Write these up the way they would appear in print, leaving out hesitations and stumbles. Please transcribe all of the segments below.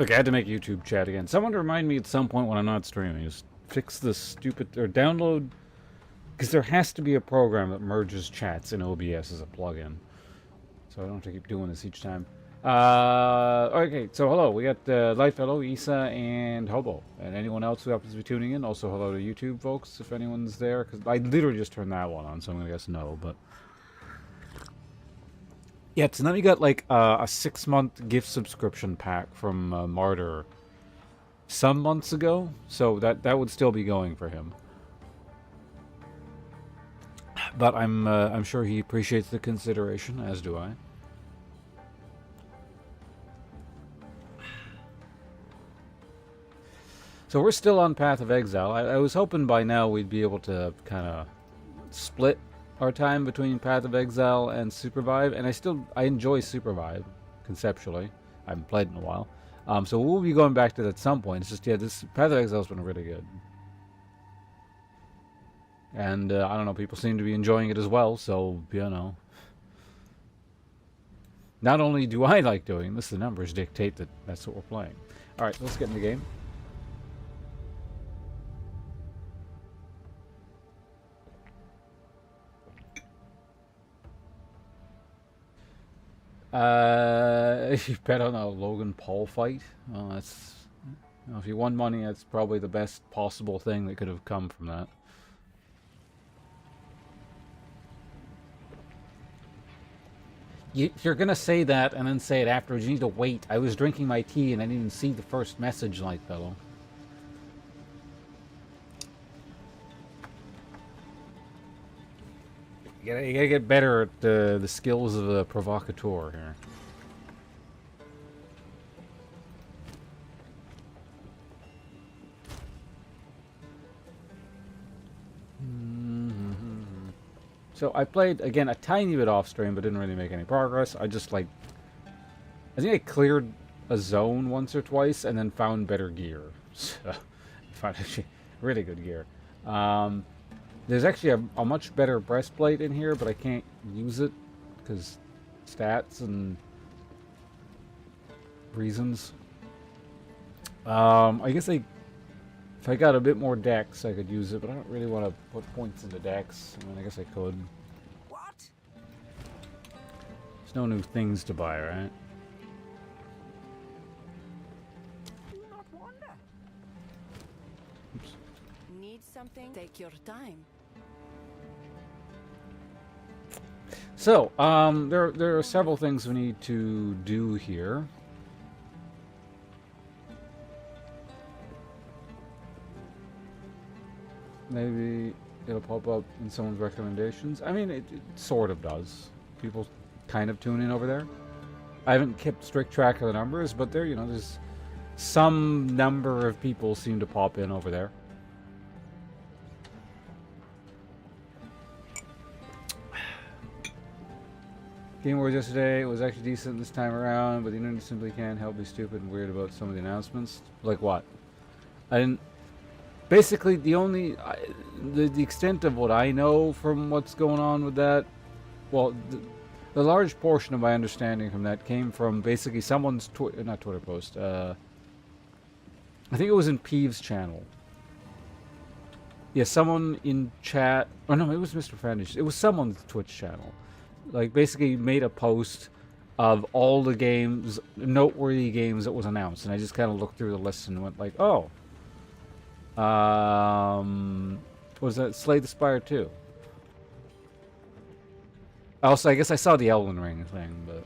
Okay, I had to make YouTube chat again. Someone remind me at some point when I'm not streaming. Just fix this stupid or download because there has to be a program that merges chats in OBS as a plugin. So I don't have to keep doing this each time. Okay, so hello. We got Lightfellow, Isa, and Hobo. And anyone else who happens to be tuning in. Also hello to YouTube folks, if anyone's there. Because I literally just turned that one on, so I'm going to guess no. But yeah, so now we got like a 6-month gift subscription pack from Martyr some months ago. So that would still be going for him. But I'm sure he appreciates the consideration, as do I. So we're still on Path of Exile. I was hoping by now we'd be able to kind of split our time between Path of Exile and Supervive, and I enjoy Supervive conceptually. I haven't played in a while, so we'll be going back to that at some point. It's just this Path of Exile's been really good, and I don't know, people seem to be enjoying it as well. So you know, not only do I like doing this, the numbers dictate that that's what we're playing. All right, let's get in the game. You bet on a Logan Paul fight. Well, that's, you know, if you won money, that's probably the best possible thing that could have come from that. You're gonna say that and then say it afterwards. You need to wait. I was drinking my tea and I didn't even see the first message, Lightfellow. You gotta get better at the skills of a provocateur here. So I played, again, a tiny bit off stream, but didn't really make any progress. I think I cleared a zone once or twice and then found better gear. So, found actually really good gear. There's actually a much better breastplate in here, but I can't use it because stats and reasons. I guess if I got a bit more dex, I could use it, but I don't really want to put points into dex. I mean, I guess I could. What? There's no new things to buy, right? Do not wonder. Oops. Need something? Take your time. So, there are several things we need to do here. Maybe it'll pop up in someone's recommendations. I mean, it sort of does. People kind of tune in over there. I haven't kept strict track of the numbers, but there, you know, there's some number of people seem to pop in over there. Game Wars yesterday was actually decent this time around, but the internet simply can't help be stupid and weird about some of the announcements. Like what? I didn't... Basically, the extent of what I know from what's going on with that, well, the large portion of my understanding from that came from basically someone's not Twitter post. I think it was in Peeves' channel. Yeah, someone in chat. Oh no, it was Mr. Fandish. It was someone's Twitch channel. Like basically made a post of all the games, noteworthy games that was announced, and I just kind of looked through the list and went like, oh. Was that Slay the Spire 2? Also, I guess I saw the Elden Ring thing, but...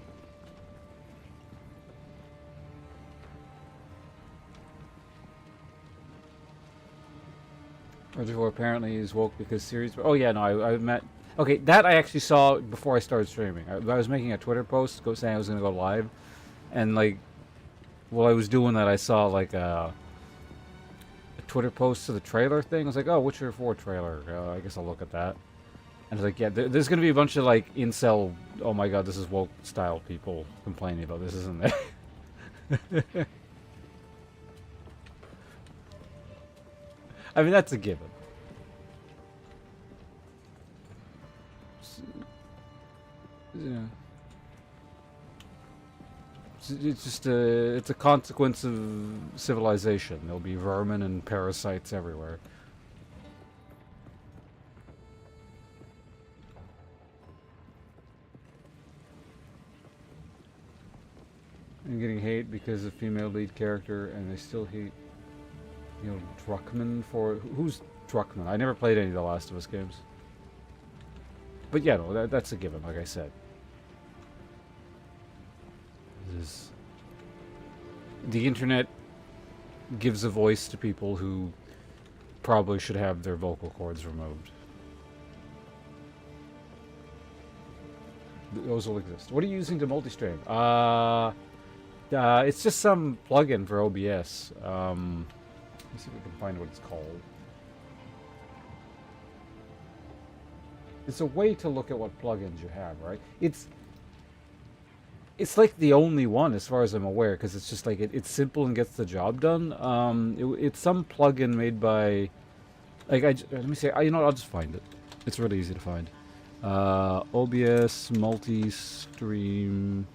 Roger apparently is woke because series... Oh yeah, no, I met... Okay, that I actually saw before I started streaming. I was making a Twitter post saying I was going to go live, and like, while I was doing that, I saw like a Twitter post to the trailer thing. I was like, oh, Witcher 4 trailer. I guess I'll look at that. And I was like, yeah, there's going to be a bunch of like incel, oh my god, this is woke style people complaining about this, isn't there? I mean, that's a given. Yeah. It's just it's a consequence of civilization. There'll be vermin and parasites everywhere. I'm getting hate because of female lead character, and they still hate, you know, Druckmann for... Who's Druckmann? I never played any of the Last of Us games. But yeah, no, that's a given, like I said. The internet gives a voice to people who probably should have their vocal cords removed. Those will exist. What are you using to multi-stream? It's just some plugin for OBS. Let's see if we can find what it's called. It's a way to look at what plugins you have, right? It's like the only one as far as I'm aware, because it's just like it's simple and gets the job done. It's some plugin made by, like, let me say, you know what, I'll just find it. It's really easy to find. OBS multi-stream.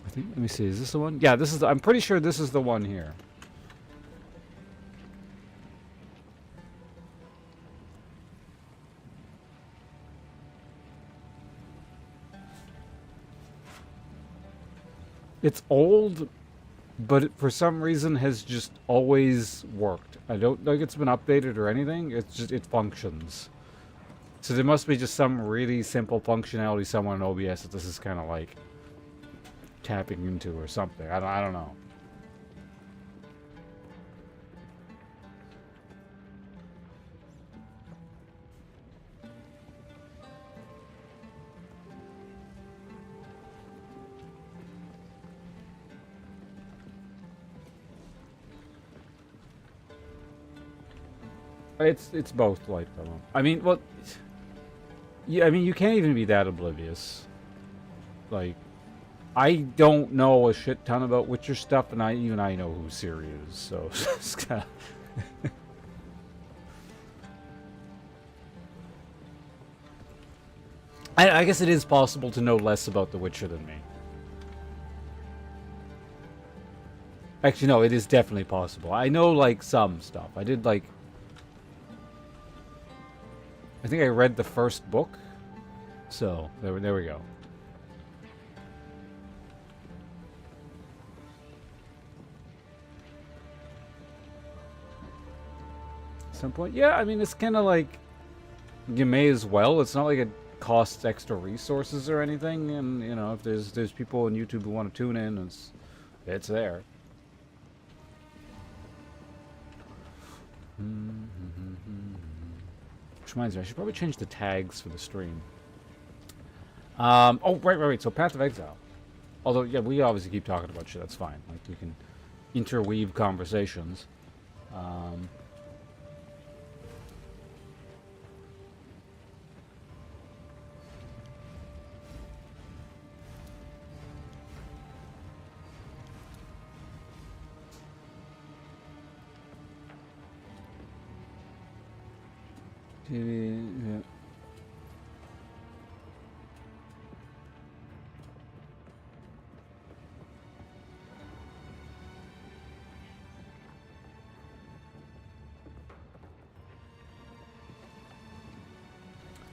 I think, let me see, is this the one? Yeah, this is, I'm pretty sure this is the one here. It's old, but it, for some reason, has just always worked. I don't think it's been updated or anything. It's just, it functions. So there must be just some really simple functionality somewhere in OBS that this is kind of like tapping into or something. I don't know. It's both like them. I mean, well, yeah. I mean, you can't even be that oblivious. Like, I don't know a shit ton about Witcher stuff, and I know who Ciri is. So it's kind of. I guess it is possible to know less about The Witcher than me. Actually, no, it is definitely possible. I know like some stuff. I did like. I think I read the first book, so there we go. At some point, yeah. I mean, it's kind of like you may as well. It's not like it costs extra resources or anything, and you know, if there's people on YouTube who want to tune in, it's there. Which reminds me, I should probably change the tags for the stream. Oh, right. So Path of Exile. Although, yeah, we obviously keep talking about shit. That's fine. Like, we can interweave conversations. Yeah.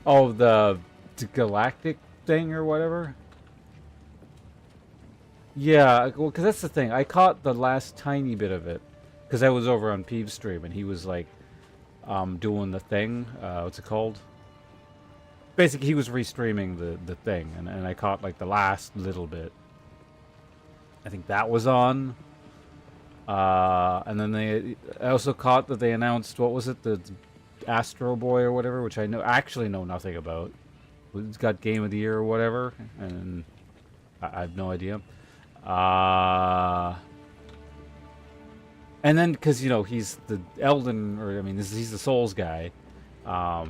Oh, the galactic thing or whatever? Yeah, well, because that's the thing. I caught the last tiny bit of it. Because I was over on Peeve's stream, and he was, like, doing the thing. What's it called? Basically, he was restreaming the thing, and I caught, like, the last little bit. I think that was on. And then I also caught that they announced, what was it? The Astro Boy or whatever, which I actually know nothing about. It's got Game of the Year or whatever, and I have no idea. And then, because, you know, he's the Elden, or I mean, he's the Souls guy,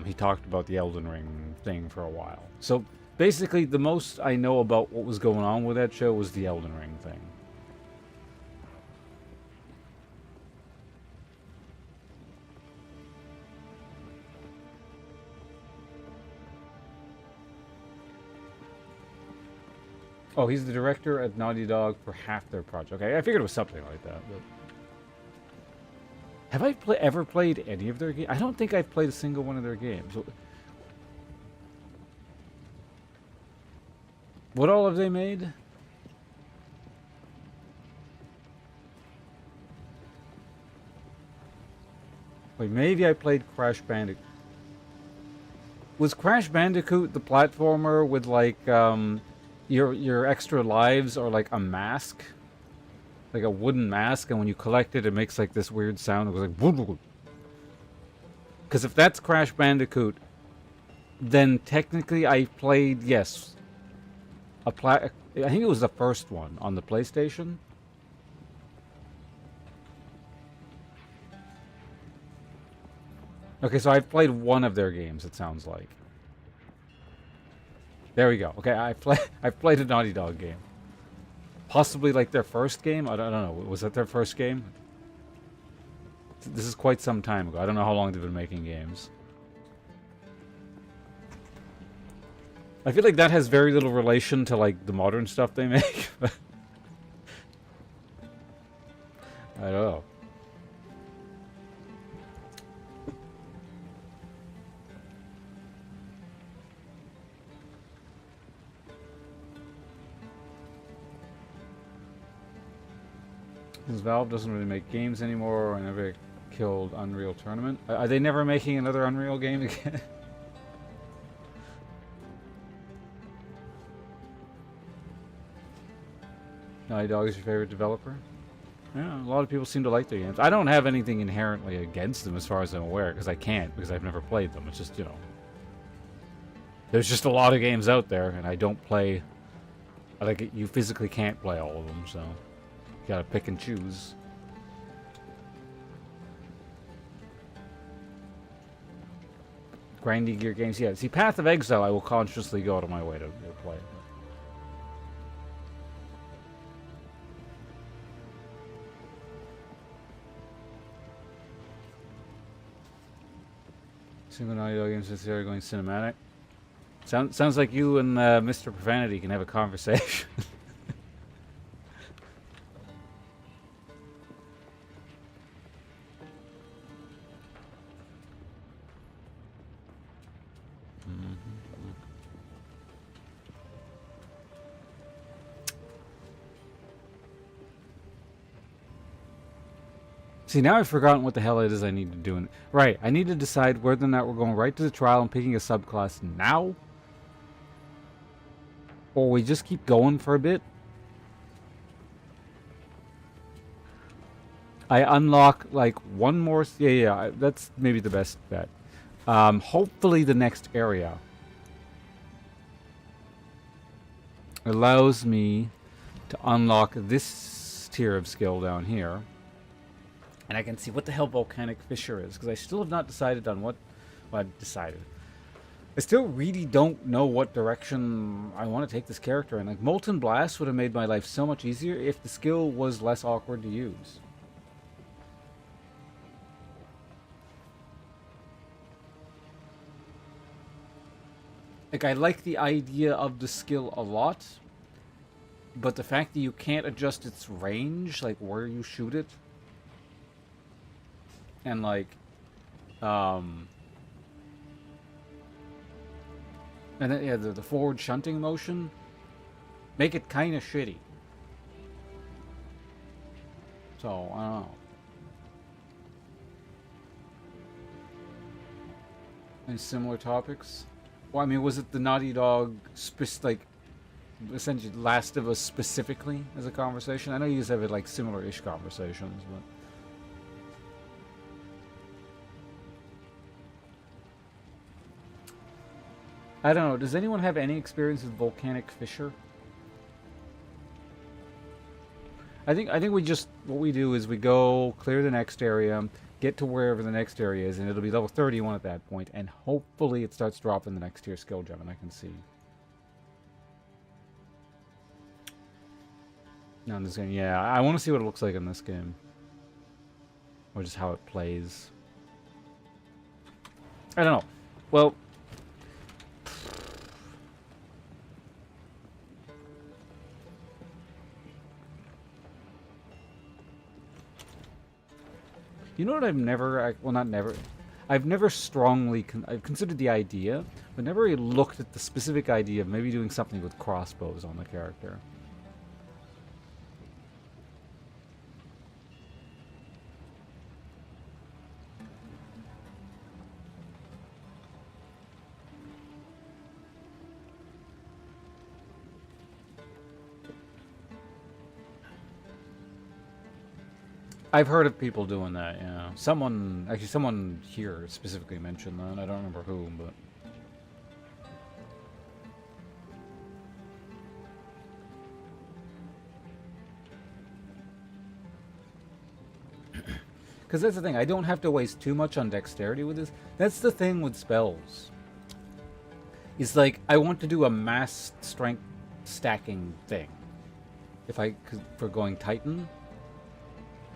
he talked about the Elden Ring thing for a while. So, basically, the most I know about what was going on with that show was the Elden Ring thing. Oh, he's the director at Naughty Dog for half their project. Okay, I figured it was something like that. But... Have I ever played any of their games? I don't think I've played a single one of their games. What all have they made? Wait, maybe I played Crash Bandicoot. Was Crash Bandicoot the platformer with like your extra lives or like a mask? Like a wooden mask, and when you collect it, it makes like this weird sound. It goes like... Because if that's Crash Bandicoot, then technically I played, yes, I think it was the first one on the PlayStation. Okay, so I've played one of their games, it sounds like. There we go. Okay, I've played a Naughty Dog game. Possibly like their first game? I don't know. Was that their first game? This is quite some time ago. I don't know how long they've been making games. I feel like that has very little relation to like the modern stuff they make. I don't know. Since Valve doesn't really make games anymore, I never killed Unreal Tournament. Are they never making another Unreal game again? Naughty Dog is your favorite developer? Yeah, a lot of people seem to like their games. I don't have anything inherently against them as far as I'm aware, because I can't, because I've never played them. It's just, you know... There's just a lot of games out there, and I don't play... Like, you physically can't play all of them, so... You gotta pick and choose. Grinding gear games, yeah. See, Path of Exile, I will consciously go out of my way to play. Single Naughty Dog games this year are going cinematic. Sounds like you and Mr. Profanity can have a conversation. See, now I've forgotten what the hell it is I need to do. Right, I need to decide whether or not we're going right to the trial and picking a subclass now. Or we just keep going for a bit. I unlock, like, one more... Yeah, that's maybe the best bet. Hopefully the next area allows me to unlock this tier of skill down here. And I can see what the hell Volcanic Fissure is, because I still have not decided on what... Well, I've decided. I still really don't know what direction I want to take this character in. Like, Molten Blast would have made my life so much easier if the skill was less awkward to use. Like, I like the idea of the skill a lot, but the fact that you can't adjust its range, like where you shoot it, and like, and then, yeah, the forward shunting motion, make it kind of shitty. So, I don't know. Any similar topics? Well, I mean, was it the Naughty Dog, like, essentially Last of Us specifically as a conversation? I know you guys have like similar-ish conversations, but... I don't know. Does anyone have any experience with Volcanic Fissure? I think we just, what we do is we go clear the next area, get to wherever the next area is, and it'll be level 31 at that point, and hopefully it starts dropping the next tier skill gem, and I can see. No, in this game, yeah, I want to see what it looks like in this game, or just how it plays. I don't know. Well, You know what I've never, well, not never, I've never strongly, I've considered the idea, but never really looked at the specific idea of maybe doing something with crossbows on the character. I've heard of people doing that, yeah. Someone here specifically mentioned that. I don't remember who, but... Because that's the thing, I don't have to waste too much on dexterity with this. That's the thing with spells. It's like, I want to do a mass strength stacking thing. For going Titan.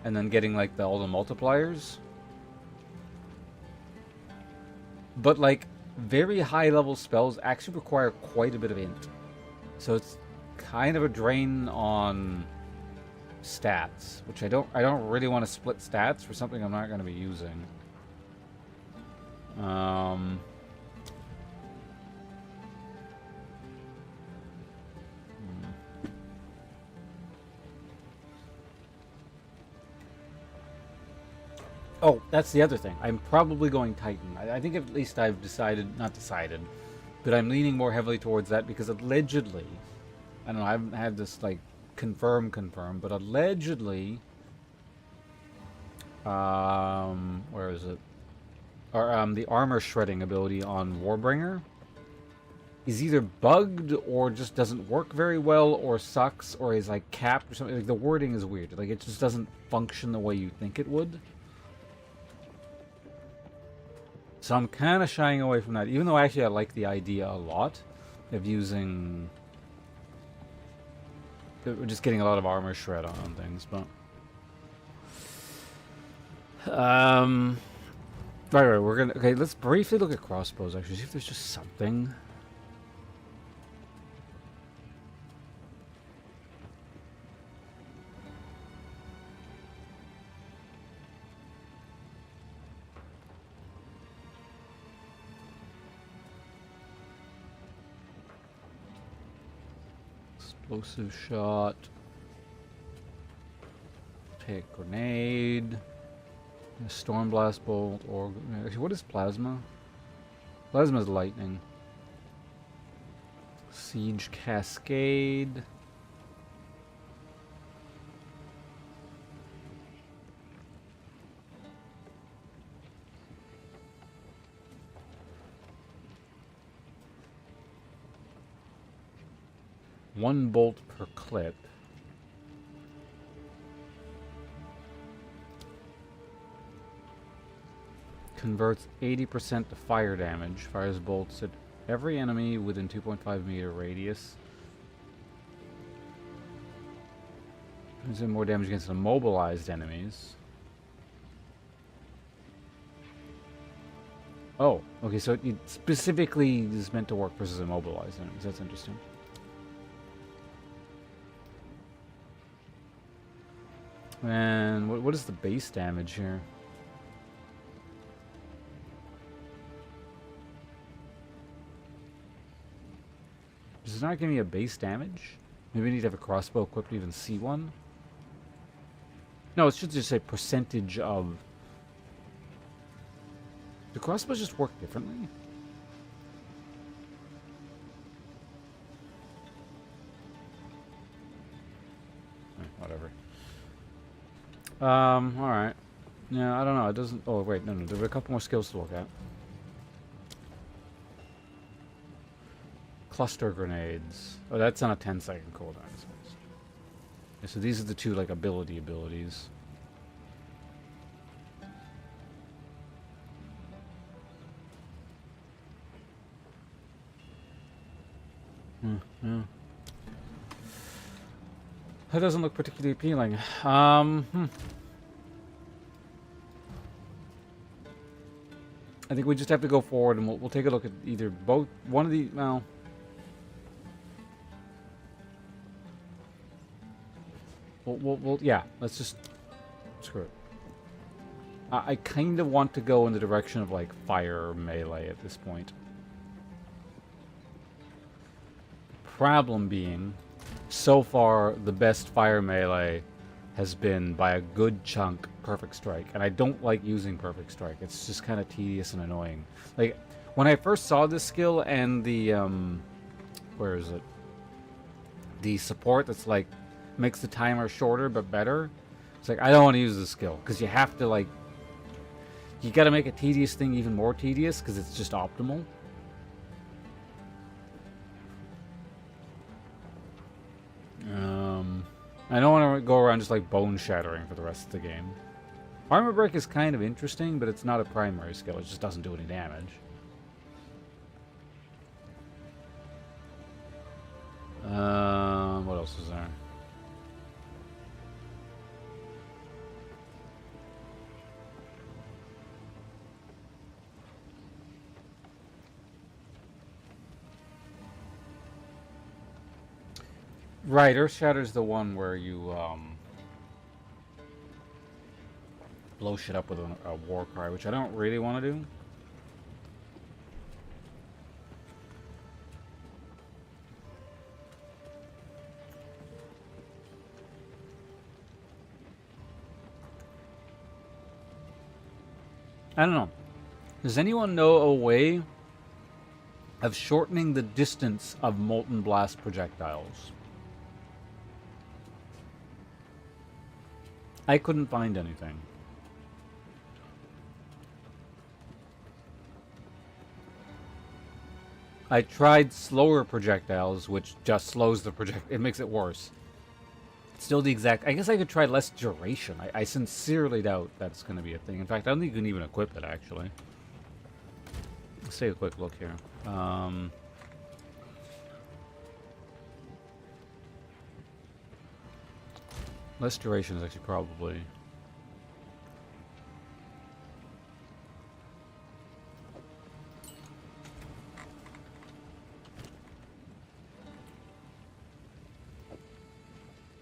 And then getting, like, all the multipliers. But, like, very high-level spells actually require quite a bit of int. So it's kind of a drain on stats, which I don't really want to split stats for something I'm not going to be using. Oh, that's the other thing. I'm probably going Titan. I think at least I've not decided, but I'm leaning more heavily towards that because allegedly, I don't know, I haven't had this, like, confirmed, but allegedly, where is it? The armor shredding ability on Warbringer is either bugged or just doesn't work very well or sucks or is, like, capped or something. Like, the wording is weird. Like, it just doesn't function the way you think it would. So I'm kind of shying away from that, even though actually I like the idea a lot of using... We're just getting a lot of armor shred on things, but... Right, we're gonna... Okay, let's briefly look at crossbows, actually, see if there's just something... Explosive shot. Pick grenade. A storm blast bolt or actually, what is plasma? Plasma is lightning. Siege cascade. One bolt per clip. Converts 80% to fire damage. Fires bolts at every enemy within 2.5 meter radius. Does more damage against immobilized enemies. Oh, okay, so it specifically is meant to work versus immobilized enemies. That's interesting. And what is the base damage here? Does it not give me a base damage? Maybe I need to have a crossbow equipped to even see one? No, it should just say percentage of... Do crossbows just work differently? Whatever. Alright. Yeah, I don't know. It doesn't... Oh, wait. No. There were a couple more skills to look at. Cluster grenades. Oh, that's on a 10-second cooldown, I suppose. Yeah, so these are the two, like, abilities. Yeah. That doesn't look particularly appealing. I think we just have to go forward and we'll take a look at either both, one of the, well... yeah, let's just, screw it. I kind of want to go in the direction of like fire melee at this point. Problem being, so far the best fire melee has been by a good chunk Perfect Strike, and I don't like using Perfect Strike. It's just kind of tedious and annoying. Like when I first saw this skill and the where is it? The support that's like makes the timer shorter but better. It's like I don't want to use this skill because you have to like you got to make a tedious thing even more tedious because it's just optimal. I don't want to go around just like bone shattering for the rest of the game. Armor break is kind of interesting, but it's not a primary skill. It just doesn't do any damage. What else is there? Right, Earth Shatter's the one where you blow shit up with a war cry, which I don't really want to do. I don't know. Does anyone know a way of shortening the distance of Molten Blast projectiles? I couldn't find anything. I tried slower projectiles, which just slows the it makes it worse. Still the exact... I guess I could try less duration. I sincerely doubt that's going to be a thing. In fact, I don't think you can even equip it, actually. Let's take a quick look here. Less duration is actually probably...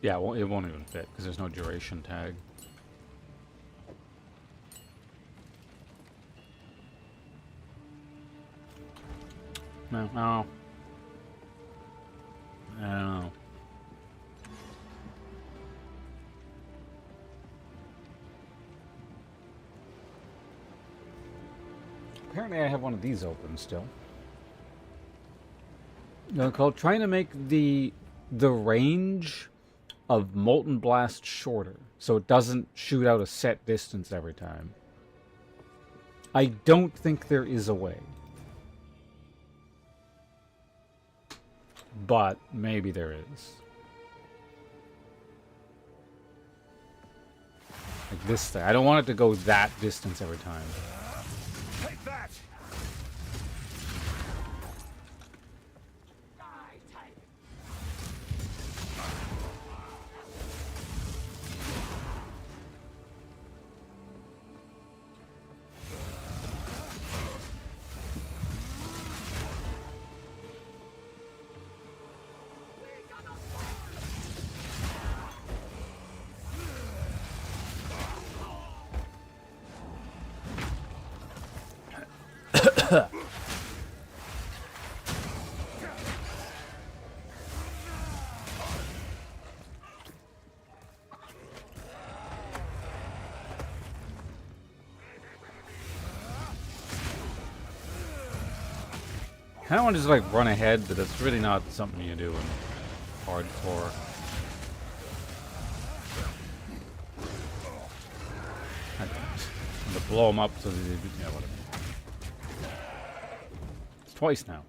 Yeah, it won't even fit because there's no duration tag. No, no. I don't know. Apparently I have one of these open still. Called trying to make the range of Molten Blast shorter, so it doesn't shoot out a set distance every time. I don't think there is a way. But maybe there is. Like this thing. I don't want it to go that distance every time. Take that! I kind of want to just like run ahead, but that's really not something you do in hardcore. To blow them up so that they, yeah, whatever. It's twice now.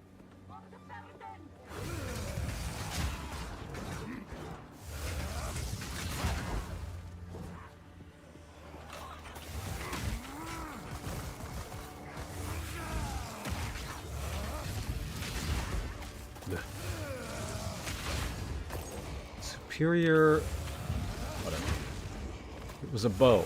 Superior, whatever. It was a bow.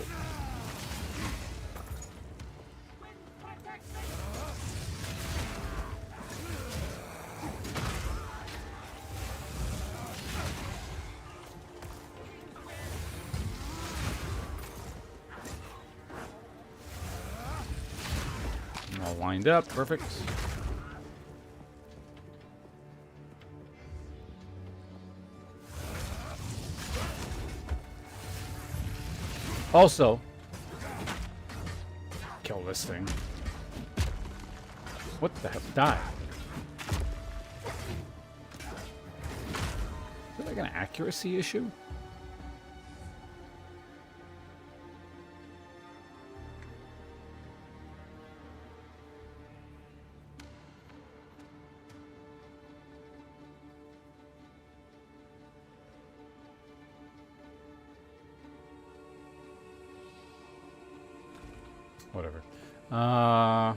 All lined up. Perfect. Also, kill this thing. What the hell? Die. Is it like an accuracy issue? Whatever. I'm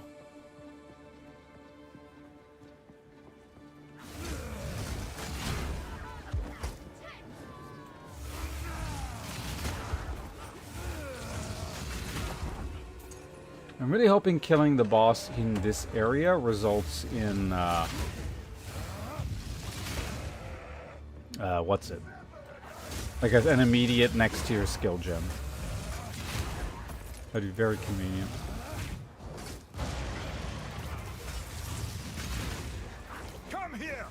really hoping killing the boss in this area results in, what's it? Like an immediate next tier skill gem. That'd be very convenient. Come here.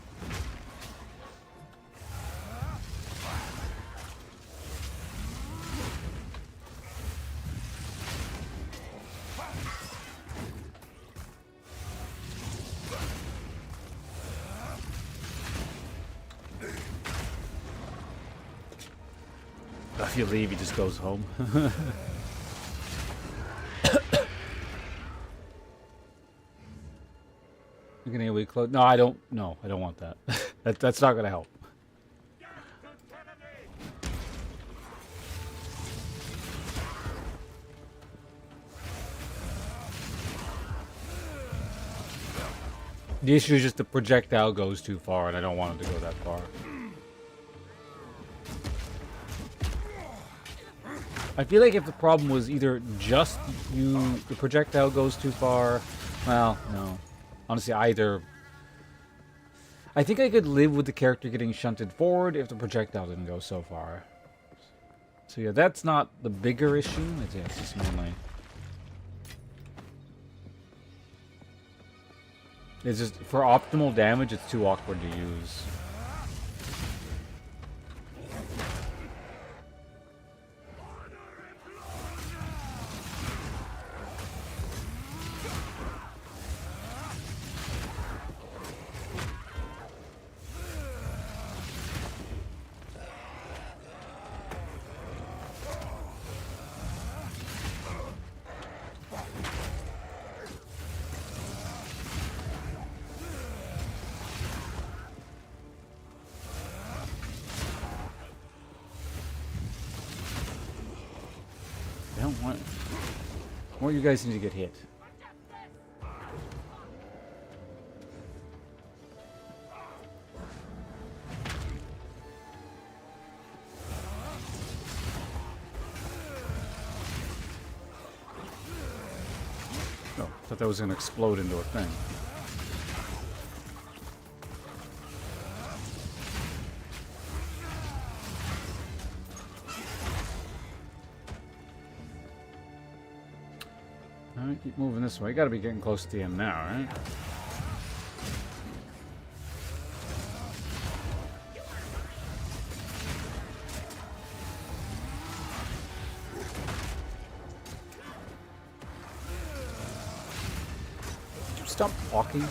If you leave, he just goes home. You're gonna get weak close. No, I don't. No, I don't want that. That's not gonna help. The issue is just the projectile goes too far, and I don't want it to go that far. I feel like if the problem was either just the projectile goes too far, well, no. Honestly, either. I think I could live with the character getting shunted forward if the projectile didn't go so far. So yeah, that's not the bigger issue. It's just mainly. It's just, for optimal damage, it's too awkward to use. I don't want... More you guys need to get hit. Oh, I thought that was going to explode into a thing. Alright, keep moving this way. You gotta be getting close to the end now, right? Stop walking.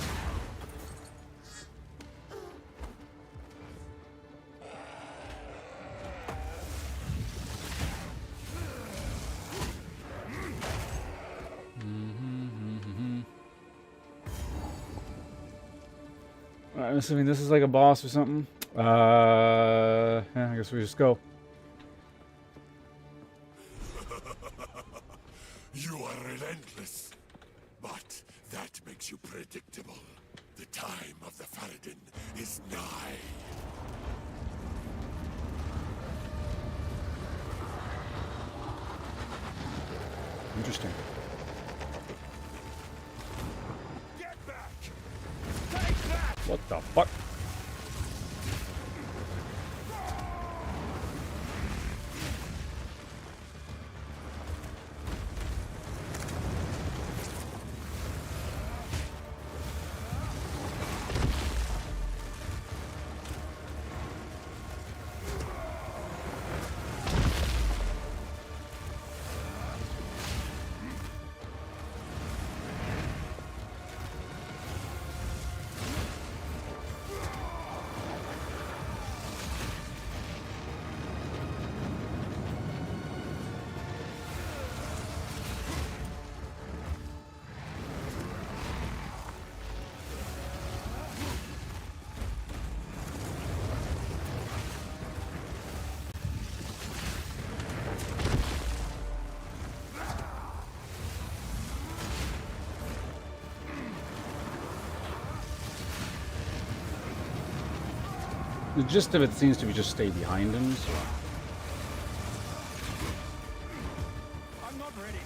I'm assuming this is like a boss or something. Yeah, I guess we just go. You are relentless, but that makes you predictable. The time of the Faradin is nigh. Interesting. Get back! Take that! What the fuck? The gist of it seems to be just stay behind him. So. I'm not ready.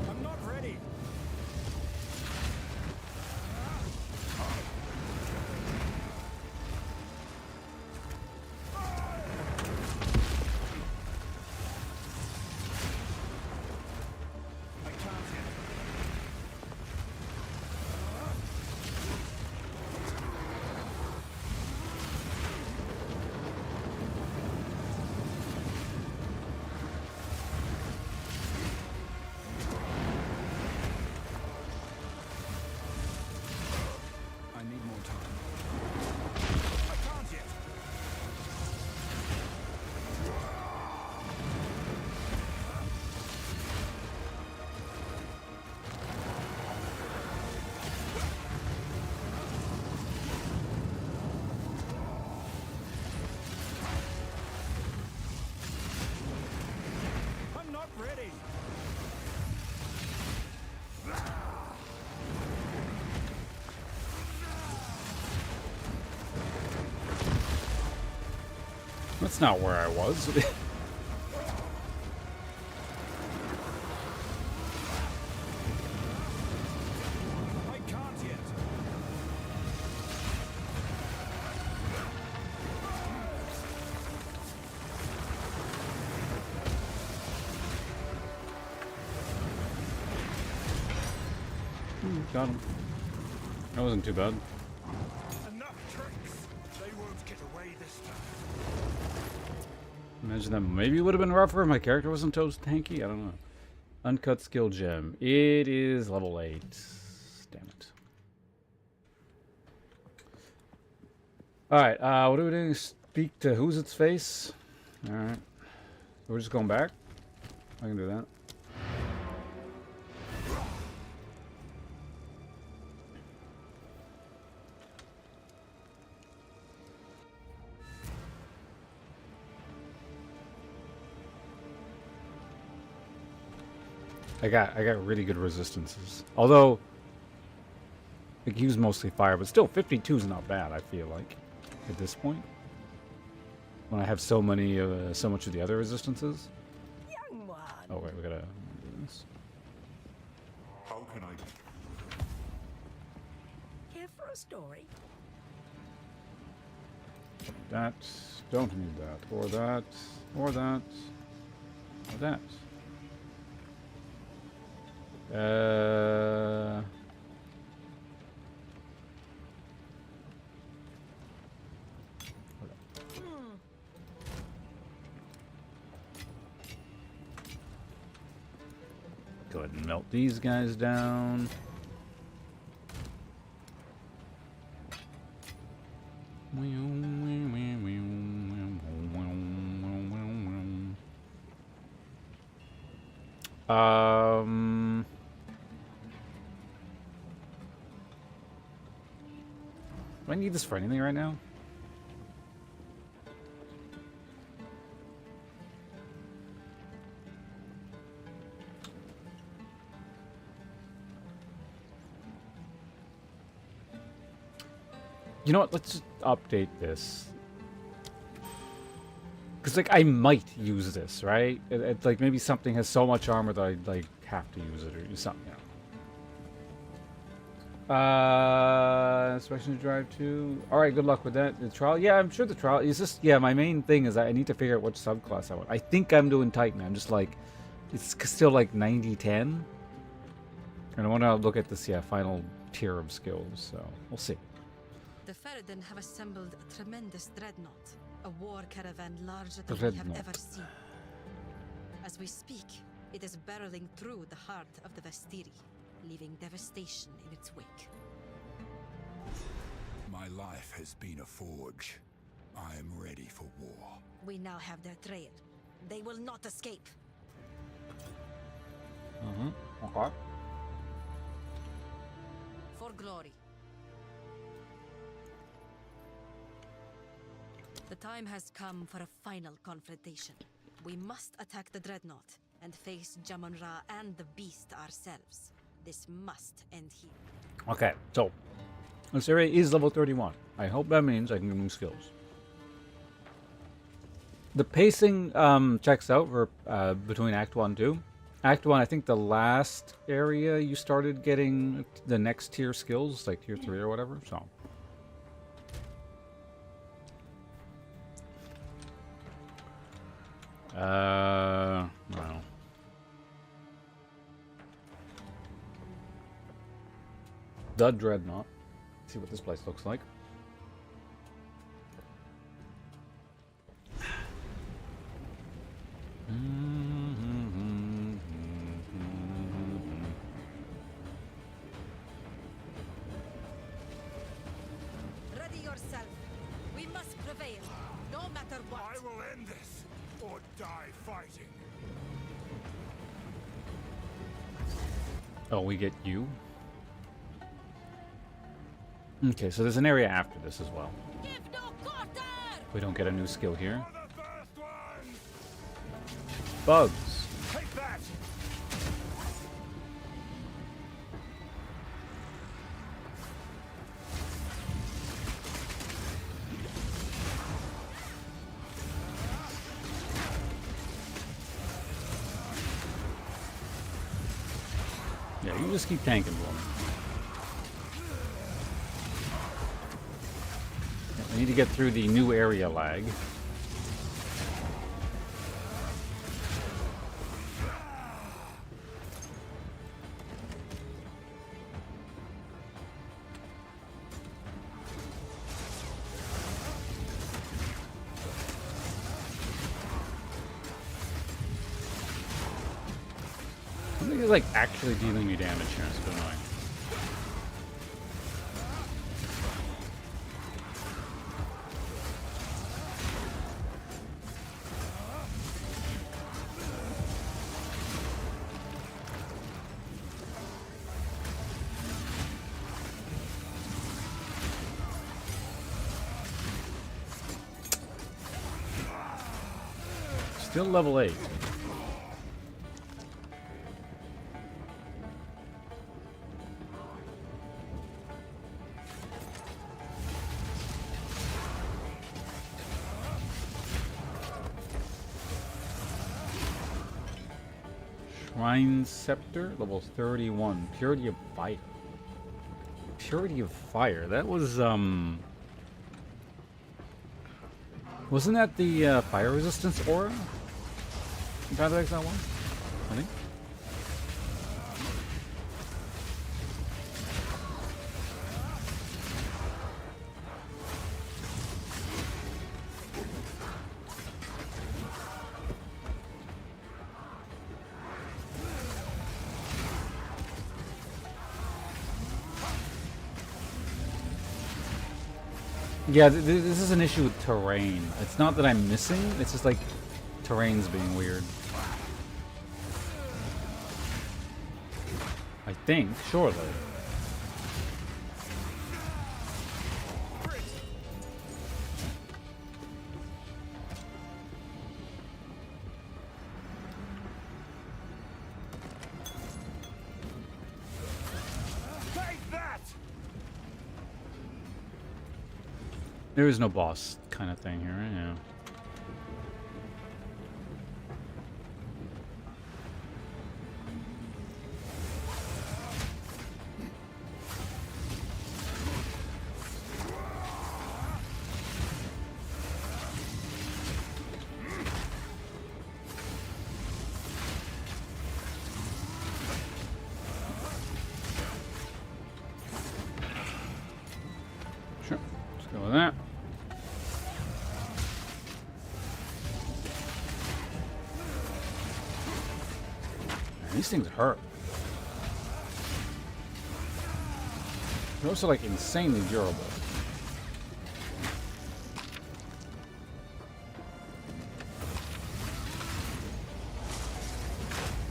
I'm not ready. I can't yet. I need more time. I can't yet. I'm not ready. That's not where I was. I can't yet. Got him. That wasn't too bad. Enough tricks. They won't get away this time. Imagine that maybe would have been rougher if my character wasn't toast tanky. I don't know. Uncut skill gem. It is level 8. Damn it. Alright, what are we doing? Speak to who's its face? Alright. We're just going back? I can do that. I got really good resistances. Although like, he was mostly fire, but still 52 is not bad, I feel like, at this point. When I have so much of the other resistances. Young one. Oh wait, we gotta do this. How can I? Here for a story. That. Don't need that. Or that. Or that. Or that. Go ahead and melt these guys down. Do I need this for anything right now? You know what? Let's just update this. Because, like, I might use this, right? It's like, maybe something has so much armor that I, like, have to use it or do something, you know. Inspection drive 2. Alright, good luck with that. The trial? Yeah, I'm sure the trial is just, yeah, my main thing is I need to figure out which subclass I want. I think I'm doing Titan. I'm just like, it's still like 90-10. And I want to look at this, yeah, final tier of skills, so we'll see. The Faradin have assembled a tremendous dreadnought, a war caravan larger than we have ever seen. As we speak, it is barreling through the heart of the Vestiri, leaving devastation in its wake. My life has been a forge. I am ready for war. We now have their trail. They will not escape. Okay. For glory. The time has come for a final confrontation. We must attack the dreadnought and face Jamon-Ra and the beast ourselves. This must end here. Okay, so this area is level 31. I hope that means I can get new skills. The pacing checks out for between Act 1 and 2. Act 1, I think the last area you started getting the next tier skills, like tier 3 or whatever, so. Well. The Dreadnought. Let's see what this place looks like. Ready yourself. We must prevail, no matter what. I will end this, or die fighting. Oh, we get you? Okay, so there's an area after this as well. Give no quarter! We don't get a new skill here. For the first one! Bugs. Take that! Yeah, you just keep tanking for me. I need to get through the new area lag. I think it's like actually dealing me damage here. It's a bit annoying. Still level 8. Shrine Scepter, level 31. Purity of Fire. Purity of Fire. That was, wasn't that the fire resistance aura? You found that one? I think. Yeah, this is an issue with terrain. It's not that I'm missing, it's just like terrain's being weird. I think, surely. Take that! There is no boss kind of thing here, yeah. Sure, let's go with that. These things hurt. They're also like insanely durable.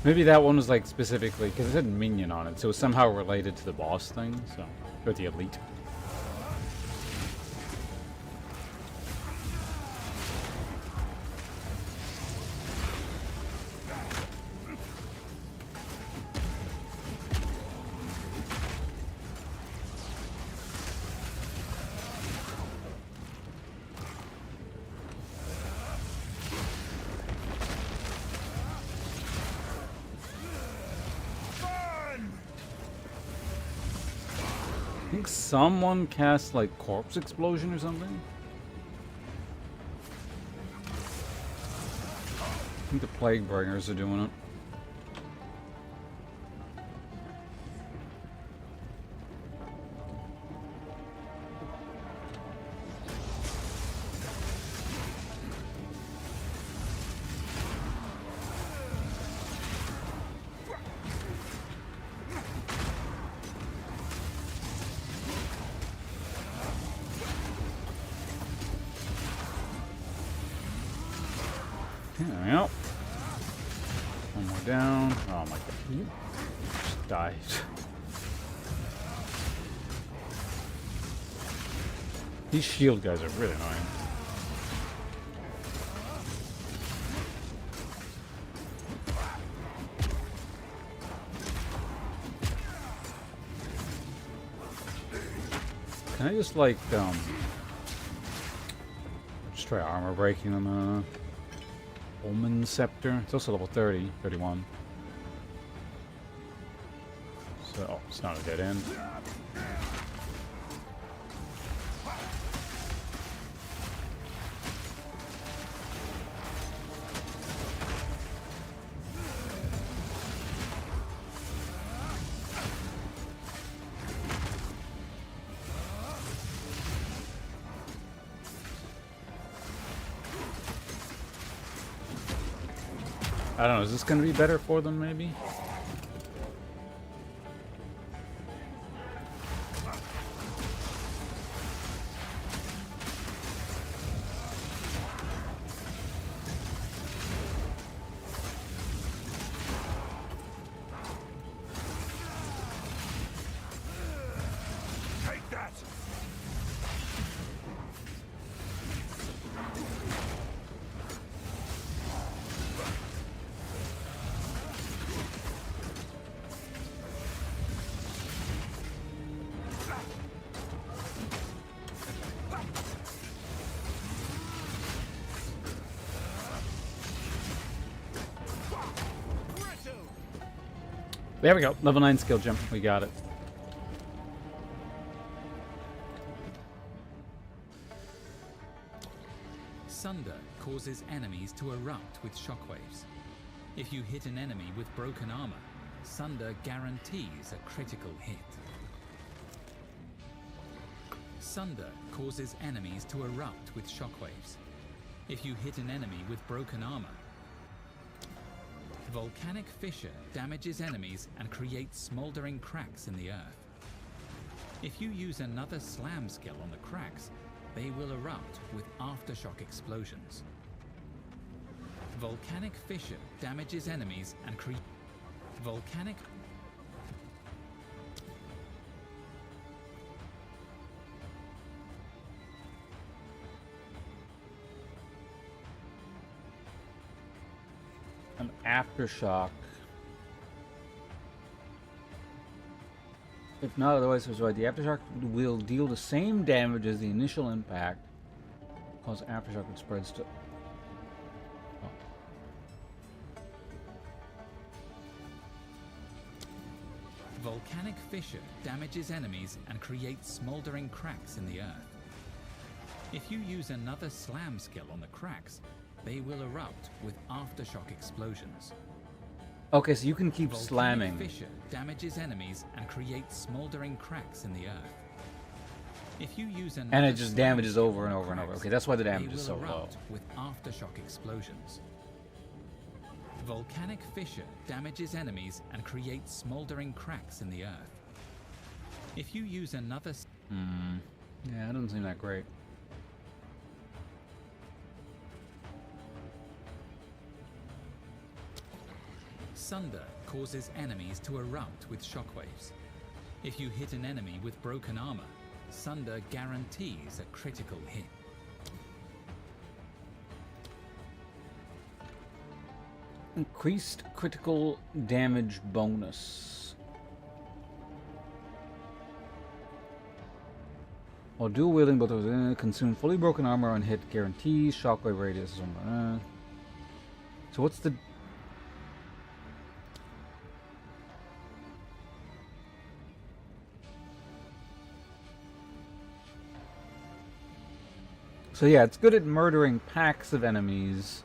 Maybe that one was like specifically because it had minion on it, so it was somehow related to the boss thing, so or the elite. think someone cast like corpse explosion or something. I think the plague bringers are doing it. Yep. One more down. Oh my god. You just died. These shield guys are really annoying. Can I just like just try armor breaking them? Omen Scepter. It's also level 30, 31. So, oh, it's not a dead end. I don't know, is this going to be better for them, maybe? Take that! There we go. Level 9 skill gem. We got it. Sunder causes enemies to erupt with shockwaves. If you hit an enemy with broken armor, Sunder guarantees a critical hit. Sunder causes enemies to erupt with shockwaves. If you hit an enemy with broken armor, Volcanic Fissure damages enemies and creates smoldering cracks in the earth. If you use another slam skill on the cracks, they will erupt with aftershock explosions. Volcanic Fissure damages enemies and creates volcanic. An aftershock. If not otherwise specified, the aftershock will deal the same damage as the initial impact, cause aftershock that spreads to. Oh. Volcanic Fissure damages enemies and creates smoldering cracks in the earth. If you use another slam skill on the cracks, they will erupt with aftershock explosions. Okay, so you can keep Volcanic slamming. Fissure damages enemies and creates smoldering cracks in the earth. If you use another And it just slam damages skill over and on over and over. cracks, Okay, that's why the they damage is will so low. erupt with aftershock explosions. Volcanic Fissure damages enemies and creates smoldering cracks in the earth. If you use another Yeah, it doesn't seem that great. Sunder causes enemies to erupt with shockwaves. If you hit an enemy with broken armor, Sunder guarantees a critical hit. Increased critical damage bonus. While dual wielding, both of those consume fully broken armor on hit guarantees shockwave radius. So what's the? So yeah, it's good at murdering packs of enemies,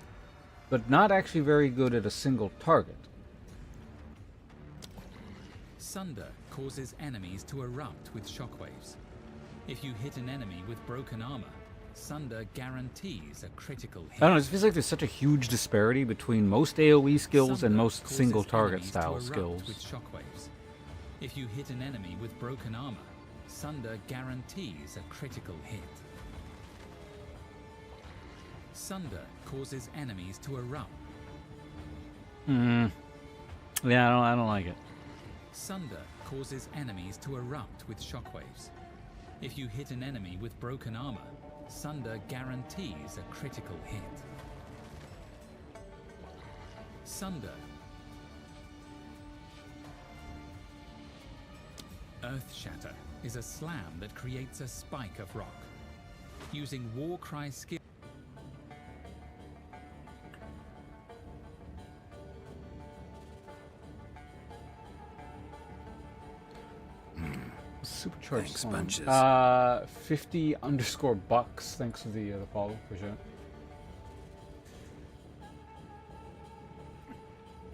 but not actually very good at a single target. Sunder causes enemies to erupt with shockwaves. If you hit an enemy with broken armor, Sunder guarantees a critical hit. I don't know, it feels like there's such a huge disparity between most AoE skills and Sunder most causes single target enemies style to erupt skills. with shockwaves. If you hit an enemy with broken armor, Sunder guarantees a critical hit. Sunder causes enemies to erupt. Yeah, I don't like it. Sunder causes enemies to erupt with shockwaves. If you hit an enemy with broken armor, Sunder guarantees a critical hit. Sunder. Earthshatter is a slam that creates a spike of rock. Using Warcry skill. Supercharged Thanks, slam. bunches. 50 $bucks. Thanks for the follow. Appreciate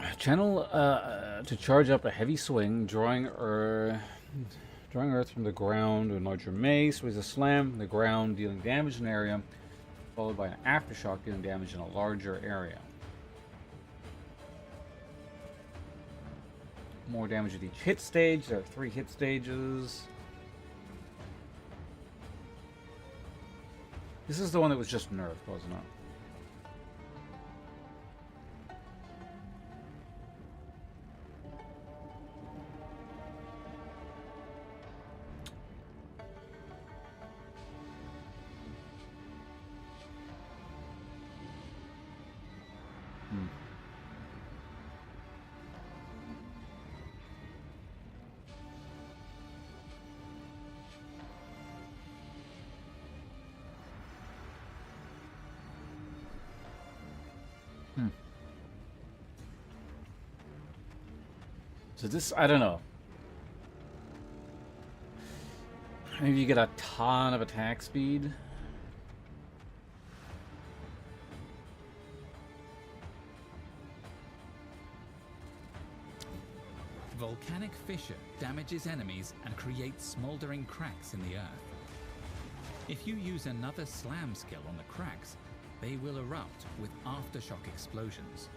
it. Channel to charge up a heavy swing, drawing earth from the ground to enlarge your mace with a slam from the ground, dealing damage in an area, followed by an aftershock dealing damage in a larger area. More damage at each hit stage. There are 3 hit stages. This is the one that was just nerfed, wasn't it? So this, I don't know. Maybe you get a ton of attack speed. Volcanic fissure damages enemies and creates smoldering cracks in the earth. If you use another slam skill on the cracks, they will erupt with aftershock explosions.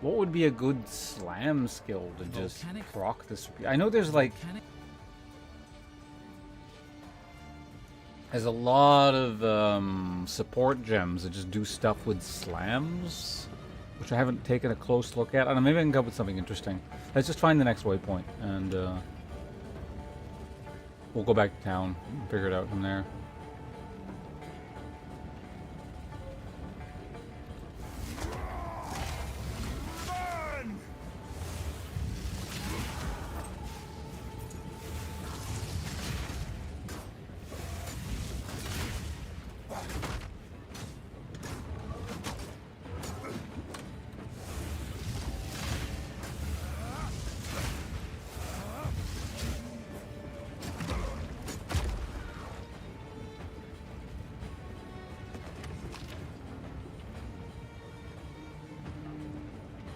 What would be a good slam skill to just Volcanic- proc this? I know there's like there's a lot of support gems that just do stuff with slams, which I haven't taken a close look at. I don't know, maybe I can come up with something interesting. Let's just find the next waypoint and we'll go back to town and figure it out from there.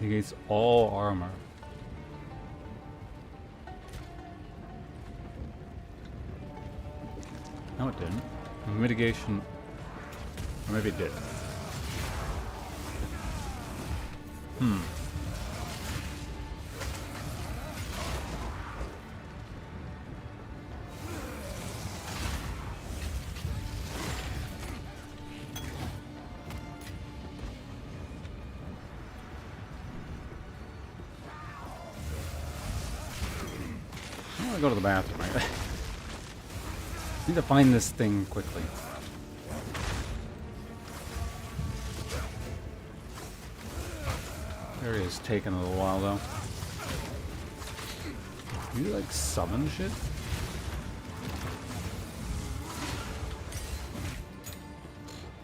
Negates all armor. No, it didn't. Mitigation. Or maybe it did. I want to go to the bathroom. I need to find this thing quickly. There he is, taking a little while though. Can you like summon shit?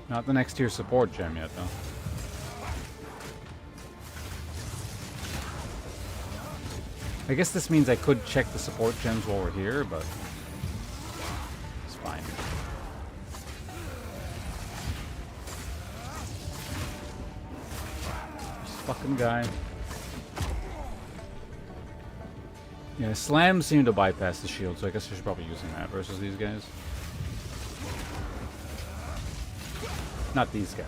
Not the next tier support gem yet though. I guess this means I could check the support gems while we're here, but it's fine. This fucking guy. Yeah, slams seem to bypass the shield, so I guess I should probably be using that versus these guys. Not these guys.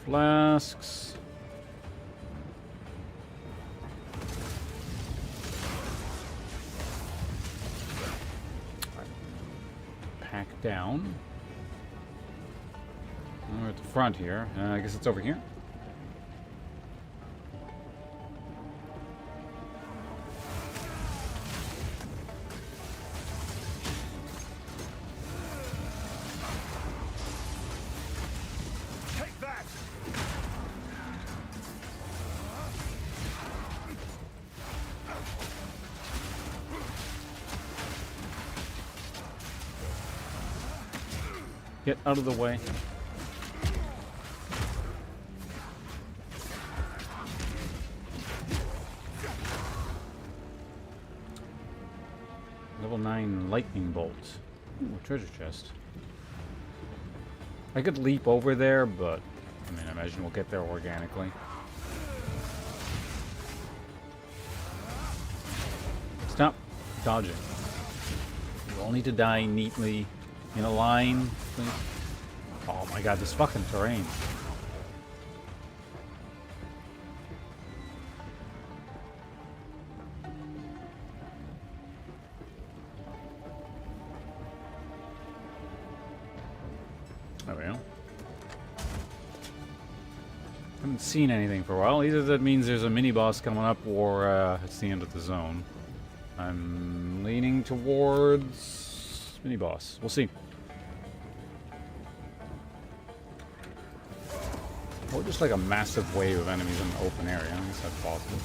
Flasks. Pack down. We're at the front here. I guess it's over here. Get out of the way. Level 9 lightning bolt. Ooh, treasure chest. I could leap over there, but I mean, I imagine we'll get there organically. Stop dodging. You all need to die neatly in a line, please. Oh my god, this fucking terrain. There we go. Haven't seen anything for a while. Either that means there's a mini-boss coming up, or it's the end of the zone. I'm leaning towards mini-boss. We'll see. Or just like a massive wave of enemies in the open area. I guess that's possible.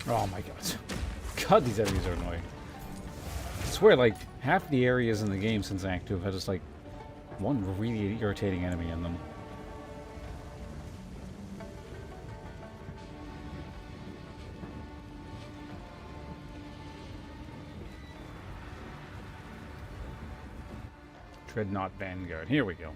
Oh my god. God, these enemies are annoying. I swear, like, half the areas in the game since Act 2 have had just, like, one really irritating enemy in them. Dreadnought Vanguard. Here we go.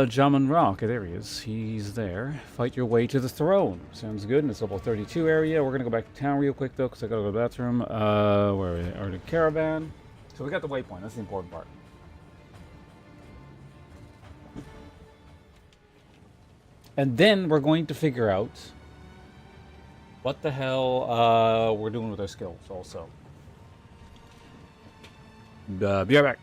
Jaman Ra. Okay, there he is. He's there. Fight your way to the throne. Sounds good. In this level 32 area. We're gonna go back to town real quick though, because I gotta go to the bathroom. Where are the caravan? So we got the waypoint. That's the important part. And then we're going to figure out what the hell we're doing with our skills also. Be right back.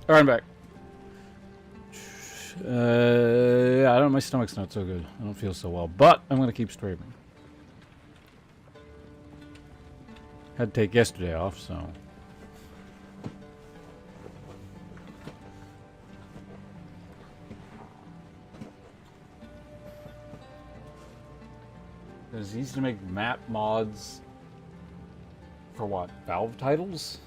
Alright, I'm back. I don't know, my stomach's not so good. I don't feel so well, but I'm gonna keep streaming. Had to take yesterday off, so. It's easy to make map mods for what? Valve titles?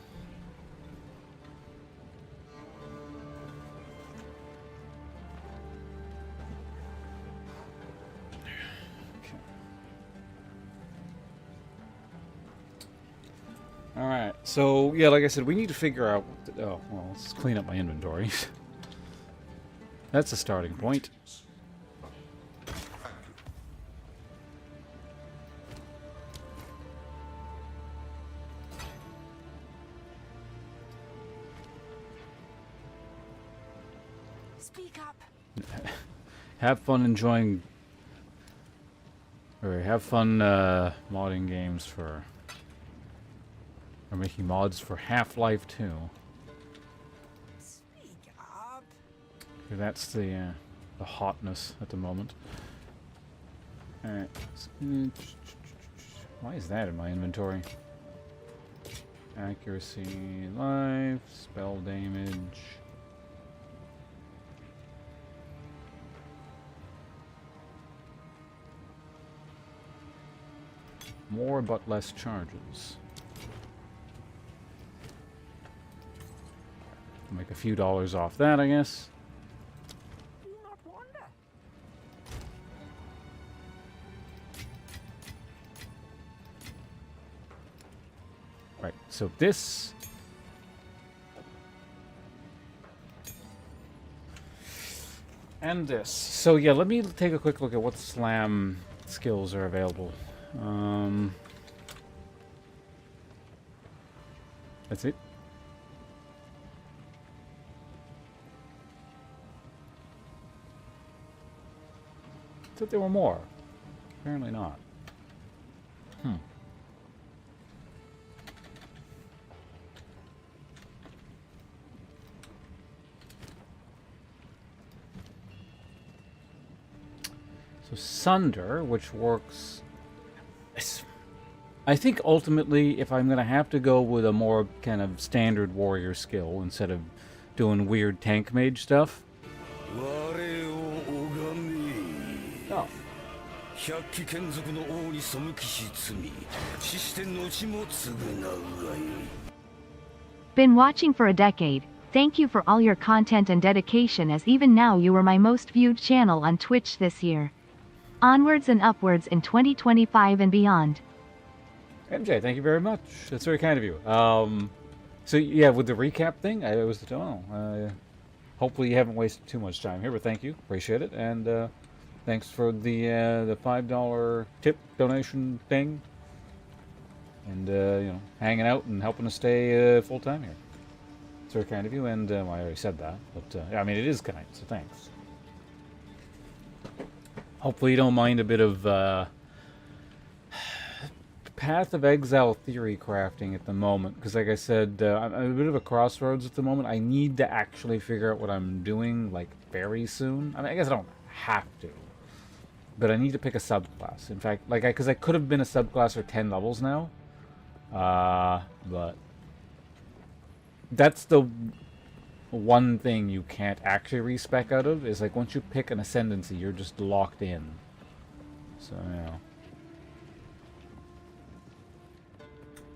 Alright, so yeah, like I said, we need to figure out what to, oh, well, let's clean up my inventory. That's a starting point. Speak up. Have fun enjoying, or have fun modding games for, or making mods for Half-Life 2. Speak up. Okay, that's the hotness at the moment. Alright. Why is that in my inventory? Accuracy, life, spell damage. More but less charges. Make a few dollars off that, I guess. Do not wonder. Right, so this... and this. So yeah, let me take a quick look at what slam skills are available. That's it. Thought there were more. Apparently not. So Sunder, which works... I think ultimately, if I'm going to have to go with a more kind of standard warrior skill instead of doing weird tank mage stuff... Oh. Been watching for a decade. Thank you for all your content and dedication, as even now you were my most viewed channel on Twitch this year. Onwards and upwards in 2025 and beyond. MJ, thank you very much. That's very kind of you. So yeah, with the recap thing, I was hopefully you haven't wasted too much time here, but thank you, appreciate it, and thanks for the $5 tip donation thing, and you know, hanging out and helping us stay full time here. It's very kind of you, and well, I already said that, but I mean, it is kind, so thanks. Hopefully you don't mind a bit of Path of Exile theory crafting at the moment, because like I said, I'm at a bit of a crossroads at the moment. I need to actually figure out what I'm doing, like, very soon. I mean, I guess I don't have to, but I need to pick a subclass. In fact, like, because I could have been a subclass for 10 levels now, but that's the one thing you can't actually respec out of, is like once you pick an Ascendancy, you're just locked in. So, yeah.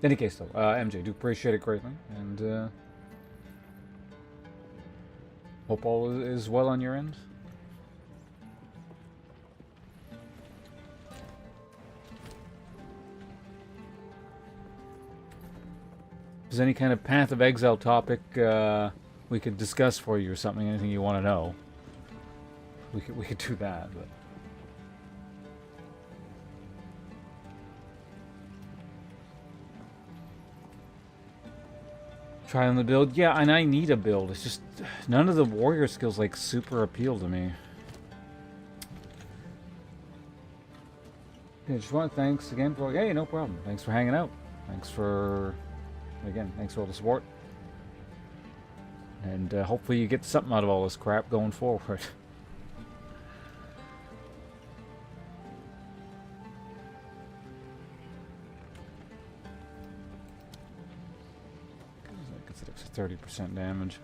In any case, though, MJ, do appreciate it greatly, and hope all is well on your end. If there's any kind of Path of Exile topic we could discuss for you or something, anything you want to know, we could do that, but... Try on the build. Yeah, and I need a build. It's just none of the warrior skills like super appeal to me. Yeah, just want to thanks again for... Hey, no problem. Thanks for hanging out. Thanks for... Again, thanks for all the support. And hopefully you get something out of all this crap going forward. Gets it up to 30% damage.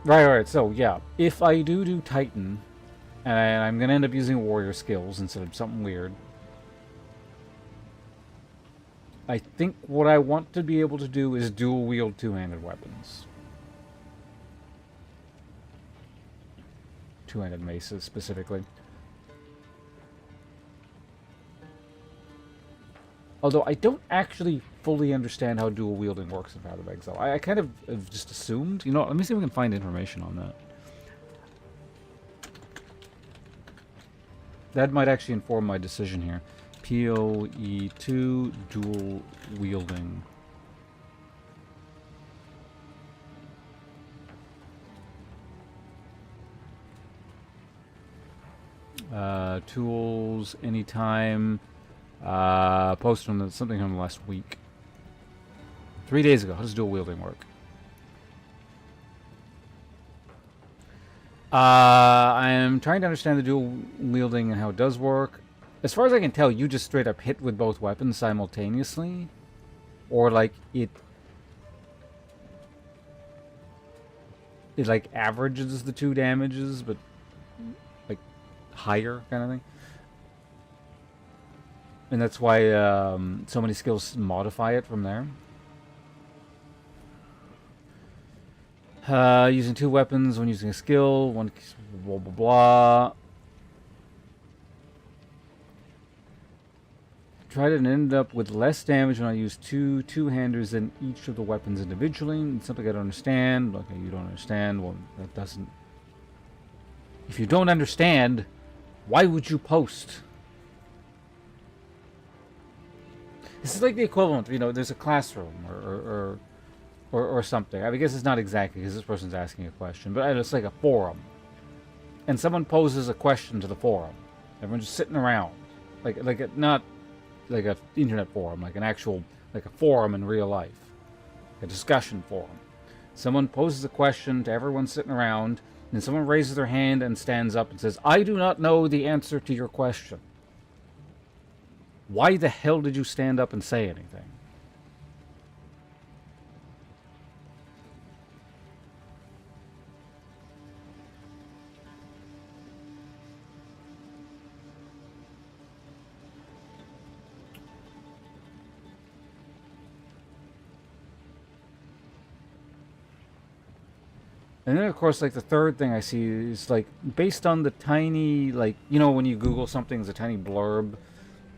Right, so yeah. If I do Titan, and I'm going to end up using warrior skills instead of something weird, I think what I want to be able to do is dual wield two-handed weapons. Two-handed maces, specifically. Although I don't actually fully understand how dual wielding works in Path of Exile. I kind of have just assumed. You know, let me see if we can find information on that. That might actually inform my decision here. PoE2 dual wielding. Tools, anytime. Posted on something from last week. 3 days ago. How does dual wielding work? I'm trying to understand the dual wielding and how it does work. As far as I can tell, you just straight up hit with both weapons simultaneously. Or, like, it like, averages the two damages, but, like, higher kind of thing. And that's why so many skills modify it from there. Using two weapons when using a skill, one blah blah blah. Tried it and ended up with less damage when I used two-handers than each of the weapons individually. It's something I don't understand. Okay, you don't understand. Well, that doesn't... If you don't understand, why would you post? This is like the equivalent, you know, there's a classroom or something. I guess it's not exactly because this person's asking a question, but it's like a forum. And someone poses a question to the forum. Everyone's just sitting around. Not like an internet forum, like an actual, like a forum in real life. A discussion forum. Someone poses a question to everyone sitting around, and someone raises their hand and stands up and says, I do not know the answer to your question. Why the hell did you stand up and say anything? And then, of course, like, the third thing I see is, like, based on the tiny, like, you know, when you Google something, there's a tiny blurb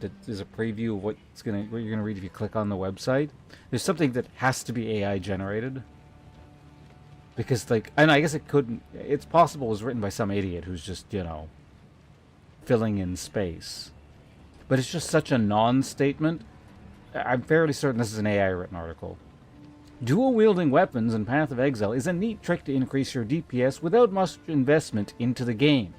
that is a preview of what you're gonna read if you click on the website. There's something that has to be AI generated. Because, like, and I guess it couldn't, it's possible it was written by some idiot who's just, you know, filling in space. But it's just such a non-statement. I'm fairly certain this is an AI-written article. Dual-wielding weapons in Path of Exile is a neat trick to increase your DPS without much investment into the game.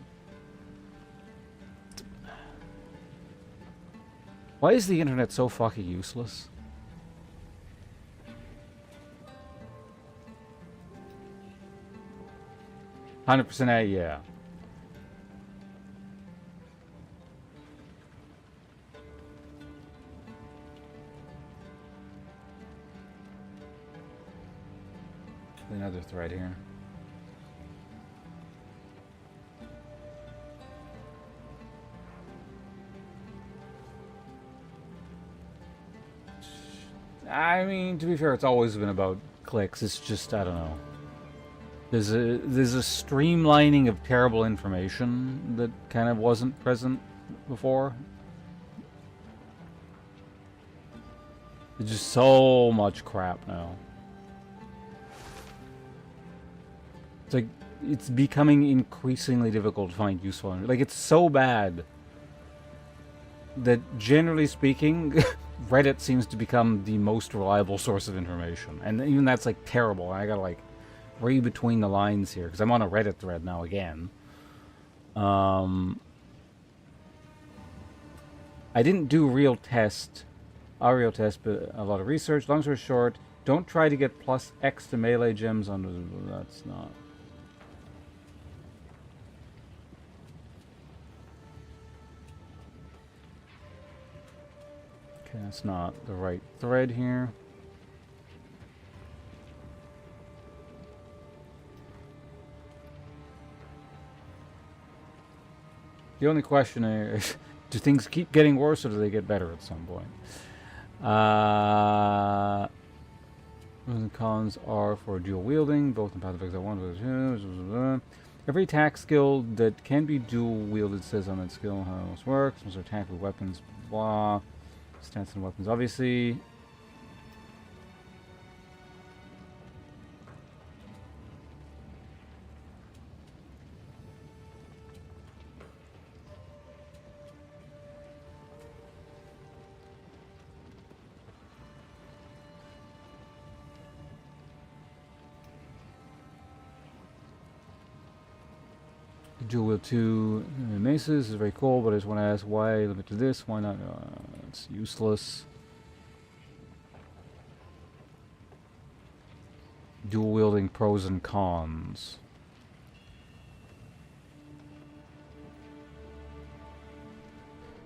Why is the internet so fucking useless? %, yeah. Another thread here. I mean, to be fair, it's always been about clicks. It's just, I don't know. There's a streamlining of terrible information that kind of wasn't present before. There's just so much crap now. It's like, it's becoming increasingly difficult to find useful information. Like, it's so bad that, generally speaking, Reddit seems to become the most reliable source of information. And even that's, like, terrible. I gotta, like, read between the lines here, because I'm on a Reddit thread now again. I didn't do real test Aerial test, but a lot of research. Long story short, don't try to get plus X to melee gems on the... That's not... Okay, that's not the right thread here. The only question is, do things keep getting worse or do they get better at some point? Pros and cons are for dual wielding, both in Path of Exile 1, every attack skill that can be dual wielded says on that skill how this works. Most attack with weapons, blah. Stats and weapons, obviously. Dual wield 2 maces is very cool, but I just want to ask why limit to this? Why not? It's useless. Dual wielding pros and cons.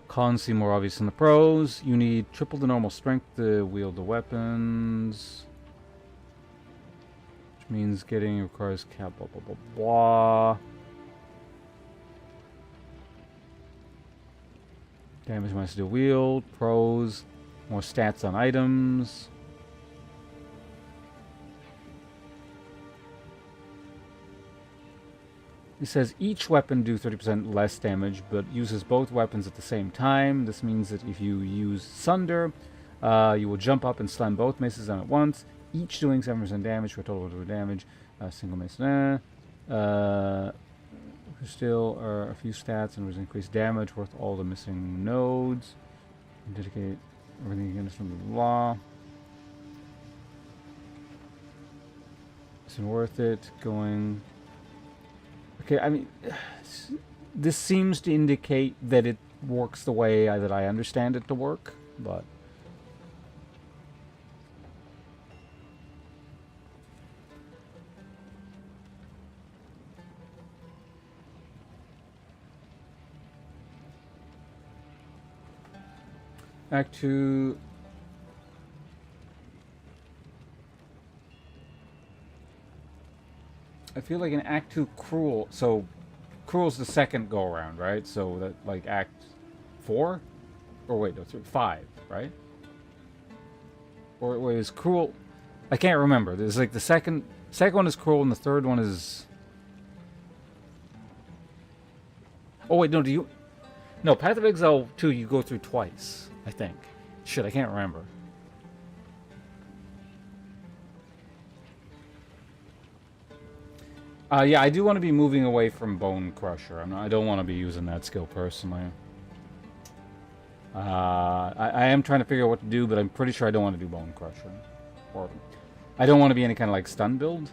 Cons seem more obvious than the pros. You need triple the normal strength to wield the weapons. Which means getting requires cap blah blah blah blah. Damage minus dual wield. Pros. More stats on items. It says each weapon do 30% less damage, but uses both weapons at the same time. This means that if you use Sunder, you will jump up and slam both maces down at once, each doing 7% damage for a total of damage. Single mace. Still are a few stats and was increased damage worth all the missing nodes. Dedicate everything against the law. Isn't worth it. Going. Okay, I mean, this seems to indicate that it works the way that I understand it to work, but... Act 2... I feel like in Act 2 Cruel, so Cruel's the second go around, right? So that like Act 4? Or wait, no, 5, right? Or wait, is Cruel... I can't remember. There's like the second one is Cruel and the third one is... Oh wait, no, do you... No, Path of Exile 2 you go through twice, I think. Shit, I can't remember. Yeah, I do want to be moving away from Bone Crusher. I don't want to be using that skill personally. I am trying to figure out what to do, but I'm pretty sure I don't want to do Bone Crusher. Or I don't want to be any kind of like stun build.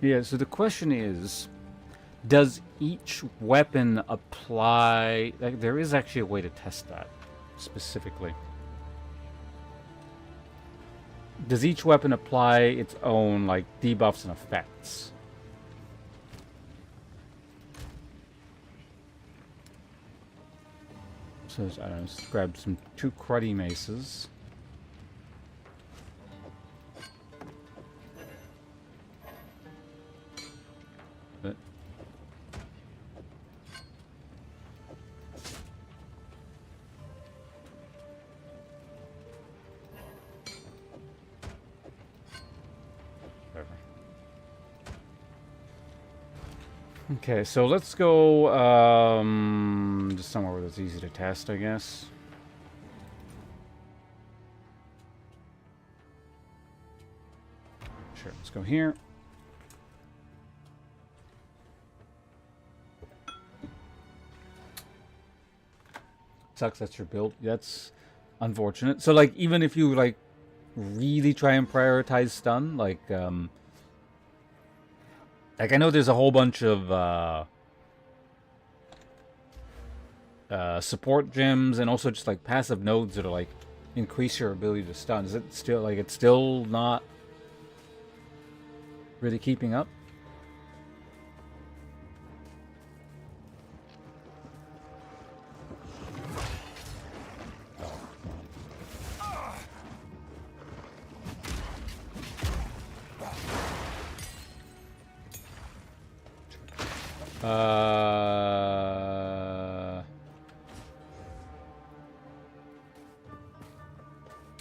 Yeah, so the question is, does each weapon apply... Like, there is actually a way to test that, specifically. Does each weapon apply its own, like, debuffs and effects? So, I don't know, let's grab some 2 cruddy maces. Okay, so let's go just somewhere where it's easy to test, I guess. Sure, let's go here. sucks. That's your build. That's unfortunate. So like, even if you like really try and prioritize stun, like I know there's a whole bunch of support gems and also just like passive nodes that are like increase your ability to stun. Is it still like it's still not really keeping up?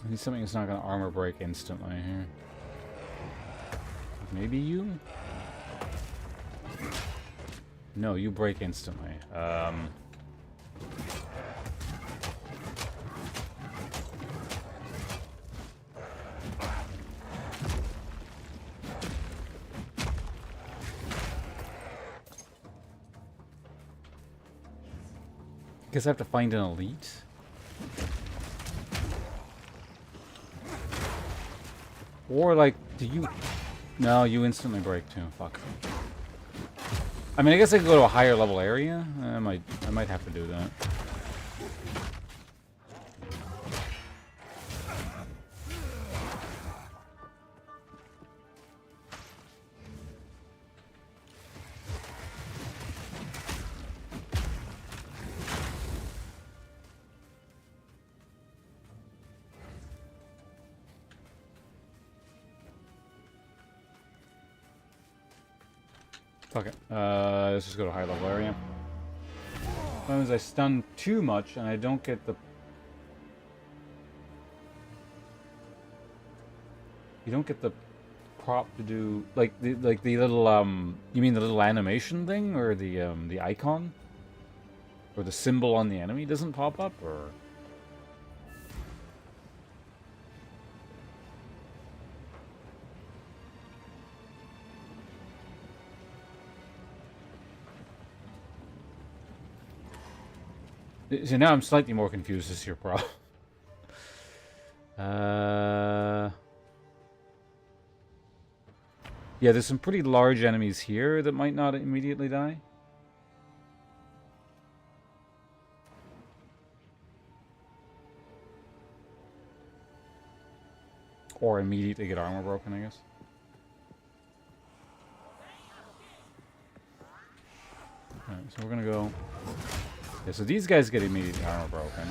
I need something that's not going to armor break instantly here. Maybe you? No, you break instantly. Guess I have to find an elite. Or like, do you... No, you instantly break too. Fuck. I mean, I guess I could go to a higher level area. I might have to do that. Fuck it. Let's just go to high level area. Sometimes I stun too much and I don't get the... You don't get the prop to do like the little you mean the little animation thing or the icon? Or the symbol on the enemy doesn't pop up, or so now I'm slightly more confused as to your problem. Yeah, there's some pretty large enemies here that might not immediately die. Or immediately get armor broken, I guess. Alright, so we're gonna go... Yeah, so these guys get immediately armor broken.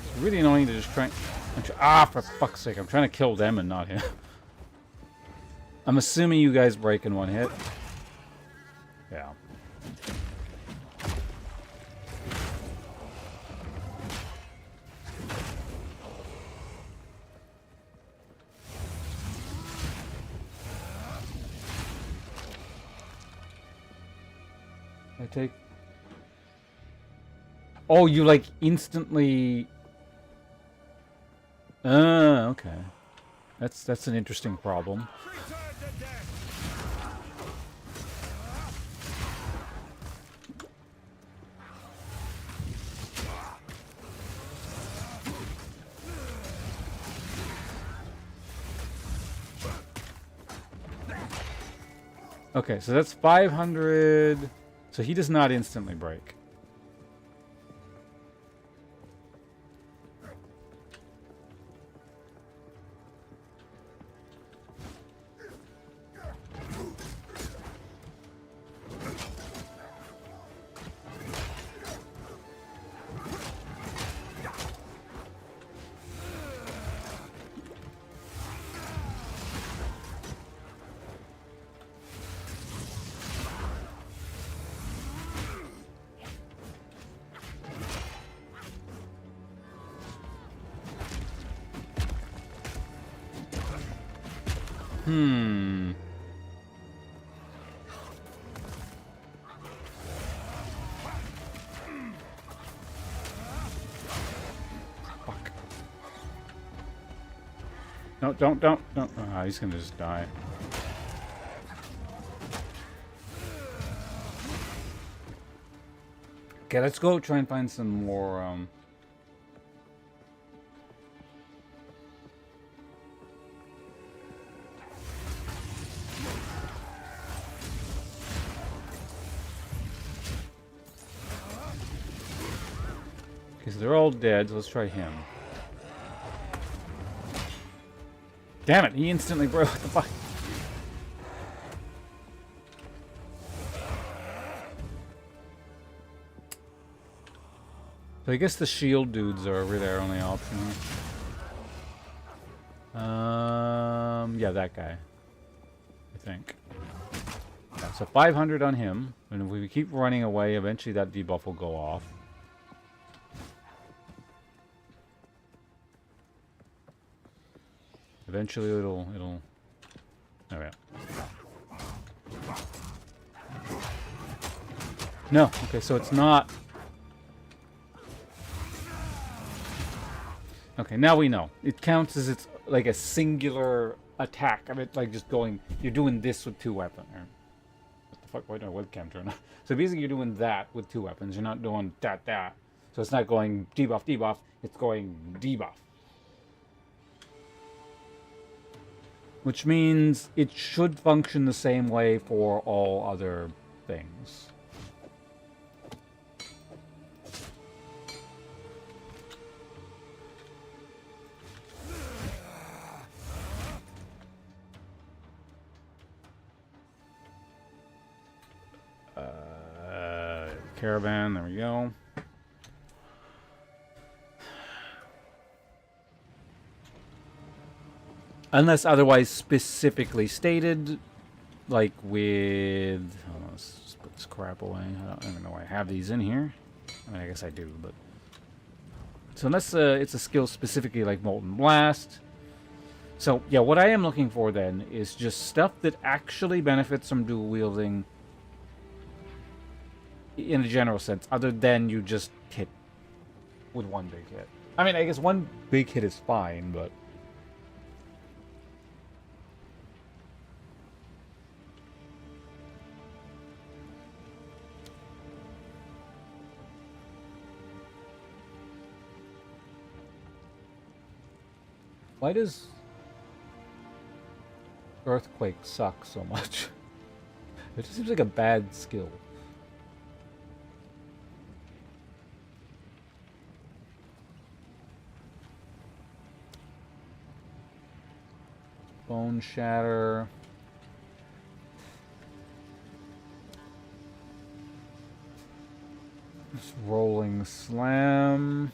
It's really annoying to just try... for fuck's sake, I'm trying to kill them and not him. I'm assuming you guys break in one hit. Yeah. I take... Oh, you like instantly... okay. That's an interesting problem. Okay, so that's 500... So he does not instantly break. Don't. Oh, he's gonna just die. Okay, let's go try and find some more, Okay, so they're all dead, so let's try him. Damn it, he instantly broke the fuck. So I guess the shield dudes are really our only option. Yeah, that guy. I think. Yeah, so 500 on him, and if we keep running away, eventually that debuff will go off. Eventually it'll oh yeah. No, okay, so it's not. Okay, now we know. It counts as it's like a singular attack. I mean, like just going, you're doing this with two weapons. What the fuck, why don't I webcam turn on? So basically you're doing that with two weapons. You're not doing that. So it's not going debuff, it's going debuff. Which means it should function the same way for all other things. Caravan, there we go. Unless otherwise specifically stated, like with... Hold on, let's just put this crap away. I don't even know why I have these in here. I mean, I guess I do, but... So unless it's a skill specifically like Molten Blast. So, yeah, what I am looking for then is just stuff that actually benefits from dual wielding in a general sense, other than you just hit with one big hit. I mean, I guess one big hit is fine, but... Why does Earthquake suck so much? It just seems like a bad skill. Bone Shatter. Just Rolling Slam.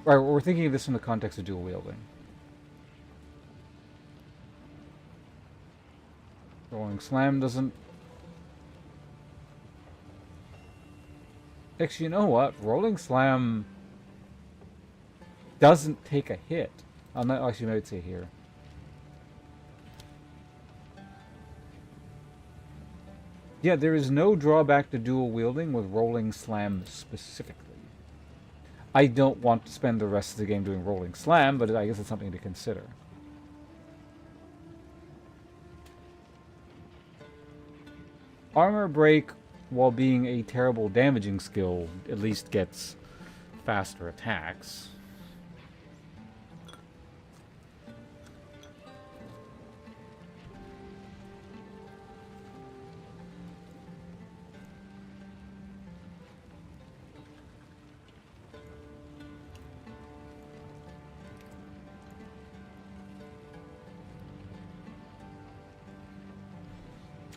Right, we're thinking of this in the context of dual wielding. Rolling Slam doesn't... Actually, you know what? Rolling Slam doesn't take a hit. I'm not actually, maybe say here. Yeah, there is no drawback to dual wielding with Rolling Slam specifically. I don't want to spend the rest of the game doing Rolling Slam, but I guess it's something to consider. Armor Break, while being a terrible damaging skill, at least gets faster attacks.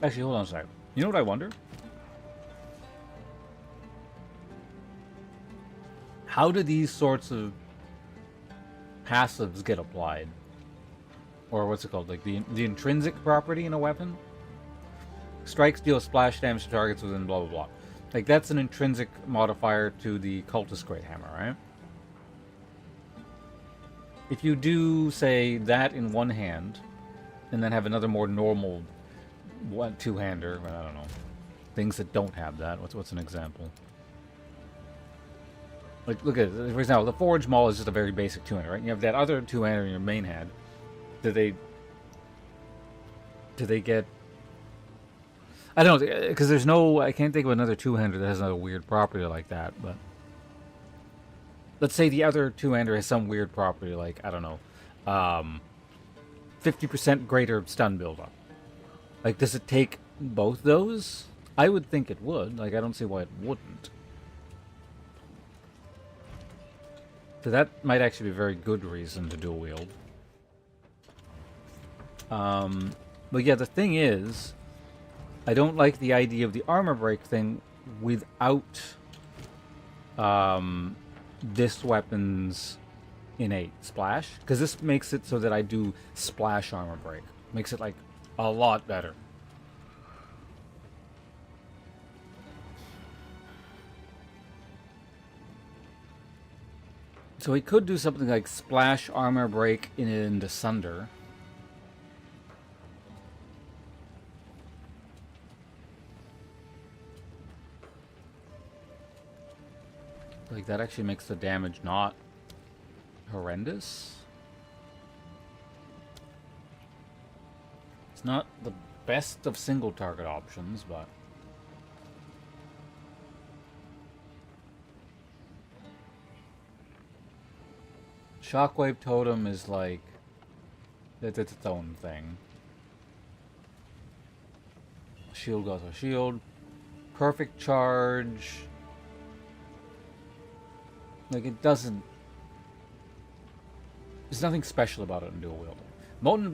Actually, hold on a second. You know what I wonder? How do these sorts of passives get applied? Or what's it called? Like the intrinsic property in a weapon? Strikes deal splash damage to targets within blah blah blah. Like that's an intrinsic modifier to the Cultist Great Hammer, right? If you do, say, that in one hand, and then have another more normal two-hander, I don't know. Things that don't have that. What's an example? Like, look at it. For example, the Forge Maul is just a very basic two-hander, right? You have that other two-hander in your main hand. Do they get... I don't know, because there's no... I can't think of another two-hander that has another weird property like that, but... Let's say the other two-hander has some weird property, like, I don't know, 50% greater stun buildup. Like, does it take both those? I would think it would. Like, I don't see why it wouldn't. So that might actually be a very good reason to dual wield. But yeah, the thing is, I don't like the idea of the armor break thing without this weapon's innate splash, because this makes it so that I do splash armor break. Makes it like a lot better. So he could do something like splash armor break into Sunder. Like, that actually makes the damage not horrendous. It's not the best of single target options, but... Shockwave Totem is like... it's its own thing. Shield goes with shield. Perfect charge... like, it doesn't... there's nothing special about it in dual wielding. Molten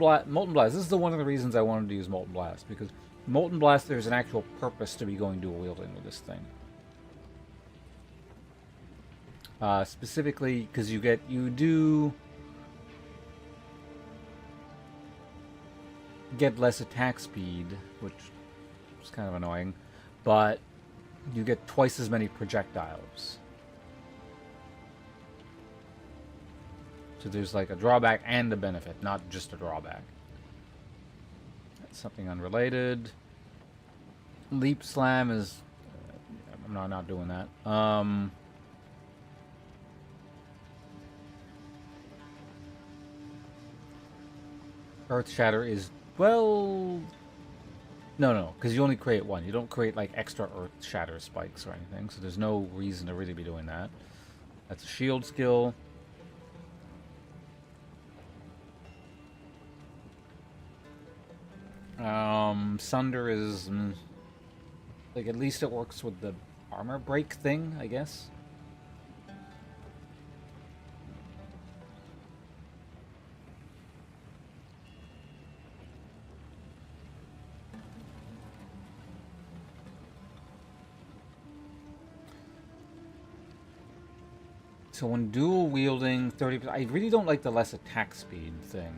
Blast, this is one of the reasons I wanted to use Molten Blast, because Molten Blast, there's an actual purpose to be going dual wielding with this thing. Specifically, because you do get less attack speed, which is kind of annoying, but you get twice as many projectiles. So there's like a drawback and a benefit, not just a drawback. That's something unrelated. Leap Slam is... I'm not doing that. Earth Shatter is... well... No, because you only create one. You don't create like extra Earth Shatter spikes or anything, so there's no reason to really be doing that. That's a shield skill. Sunder is... like, at least it works with the armor break thing, I guess. So when dual wielding 30%, I really don't like the less attack speed thing.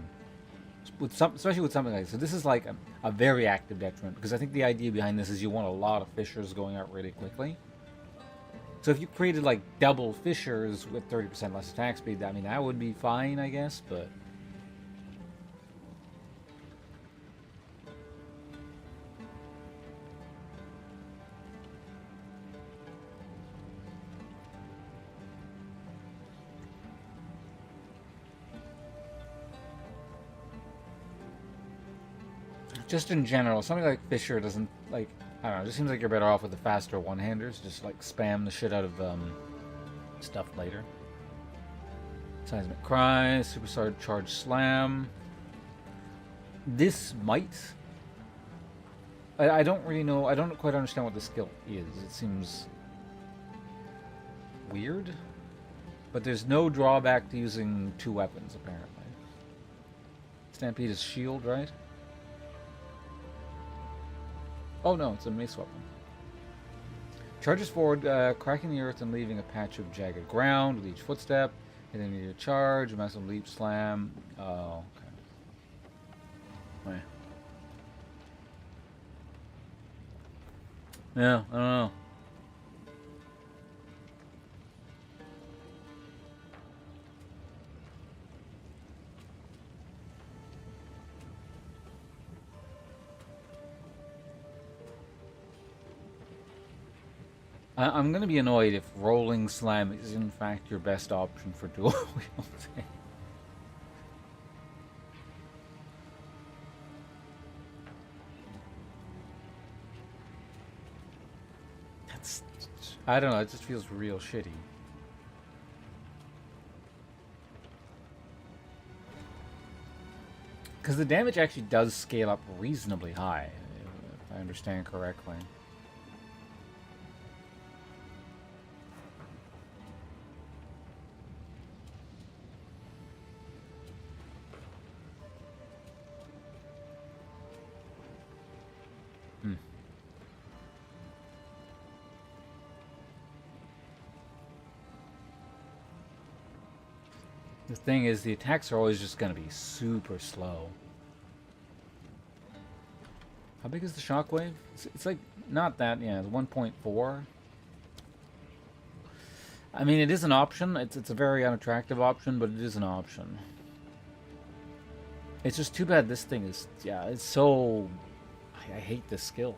Especially with something like this. So this is like a very active detriment, because I think the idea behind this is you want a lot of fissures going out really quickly. So if you created like double fissures with 30% less attack speed, I mean, that would be fine, I guess, but... just in general, something like Fissure doesn't, like, I don't know, it just seems like you're better off with the faster one-handers. Just, like, spam the shit out of stuff later. Seismic Cry, Superstar Charge Slam. This might... I don't really know, I don't quite understand what the skill is. It seems weird. But there's no drawback to using two weapons, apparently. Stampede is shield, right? Oh no, it's a mace weapon. Charges forward, cracking the earth and leaving a patch of jagged ground with each footstep. Hitting your charge, massive leap slam. Oh, okay. Yeah, I don't know. I'm going to be annoyed if Rolling Slam is in fact your best option for dual wielding. I don't know, it just feels real shitty. Because the damage actually does scale up reasonably high, if I understand correctly. The thing is, the attacks are always just going to be super slow. How big is the shockwave? It's like, not that, yeah, it's 1.4. I mean, it is an option. It's a very unattractive option, but it is an option. It's just too bad this thing is, yeah, it's so... I hate this skill.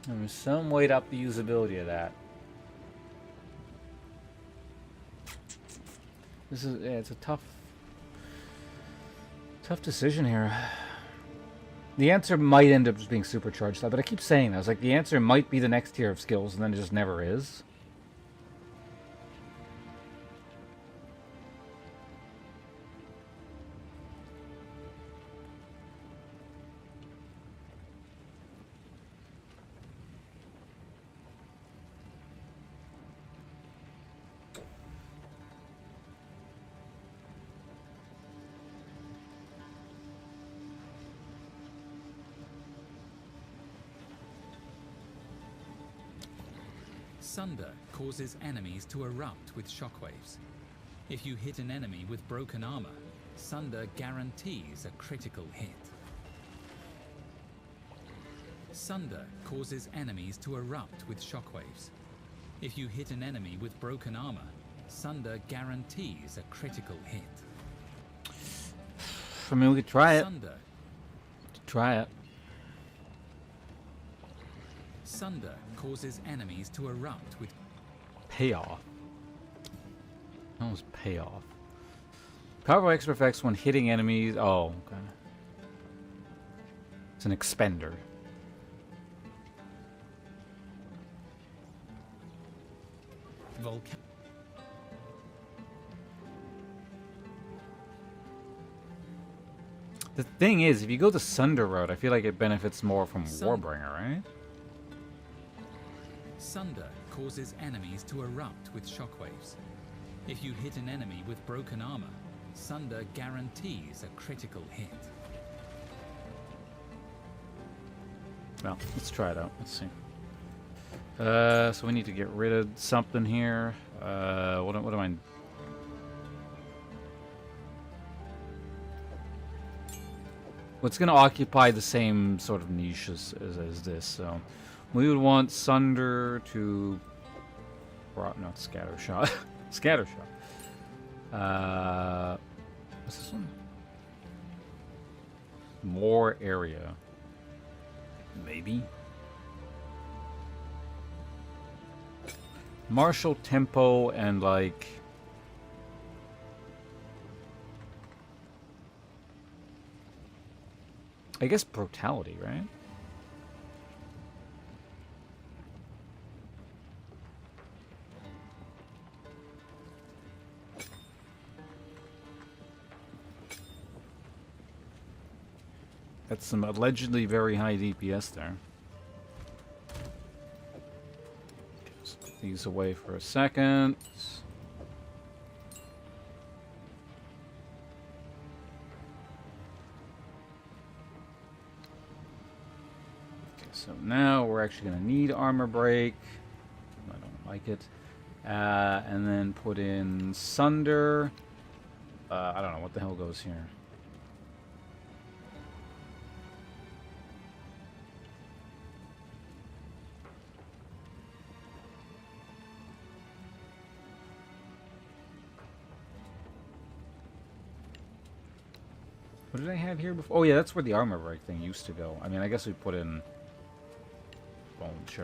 There's some way to up the usability of that. This is, yeah, it's a tough decision here. The answer might end up just being supercharged, but I keep saying that. I was like, the answer might be the next tier of skills, and then it just never is. Sunder causes enemies to erupt with shockwaves. If you hit an enemy with broken armor, Sunder guarantees a critical hit. Sunder causes enemies to erupt with shockwaves. If you hit an enemy with broken armor, Sunder guarantees a critical hit. I mean, we could try it. Sunder. Try it. Sunder causes enemies to erupt with Payoff. That was payoff. Powerful extra effects when hitting enemies. Oh, okay. It's an expender. volcano. The thing is, if you go the Sunder route, I feel like it benefits more from Sunder. Warbringer, right? Sunder causes enemies to erupt with shockwaves. If you hit an enemy with broken armor, Sunder guarantees a critical hit. Well, let's try it out. Let's see. So we need to get rid of something here. What am I... What's going to occupy the same sort of niche as this? So we would want Sunder to... Not Scattershot. Scattershot. What's this one? More area. Maybe. Martial tempo and like... I guess brutality, right? That's some allegedly very high DPS there. Just put these away for a second. So now we're actually going to need armor break. I don't like it. And then put in Sunder. I don't know what the hell goes here. What did I have here before? Oh yeah, that's where the armor break thing used to go. I mean, I guess we put in...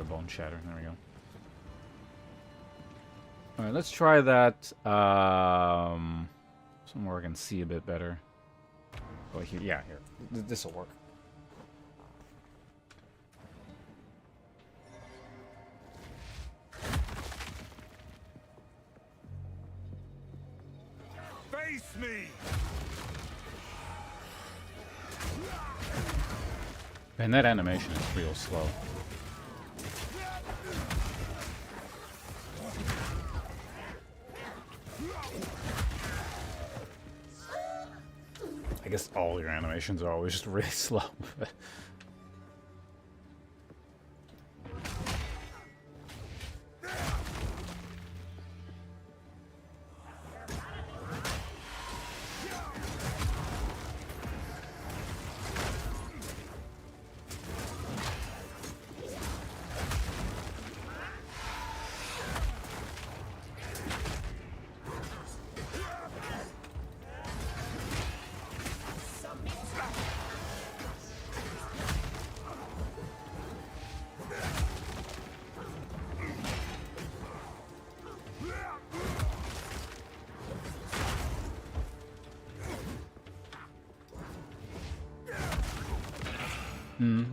Bone shatter. There we go. Alright, let's try that somewhere I can see a bit better. Oh, here, yeah, here. This will work. Face me! And that animation is real slow. I guess all your animations are always just really slow.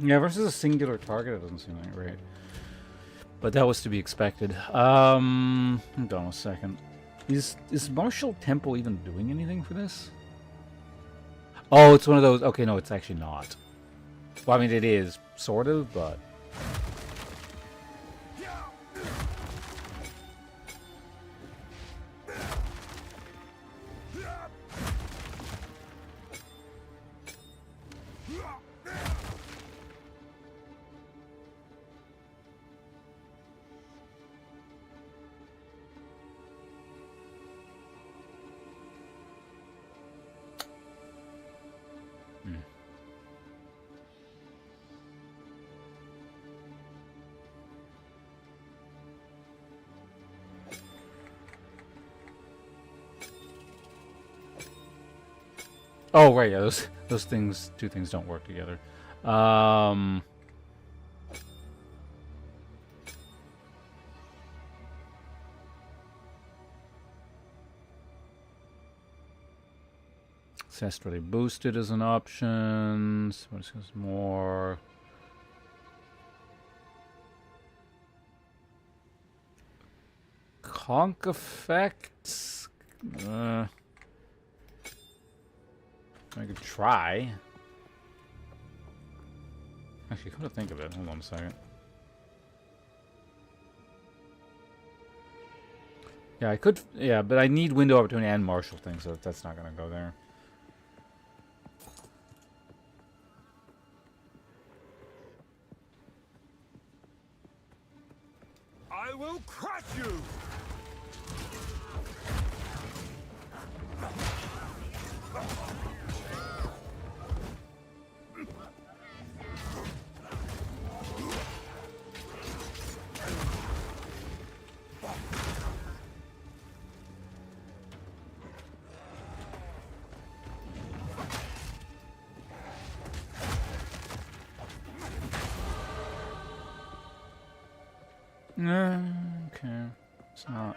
Yeah, versus a singular target, it doesn't seem like right. But that was to be expected. Hold on a second. Is Martial Tempo even doing anything for this? Oh, it's one of those. Okay, no, it's actually not. Well, I mean, it is, sort of, but... Oh, right, yeah, those things, two things don't work together. Ancestrally boosted as an option. What is this more? Conk effects. I could try. Actually, come to think of it, hold on a second. Yeah, I could. Yeah, but I need window opportunity and martial thing, so that's not gonna go there. I will crush you! Okay. It's not.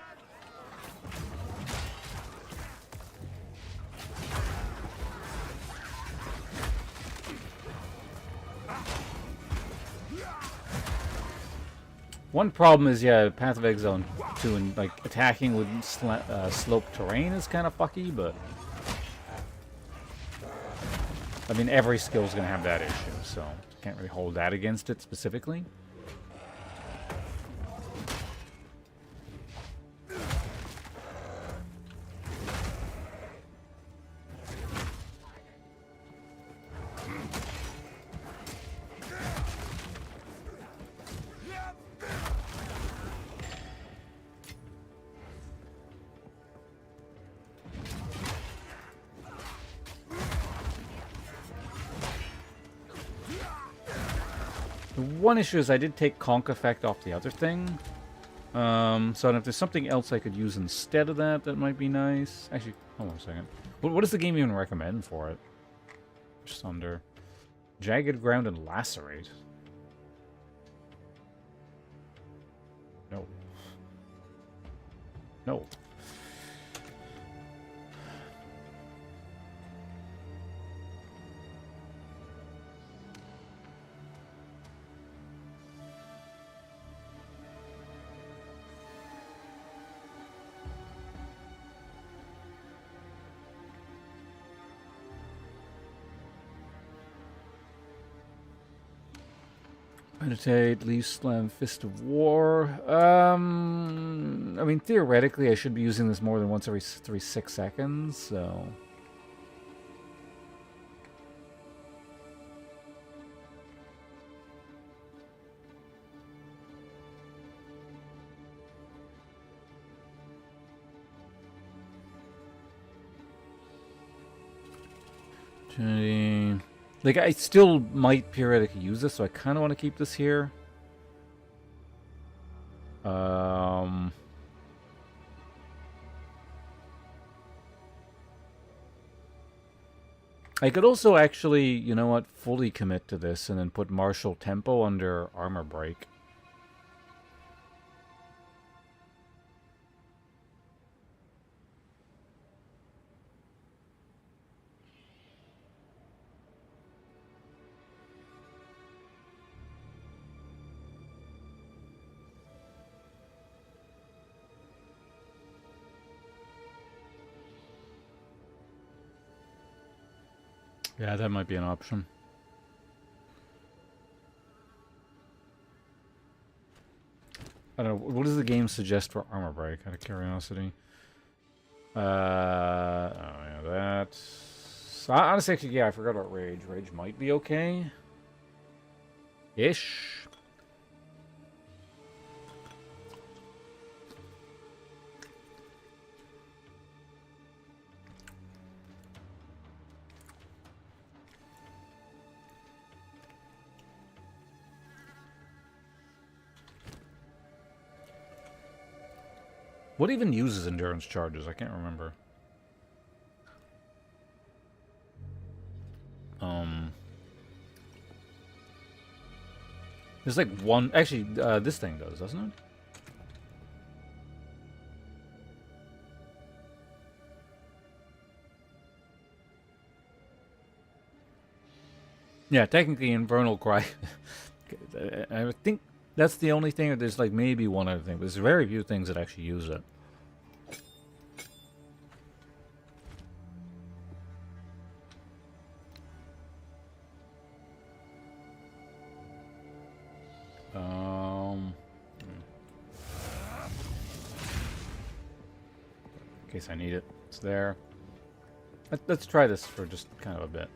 One problem is, yeah, Path of Exile 2 and like attacking with sloped terrain is kind of fucky, but I mean every skill is gonna have that issue, so can't really hold that against it specifically. One issue is I did take Conk effect off the other thing. So if there's something else I could use instead of that, that might be nice. Actually, hold on a second. What does the game even recommend for it? Just under Jagged Ground and Lacerate. No. No. Meditate, leave slam, fist of war. I mean, theoretically, I should be using this more than once every 6 seconds, so... Like, I still might periodically use this, so I kind of want to keep this here. I could also actually, you know what, fully commit to this and then put martial tempo under armor break. Yeah, that might be an option. I don't know. What does the game suggest for armor break? Out of curiosity. Oh yeah, that. Honestly, actually, yeah, I forgot about rage. Rage might be okay. Ish. What even uses endurance charges? I can't remember. There's like one... Actually, this thing does, doesn't it? Yeah, technically Infernal Cry. I think that's the only thing, or there's like maybe one other thing, but there's very few things that actually use it. In case I need it, it's there. Let's try this for just kind of a bit.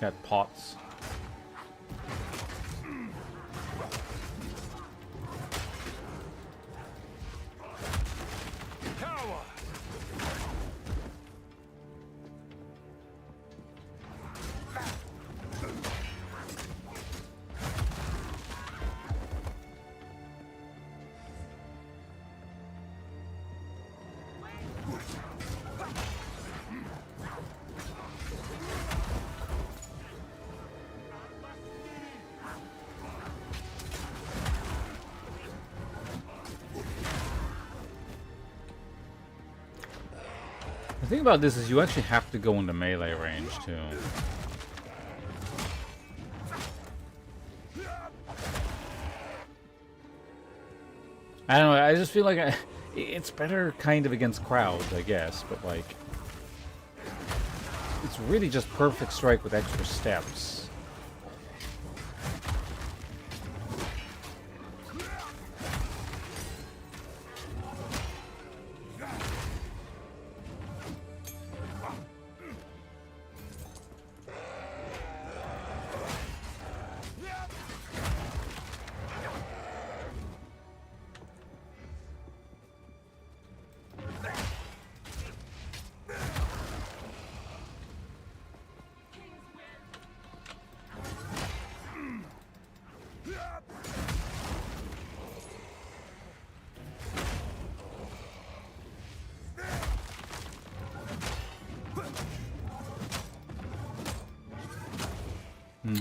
Got pots. The thing about this is you actually have to go into melee range, too. I don't know, I just feel like it's better kind of against crowds, I guess, but like... It's really just perfect strike with extra steps.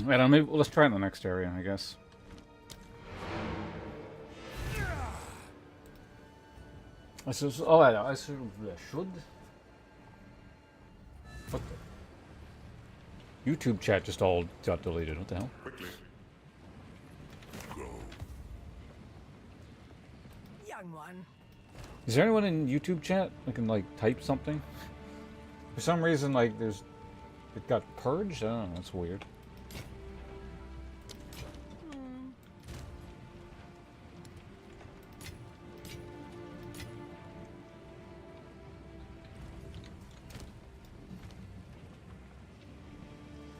I don't know, maybe well, let's try it in the next area, I guess. I suppose, oh, I should. What the? YouTube chat just all got deleted. What the hell? Quickly. Go. Young one. Is there anyone in YouTube chat that can like type something? For some reason, like, it got purged? I don't know, that's weird.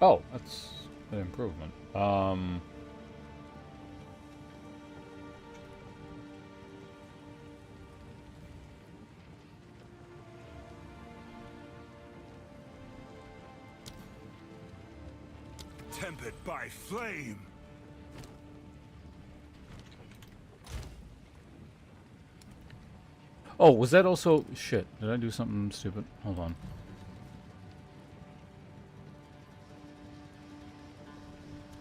Oh, that's an improvement. Tempered by flame. Oh, was that also... Shit, did I do something stupid? Hold on.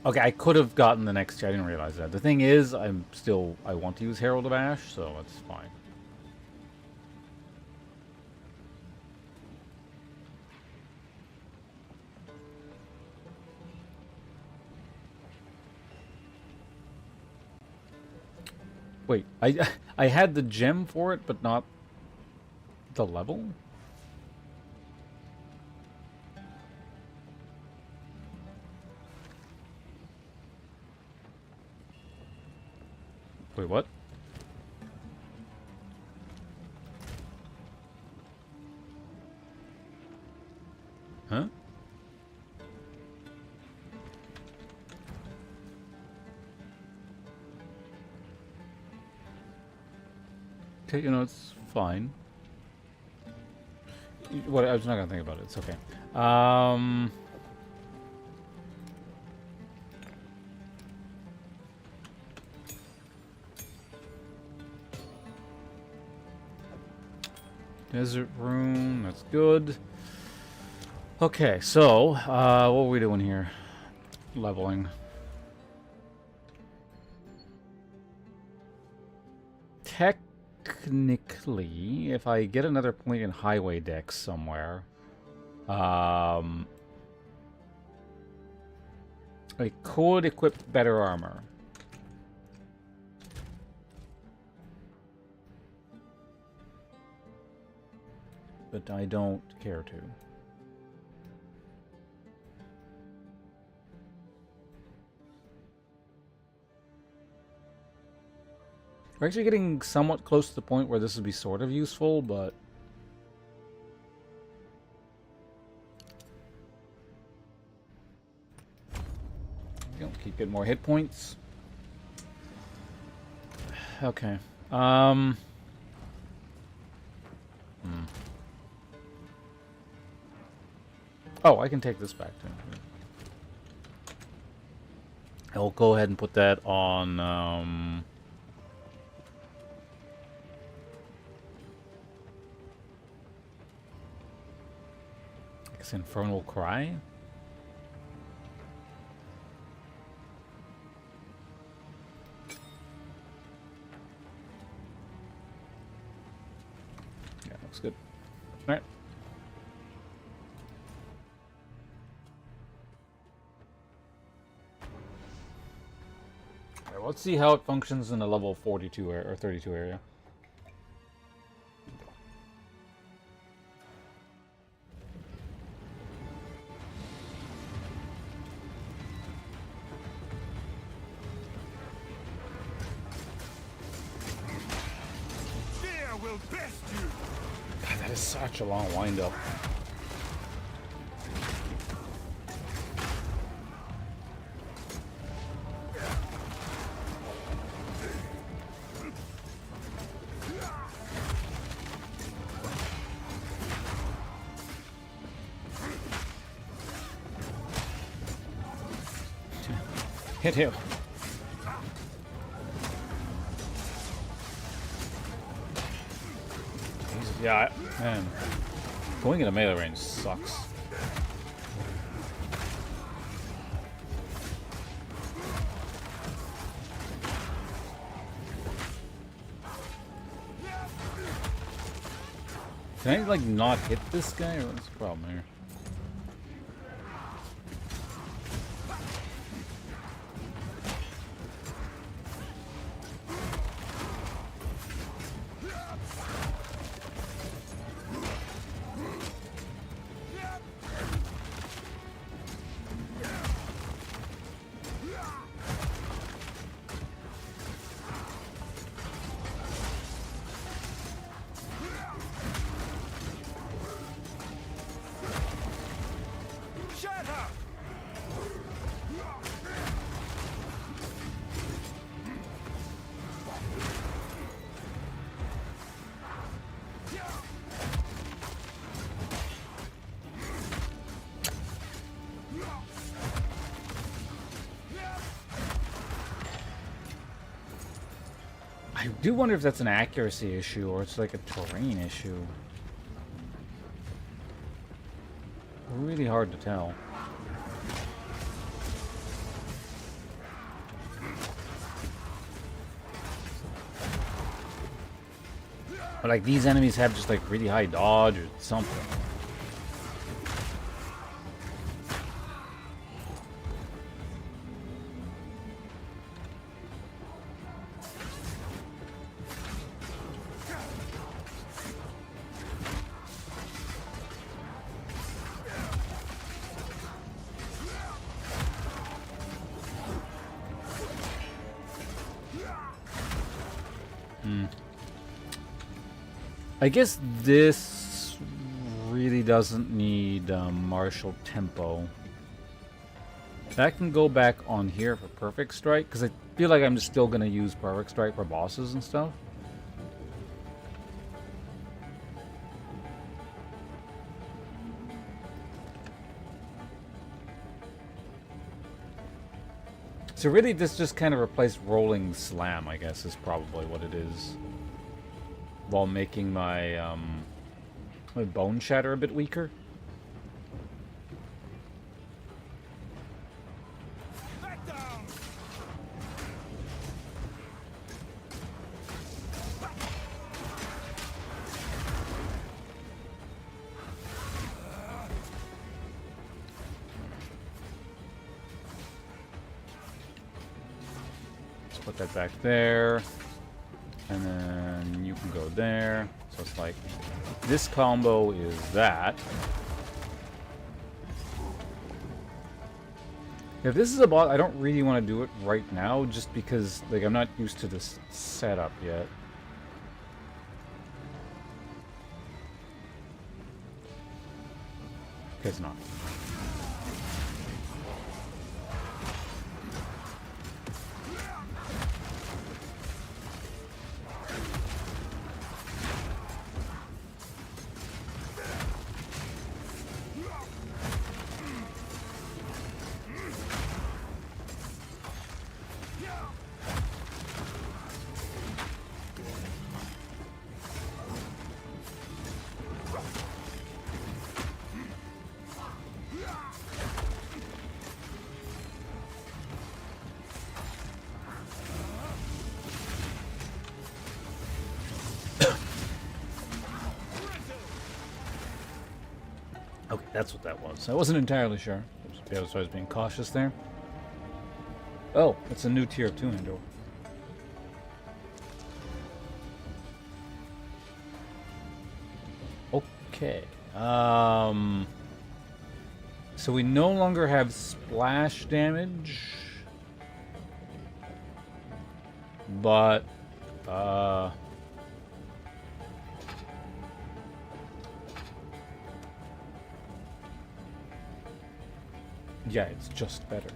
Okay, I could have gotten the next tier. I didn't realize that. The thing is, I want to use Herald of Ash, so that's fine. Wait, I had the gem for it, but not the level? Wait, what? Huh? Okay, you know, it's fine. What? I was not gonna think about it. It's okay. Desert room, that's good. Okay, so, what are we doing here? Leveling. Technically, if I get another point in highway decks somewhere, I could equip better armor. But I don't care to. We're actually getting somewhat close to the point where this would be sort of useful, but... There we go. Keep getting more hit points. Okay. Oh, I can take this back too. I'll go ahead and put that on, I guess Infernal Cry? Yeah, looks good. Alright. Let's see how it functions in a level 42 or 32 area. Fear will best you. God, that is such a long wind-up. Hit him. Yeah, man. Going into melee range sucks. Can I, like, not hit this guy? Or what's the problem here? I do wonder if that's an accuracy issue or it's like a terrain issue. Really hard to tell. But like these enemies have just like really high dodge or something. I guess this really doesn't need martial tempo. That can go back on here for perfect strike, because I feel like I'm just still going to use perfect strike for bosses and stuff. So really this just kind of replaced rolling slam, I guess, is probably what it is. While making my, my bone shatter a bit weaker. Let's put that back there. And then you can go there. So it's like, this combo is that. If this is a boss, I don't really want to do it right now, just because like I'm not used to this setup yet. Okay, it's not. Okay, that's what that was. I wasn't entirely sure. I was being cautious there. Oh, it's a new tier 2 Endor. Okay. So we no longer have splash damage. But yeah, it's just better.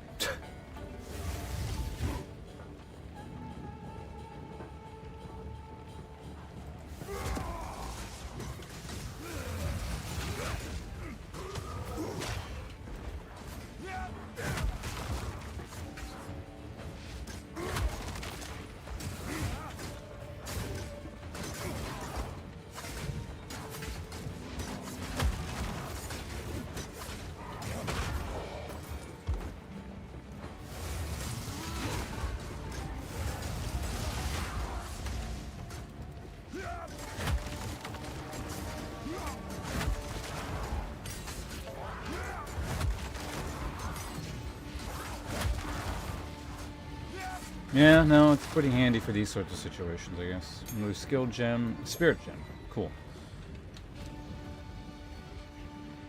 Yeah, no, it's pretty handy for these sorts of situations, I guess. Move skill gem, spirit gem. Cool.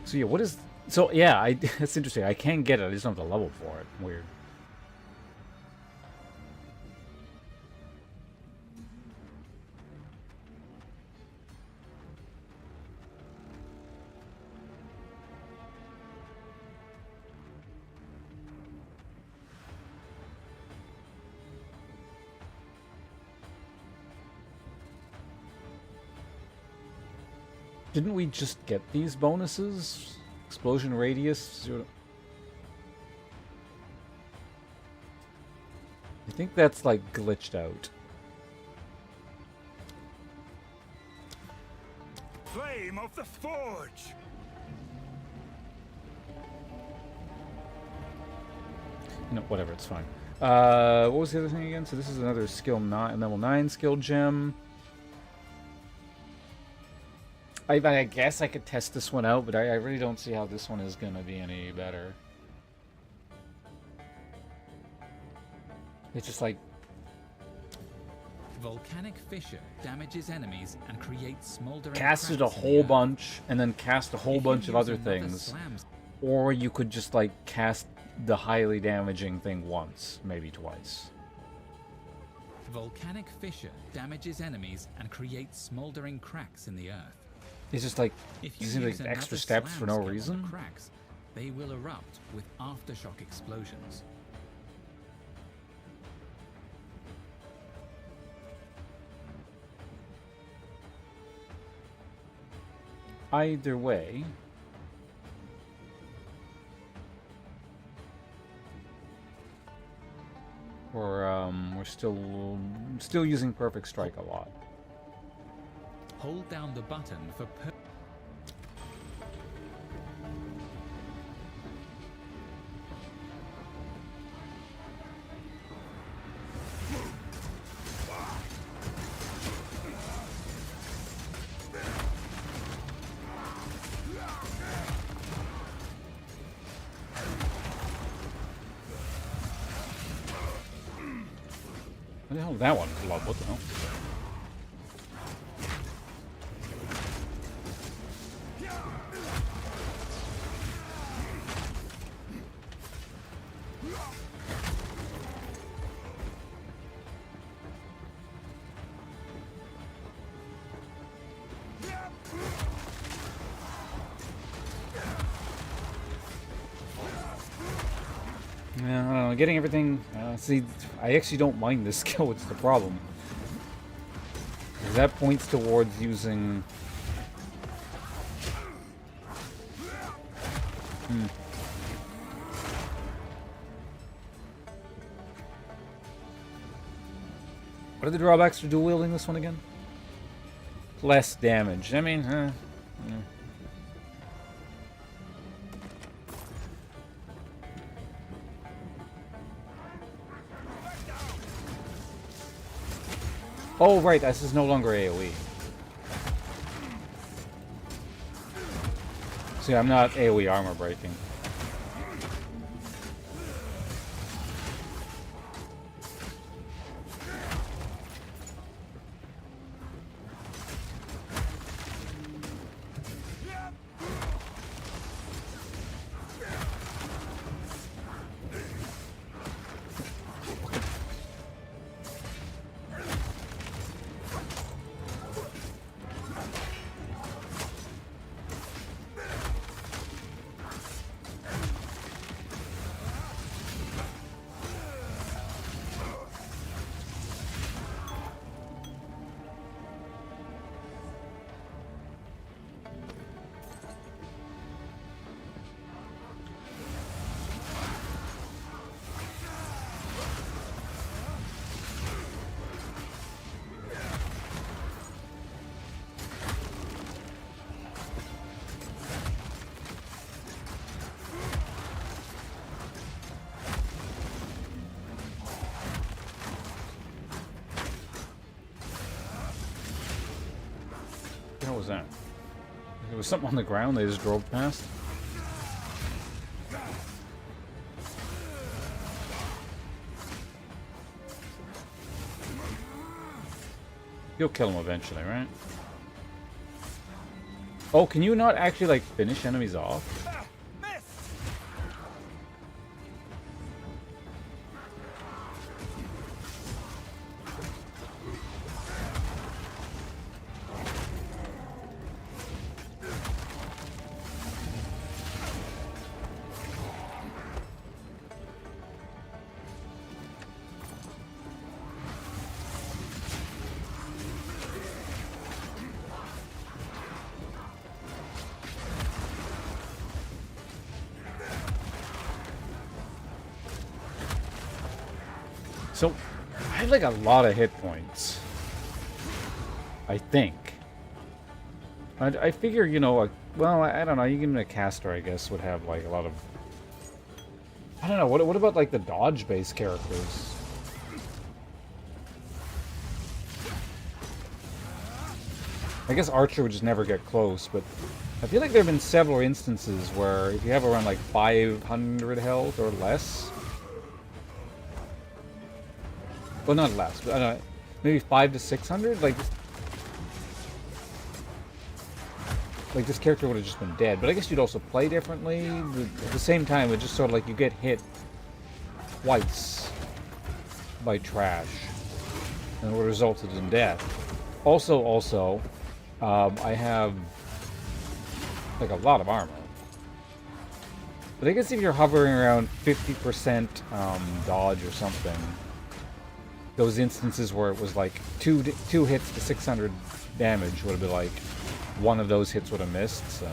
So yeah, what is... So yeah, that's interesting. I can get it, I just don't have the level for it. Weird. Didn't we just get these bonuses? Explosion radius. I think that's like glitched out. flame of the forge. No, whatever, it's fine. What was the other thing again? So this is another skill 9, level 9 skill gem. I guess I could test this one out, but I really don't see how this one is going to be any better. It's just like... Volcanic fissure damages enemies and creates smoldering casted a cracks in the whole earth. bunch, and then cast a whole If you bunch of use other another things. slam Or you could just, like, cast the highly damaging thing once, maybe twice. Volcanic fissure damages enemies and creates smoldering cracks in the earth. It's just like, If you using like use extra another steps for slam no skill on the reason. cracks, they will erupt with aftershock explosions. Either way, we're still using Perfect Strike a lot. Hold down the button for What the hell is that one? Love, what the hell? Yeah, I don't know. Getting everything. See, I actually don't mind this skill. It's the problem. 'Cause that points towards using. What are the drawbacks for dual wielding this one again? Less damage. I mean, yeah. Oh, right, this is no longer AoE. See, I'm not AoE armor breaking. What was that? There was something on the ground they just drove past. You'll kill him eventually, right? Oh, can you not actually, like, finish enemies off? So, I have like a lot of hit points. I think. I figure, you know, well, I don't know, even a caster, I guess, would have, like, a lot of... I don't know, what about, like, the dodge-based characters? I guess Archer would just never get close, but I feel like there have been several instances where if you have around, like, 500 health or less... Well, not less, but I don't know, maybe 500 to 600? Like, this character would have just been dead. But I guess you'd also play differently. At the same time, it's just sort of like you get hit twice by trash. And it would have resulted in death. Also, I have, like, a lot of armor. But I guess if you're hovering around 50% dodge or something, those instances where it was like two hits to 600 damage would have been like, one of those hits would have missed, so...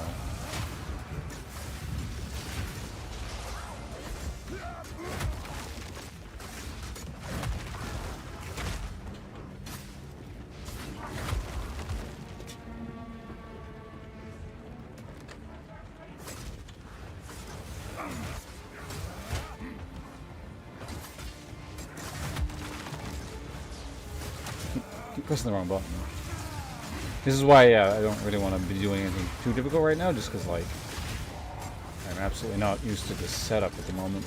Keep pressing the wrong button. This is why I don't really want to be doing anything too difficult right now, just because, like, I'm absolutely not used to this setup at the moment.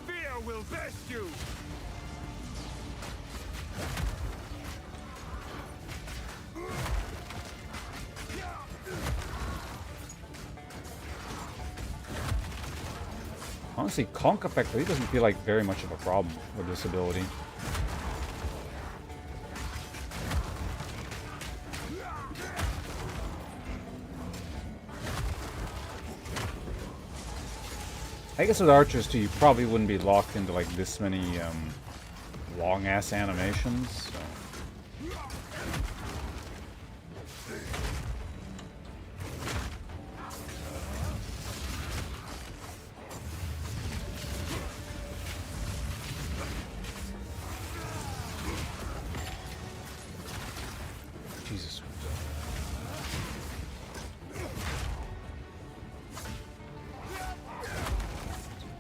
Fear will best you. Honestly, Conk effect really doesn't feel like very much of a problem with this ability. I guess with archers too, you probably wouldn't be locked into like this many long-ass animations. So. Jesus.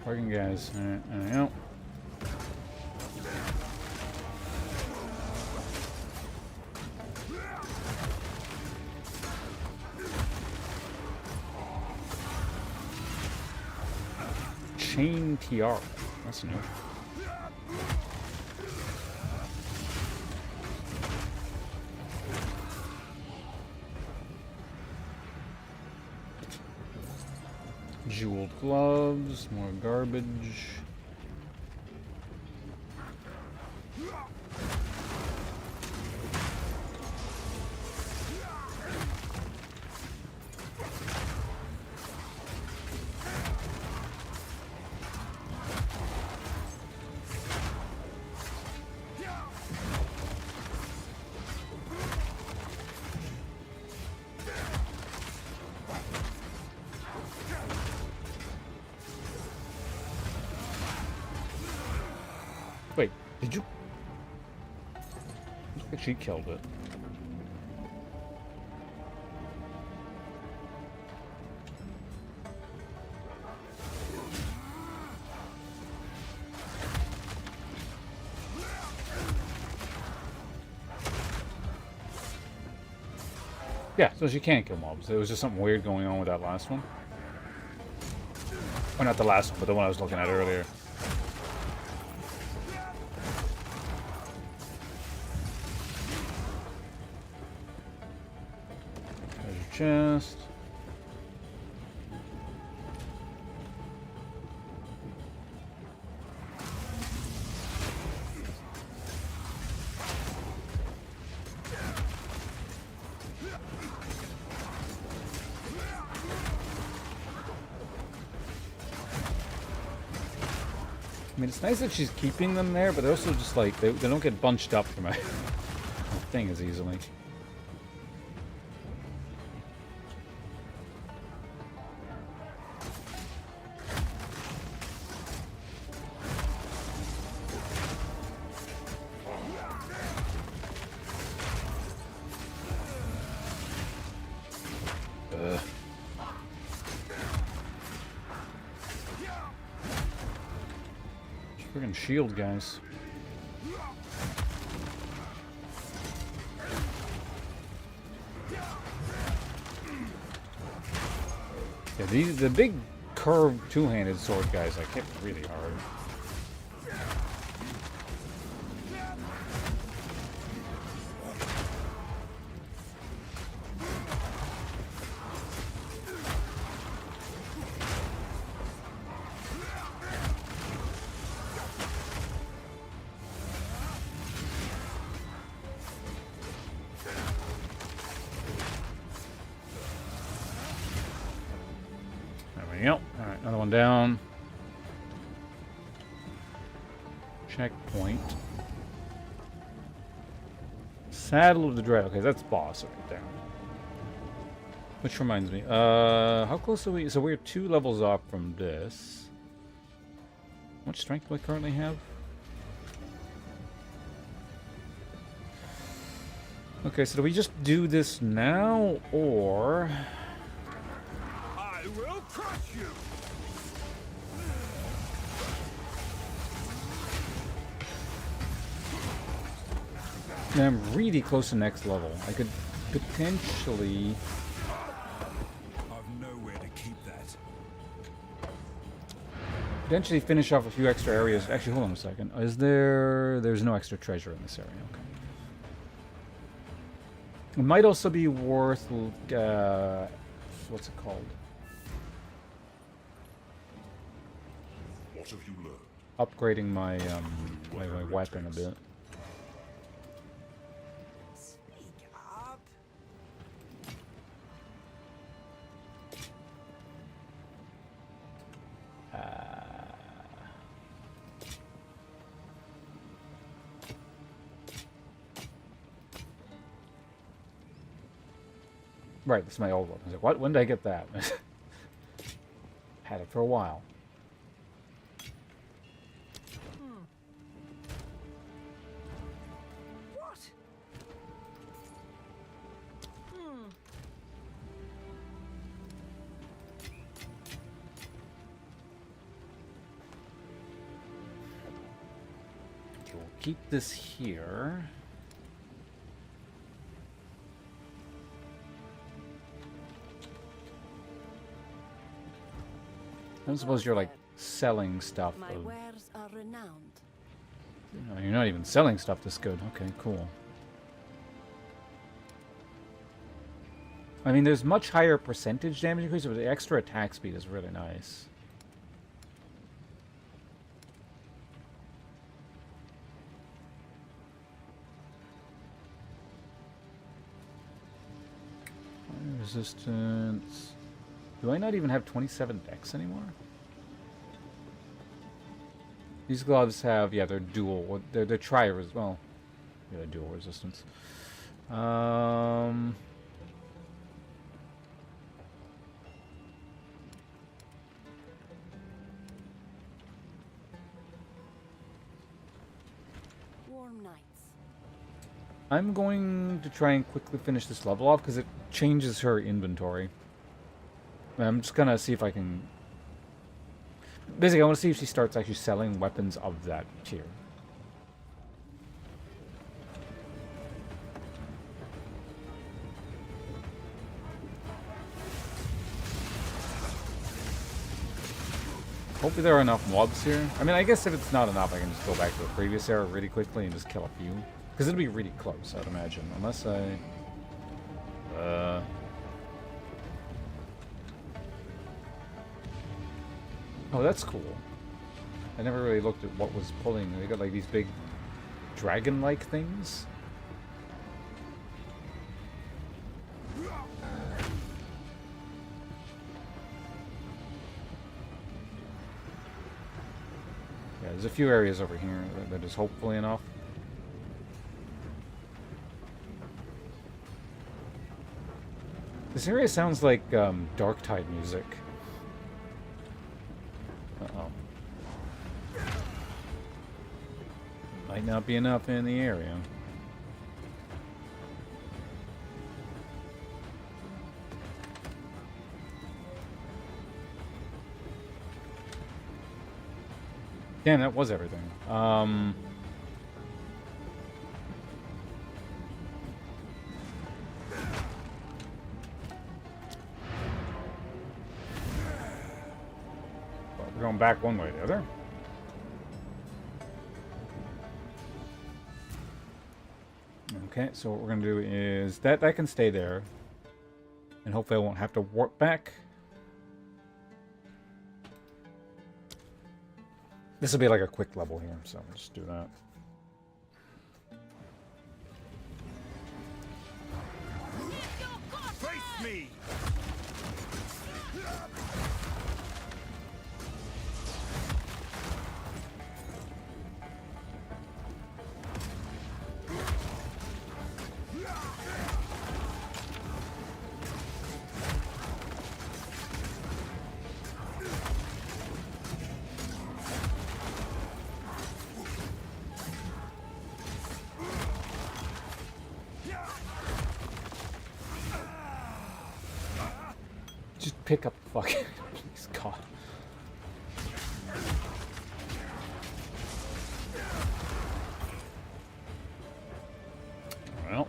Fucking guys. Alright, there we go. Chain TR. That's new. Jeweled gloves, more garbage. Wait, did you? Looks like she killed it. Yeah, so she can't kill mobs. There was just something weird going on with that last one. Or not the last one, but the one I was looking at earlier. Chest. I mean, it's nice that she's keeping them there, but they're also just like, they don't get bunched up for my thing as easily. Friggin' shield, guys. Yeah, the big curved two-handed sword guys like hit really hard. Yep. Alright, another one down. Checkpoint. Saddle of the Dread. Okay, that's boss right there. Which reminds me, how close are we? So we're 2 levels off from this. How much strength do I currently have? Okay, so do we just do this now, or... I will crush you! I'm really close to next level. I could potentially... I've nowhere to keep that. potentially finish off a few extra areas. Actually, hold on a second. Is there... there's no extra treasure in this area. Okay. It might also be worth... what's it called? What have you learned? Upgrading my, my weapon a bit. Speak up. Right, this is my old one. I was like, what? When did I get that? Had it for a while. What? Okay, we'll keep this here. I don't suppose you're like selling stuff. My wares are renowned. No, you're not even selling stuff this good. Okay, cool. I mean, there's much higher percentage damage increase, but the extra attack speed is really nice. Fire resistance. Do I not even have 27 dex anymore? These gloves have, yeah, they're dual. They're well, yeah, dual resistance. Warm nights. I'm going to try and quickly finish this level off because it changes her inventory. I'm just gonna see if I can... basically, I want to see if she starts actually selling weapons of that tier. Hopefully there are enough mobs here. I mean, I guess if it's not enough, I can just go back to the previous era really quickly and just kill a few. Because it'll be really close, I'd imagine. Unless I... Oh, that's cool. I never really looked at what was pulling. They got like these big dragon-like things. Yeah, there's a few areas over here that is hopefully enough. This area sounds like Darktide music. Uh-oh. Might not be enough in the area. Damn, that was everything. Well, we're going back one way or the other. Okay, so what we're going to do is that can stay there. And hopefully I won't have to warp back. This will be like a quick level here, so I'll just do that. Face me! Just pick up the fucking... Please, God. Well.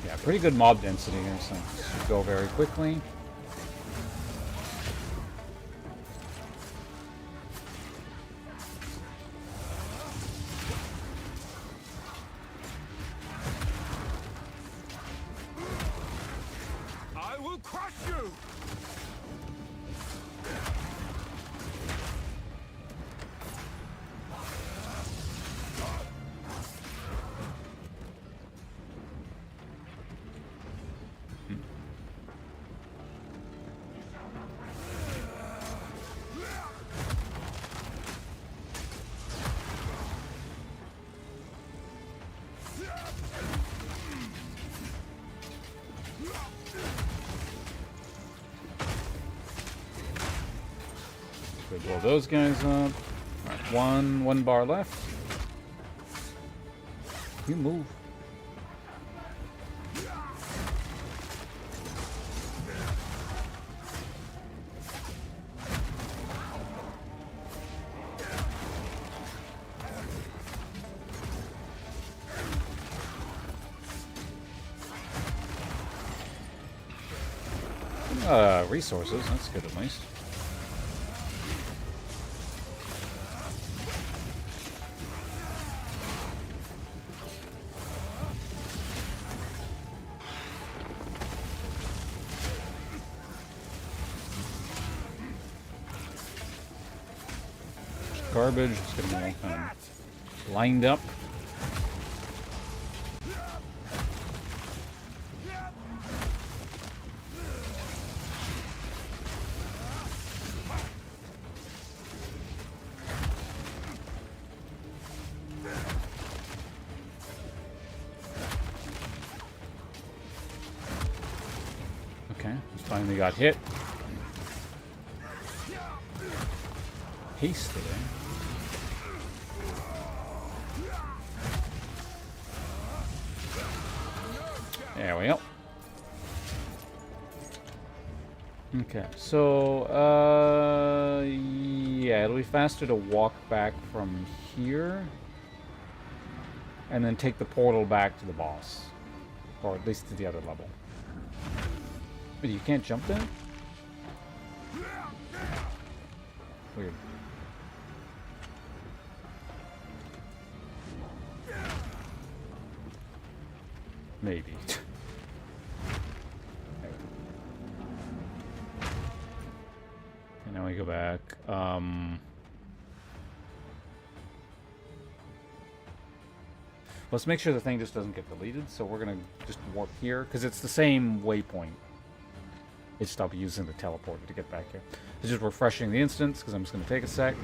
Yeah, pretty good mob density here, so this should go very quickly. I will crush you! We blow those guys up. Alright, one bar left. You move. Resources, that's good at least. Garbage, just get them all kind of lined up. Okay, just finally got hit. Hasted, eh? There we go. Okay, so, yeah, it'll be faster to walk back from here. And then take the portal back to the boss. Or at least to the other level. But you can't jump there? Weird. Maybe. And now we go back. Let's make sure the thing just doesn't get deleted. So we're gonna just warp here because it's the same waypoint. It's just I'll be using the teleporter to get back here. It's just refreshing the instance because I'm just gonna take a sec.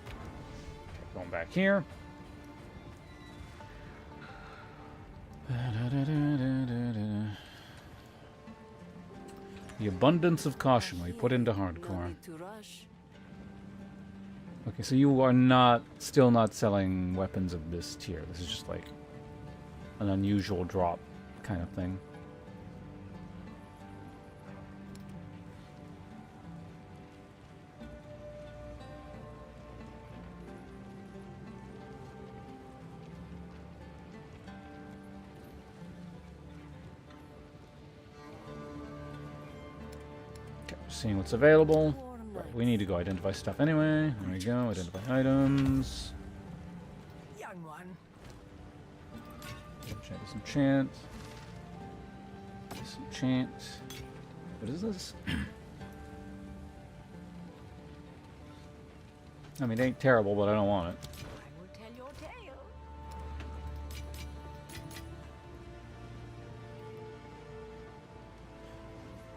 Okay, going back here. The abundance of caution we put into No hardcore. need to rush. Okay, so you are still not selling weapons of this tier. This is just like an unusual drop kind of thing. Okay, seeing what's available. Warm Right, night. we need to go identify stuff anyway. There we go, identify items. Young one. Check some chant. Some chant. What is this? I mean, it ain't terrible, but I don't want it. I will tell your tale.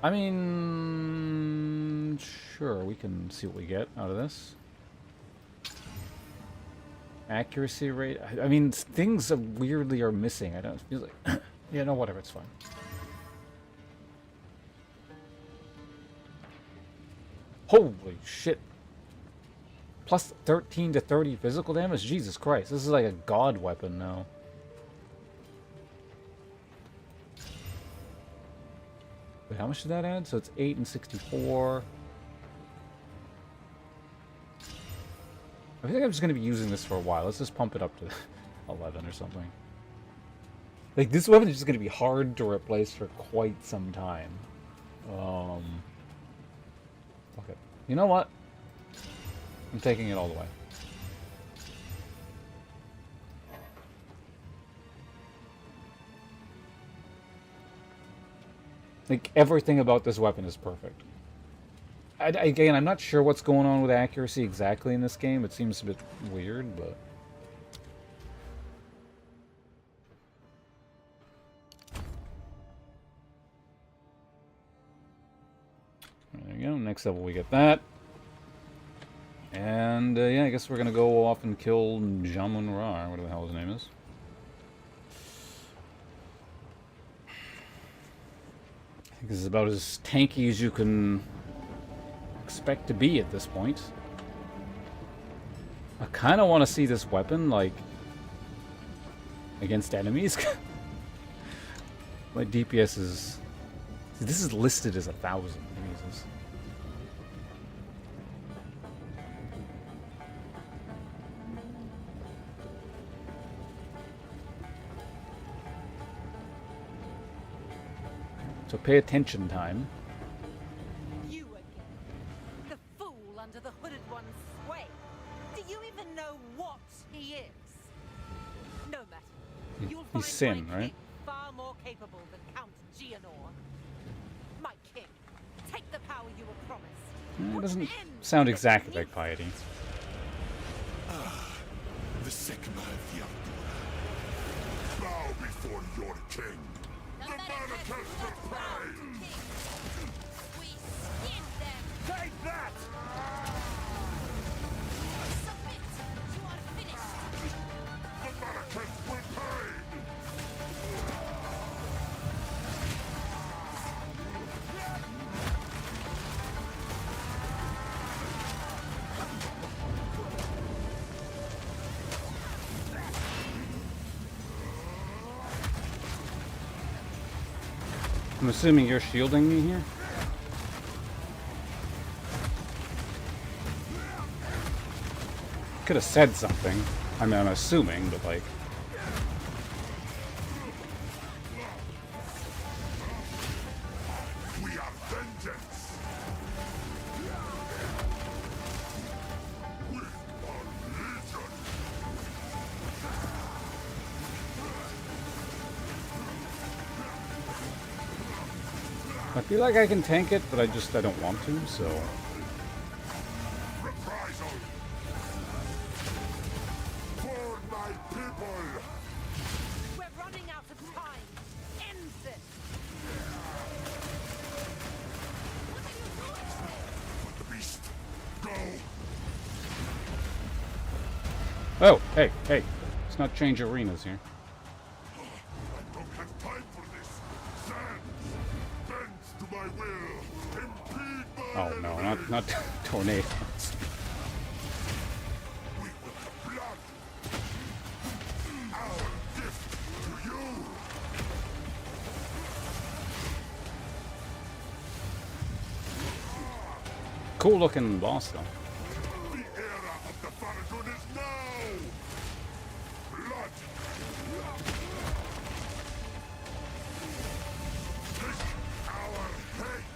I mean, sure, we can see what we get out of this. Accuracy rate. I mean, things that weirdly are missing. I don't feel like. Yeah, no, whatever. It's fine. Holy shit! Plus 13 to 30 physical damage. Jesus Christ! This is like a god weapon now. Wait, how much did that add? So it's 8 and 64. I think I'm just going to be using this for a while. Let's just pump it up to 11 or something. Like, this weapon is just going to be hard to replace for quite some time. Okay. You know what? I'm taking it all the way. Like, everything about this weapon is perfect. Again, I'm not sure what's going on with accuracy exactly in this game. It seems a bit weird, but... There you go. Next level we get that. And, yeah, I guess we're gonna go off and kill Jamun Ra, or whatever the hell his name is. I think this is about as tanky as you can expect to be at this point. I kind of want to see this weapon, like, against enemies. My DPS is... See, this is listed as 1,000. Jesus. So pay attention time. You again. The fool under the hooded one's sway. Do you even know what he is? No matter. You'll He's find Sin, my right? king far more capable than Count Gianor. My king, take the power you were promised. It doesn't Put an end sound to exactly this like piety. The Sigma of the Outdoor. Bow before your king. The manifest will pray. We skin them. Take that! Submit. You are finished. The manifest will pay. I'm assuming you're shielding me here? Could have said something. I mean, I'm assuming, but like... We are vengeance. We are legion. I feel like I can tank it, but I don't want to, so... Reprisal. For my people. We're running out of time. End this. Let the beast go. Oh, hey, hey. Let's not change arenas here. I don't have time for this. Sand bends to my will. Impede my Oh no, not tornadoes. Cool looking boss though. The era of the Faradun is now! Blood! Take our hate!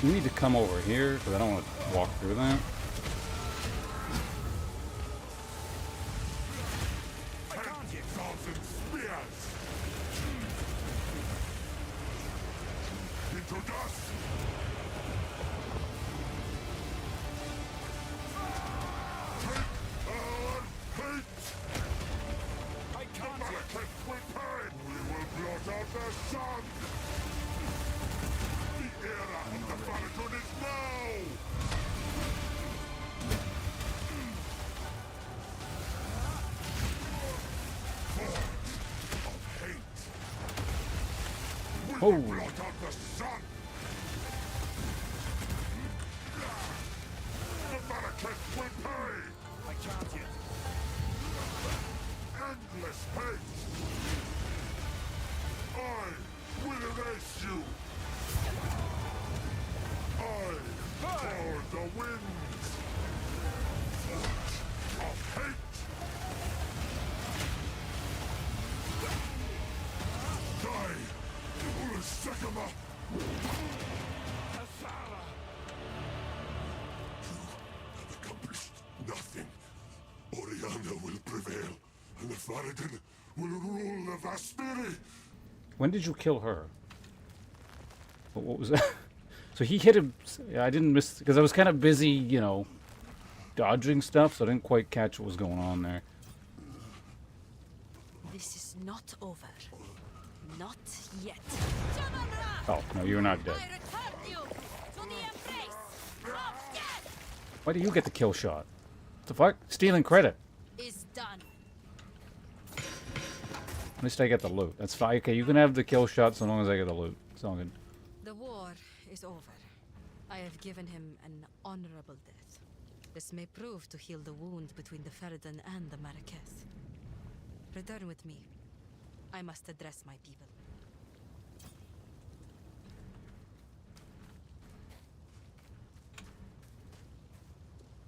You need to come over here because I don't want to walk through that. Thousand spears! Into dust! Take our hate! I can't get prepared! We will blot out the sun! The era of the Faradun is now! Oh. Blot out the sun! The Marrakech will pay! I can't yet. Endless hate! I will erase you! I call the winds! Forge of hate! Die! Urusakama! Asara! You have accomplished nothing. Oriana will prevail, and the Faradin will rule the Vastiri! When did you kill her? What was that? So he hit him. I didn't miss because I was kind of busy, you know, dodging stuff, so I didn't quite catch what was going on there. This is not over. Not yet. Oh no, you're not dead. I return you to the embrace of death! Why do you get the kill shot? What the fuck? Stealing credit. Is done. At least I get the loot. That's fine. Okay, you can have the kill shot so long as I get the loot. It's all good. The war is over. I have given him an honorable death. This may prove to heal the wound between the Faradun and the Marrakech. Return with me. I must address my people.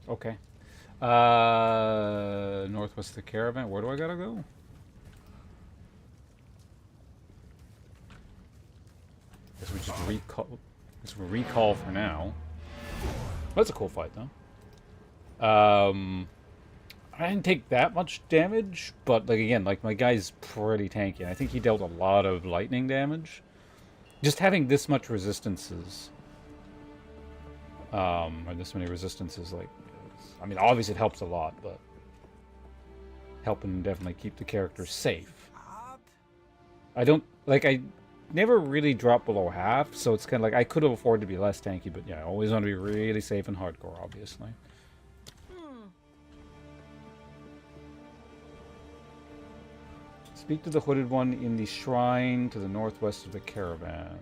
Okay. Northwest of the caravan. Where do I gotta go? Guess we just recall. Guess we recall for now. That's a cool fight, though. I didn't take that much damage, but like again, like my guy's pretty tanky. I think he dealt a lot of lightning damage. Just having this much resistances, or this many resistances, like, I mean, obviously it helps a lot, but helping definitely keep the character safe. I don't like. I never really dropped below half, so it's kind of like I could have afforded to be less tanky, but yeah, I always want to be really safe and hardcore, obviously. Speak to the hooded one in the shrine to the northwest of the caravan.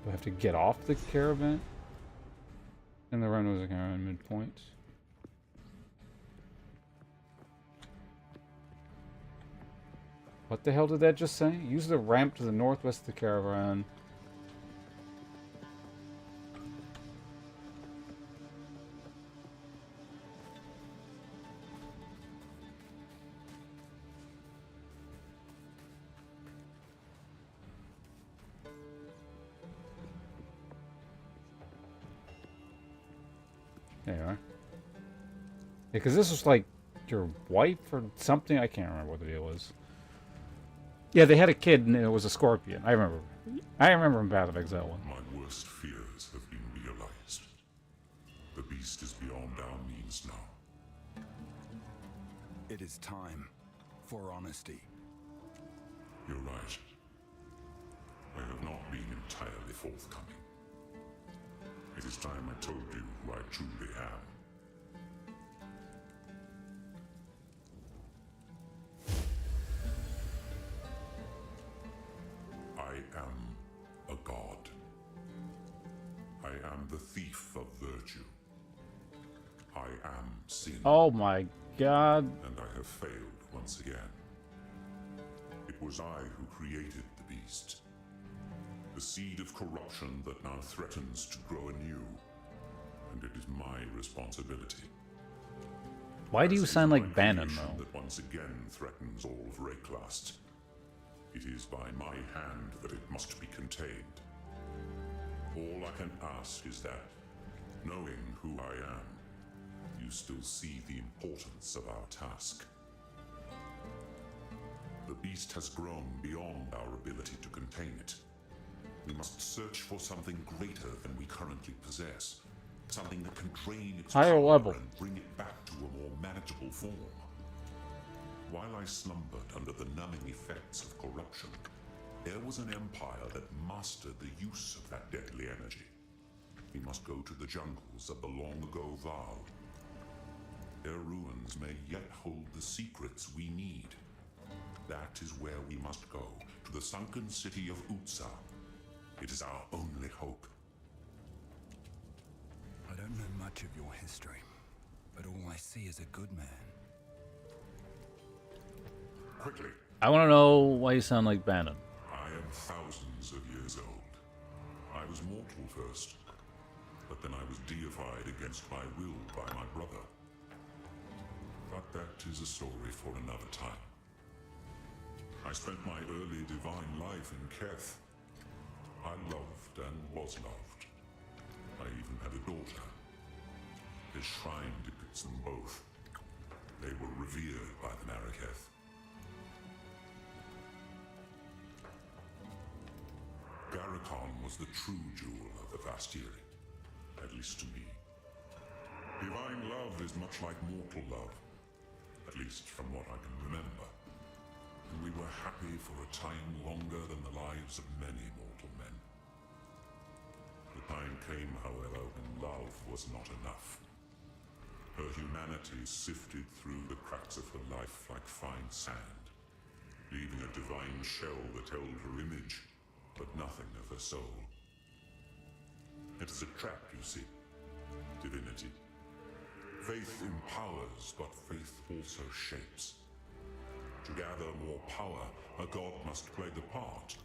Do I have to get off the caravan? And the run was a caravan midpoint. What the hell did that just say? Use the ramp to the northwest of the caravan. There you are. Yeah, because this was like your wife or something. I can't remember what the deal was. Yeah, they had a kid and it was a scorpion. I remember in Path of Exile 1. My worst fears have been realized. The beast is beyond our means now. It is time for honesty. You're right. I have not been entirely forthcoming. It is time I told you who I truly am. I am a god. I am the thief of virtue. I am sin. Oh my god. And I have failed once again. It was I who created the beast. The seed of corruption that now threatens to grow anew. And it is my responsibility. Why do you As sound is like my Bannon, creation though? that once again threatens all of Rayclast. It is by my hand that it must be contained. All I can ask is that, knowing who I am, you still see the importance of our task. The beast has grown beyond our ability to contain it. We must search for something greater than we currently possess. Something that can drain its Higher power level. and bring it back to a more manageable form. While I slumbered under the numbing effects of corruption, there was an empire that mastered the use of that deadly energy. We must go to the jungles of the long-ago vow. Their ruins may yet hold the secrets we need. That is where we must go, to the sunken city of Utsa. It is our only hope. I don't know much of your history, but all I see is a good man. Quickly, I want to know why you sound like Bannon. I am thousands of years old. I was mortal first, but then I was deified against my will by my brother. But that is a story for another time. I spent my early divine life in Keth. I loved and was loved. I even had a daughter. This shrine depicts them both. They were revered by the Maraketh. Garrikon was the true jewel of the Vastiri, at least to me. Divine love is much like mortal love, at least from what I can remember. And we were happy for a time longer than the lives of many mortal men. The time came, however, when love was not enough. Her humanity sifted through the cracks of her life like fine sand, leaving a divine shell that held her image, but nothing of her soul. It is a trap, you see. Divinity. Faith empowers, but faith also shapes. To gather more power, a god must play the part,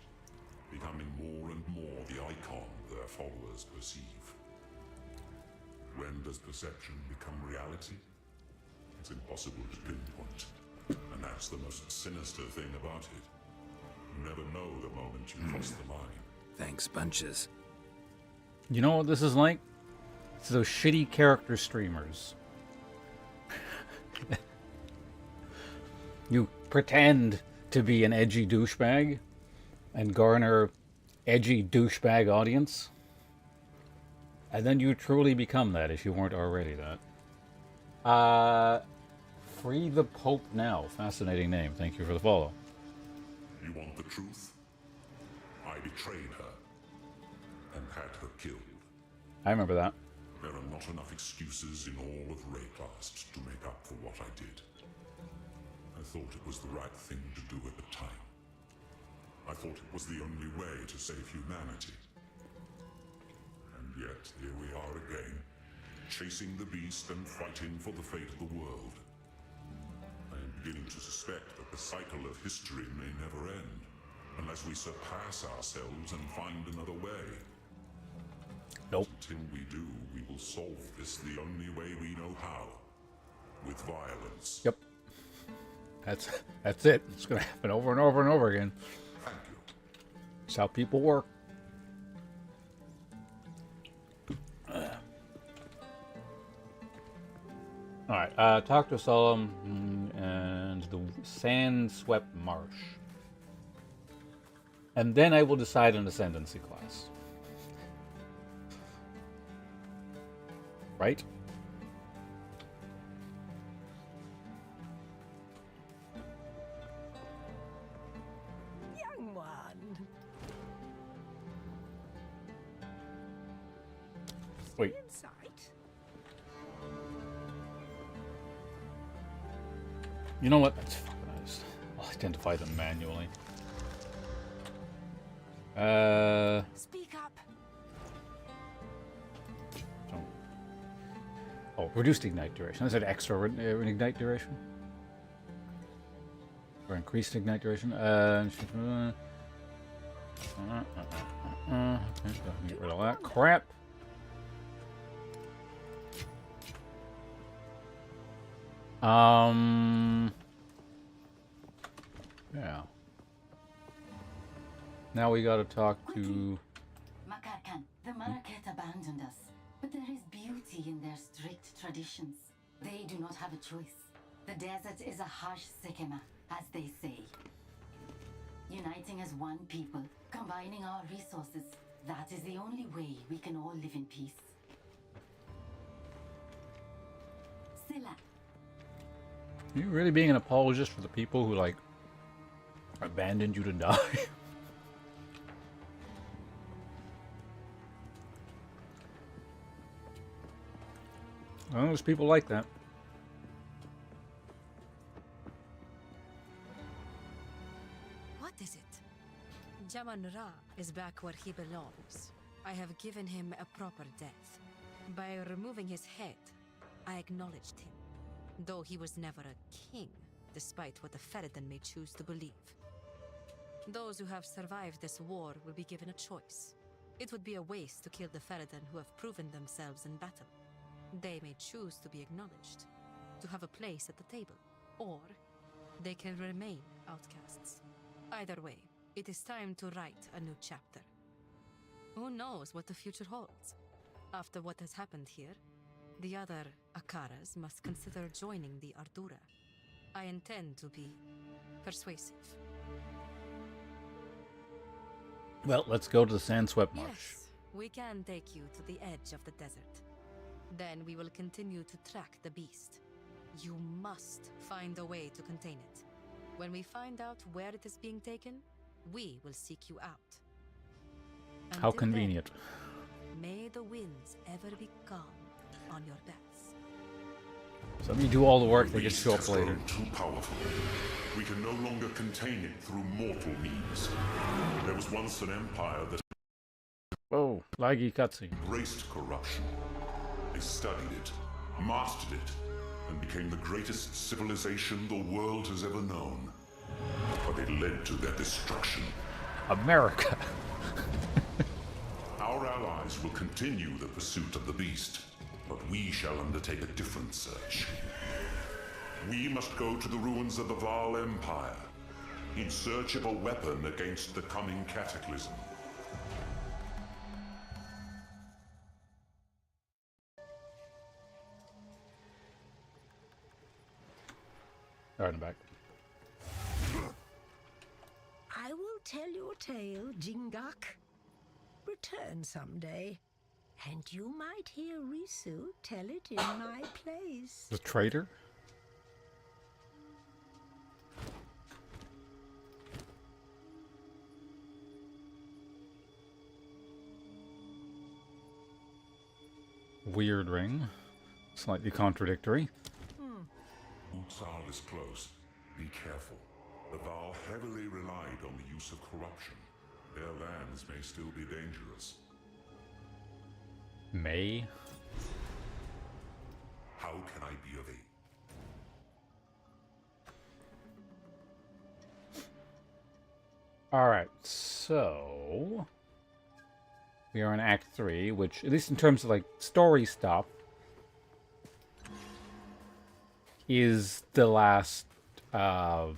becoming more and more the icon their followers perceive. When does perception become reality? It's impossible to pinpoint, and that's the most sinister thing about it. You never know the moment you cross the line. Thanks, bunches. You know what this is like? It's those shitty character streamers. You pretend to be an edgy douchebag and garner edgy douchebag audience. And then you truly become that if you weren't already that. Free the Pope Now. Fascinating name. Thank you for the follow. You want the truth? I betrayed her and had her killed. I remember that. There are not enough excuses in all of Rayclast to make up for what I did. I thought it was the right thing to do at the time. I thought it was the only way to save humanity. And yet, here we are again, chasing the beast and fighting for the fate of the world. I am beginning to suspect that the cycle of history may never end, unless we surpass ourselves and find another way. Nope. Until we do, we will solve this the only way we know how. With violence. Yep. That's it. It's going to happen over and over and over again. Thank you. It's how people work. Alright, talk to Solemn and the sand-swept marsh. And then I will decide an Ascendancy class. Right? Young one. Wait. Inside. You know what? That's fucking nice. I'll identify them manually. Speak up. Oh, reduced ignite duration. I said extra ignite duration. Or increased ignite duration. Okay, get rid of that crap. Yeah. Now we gotta talk to... Makarkan, the Maraket abandoned us, but there is beauty in their strict traditions. They do not have a choice. The desert is a harsh sekema, as they say. Uniting as one people, combining our resources, that is the only way we can all live in peace. Silla. You really being an apologist for the people who, like, abandoned you to die? Well, there's people like that. What is it? Jaman Ra is back where he belongs. I have given him a proper death. By removing his head, I acknowledged him. Though he was never a king, despite what the Feridan may choose to believe. Those who have survived this war will be given a choice. It would be a waste to kill the Feridan who have proven themselves in battle. They may choose to be acknowledged, to have a place at the table, or they can remain outcasts. Either way, it is time to write a new chapter. Who knows what the future holds? After what has happened here, the other Akaras must consider joining the Ardura. I intend to be persuasive. Well, let's go to the Sandswept Marsh. Yes, we can take you to the edge of the desert. Then we will continue to track the beast. You must find a way to contain it. When we find out where it is being taken, we will seek you out. How Until convenient. then, may the winds ever be calm on your backs. Some of you do all the work, they The just show up beast has later. grown too powerful. We can no longer contain it through mortal means. There was once an empire that Oh, laggy cutscene. embraced corruption. They studied it, mastered it, and became the greatest civilization the world has ever known. But it led to their destruction. America. Our allies will continue the pursuit of the beast, but we shall undertake a different search. We must go to the ruins of the Val Empire, in search of a weapon against the coming cataclysm. Alright, I'm back. I will tell your tale, Jingak. Return someday, and you might hear Risu tell it in my place. The traitor? Weird ring. Slightly contradictory. Utsal is close. Be careful. The Val heavily relied on the use of corruption. Their lands may still be dangerous. May? How can I be of aid? Alright, so... we are in Act 3, which, at least in terms of, like, story stuff, is the last, what's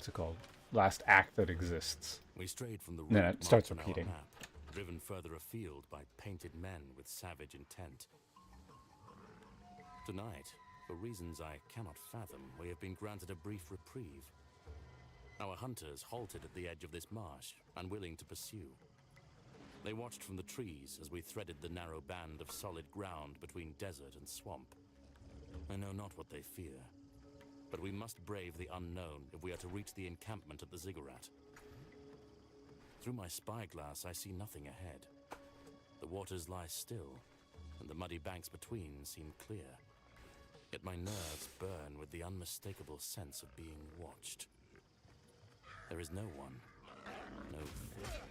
it called? Last act that exists. We strayed from the Then route it starts marked on our repeating. map, driven further afield by painted men with savage intent. Tonight, for reasons I cannot fathom, we have been granted a brief reprieve. Our hunters halted at the edge of this marsh, unwilling to pursue. They watched from the trees as we threaded the narrow band of solid ground between desert and swamp. I know not what they fear, but we must brave the unknown if we are to reach the encampment at the ziggurat. Through my spyglass, I see nothing ahead. The waters lie still, and the muddy banks between seem clear. Yet my nerves burn with the unmistakable sense of being watched. There is no one, no fear.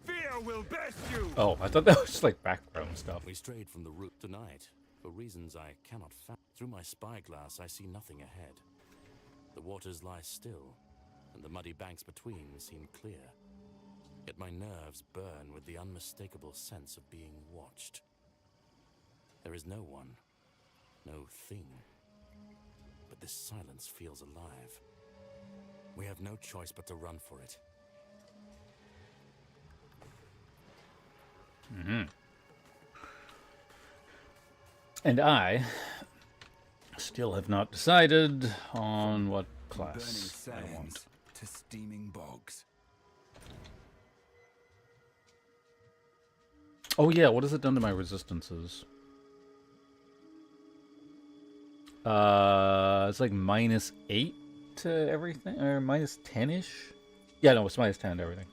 Fear will best you! Oh, I thought that was just like background stuff. We strayed from the route tonight, for reasons I cannot fathom. Through my spyglass, I see nothing ahead. The waters lie still, and the muddy banks between seem clear. Yet my nerves burn with the unmistakable sense of being watched. There is no one, no thing, but this silence feels alive. We have no choice but to run for it. And I still have not decided on what Burning class I want. sands to steaming bogs. Oh yeah, what has it done to my resistances? It's like -8 to everything, or -10-ish. Yeah, no, it's -10 to everything.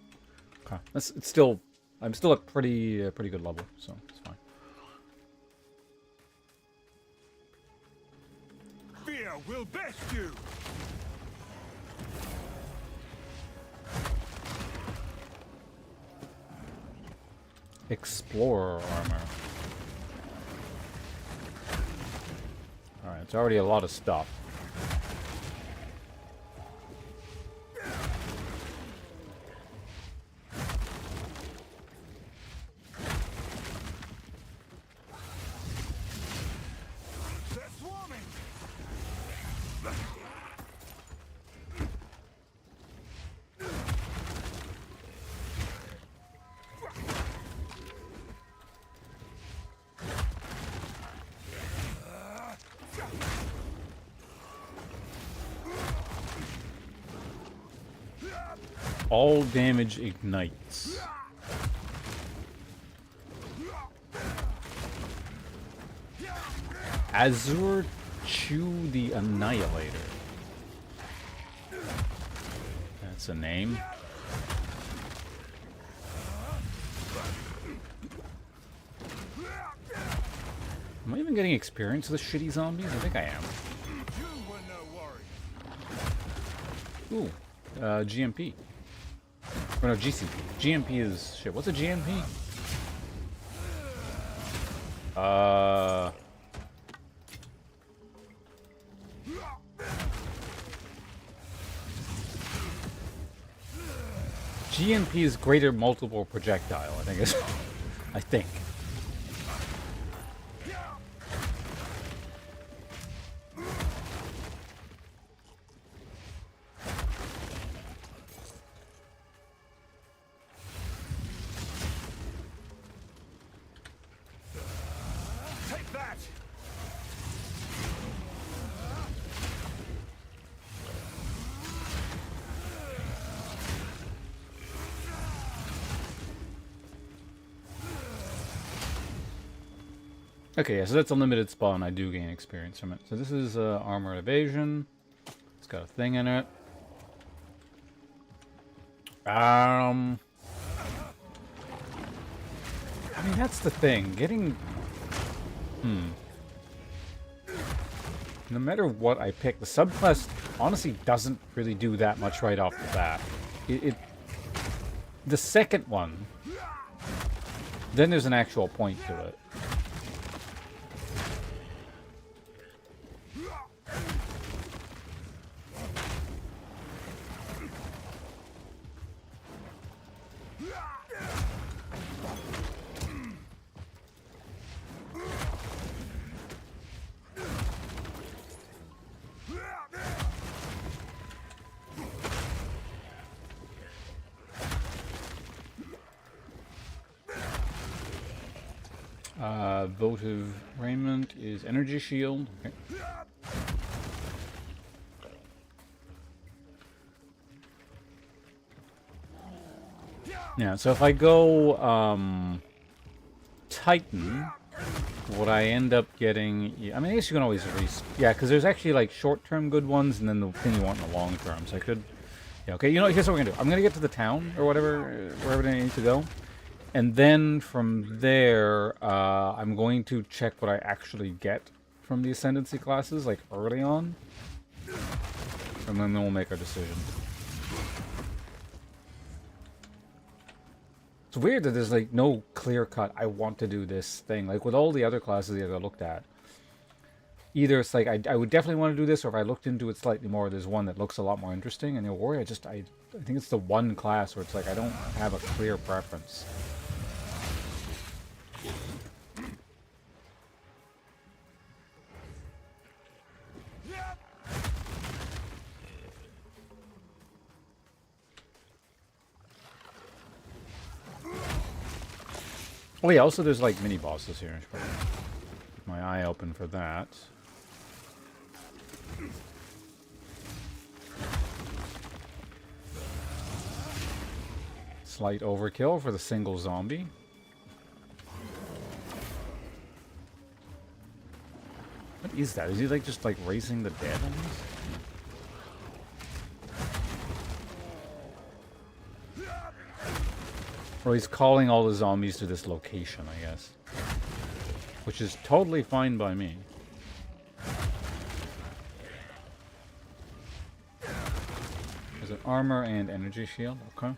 Okay, it's still, I'm still at pretty good level, so it's fine. Fear will best you. Explorer armor. Alright, it's already a lot of stuff. They're swarming. All damage ignites. Azure Chew the Annihilator. That's a name. Am I even getting experience with the shitty zombies? I think I am. You were no worry. Ooh, GMP. Or no, GCP. GMP is shit. What's a GMP? GMP is greater multiple projectile, I think is I think. Take that. Okay, yeah, so that's a limited spawn. I do gain experience from it. So this is armor evasion. It's got a thing in it. I mean, that's the thing. Getting... No matter what I pick, the subclass honestly doesn't really do that much right off the bat. The second one, then there's an actual point to it. Votive raiment is energy shield. Okay. Yeah, so if I go Titan, what I end up getting... I mean, I guess you can always yeah, because there's actually like short-term good ones and then the thing you want in the long term. So I could... Yeah, okay, you know, here's what we're going to do. I'm going to get to the town or whatever, wherever I need to go. And then from there, I'm going to check what I actually get from the Ascendancy classes, like early on. And then we'll make our decision. It's weird that there's like no clear cut, I want to do this thing. Like with all the other classes that I looked at, either it's like I would definitely want to do this, or if I looked into it slightly more, there's one that looks a lot more interesting. And warrior, I think it's the one class where it's like I don't have a clear preference. Oh yeah, also there's like mini bosses here. I should probably keep my eye open for that. Slight overkill for the single zombie. What is that? Is he like just like raising the dead on this? Or he's calling all the zombies to this location, I guess. Which is totally fine by me. There's an armor and energy shield, okay.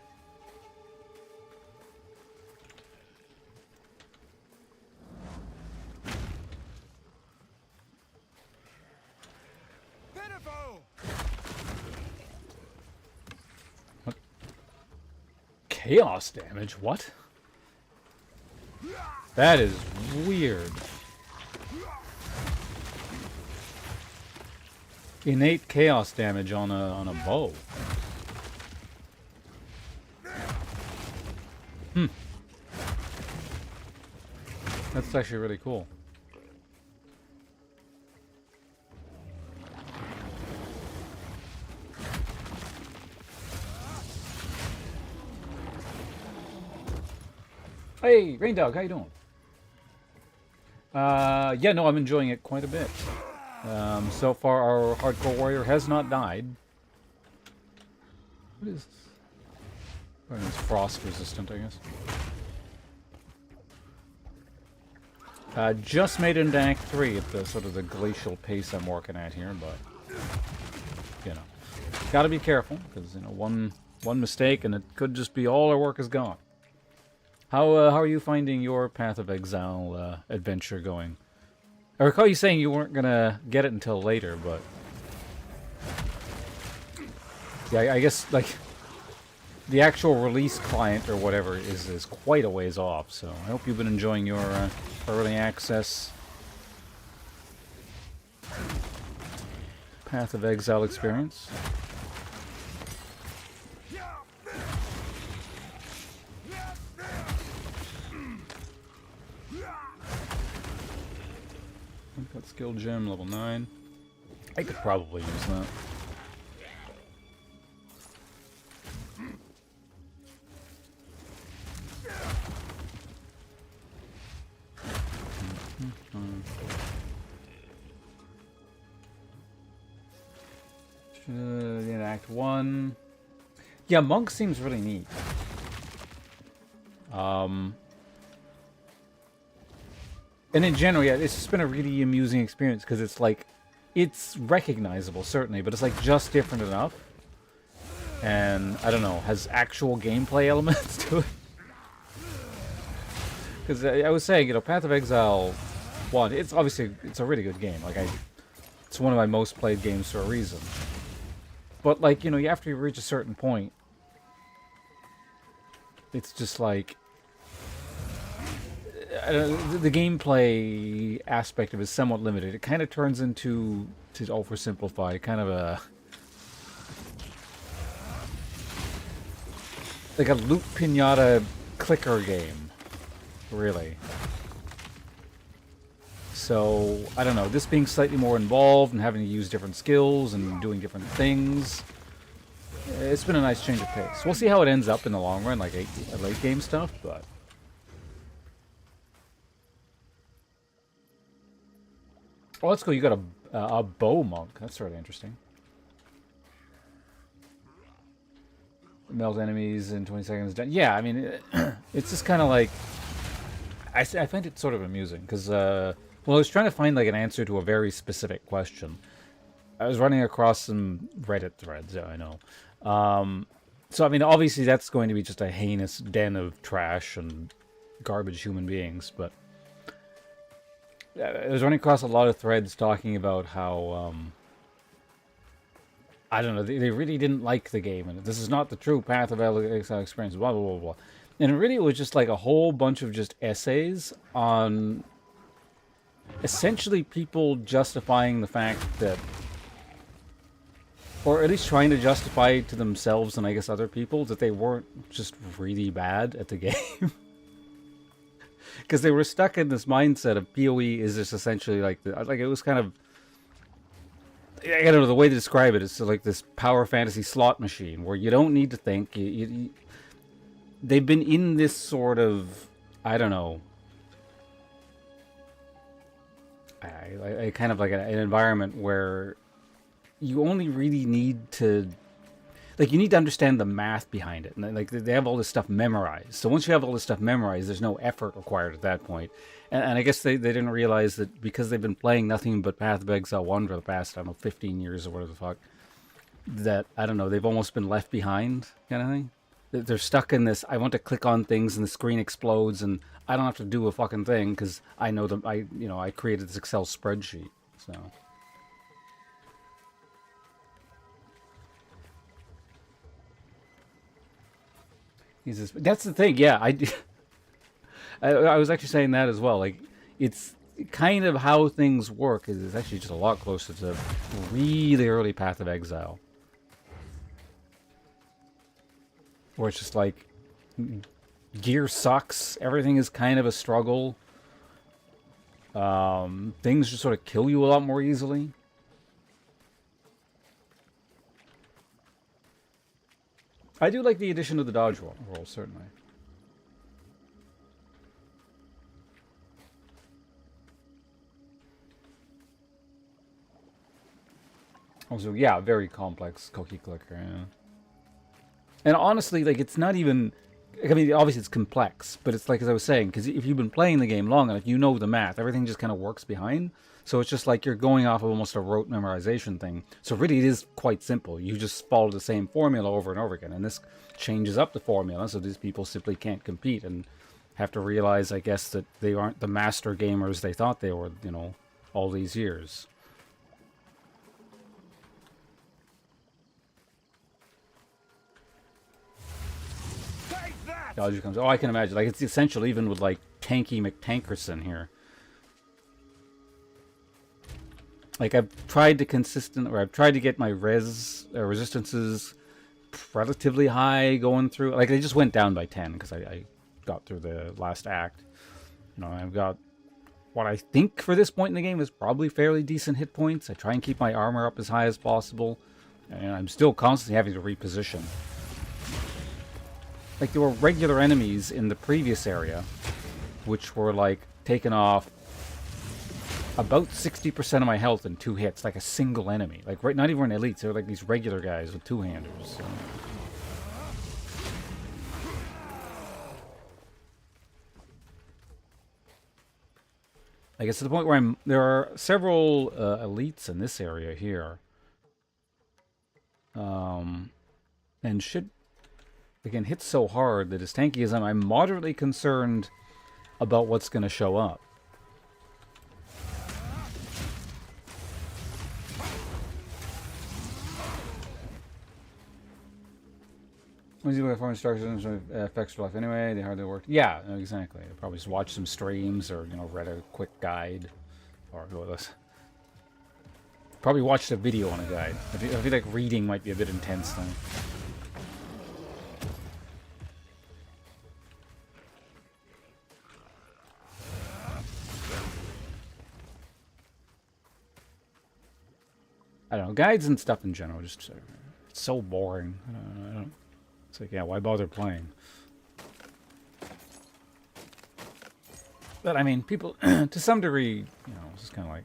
What? Chaos damage? What? That is weird. Innate chaos damage on a bow. Hmm. That's actually really cool. Hey, Rain Dog, how you doing? Yeah, no, I'm enjoying it quite a bit. So far, our hardcore warrior has not died. What is this? Oh, it's frost resistant, I guess. Just made it into Act 3 at the sort of the glacial pace I'm working at here, but you know, gotta be careful because you know one mistake and it could just be all our work is gone. How are you finding your Path of Exile adventure going? I recall you saying you weren't gonna get it until later, but yeah, I guess like the actual release client or whatever is quite a ways off. So I hope you've been enjoying your early access Path of Exile experience. Got skill gem level 9. I could probably use that. In Act 1. Yeah, Monk seems really neat. And in general, yeah, it's just been a really amusing experience because it's like, it's recognizable, certainly, but it's like just different enough. And, I don't know, has actual gameplay elements to it. Because I was saying, you know, Path of Exile 1, it's obviously, it's a really good game. Like, it's one of my most played games for a reason. But, like, you know, after you reach a certain point, it's just like, the gameplay aspect of it is somewhat limited. It kind of turns into, to oversimplify, kind of a like a loot pinata clicker game, really. So I don't know. This being slightly more involved and having to use different skills and doing different things, it's been a nice change of pace. We'll see how it ends up in the long run, like late game stuff, but. Oh, that's cool. You got a bow monk. That's sort of interesting. Melt enemies in 20 seconds. Yeah, I mean, it's just kind of like... I find it sort of amusing, because, well, I was trying to find, like, an answer to a very specific question. I was running across some Reddit threads, yeah, I know. So, I mean, obviously that's going to be just a heinous den of trash and garbage human beings, but... I was running across a lot of threads talking about how, I don't know, they really didn't like the game, and this is not the true Path of Exile experience, blah, blah, blah, blah. And really it was just like a whole bunch of just essays on essentially people justifying the fact that, or at least trying to justify to themselves and I guess other people, that they weren't just really bad at the game. Because they were stuck in this mindset of PoE is just essentially like it was kind of, I don't know, the way to describe it is like this power fantasy slot machine where you don't need to think. They've been in this sort of, I don't know, I kind of like an environment where you only really need to, like, you need to understand the math behind it. And like they have all this stuff memorized. So once you have all this stuff memorized, there's no effort required at that point. And I guess they didn't realize that because they've been playing nothing but Path of Exile 1 for the past, I don't know, 15 years or whatever the fuck, that, I don't know, they've almost been left behind kind of thing. They're stuck in this, I want to click on things and the screen explodes and I don't have to do a fucking thing because I know them, I created this Excel spreadsheet, so. That's the thing, yeah, I was actually saying that as well, like, it's kind of how things work is it's actually just a lot closer to really early Path of Exile. Where it's just like, gear sucks, everything is kind of a struggle. Things just sort of kill you a lot more easily. I do like the addition of the dodge roll, certainly. Also, yeah, very complex cookie clicker, yeah. And honestly, like, it's not even, I mean, obviously it's complex, but it's like, as I was saying, because if you've been playing the game long enough, you know the math. Everything just kind of works behind. So it's just like you're going off of almost a rote memorization thing. So really it is quite simple. You just follow the same formula over and over again. And this changes up the formula, so these people simply can't compete and have to realize, I guess, that they aren't the master gamers they thought they were, you know, all these years. Dodger comes. Oh, I can imagine. Like, it's essential even with, like, Tanky McTankerson here. Like, I've tried to I've tried to get my resistances relatively high going through. Like, they just went down by 10 because I got through the last act. You know, I've got what I think for this point in the game is probably fairly decent hit points. I try and keep my armor up as high as possible. And I'm still constantly having to reposition. Like, there were regular enemies in the previous area, which were, like, taken off about 60% of my health in 2 hits, like a single enemy. Like, not even elites, they're like these regular guys with two-handers. So. I guess to the point where there are several elites in this area here. And should... Again, hits so hard that as tanky as I'm moderately concerned about what's going to show up. Once you look at foreign instructions, effects for life anyway, they hardly work. Yeah, exactly. I'll probably just watch some streams or, you know, read a quick guide. Or go with us. Probably watched a video on a guide. I feel like reading might be a bit intense though. I don't know, guides and stuff in general, just it's so boring. I don't, it's like, yeah, why bother playing? But I mean, people, to some degree, you know, it's just kind of like,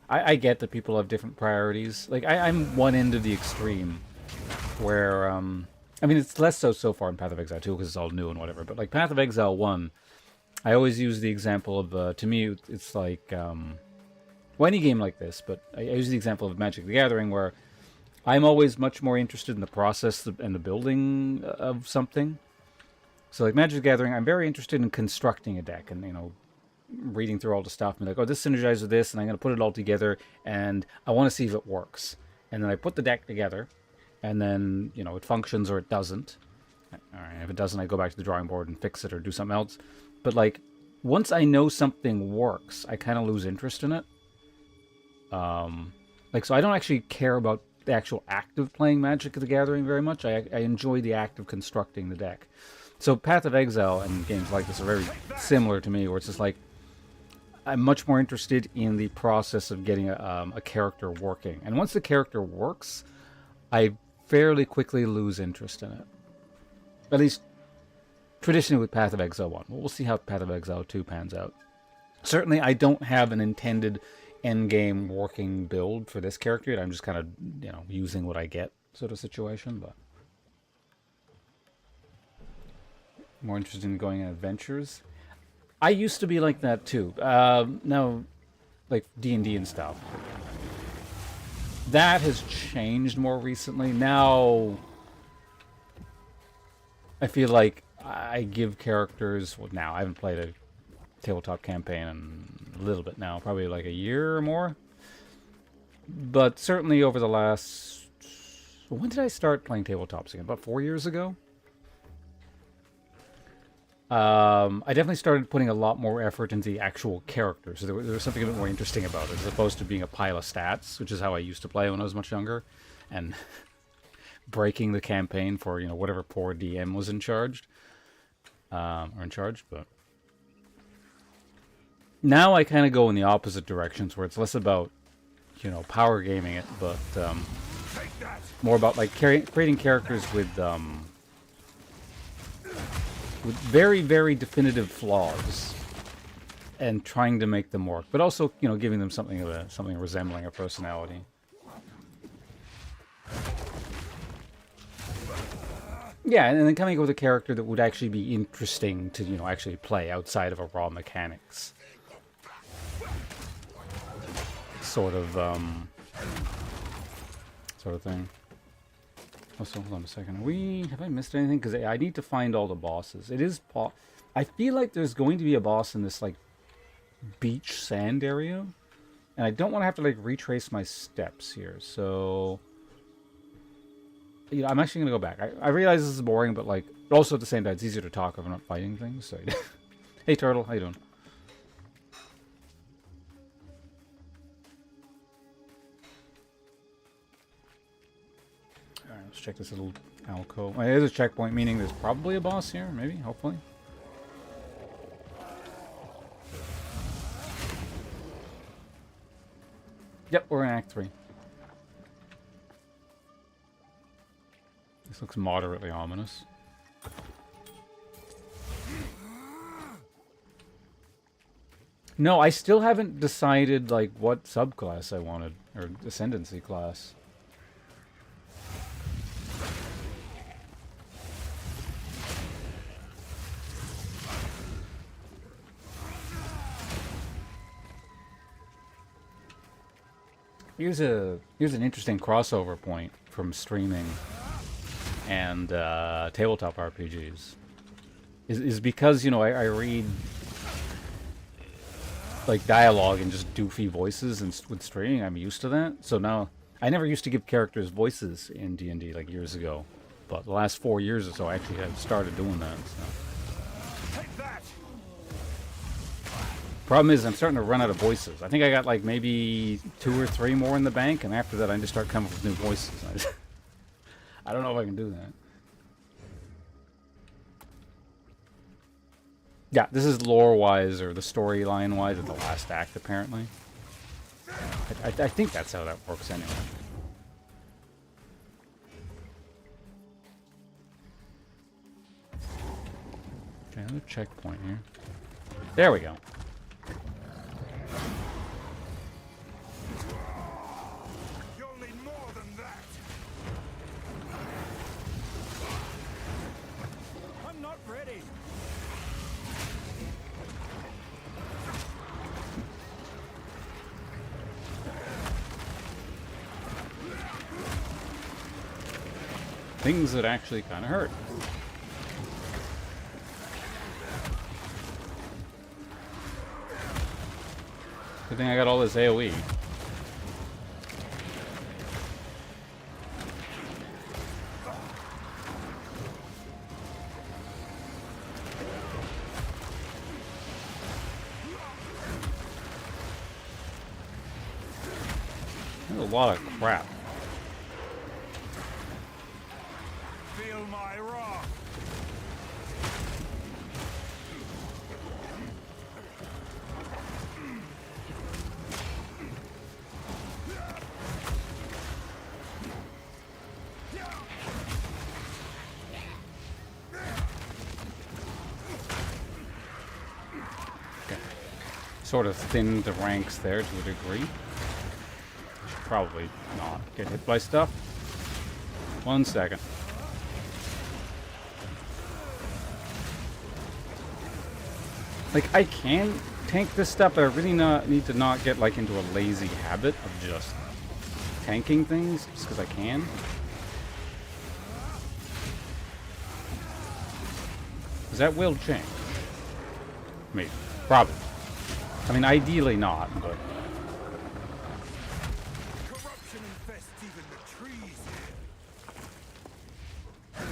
I get that people have different priorities. Like, I'm one end of the extreme, where, I mean, it's less so far in Path of Exile 2, because it's all new and whatever, but like Path of Exile 1, I always use the example of, to me, it's like, well, any game like this, but I use the example of Magic the Gathering, where I'm always much more interested in the process and the building of something. So like Magic the Gathering, I'm very interested in constructing a deck and, you know, reading through all the stuff and like, oh, this synergizes with this, and I'm going to put it all together, and I want to see if it works. And then I put the deck together, and then, you know, it functions or it doesn't. All right, if it doesn't, I go back to the drawing board and fix it or do something else. But like, once I know something works, I kind of lose interest in it. Like, so I don't actually care about the actual act of playing Magic the Gathering very much. I enjoy the act of constructing the deck. So Path of Exile and games like this are very similar to me, where it's just like, I'm much more interested in the process of getting a character working. And once the character works, I fairly quickly lose interest in it. At least, traditionally with Path of Exile 1. We'll see how Path of Exile 2 pans out. Certainly, I don't have an intended endgame working build for this character yet. I'm just kind of, you know, using what I get sort of situation, but more interested in going on adventures. I used to be like that too. Now, like D&D and stuff. That has changed more recently. Now, I feel like I give characters... Well, now, I haven't played a tabletop campaign in a little bit now. Probably like a year or more. But certainly over the last... When did I start playing tabletops again? About 4 years ago? I definitely started putting a lot more effort into the actual characters. So there was something a bit more interesting about it, as opposed to being a pile of stats, which is how I used to play when I was much younger, and breaking the campaign for, you know, whatever poor DM was in charge, But now I kind of go in the opposite directions, where it's less about, you know, power gaming it, but more about like creating characters with very, very definitive flaws, and trying to make them work, but also, you know, giving them something resembling a personality. Yeah, and then coming up with a character that would actually be interesting to, you know, actually play outside of a raw mechanics sort of thing. Also, hold on a second. Have I missed anything? Because I need to find all the bosses. I feel like there's going to be a boss in this, like, beach sand area. And I don't want to have to, like, retrace my steps here. So, you know, I'm actually going to go back. I realize this is boring, but, like, also at the same time, it's easier to talk if I'm not fighting things. So, hey, Turtle. How you doing? Let's check this little alcove. There's a checkpoint, meaning there's probably a boss here, maybe, hopefully. Yep, we're in Act 3. This looks moderately ominous. No, I still haven't decided, like, what subclass I wanted, or Ascendancy class. Here's an interesting crossover point from streaming and tabletop RPGs. Is because, you know, I read like dialogue and just doofy voices, and with streaming I'm used to that. So now, I never used to give characters voices in D&D like years ago, but the last 4 years or so I actually have started doing that. So. Problem is, I'm starting to run out of voices. I think I got like maybe 2 or 3 more in the bank, and after that I just start coming up with new voices. I don't know if I can do that. Yeah, this is lore-wise, or the storyline-wise, of the last act, apparently. I think that's how that works anyway. Okay, another checkpoint here. There we go. You'll need more than that. I'm not ready. Things that actually kind of hurt. Good thing I got all this AoE. There's a lot of crap. Feel my wrath. Sort of thinned the ranks there to a degree. Should probably not get hit by stuff. 1 second. Like, I can tank this stuff, but I really need to not get like into a lazy habit of just tanking things just because I can. Because that will change. Maybe. Probably. I mean, ideally not, but... Corruption infests even the trees here.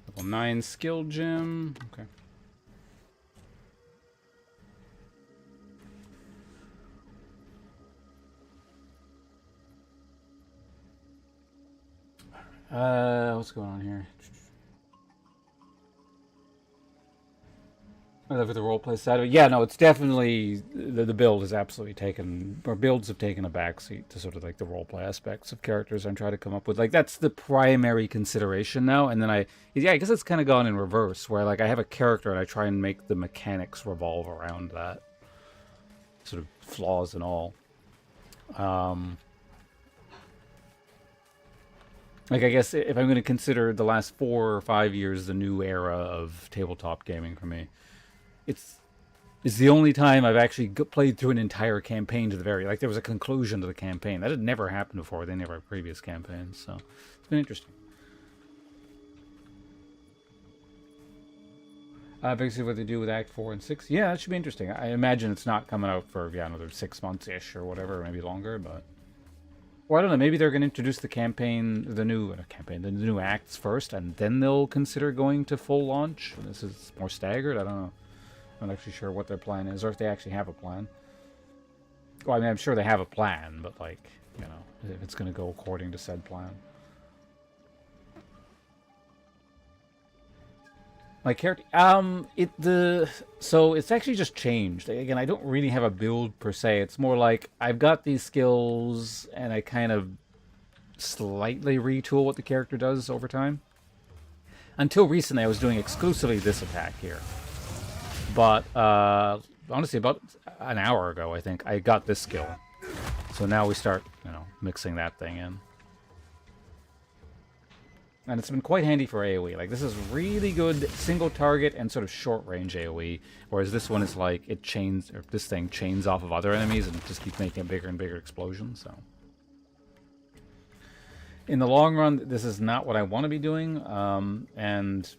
Level 9 skill gem. Okay. What's going on here? I look at the roleplay side of it. Yeah, no, it's definitely the build has absolutely taken, or builds have taken a backseat to sort of like the roleplay aspects of characters I'm trying to come up with. Like that's the primary consideration now. And then I guess it's kind of gone in reverse, where like I have a character and I try and make the mechanics revolve around that, sort of flaws and all. Like, I guess if I'm going to consider the last 4 or 5 years the new era of tabletop gaming for me, it's the only time I've actually played through an entire campaign to the very... Like, there was a conclusion to the campaign. That had never happened before with any of our previous campaigns, so it's been interesting. Basically what they do with Act 4 and 6. Yeah, that should be interesting. I imagine it's not coming out for, yeah, another 6 months-ish or whatever, maybe longer, but... Well, I don't know. Maybe they're going to introduce the campaign, the new acts first, and then they'll consider going to full launch. This is more staggered. I don't know. I'm not actually sure what their plan is, or if they actually have a plan. Well, I mean, I'm sure they have a plan, but like, you know, if it's going to go according to said plan. My character, so it's actually just changed. Again, I don't really have a build per se. It's more like I've got these skills and I kind of slightly retool what the character does over time. Until recently, I was doing exclusively this attack here. But, honestly, about an hour ago, I think, I got this skill. So now we start, you know, mixing that thing in. And it's been quite handy for AoE. Like, this is really good single target and sort of short range AoE. Whereas this one is like, it chains, or this thing chains off of other enemies and just keeps making bigger and bigger explosions, so. In the long run, this is not what I want to be doing. And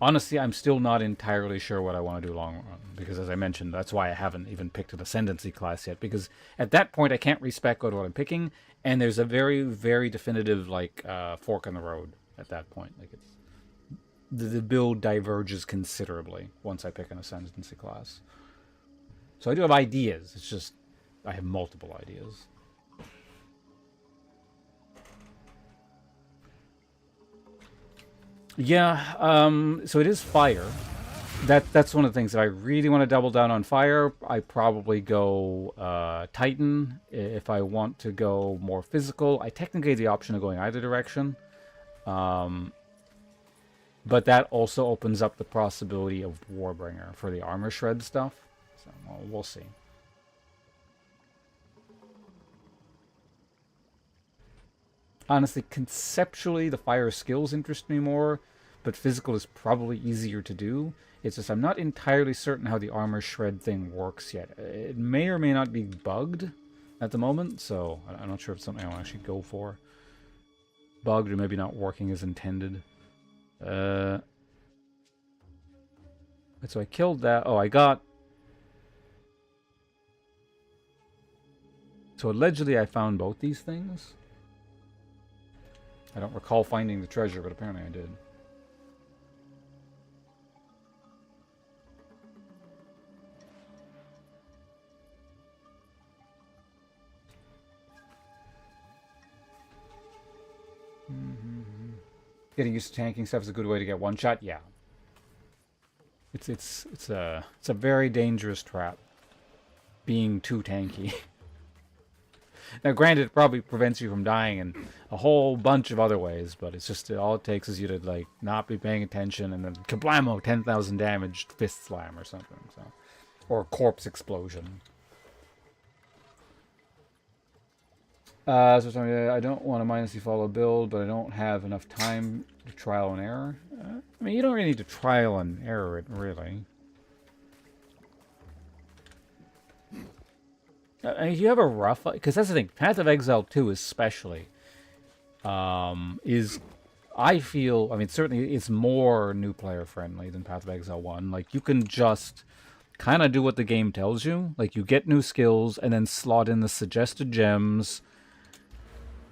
honestly, I'm still not entirely sure what I want to do long run. Because as I mentioned, that's why I haven't even picked an Ascendancy class yet. Because at that point, I can't respec go to what I'm picking. And there's a very, very definitive, like, fork in the road at that point. Like, it's the build diverges considerably once I pick an Ascendancy class. So I do have ideas. It's just, I have multiple ideas. Yeah, so it is fire. That's one of the things that I really want to double down on fire. I probably go Titan. If I want to go more physical, I technically have the option of going either direction. But that also opens up the possibility of Warbringer for the armor shred stuff. So well, we'll see. Honestly, conceptually, the fire skills interest me more, but physical is probably easier to do. It's just I'm not entirely certain how the armor shred thing works yet. It may or may not be bugged at the moment, so I'm not sure if it's something I'll actually go for. Bugged or maybe not working as intended. So I killed that. Oh, I got... So allegedly I found both these things. I don't recall finding the treasure, but apparently I did. Getting used to tanking stuff is a good way to get one shot. Yeah, it's a very dangerous trap. Being too tanky. Now, granted, it probably prevents you from dying in a whole bunch of other ways, but it's just all it takes is you to like not be paying attention and then kablamo, 10,000 damage fist slam or something. So, or corpse explosion. So I don't want to mindlessly follow a build, but I don't have enough time to trial and error. I mean, you don't really need to trial and error it, really. If you have a rough... Because that's the thing. Path of Exile 2 especially is... I feel... I mean, certainly it's more new player friendly than Path of Exile 1. Like, you can just kind of do what the game tells you. Like, you get new skills and then slot in the suggested gems.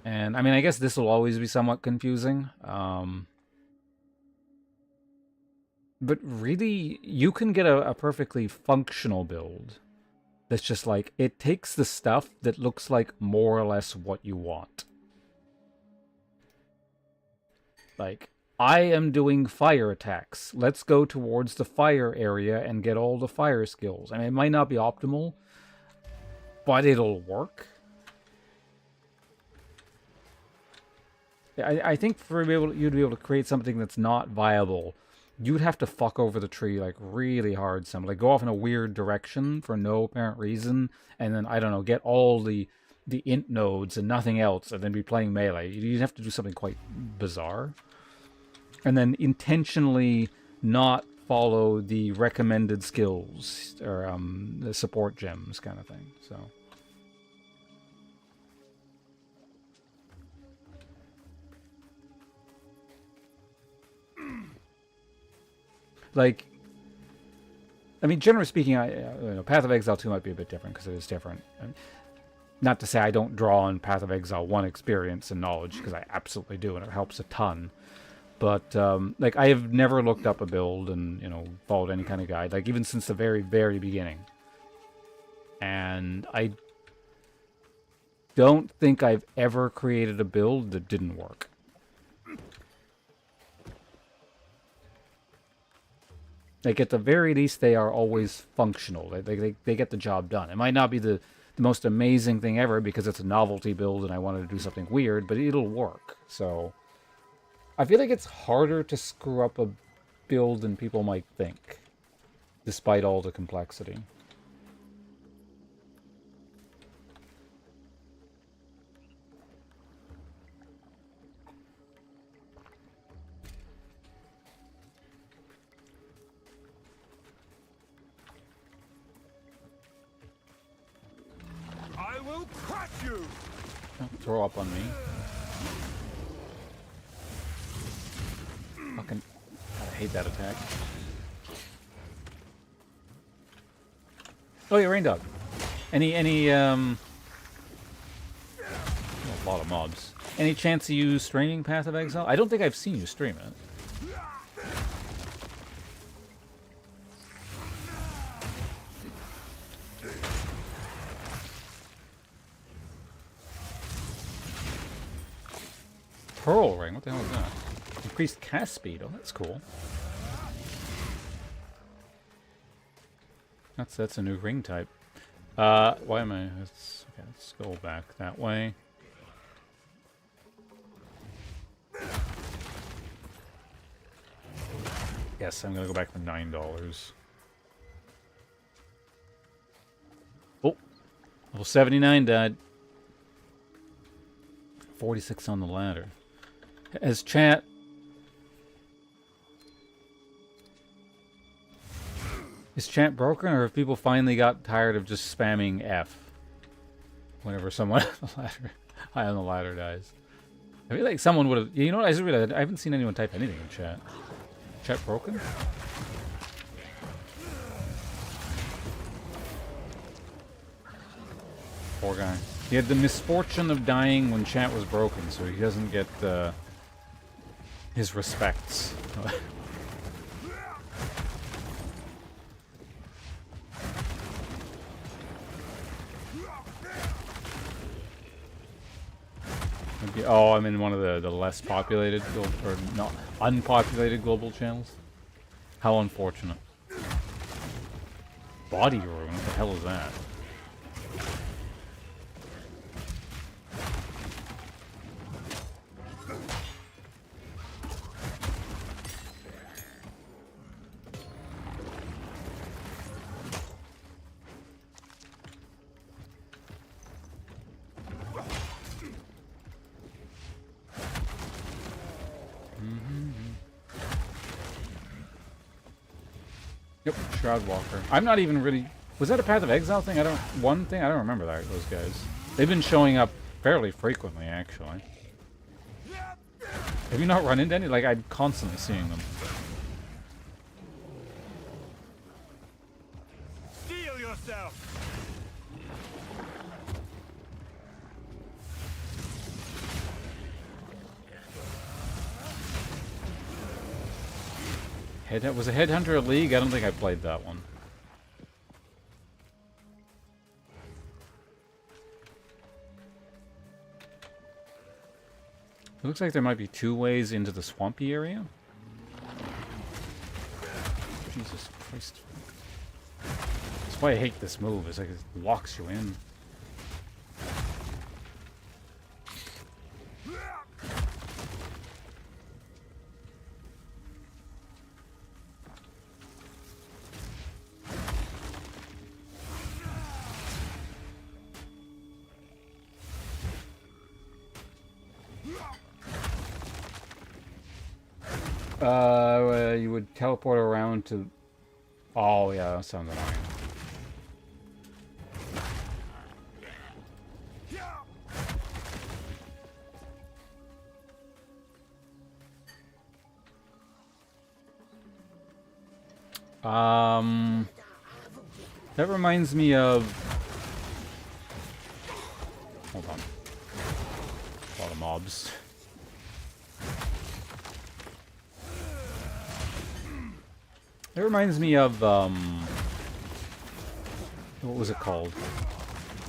And, I mean, I guess this will always be somewhat confusing. But really, you can get a perfectly functional build. That's just like, it takes the stuff that looks like more or less what you want. Like, I am doing fire attacks. Let's go towards the fire area and get all the fire skills. I mean, it might not be optimal, but it'll work. I think for you to be able to create something that's not viable, you'd have to fuck over the tree like really hard. Like go off in a weird direction for no apparent reason, and then I don't know, get all the int nodes and nothing else, and then be playing melee. You'd have to do something quite bizarre, and then intentionally not follow the recommended skills or the support gems kind of thing. So. Like, I mean, generally speaking, Path of Exile 2 might be a bit different because it is different. And not to say I don't draw on Path of Exile 1 experience and knowledge, because I absolutely do, and it helps a ton. But, like, I have never looked up a build and, followed any kind of guide, like, even since the very, very beginning. And I don't think I've ever created a build that didn't work. Like, at the very least, they are always functional. They get the job done. It might not be the most amazing thing ever because it's a novelty build and I wanted to do something weird, but it'll work. So, I feel like it's harder to screw up a build than people might think, despite all the complexity. Don't throw up on me. Fucking... I hate that attack. Oh yeah, Rain Dog. Any a lot of mobs. Any chance of you streaming Path of Exile? I don't think I've seen you stream it. Pearl ring, what the hell is that? Increased cast speed, oh that's cool. That's a new ring type. Why am I... let's go back that way. Yes, I'm gonna go back for $9. Oh! Level 79 died. 46 on the ladder. Has chat... Is chat broken, or have people finally got tired of just spamming F whenever someone high on the ladder dies? I feel like someone would have... You know what, I just realized I haven't seen anyone type anything in chat. Chat broken? Poor guy. He had the misfortune of dying when chat was broken, so he doesn't get his respects. Oh, I'm in one of the less populated, or not unpopulated global channels. How unfortunate. Body ruin? What the hell is that? Yep, Shroud Walker. I'm not even really... Was that a Path of Exile thing? I don't remember that, those guys. They've been showing up fairly frequently, actually. Have you not run into any? Like, I'm constantly seeing them. Steel yourself! Was a Headhunter a League? I don't think I played that one. It looks like there might be 2 ways into the swampy area. Jesus Christ. That's why I hate this move. It's like it locks you in. You would teleport around to... Oh, yeah, that sounds annoying. That reminds me of... Hold on. A lot of mobs. It reminds me of, what was it called?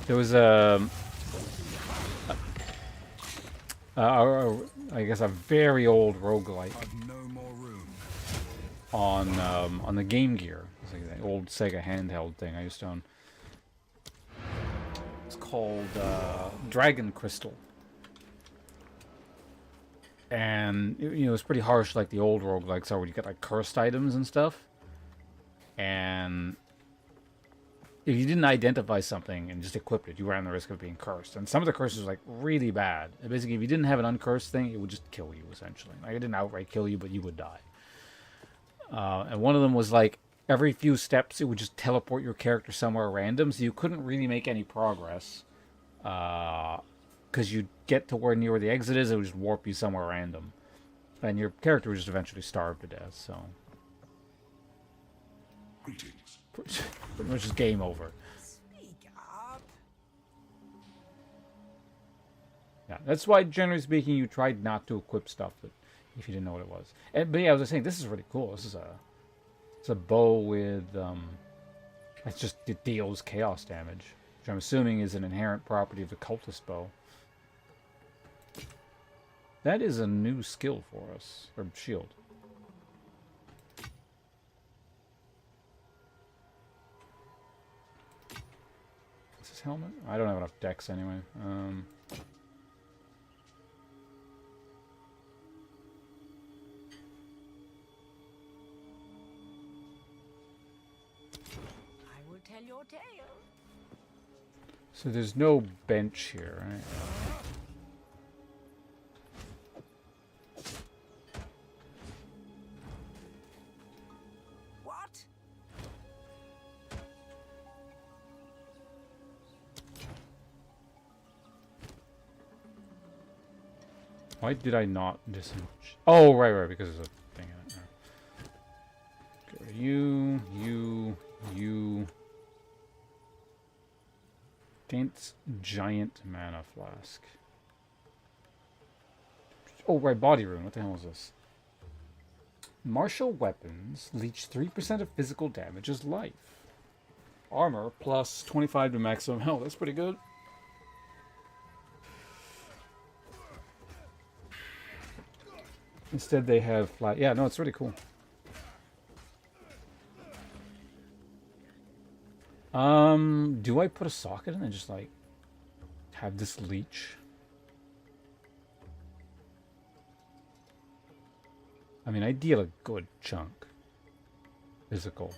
There was I guess a very old roguelike on the Game Gear. It's like that old Sega handheld thing I used to own. It's called Dragon Crystal. And, you know, it's pretty harsh like the old roguelikes are, where you get like cursed items and stuff. And if you didn't identify something and just equipped it, you ran the risk of being cursed. And some of the curses were like really bad. And basically, if you didn't have an uncursed thing, it would just kill you, essentially. Like, it didn't outright kill you, but you would die. And one of them was like, every few steps, it would just teleport your character somewhere random, so you couldn't really make any progress. Because you'd get to near where the exit is, it would just warp you somewhere random. And your character would just eventually starve to death, so... Greetings. Pretty much just game over. Speak up. Yeah, that's why, generally speaking, you tried not to equip stuff that, if you didn't know what it was. But yeah, I was saying, this is really cool. This is it's a bow with, it deals chaos damage, which I'm assuming is an inherent property of the cultist bow. That is a new skill for us, or shield. Is this helmet? I don't have enough dex anyway. I will tell your tale. So there's no bench here, right? What? Why did I not disengage? Oh, right, because there's a thing in it. Okay, you. Dense Giant Mana Flask. Oh, right, Body Rune. What the hell is this? Martial weapons leech 3% of physical damage as life. Armor plus 25 to maximum health. That's pretty good. Instead they have flat... Yeah, no, it's really cool. Do I put a socket in and just, like, have this leech? I mean, I deal a good chunk. Physical.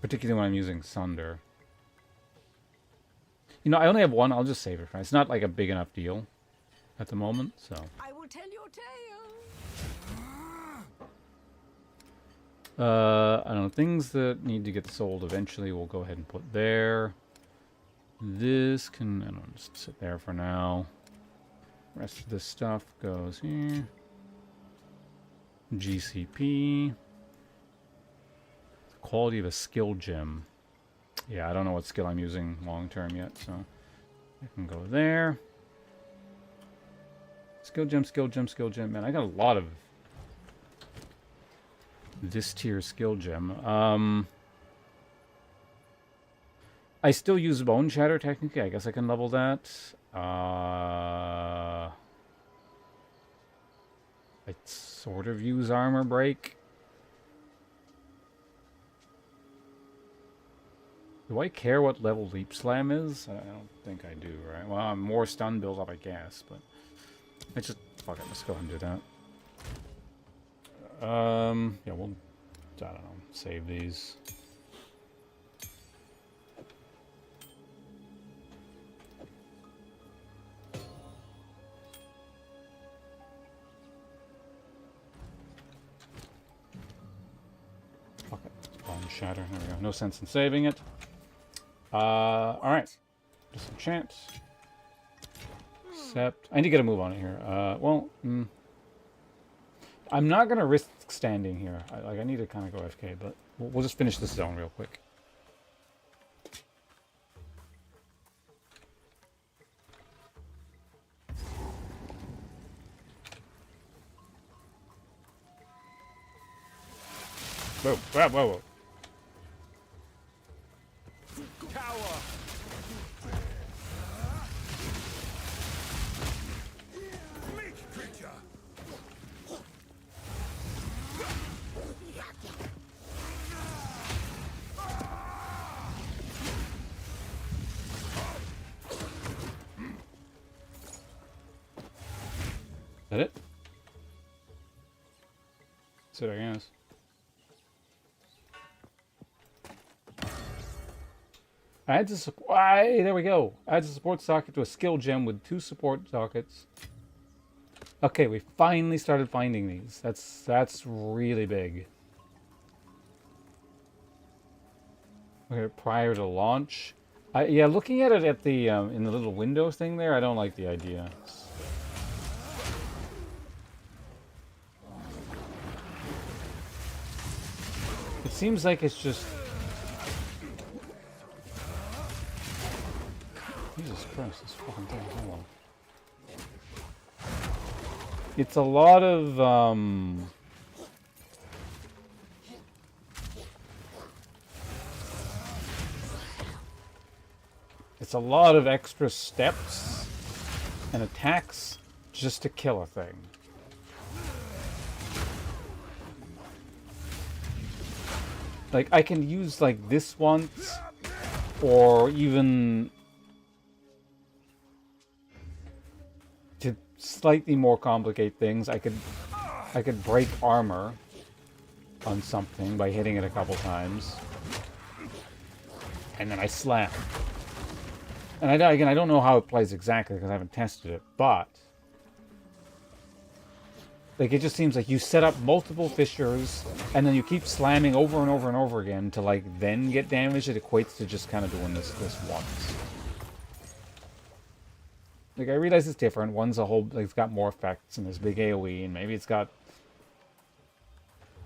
Particularly when I'm using Sunder. You know, I only have one. I'll just save it for it. It's not, like, a big enough deal at the moment, so... I will tell your tale. I don't know, things that need to get sold eventually we'll go ahead and put there. This can, I don't know, just sit there for now. Rest of this stuff goes here. GCP. Quality of a skill gem. Yeah, I don't know what skill I'm using long term yet, so I can go there. Skill gem, skill gem, skill gem. Man, I got a lot of this tier skill gem. I still use Bone Shatter technically. I guess I can level that. I sort of use Armor Break. Do I care what level Leap Slam is? I don't think I do, right? Well, I'm more stun build up, I guess, but I just fuck it. Let's go ahead and do that. Yeah, we'll, I don't know, save these. Fuck it. Bone Shatter. There we go. No sense in saving it. Alright. Disenchant. Accept. I need to get a move on it here. I'm not going to risk standing here. I need to kind of go FK, but we'll just finish this zone real quick. Whoa, whoa, whoa, whoa. Cower! Is that it? That's it, I guess. Adds a support. There we go. Adds a support socket to a skill gem with 2 support sockets. Okay, we finally started finding these. That's really big. Okay, prior to launch. Yeah, looking at it at the in the little window thing there, I don't like the idea. It seems like it's just... Jesus Christ, this fucking thing. Hold on. It's a lot of, it's a lot of extra steps and attacks just to kill a thing. Like, I can use, like, this once, or even to slightly more complicate things, I could break armor on something by hitting it a couple times. And then I slam. And again, I don't know how it plays exactly because I haven't tested it, but like, it just seems like you set up multiple fissures and then you keep slamming over and over and over again to, like, then get damage. It equates to just kind of doing this once. Like, I realize it's different. One's a whole, like, it's got more effects and there's big AoE, and maybe it's got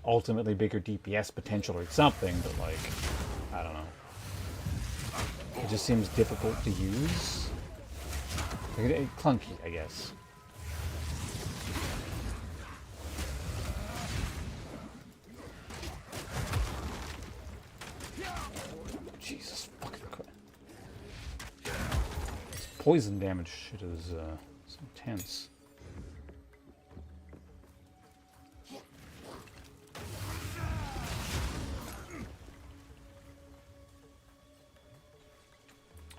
ultimately bigger DPS potential or something, but, like, I don't know. just seems difficult to use. Clunky, I guess. Jesus fucking Christ. This poison damage shit is so intense.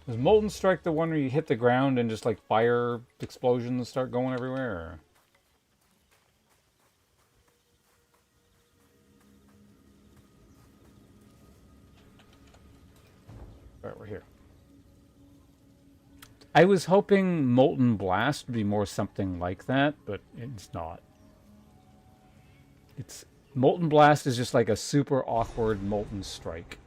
Was Molten Strike the one where you hit the ground and just like fire explosions start going everywhere? Alright, we're here. I was hoping Molten Blast would be more something like that, but it's not. It's Molten Blast is just like a super awkward Molten Strike.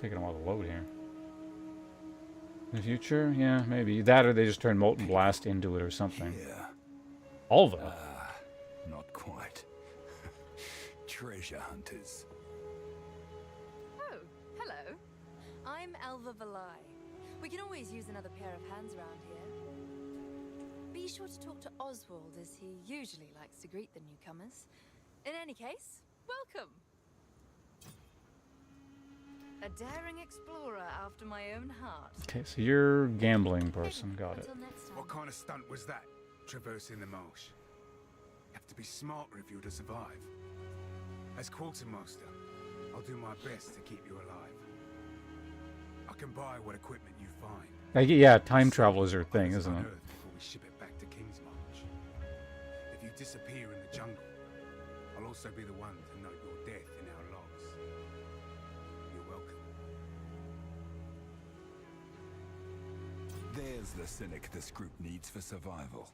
Taking a while to load here. In the future? Yeah, maybe. That or they just turn Molten Blast into it or something. Yeah. Alva? Not quite. Treasure hunters. Oh, hello. I'm Elva Valai. We can always use another pair of hands around here. Be sure to talk to Oswald, as he usually likes to greet the newcomers. In any case, welcome. A daring explorer after my own heart. Okay, so you're a gambling person. Got it. What kind of stunt was that? Traversing the marsh. Have to be smarter if you're to survive. As quartermaster, I'll do my best to keep you alive. I can buy what equipment you find. Yeah, time travel is your thing, isn't it? Before we ship it back to Kingsmarch. If you disappear in the jungle, I'll also be the one to note your death in our logs. You're welcome. There's the cynic this group needs for survival.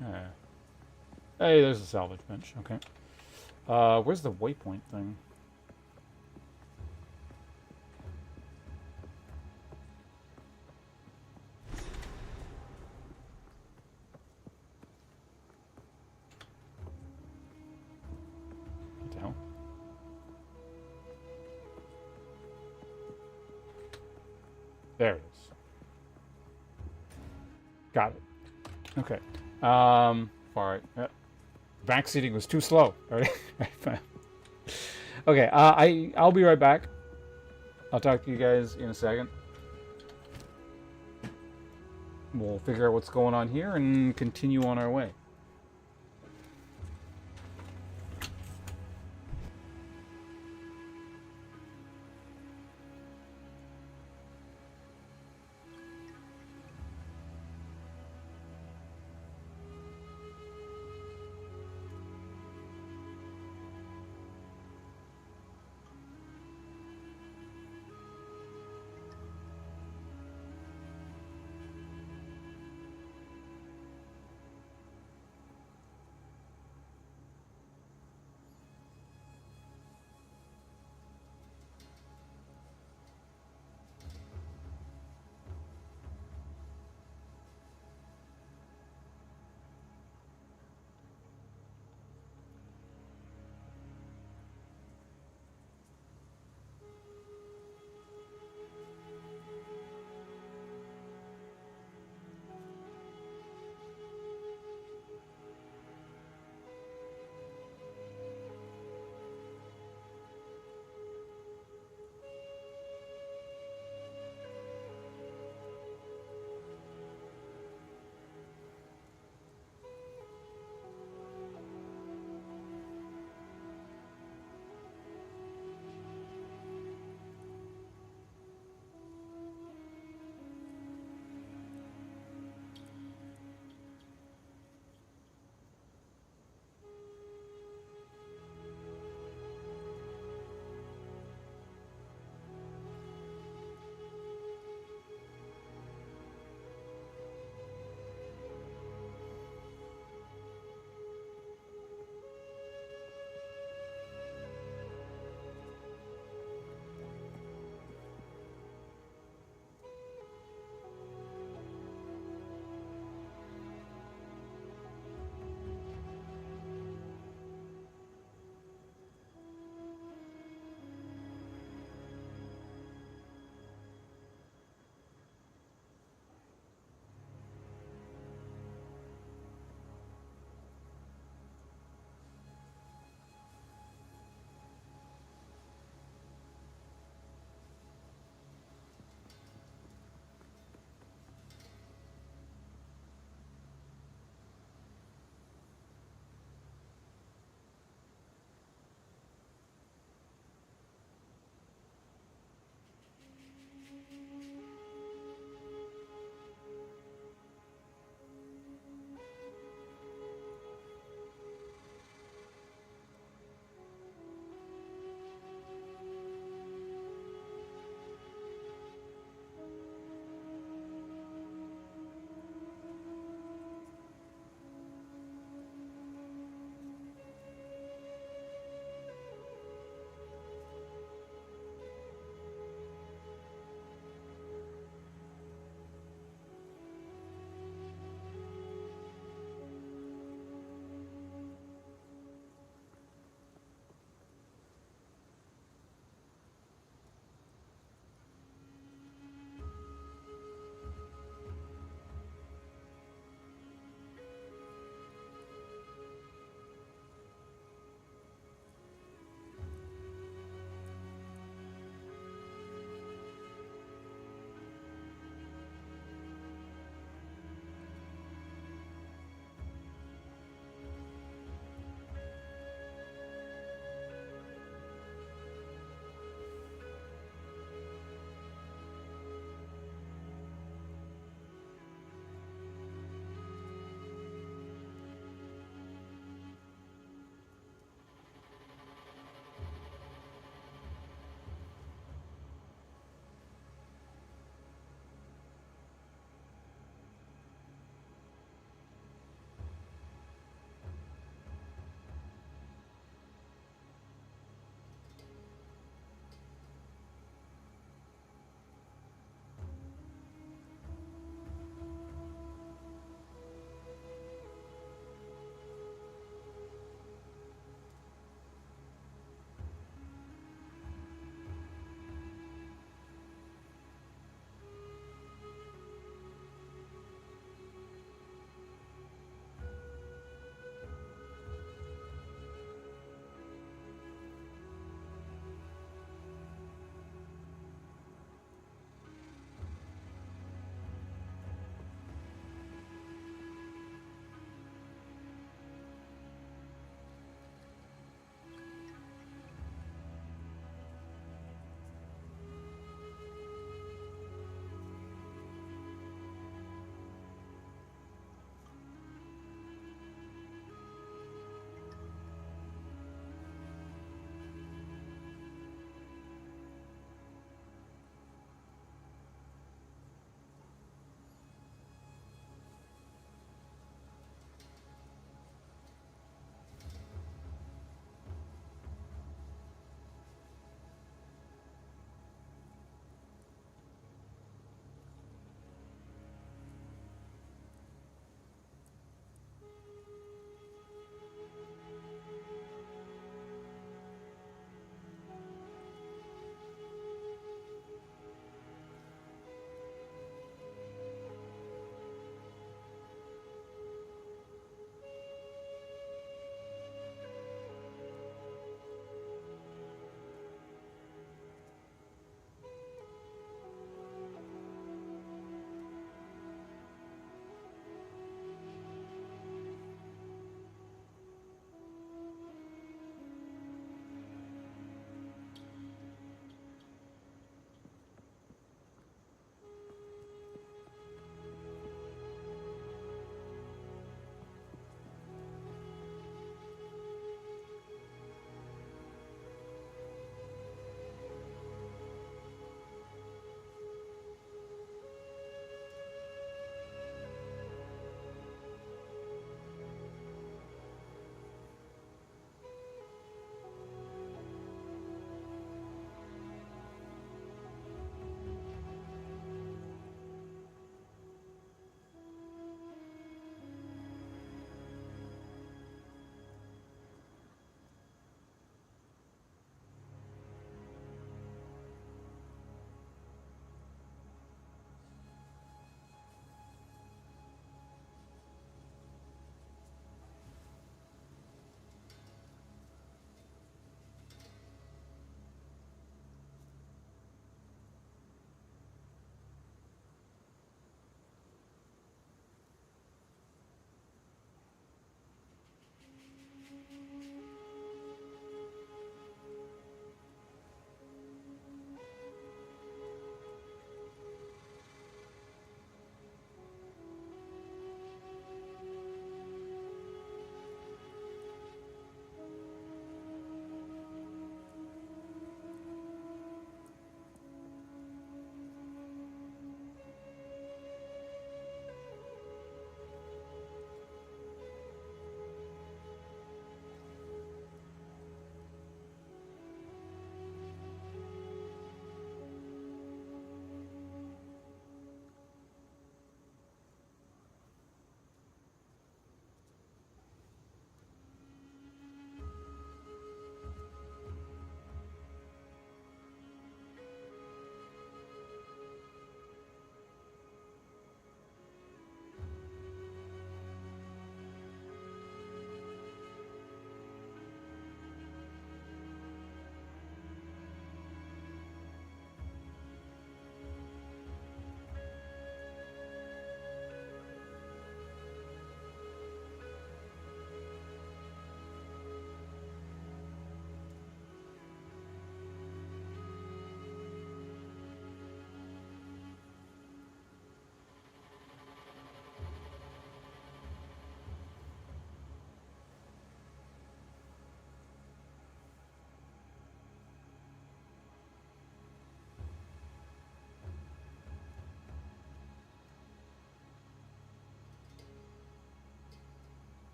Yeah. Hey, there's a salvage bench. Okay. Where's the waypoint thing? What the hell? There it is. Got it. Okay. All right. Backseating was too slow. All right. Okay. I'll be right back. I'll talk to you guys in a second. We'll figure out what's going on here and continue on our way.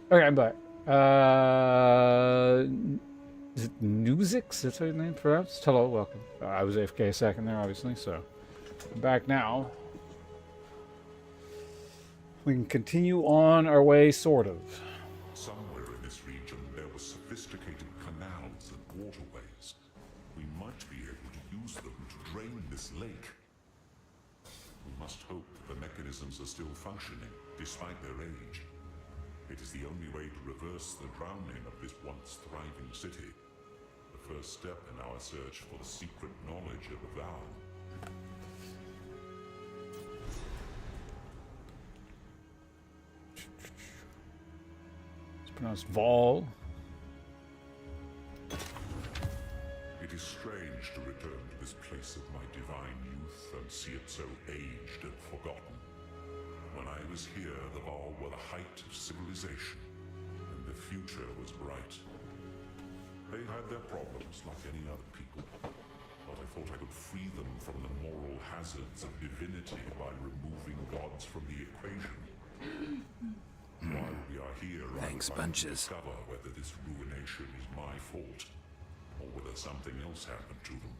Okay, I'm back. Is it Nuzix? That's how your name pronounced? Hello, welcome. I was AFK a second there, obviously, so I'm back now. We can continue on our way, sort of. Somewhere in this region there were sophisticated canals and waterways. We might be able to use them to drain this lake. We must hope the mechanisms are still functioning, despite their age. It is the only way to reverse the drowning of this once thriving city. The first step in our search for the secret knowledge of Val. It's pronounced Vol. It is strange to return to this place of my divine youth and see it so aged and forgotten. When I was here, the Val were the height of civilization, and the future was bright. They had their problems like any other people, but I thought I could free them from the moral hazards of divinity by removing gods from the equation. While we are here, Thanks, I will bunches. discover whether this ruination is my fault, or whether something else happened to them.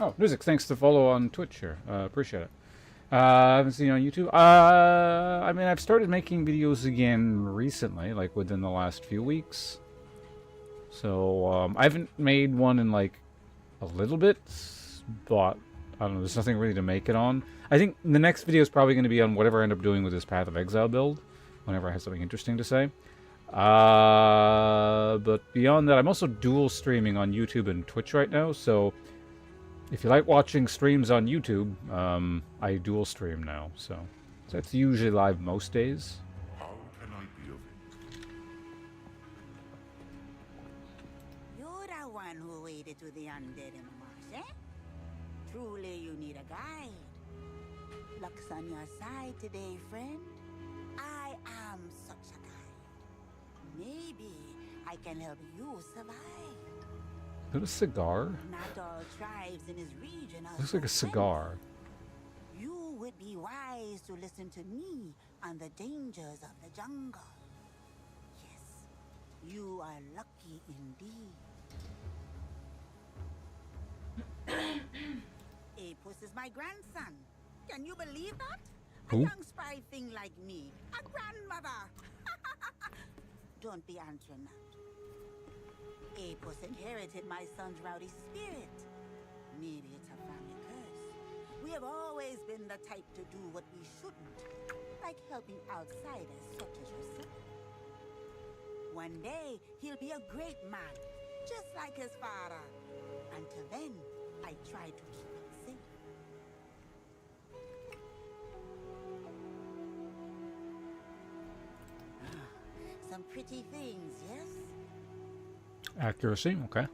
Oh, Nuzix, thanks to follow on Twitch here. Appreciate it. I haven't seen you on YouTube. I mean, I've started making videos again recently, like within the last few weeks. So, I haven't made one in like a little bit, but I don't know, there's nothing really to make it on. I think the next video is probably going to be on whatever I end up doing with this Path of Exile build, whenever I have something interesting to say. But beyond that, I'm also dual streaming on YouTube and Twitch right now, so if you like watching streams on YouTube, I dual stream now, so that's usually live most days. How can I be of You're the one who waded to the undead in the marsh, eh? Truly you need a guide. Luck's on your side today, friend. I am such a guide. Maybe I can help you survive. Is that a cigar? Not all tribes in his region are Looks like a cigar. You would be wise to listen to me on the dangers of the jungle. Yes, you are lucky indeed. Apus is my grandson. Can you believe that? Who? A young spry thing like me. A grandmother. Don't be answering that. Apus inherited my son's rowdy spirit. Maybe it's a family curse. We have always been the type to do what we shouldn't, like helping outsiders such as yourself. One day, he'll be a great man, just like his father. Until then, I try to keep him safe. Some pretty things, yes? Accuracy, okay.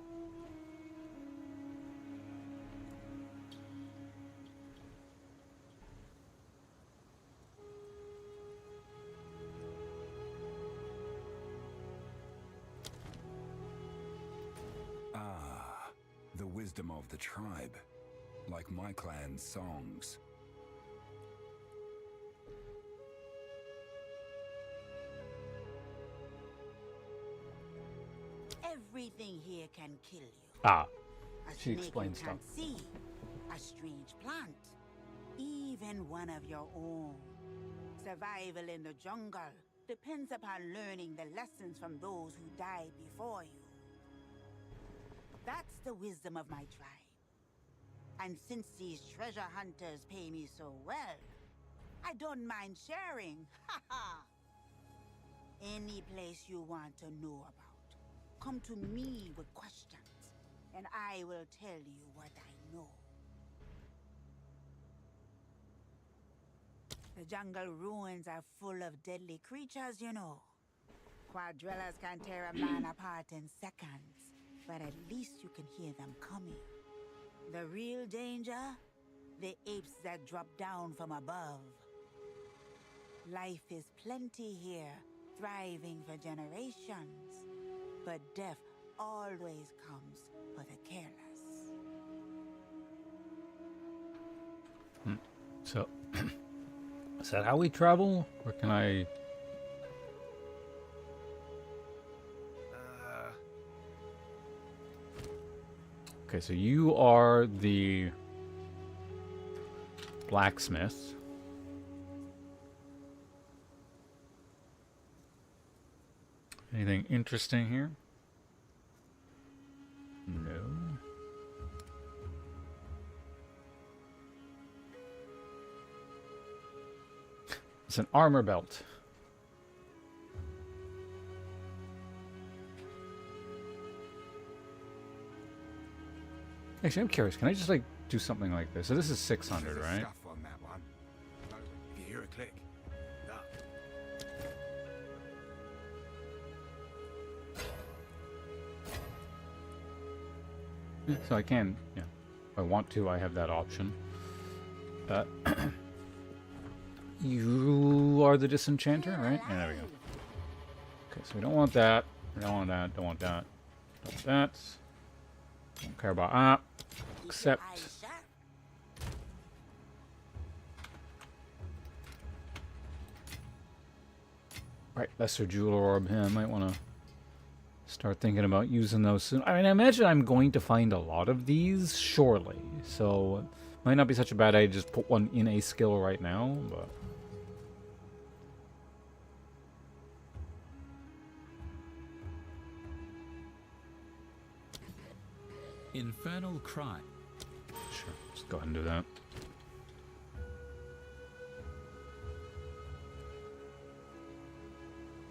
Ah, the wisdom of the tribe, like my clan's songs. Everything here can kill you. Ah, A she snake explains you stuff. can't see, a strange plant, even one of your own. Survival in the jungle depends upon learning the lessons from those who died before you. That's the wisdom of my tribe. And since these treasure hunters pay me so well, I don't mind sharing. Ha ha! Any place you want to know about, come to me with questions, and I will tell you what I know. The jungle ruins are full of deadly creatures, you know. Quadrillas can tear a man apart in seconds, but at least you can hear them coming. The real danger? The apes that drop down from above. Life is plenty here, thriving for generations. But death always comes for the careless. So, is that how we travel? Or can I... Okay, so you are the blacksmith. Anything interesting here? No. It's an armor belt. Actually, I'm curious. Can I just like do something like this? So this is 600, right? Stuff on that one. If you hear a click, look. So I can, yeah. If I want to, I have that option. You are the disenchanter, right? Yeah, there we go. Okay, so we don't want that. We don't want that. Don't want that. Don't want that. Don't care about that. Except. Right, Lesser Jewel Orb. Yeah, I might want to start thinking about using those soon. I mean, I imagine I'm going to find a lot of these, surely. So, it might not be such a bad idea to just put one in a skill right now, but. Infernal Cry. Sure, just go ahead and do that.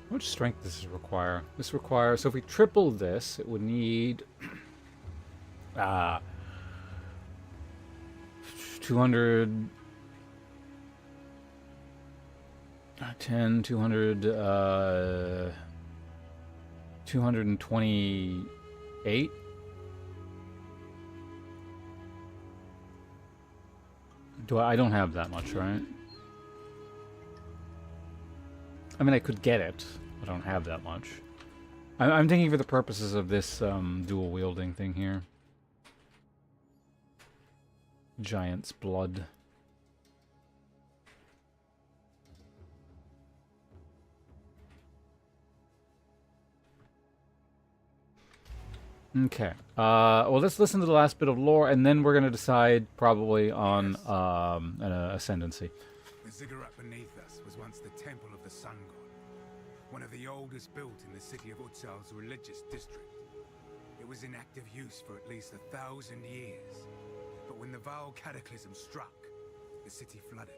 How much strength does this require? This requires, so if we triple this, it would need 200 10 200 228. I don't have that much, right? I mean, I could get it. I don't have that much. I'm thinking for the purposes of this dual wielding thing here. Giant's blood. Okay. Well, let's listen to the last bit of lore, and then we're going to decide probably on an ascendancy. The ziggurat beneath us was once the temple of the sun god, one of the oldest built in the city of Utzal's religious district. It was in active use for at least 1,000 years, but when the Val cataclysm struck, the city flooded,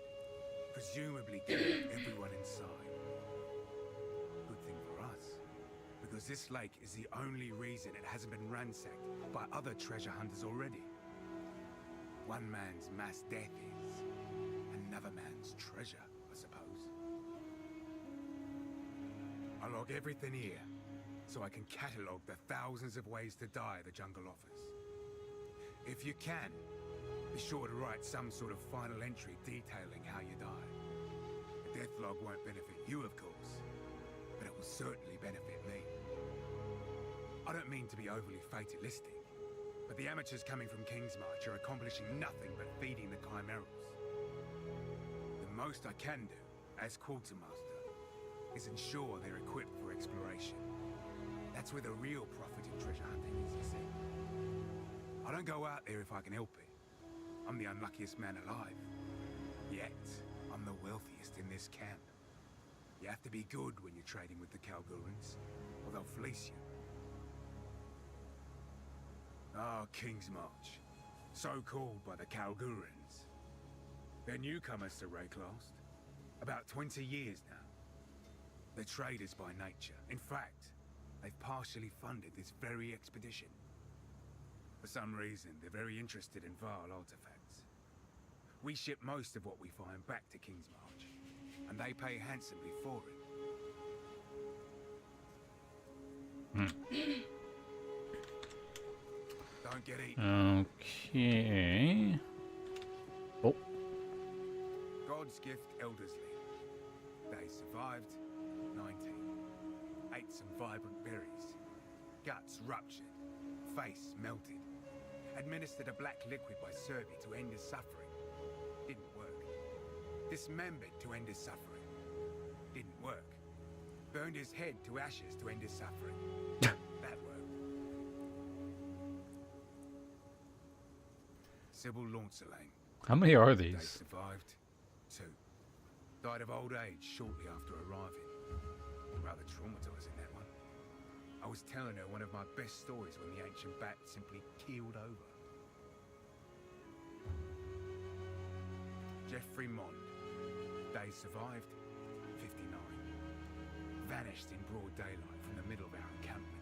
presumably killing everyone inside. Good thing for us, because this lake is the only reason it hasn't been ransacked by other treasure hunters already. One man's mass death is another man's treasure, I suppose. I log everything here, so I can catalogue the thousands of ways to die the jungle offers. If you can, be sure to write some sort of final entry detailing how you die. The death log won't benefit you, of course, but it will certainly benefit me. I don't mean to be overly fatalistic, but the amateurs coming from Kingsmarch are accomplishing nothing but feeding the chimerals. The most I can do, as quartermaster, is ensure they're equipped for exploration. That's where the real profit in treasure hunting is, you see. I don't go out there if I can help it. I'm the unluckiest man alive. Yet, I'm the wealthiest in this camp. You have to be good when you're trading with the Kalgurans, or they'll fleece you. Ah, Kingsmarch. So called by the Kalgurans. They're newcomers to Rayclast. About 20 years now. They're traders by nature. In fact, they've partially funded this very expedition. For some reason, they're very interested in Val artifacts. We ship most of what we find back to Kingsmarch, and they pay handsomely for it. Don't get eaten. Okay. Oh. God's gift, Eldersley. They survived 19. Ate some vibrant berries. Guts ruptured. Face melted. Administered a black liquid by Serby to end his suffering. Didn't work. Dismembered to end his suffering. Didn't work. Burned his head to ashes to end his suffering. That worked. Sybil Launcelane. How many are They these? survived. 2. Died of old age shortly after arriving. Rather traumatizing, that one. I was telling her one of my best stories when the ancient bat simply keeled over. Jeffrey Mond. They survived. 59. Vanished in broad daylight from the middle of our encampment.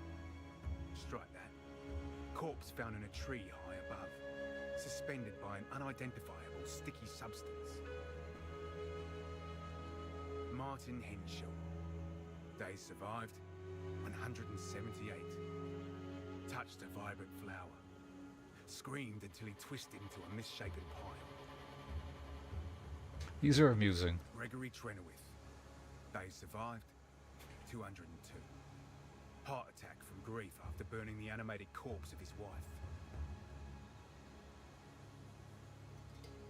Strike that. Corpse found in a tree high above, suspended by an unidentifiable sticky substance. Martin Henshaw. They survived. 178. Touched a vibrant flower. Screamed until he twisted into a misshapen pile. These are amusing. Gregory Trenowith. They survived. 202. Heart attack from grief after burning the animated corpse of his wife.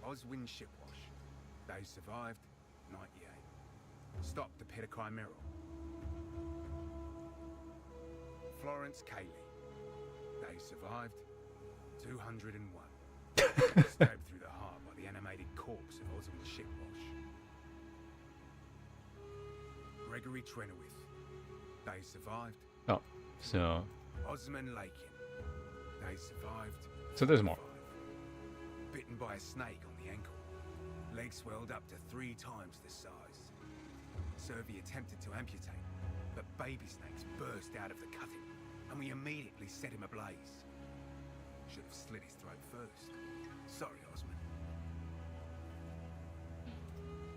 Oswin Shipwash. They survived. 98. Stopped the Petachimeral. Florence Cayley. They survived. 201. Stabbed through the heart by the animated corpse of Oswin Shipwash. Gregory Trenowith. They survived. Oh, so Osman Lakin. They survived. so there's more. 5. Bitten by a snake on the ankle. Leg swelled up to 3 times the size. Servi attempted to amputate, but baby snakes burst out of the cutting, and we immediately set him ablaze. Should have slit his throat first. Sorry, Osman.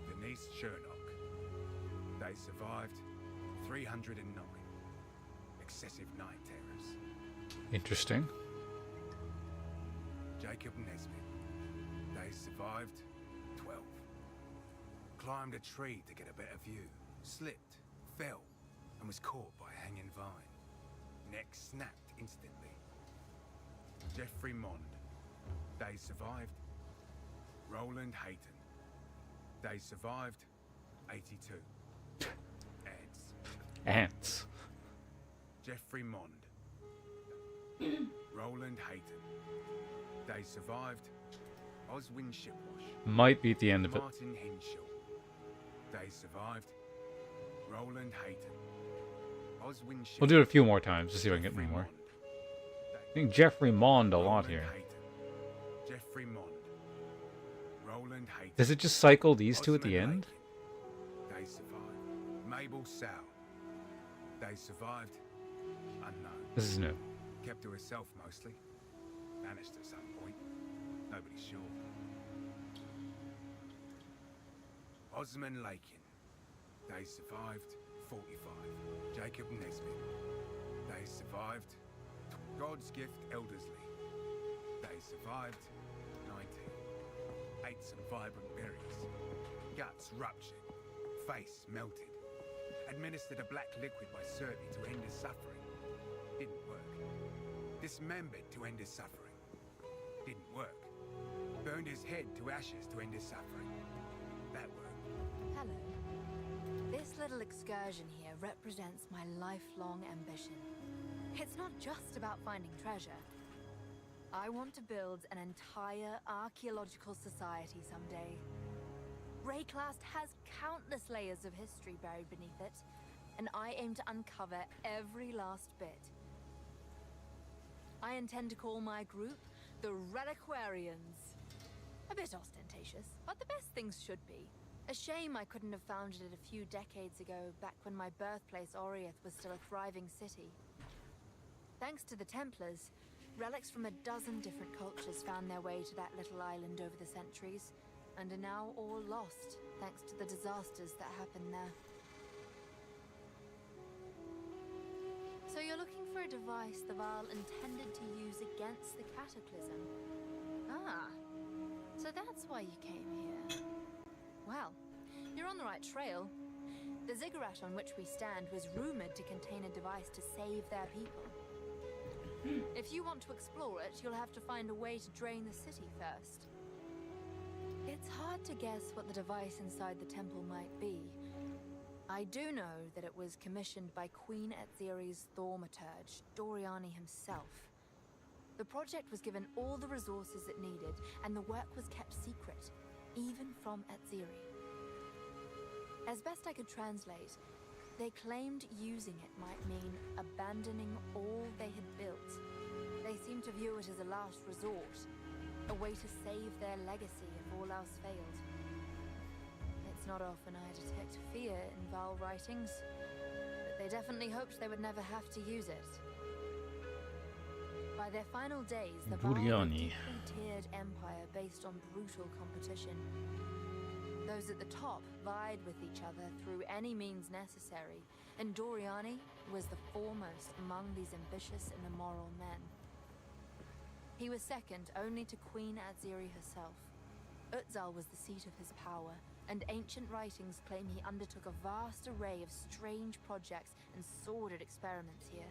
Denise Shernock. They survived. 309. Excessive night terrors. Interesting. Jacob Nesbitt. They survived. 12. Climbed a tree to get a better view. Slipped, fell, and was caught by a hanging vine. Neck snapped instantly. Jeffrey Mond. They survived. Roland Hayton. They survived. 82. Ants. Jeffrey Mond. Roland Hayton. They survived. Oswin Shipwash. Might be at the end of it. Martin Henshaw. They survived. Roland Hayton. Oswin Shipwash. We'll do it a few more times to see if I can get any more. I think Jeffrey Mond a lot here. Jeffrey Mond. Roland Hayton. Does it just cycle these two at the Osman end? Lakin. They survived. Mabel Sow. They survived. Unknown. This is new. Kept to herself mostly. Vanished at some point. Nobody's sure. Osman Lakin. They survived. 45. Jacob Nesbitt. They survived. God's Gift Eldersley. They survived. 19. Ate some vibrant berries. Guts ruptured. Face melted. Administered a black liquid by Servi to end his suffering. Didn't work. Dismembered to end his suffering. Didn't work. Burned his head to ashes to end his suffering. That worked. Hello. This little excursion here represents my lifelong ambition. It's not just about finding treasure. I want to build an entire archaeological society someday. Rayclast has countless layers of history buried beneath it, and I aim to uncover every last bit. I intend to call my group the Reliquarians. A bit ostentatious, but the best things should be. A shame I couldn't have founded it a few decades ago, back when my birthplace Oriath was still a thriving city. Thanks to the Templars, relics from a dozen different cultures found their way to that little island over the centuries, and are now all lost, thanks to the disasters that happened there. So you're looking for a device the Vaal intended to use against the Cataclysm? Ah, so that's why you came here. Well, you're on the right trail. The ziggurat on which we stand was rumored to contain a device to save their people. If you want to explore it, you'll have to find a way to drain the city first. It's hard to guess what the device inside the temple might be. I do know that it was commissioned by Queen Etziri's thaumaturge, Doriani himself. The project was given all the resources it needed, and the work was kept secret, even from Atziri. As best I could translate, they claimed using it might mean abandoning all they had built. They seemed to view it as a last resort, a way to save their legacy if all else failed. It's not often I detect fear in Val writings, but they definitely hoped they would never have to use it. By their final days, the Val were a deeply tiered empire based on brutal competition. Those at the top vied with each other through any means necessary, and Doriani was the foremost among these ambitious and immoral men. He was second only to Queen Atziri herself. Utzal was the seat of his power, and ancient writings claim he undertook a vast array of strange projects and sordid experiments here.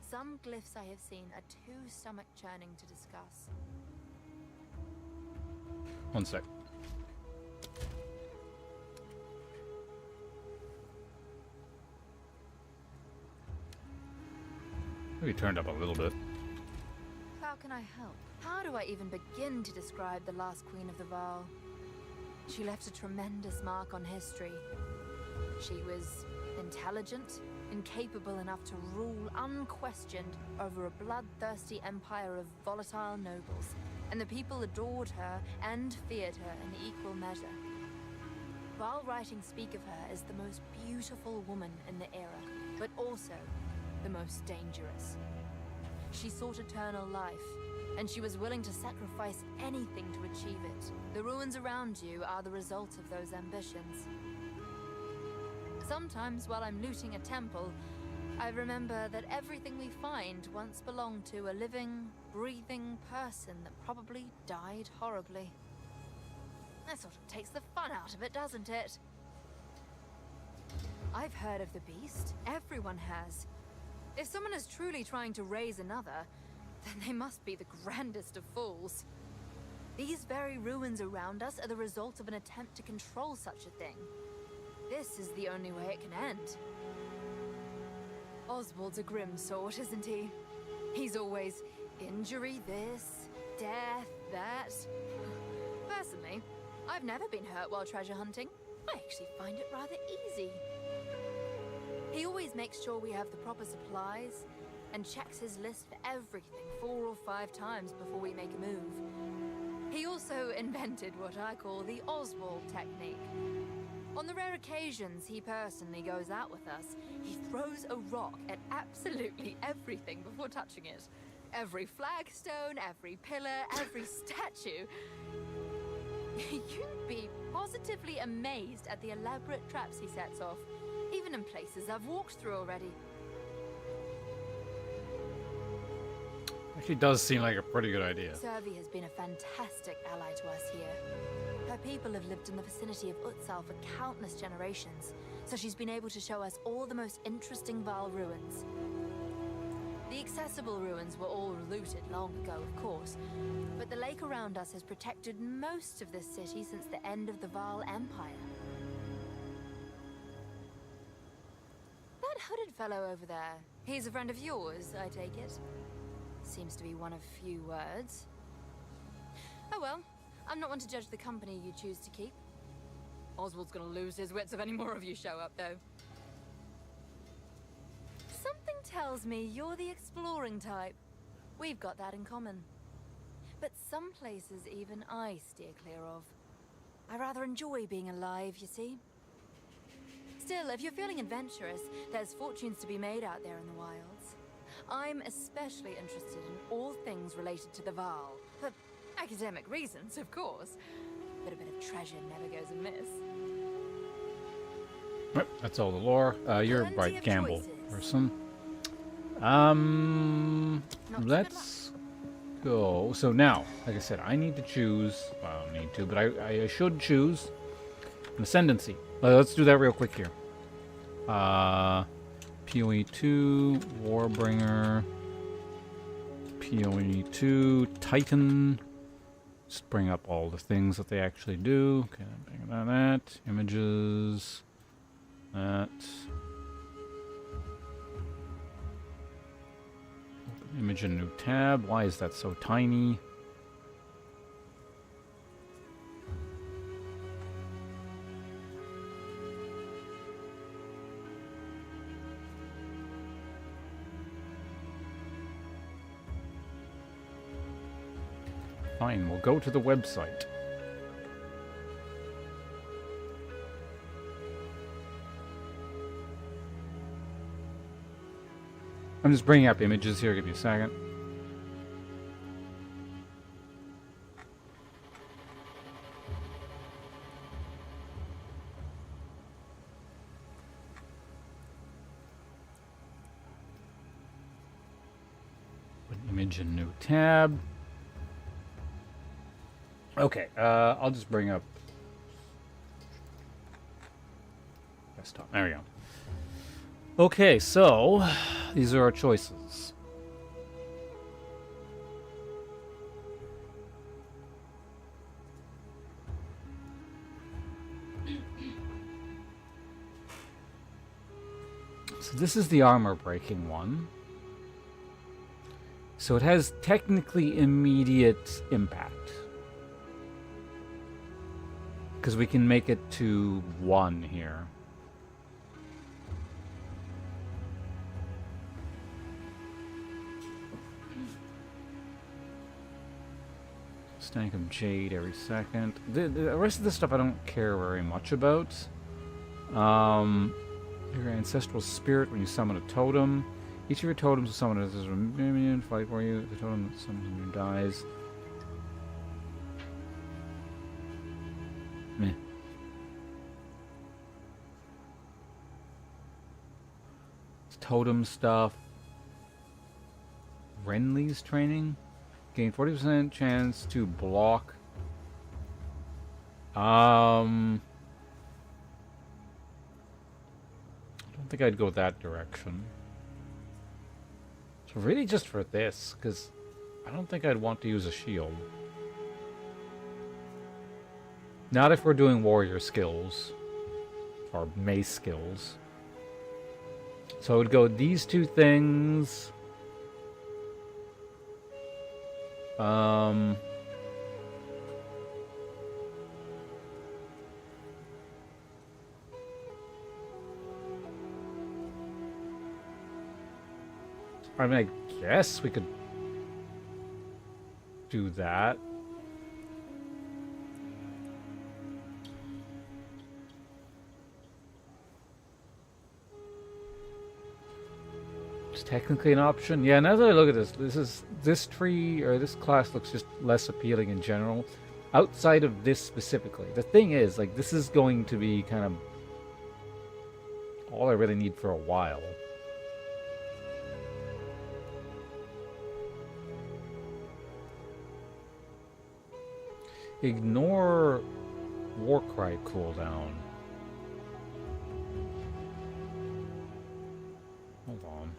Some glyphs I have seen are too stomach-churning to discuss. One sec. Maybe turned up a little bit. How can I help? How do I even begin to describe the last queen of the Val? She left a tremendous mark on history. She was intelligent, incapable enough to rule unquestioned over a bloodthirsty empire of volatile nobles, and the people adored her and feared her in equal measure. Val writings speak of her as the most beautiful woman in the era, but also the most dangerous. She sought eternal life, and she was willing to sacrifice anything to achieve it. The ruins around you are the result of those ambitions. Sometimes while I'm looting a temple, I remember that everything we find once belonged to a living, breathing person that probably died horribly. That sort of takes the fun out of it, doesn't it? I've heard of the beast. Everyone has. If someone is truly trying to raise another, then they must be the grandest of fools. These very ruins around us are the result of an attempt to control such a thing. This is the only way it can end. Oswald's a grim sort, isn't he? He's always injury this, death that. Personally, I've never been hurt while treasure hunting. I actually find it rather easy. He always makes sure we have the proper supplies and checks his list for everything 4 or 5 times before we make a move. He also invented what I call the Oswald technique. On the rare occasions he personally goes out with us, he throws a rock at absolutely everything before touching it. Every flagstone, every pillar, every statue. You'd be positively amazed at the elaborate traps he sets off, even in places I've walked through already. Actually does seem like a pretty good idea. Servi has been a fantastic ally to us here. Her people have lived in the vicinity of Utzal for countless generations, so she's been able to show us all the most interesting Val ruins. The accessible ruins were all looted long ago, of course, but the lake around us has protected most of this city since the end of the Val Empire. That hooded fellow over there, he's a friend of yours, I take it? Seems to be one of few words. Oh well, I'm not one to judge the company you choose to keep. Oswald's gonna lose his wits if any more of you show up, though. Something tells me you're the exploring type. We've got that in common. But some places even I steer clear of. I rather enjoy being alive, you see. Still, if you're feeling adventurous, there's fortunes to be made out there in the wilds. I'm especially interested in all things related to the Val. For academic reasons, of course. But a bit of treasure never goes amiss. Yep, that's all the lore. You're a bright gamble person. Let's go. So now, like I said, I need to choose. Well, I don't need to, but I should choose an Ascendancy. Let's do that real quick here. PoE2, Warbringer, PoE2, Titan. Just bring up all the things that they actually do. Okay, bring that. Images. That. Open Image in a new tab. Why is that so tiny? Fine, we'll go to the website. I'm just bringing up images here. Give me a second. Put an image in a new tab. Okay, I'll just bring up desktop. There we go. Okay, so these are our choices. So this is the armor breaking one. So it has technically immediate impact. Because we can make it to 1 here. Stank of Jade every second. The rest of this stuff I don't care very much about. Your ancestral spirit when you summon a totem. Each of your totems will summon as a minion fight for you. The totem that summons you dies. Meh. It's totem stuff. Renly's training. Gain 40% chance to block. I don't think I'd go that direction. So really just for this, because I don't think I'd want to use a shield. Not if we're doing warrior skills. Or mace skills. So I would go these two things. I mean, I guess we could do that. It's technically an option. Yeah, now that I look at this tree or this class looks just less appealing in general. Outside of this specifically. The thing is, like, this is going to be kind of all I really need for a while. Ignore Warcry cooldown. Hold on.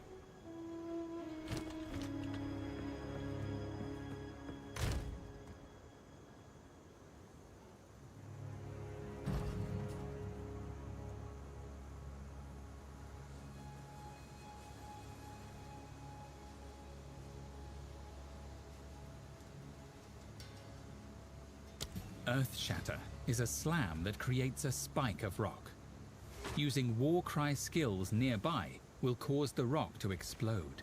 Earth Shatter is a slam that creates a spike of rock. Using Warcry skills nearby will cause the rock to explode.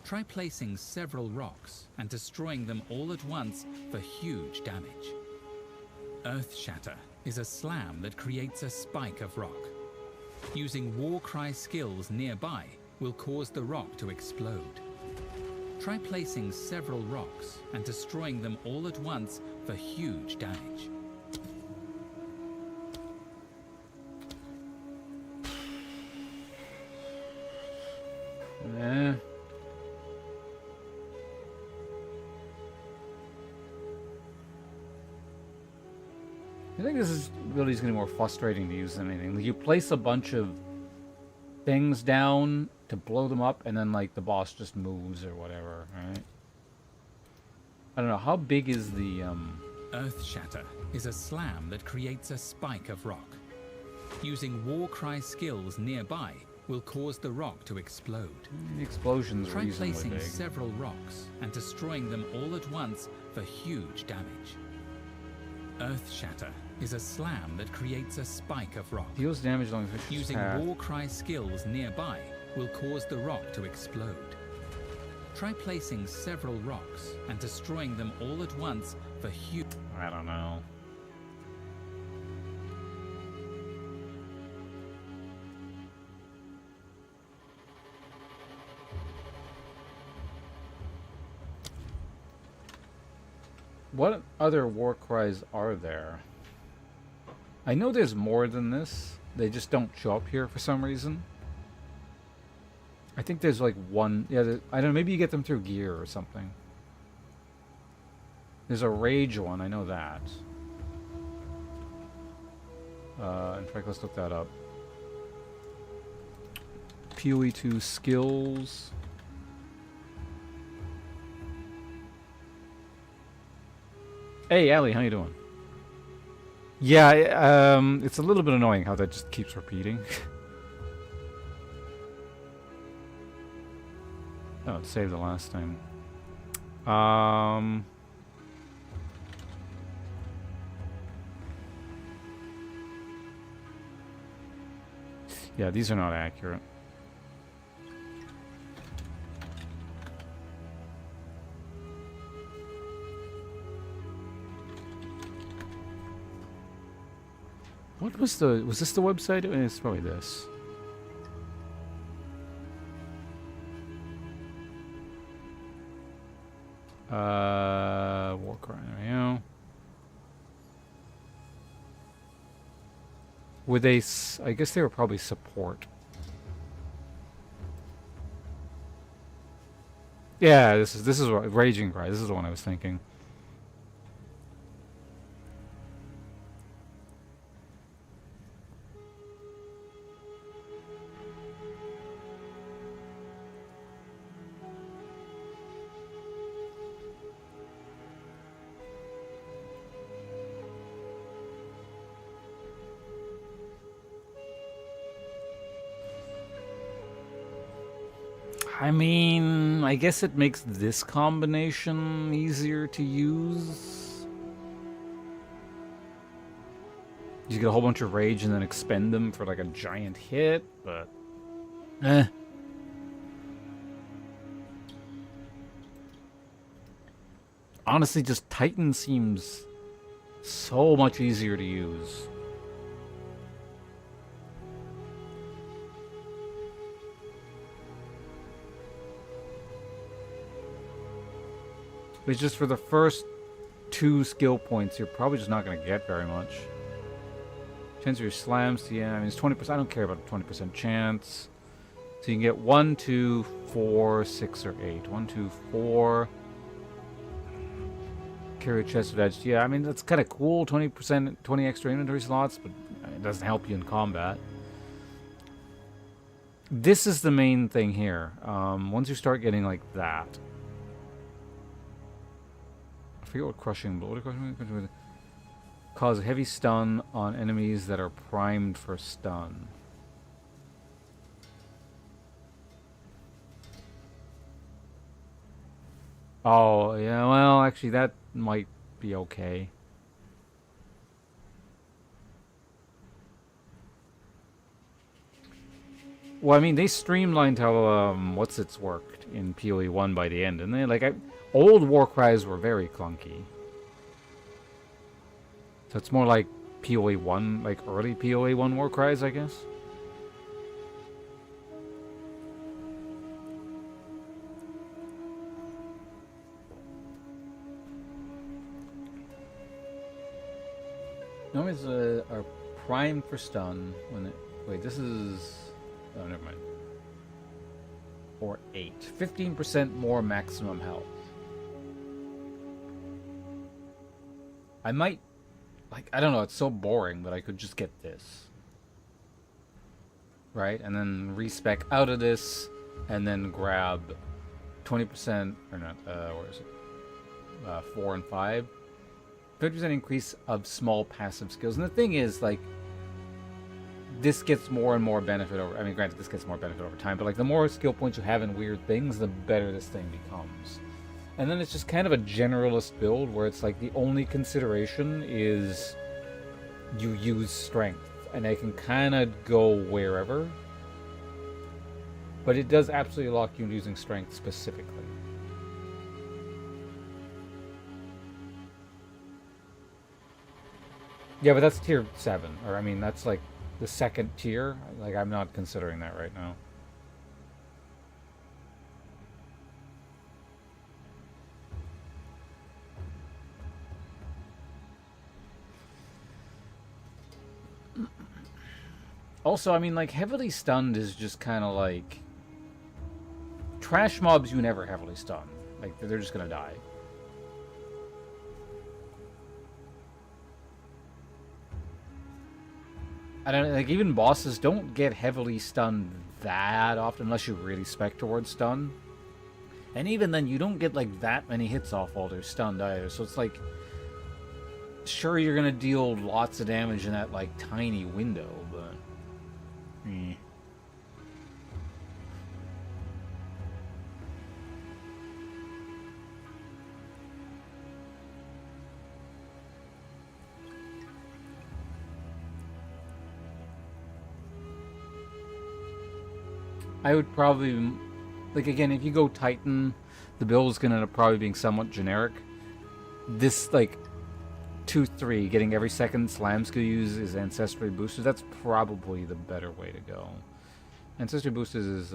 Try placing several rocks and destroying them all at once for huge damage. Earth Shatter is a slam that creates a spike of rock. Using Warcry skills nearby will cause the rock to explode. Try placing several rocks and destroying them all at once for huge damage. I think this is really going to be more frustrating to use than anything. Like, you place a bunch of things down to blow them up, and then like the boss just moves or whatever, right? I don't know, how big is the Earth Shatter is a slam that creates a spike of rock. Using Warcry skills nearby will cause the rock to explode. The explosion's Try reasonably placing big. several rocks and destroying them all at once for huge damage. Earth Shatter is a slam that creates a spike of rock. Deals damage along the fish's Using path. Warcry skills nearby will cause the rock to explode. Try placing several rocks and destroying them all at once for huge... I don't know. What other war cries are there? I know there's more than this. They just don't show up here for some reason. I think there's like one... Yeah, I don't know. Maybe you get them through gear or something. There's a rage one. I know that. In fact, let's look that up. PoE2 skills... Hey, Allie, how you doing? Yeah, it's a little bit annoying how that just keeps repeating. Oh, it saved the last time. Yeah, these are not accurate. What was this the website? It's probably this. Warcry, there we go. Would they, I guess they were probably support. Yeah, this is what, Raging Cry, this is the one I was thinking. I mean, I guess it makes this combination easier to use. You get a whole bunch of rage and then expend them for like a giant hit, but... Honestly, just Titan seems so much easier to use. It's just for the first 2 skill points, you're probably just not going to get very much. Chance of your slams, yeah, I mean, it's 20%. I don't care about a 20% chance. So you can get 1, 2, 4, 6, or 8. 1, 2, 4. Carry a chest of edge. Yeah, I mean, that's kind of cool. 20%, 20 extra inventory slots, but it doesn't help you in combat. This is the main thing here. Once you start getting like that. I forget what crushing blow. Cause a heavy stun on enemies that are primed for stun. Oh, yeah, well, actually, that might be okay. Well, I mean, they streamlined how, what's-its worked in PoE1 by the end, and they, like, old war cries were very clunky. So it's more like PoE1, like early PoE1 war cries, I guess. Enemies are primed for stun when it... Wait, this is... Oh, never mind. Or 8. 15% more maximum health. I might... Like, I don't know, it's so boring, but I could just get this. Right? And then respec out of this, and then grab 20%... Or not, where is it? 4 and 5. 50% increase of small passive skills. And the thing is, like... this gets more and more benefit over... I mean, granted, this gets more benefit over time, but like the more skill points you have in weird things, the better this thing becomes. And then it's just kind of a generalist build where it's like the only consideration is you use strength. And I can kind of go wherever. But it does absolutely lock you in using strength specifically. Yeah, but that's tier 7. Or, I mean, that's like the second tier. Like, I'm not considering that right now. Also, I mean, like, heavily stunned is just kind of like... Trash mobs you never heavily stun. Like, they're just gonna die. I don't like, even bosses don't get heavily stunned that often unless you really spec towards stun. And even then, you don't get, like, that many hits off while they're stunned either. So it's like... Sure, you're gonna deal lots of damage in that, like, tiny window, but... I would probably, like, again, if you go Titan, the build is going to end up probably being somewhat generic. This, like, 2-3, getting every second slam skill use is Ancestry Boosters, that's probably the better way to go. Ancestry Boosters is,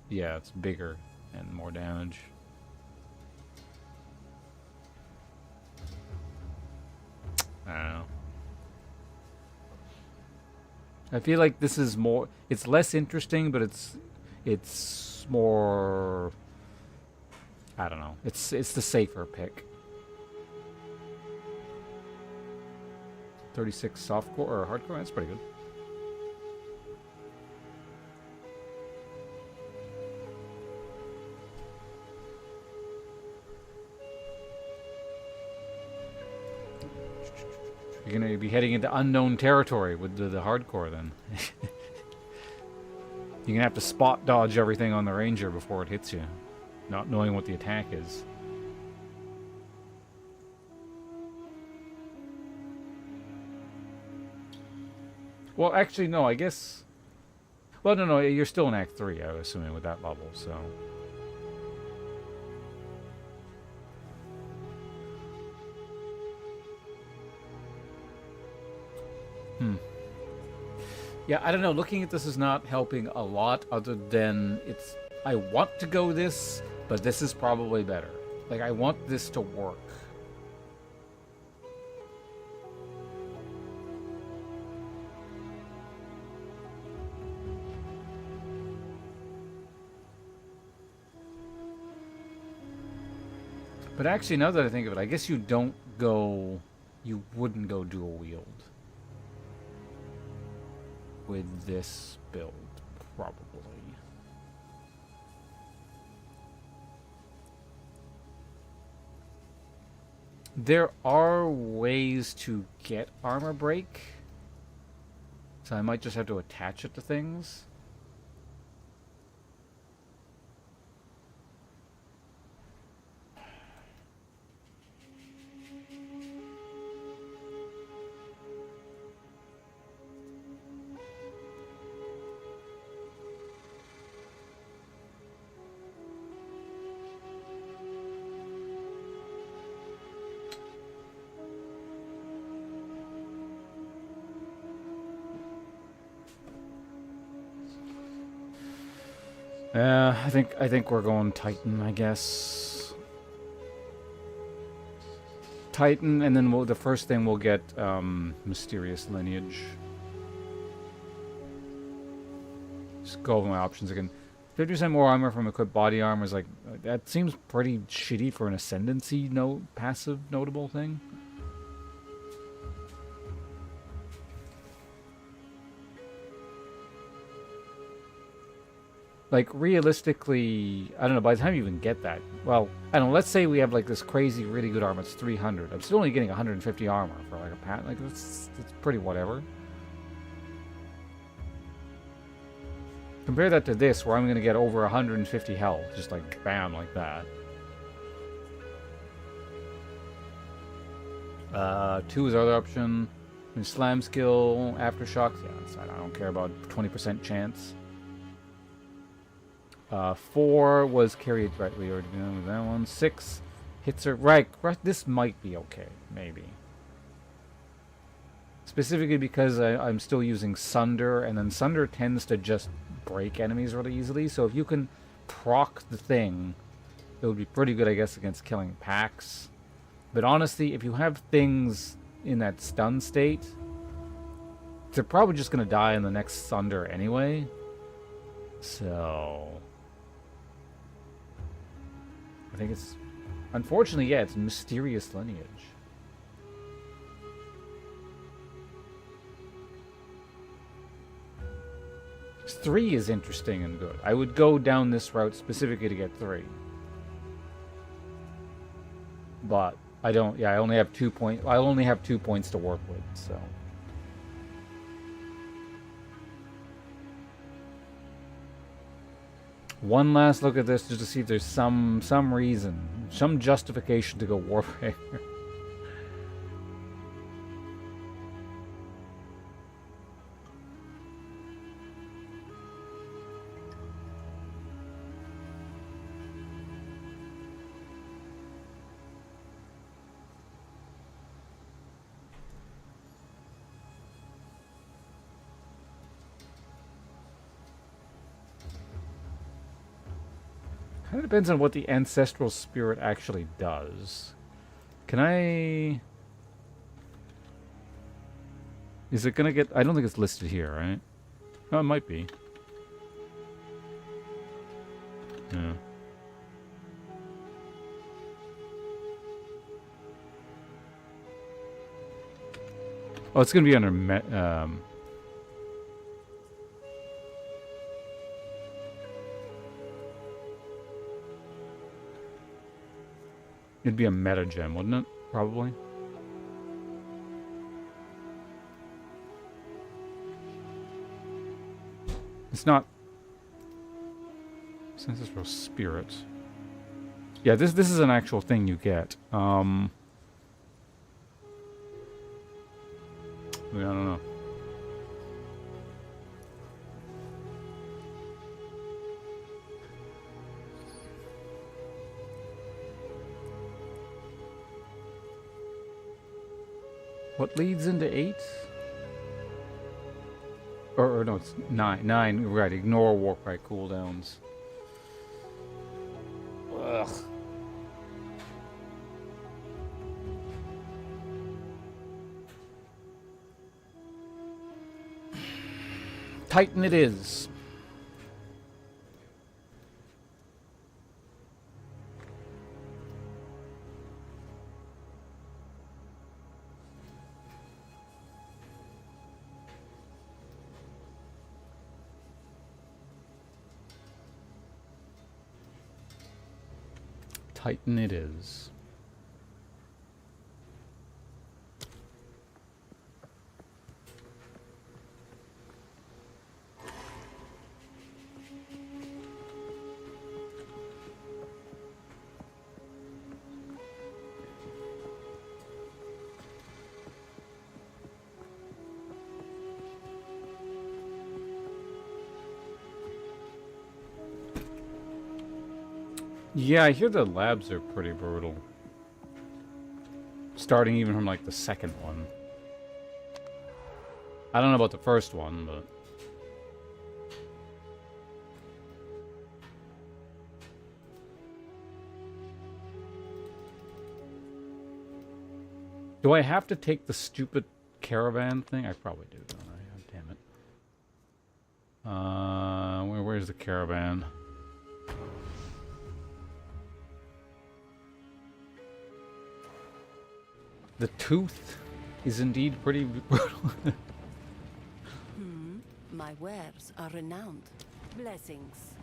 yeah, it's bigger and more damage. I don't know. I feel like this is more... It's less interesting, but it's more... I don't know. It's the safer pick. 36 softcore or hardcore? That's pretty good. You're going to be heading into unknown territory with the hardcore, then. You're going to have to spot dodge everything on the ranger before it hits you, not knowing what the attack is. Well, actually, no, I guess... Well, no, you're still in Act 3, I was assuming, with that level, so... Yeah, I don't know. Looking at this is not helping a lot other than it's... I want to go this, but this is probably better. Like, I want this to work. But actually, now that I think of it, I guess you don't go... You wouldn't go dual wield with this build, probably. There are ways to get armor break, so I might just have to attach it to things. I think we're going Titan, I guess. Titan, and then the first thing we'll get Mysterious Lineage. Just go over my options again. 50% more armor from equipped body armor is like, that seems pretty shitty for an Ascendancy passive notable thing. Like, realistically, I don't know, by the time you even get that, well, I don't know, let's say we have, like, this crazy, really good armor, it's 300. I'm still only getting 150 armor for, like, a pat. Like, it's pretty whatever. Compare that to this, where I'm going to get over 150 health. Just like, bam, like that. 2 is our other option. And slam skill, aftershocks. Yeah, that's, I don't care about 20% chance. 4 was carried right. We already done with that one. 6 hits her. Right. This might be okay. Maybe. Specifically because I'm still using Sunder, and then Sunder tends to just break enemies really easily. So if you can proc the thing, it would be pretty good, I guess, against killing packs. But honestly, if you have things in that stun state, they're probably just going to die in the next Sunder anyway. So I think it's, unfortunately, yeah, it's mysterious lineage. 3 is interesting and good. I would go down this route specifically to get 3. But I don't, yeah, I only have 2 points. I only have 2 points to work with, so. One last look at this just to see if there's some reason, some justification to go Warbringer. Kind of depends on what the ancestral spirit actually does. Can I... Is it gonna get... I don't think it's listed here, right? Oh, it might be. Yeah. Oh, it's gonna be under... It'd be a meta gem, wouldn't it? Probably. It's not... Ancestral spirit. Yeah, this is an actual thing you get. I don't know. What leads into 8? Or no, it's 9. 9, right. Ignore warp right cooldowns. Ugh. Titan it is. Titan it is. Yeah, I hear the labs are pretty brutal. Starting even from, like, the second one. I don't know about the first one, but... Do I have to take the stupid caravan thing? I probably do, don't I? God damn it. Where's the caravan? The tooth is indeed pretty brutal. My wares are renowned. Blessings.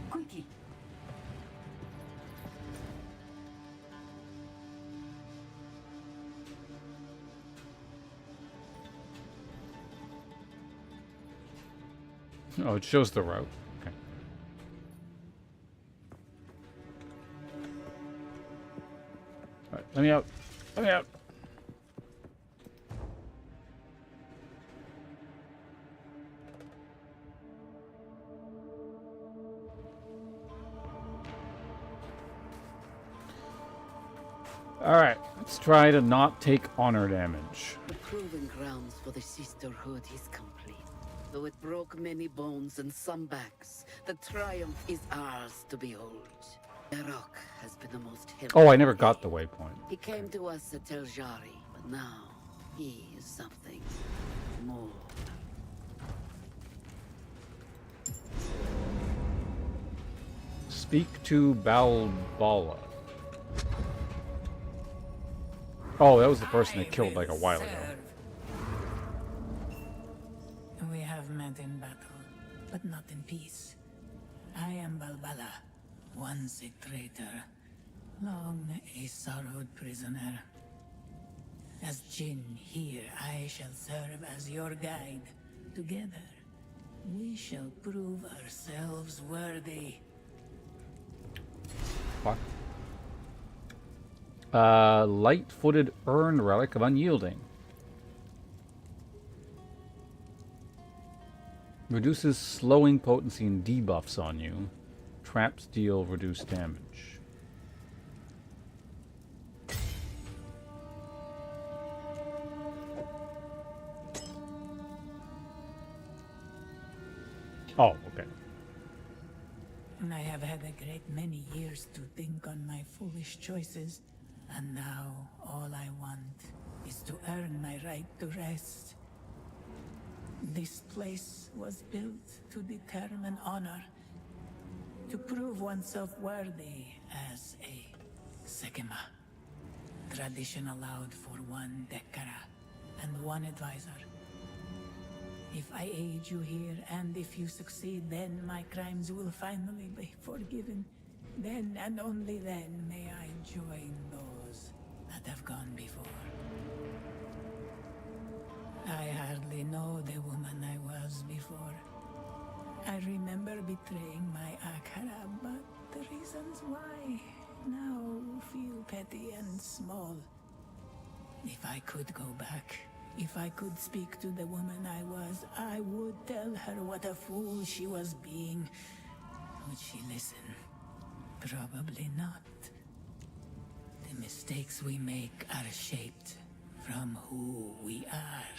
Quickly. Oh, it shows the route. Okay. Alright, let me out. Let me out. Alright, let's try to not take honor damage. The proving grounds for the sisterhood is complete. Though it broke many bones and some backs, the triumph is ours to behold. Darok has been the most heavy. Oh, I never got the waypoint. He came to us at Tel Jari, but now he is something more. Speak to Balbala. Oh, that was the person they killed like a while ago. We have met in battle, but not in peace. I am Balbala, once a traitor, long a sorrowed prisoner. As Jinn here, I shall serve as your guide. Together, we shall prove ourselves worthy. Fuck. Light-footed urn relic of unyielding. Reduces slowing potency and debuffs on you. Traps deal reduced damage. Oh, okay. I have had a great many years to think on my foolish choices, and now all I want is to earn my right to rest. This place was built to determine honor, to prove oneself worthy as a Sekema. Tradition allowed for one Dekara and one advisor. If I aid you here, and if you succeed, then my crimes will finally be forgiven. Then and only then may I join those that have gone before. I hardly know the woman I was before. I remember betraying my Akara, but the reasons why now feel petty and small. If I could go back, if I could speak to the woman I was, I would tell her what a fool she was being. Would she listen? Probably not. The mistakes we make are shaped from who we are.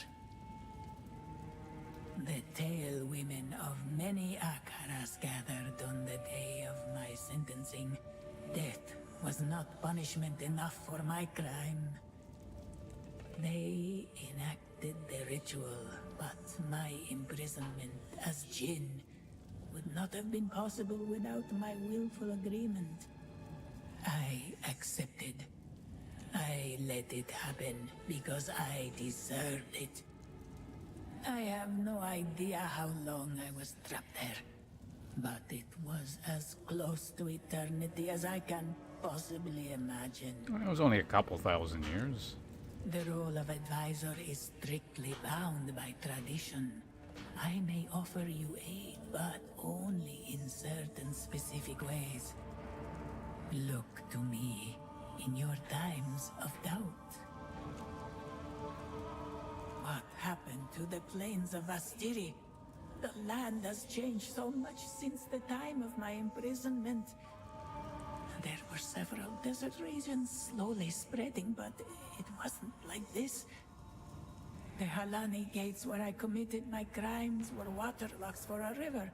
The tale women of many Akaras gathered on the day of my sentencing. Death was not punishment enough for my crime. They enacted the ritual, but my imprisonment as Jinn would not have been possible without my willful agreement. I accepted. I let it happen because I deserved it. I have no idea how long I was trapped there, but it was as close to eternity as I can possibly imagine. It was only a couple thousand years. The role of advisor is strictly bound by tradition. I may offer you aid, but only in certain specific ways. Look to me in your times of doubt. What happened to the plains of Astiri? The land has changed so much since the time of my imprisonment. There were several desert regions slowly spreading, but it wasn't like this. The Halani gates where I committed my crimes were waterlocks for a river.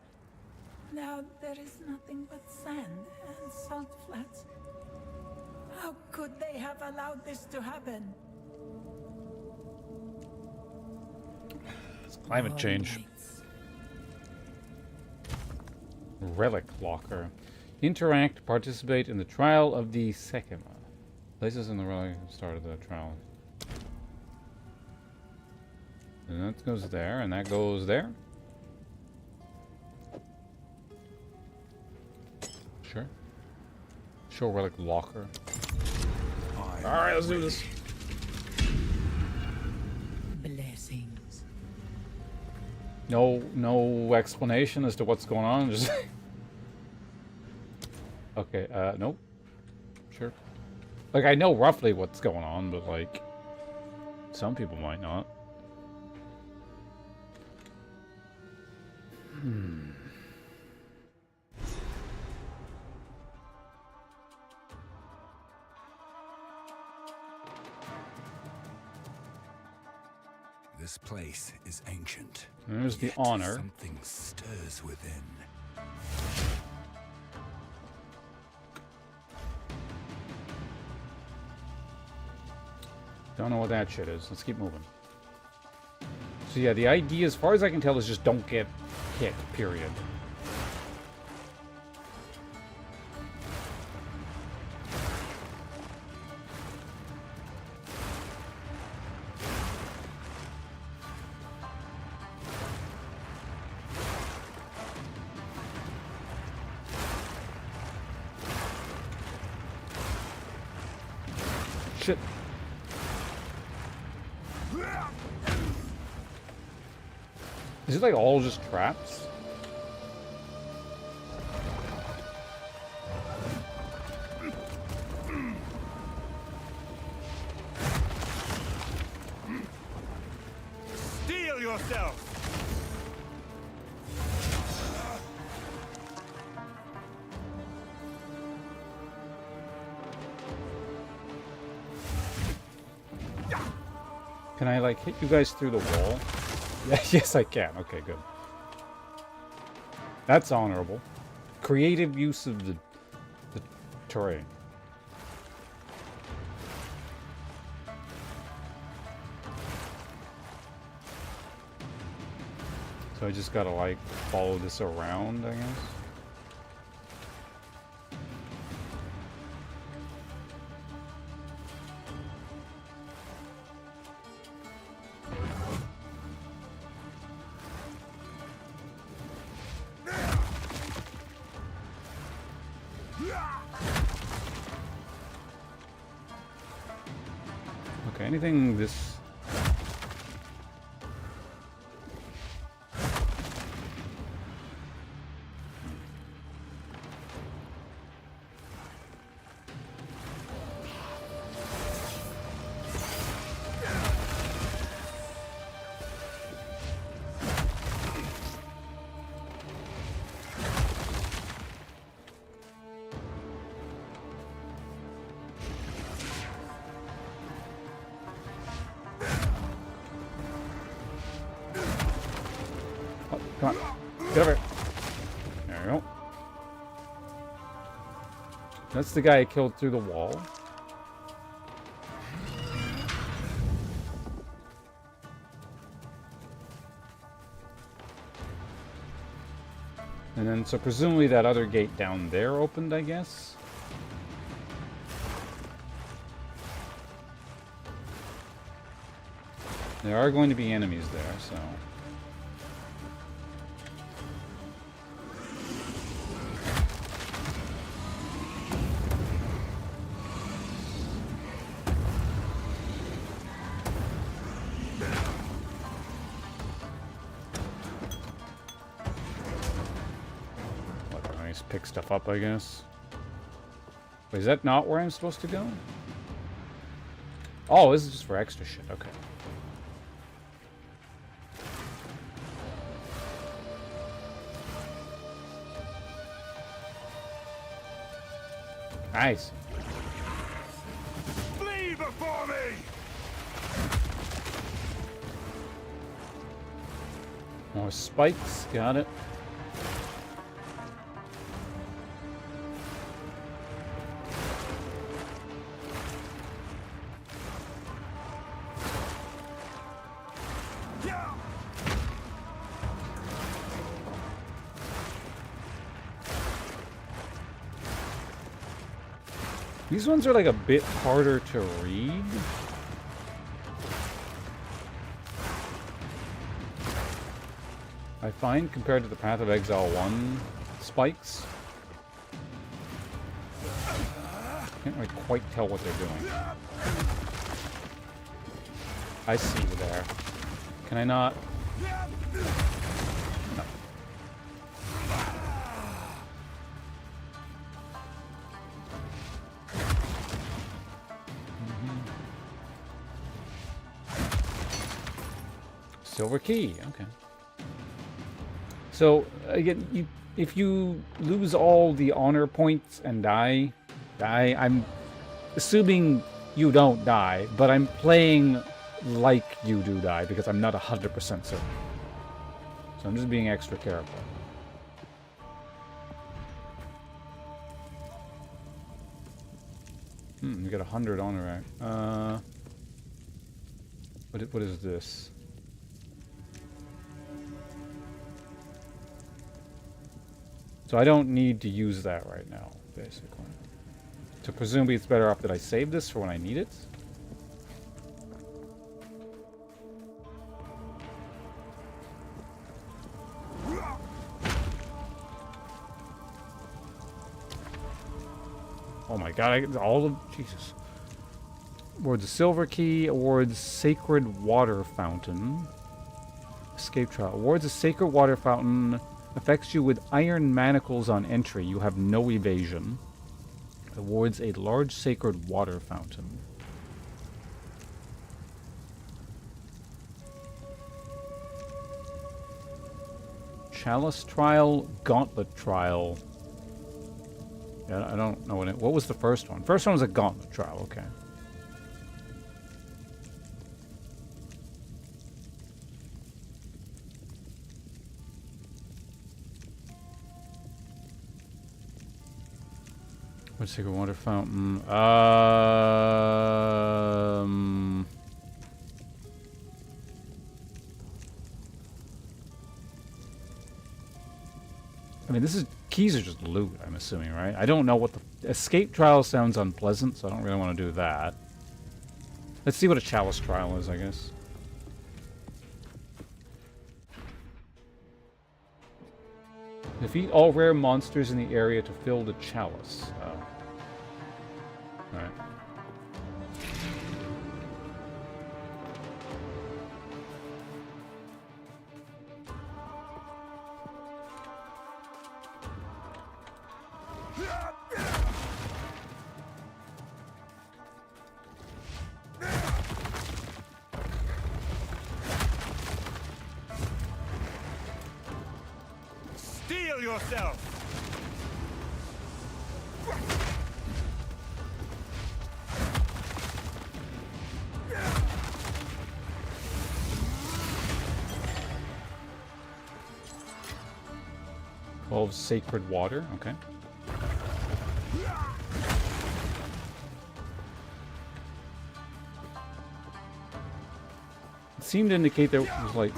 Now there is nothing but sand and salt flats. How could they have allowed this to happen? It's climate change. Relic locker. Interact, participate in the trial of the Sekema. Places in the relic start of the trial. And that goes there, and that goes there. Sure. Show relic locker. Alright, let's do this. Blessings. No explanation as to what's going on. Just okay. Nope. Sure. Like I know roughly what's going on, but like some people might not. This place is ancient. There's the yet honor. Something stirs within. Don't know what that shit is. Let's keep moving. So yeah, the idea, as far as I can tell, is just don't get hit, period. Shit. Is it like all just traps? Steel yourself! Can I like hit you guys through the wall? Yeah, yes I can. Okay, good. That's honorable. Creative use of the terrain. So I just gotta like follow this around, I guess. Okay, anything this... Come on. Get over here. There we go. That's the guy I killed through the wall. And then, so presumably that other gate down there opened, I guess? There are going to be enemies there, so... Pick stuff up, I guess. Wait, is that not where I'm supposed to go? Oh, this is just for extra shit. Okay. Nice. Flee before me! More spikes. Got it. These ones are like a bit harder to read. I find compared to the Path of Exile 1 spikes. Can't really quite tell what they're doing. I see you there. Can I not? Silver key, okay. So, again, if you lose all the honor points and die, I'm assuming you don't die, but I'm playing like you do die because I'm not 100% certain. So I'm just being extra careful. We got 100 honor act. What is this? So I don't need to use that right now, basically. So presumably it's better off that I save this for when I need it. Oh my god, all of... Jesus. Awards a silver key. Awards sacred water fountain. Escape trial. Awards a sacred water fountain. Affects you with iron manacles on entry. You have no evasion. Awards a large sacred water fountain. Chalice trial. Gauntlet trial. Yeah, I don't know what was the first one? First one was a gauntlet trial, okay. What's sacred water fountain? I mean, this is... Keys are just loot, I'm assuming, right? I don't know what the... Escape trial sounds unpleasant, so I don't really want to do that. Let's see what a chalice trial is, I guess. Defeat all rare monsters in the area to fill the chalice. Oh. Alright. Steel yourself! 12 sacred water, okay. It seemed to indicate there was like...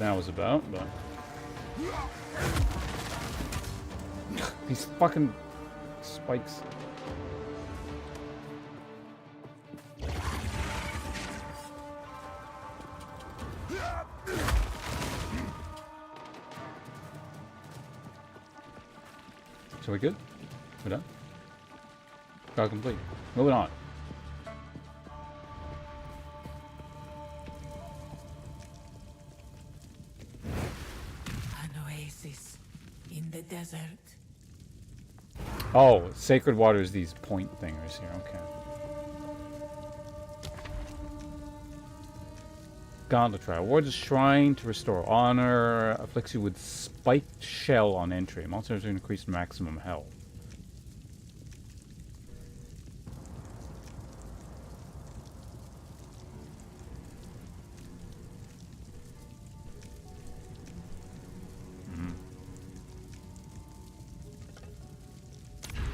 that was about, but these fucking spikes. So we good? We're done? Trial complete. Moving on. Desert. Oh, sacred water is these point thingers here, okay. Gauntlet trial. Awards a shrine to restore honor. Afflicts you with spiked shell on entry. Monsters increase maximum health.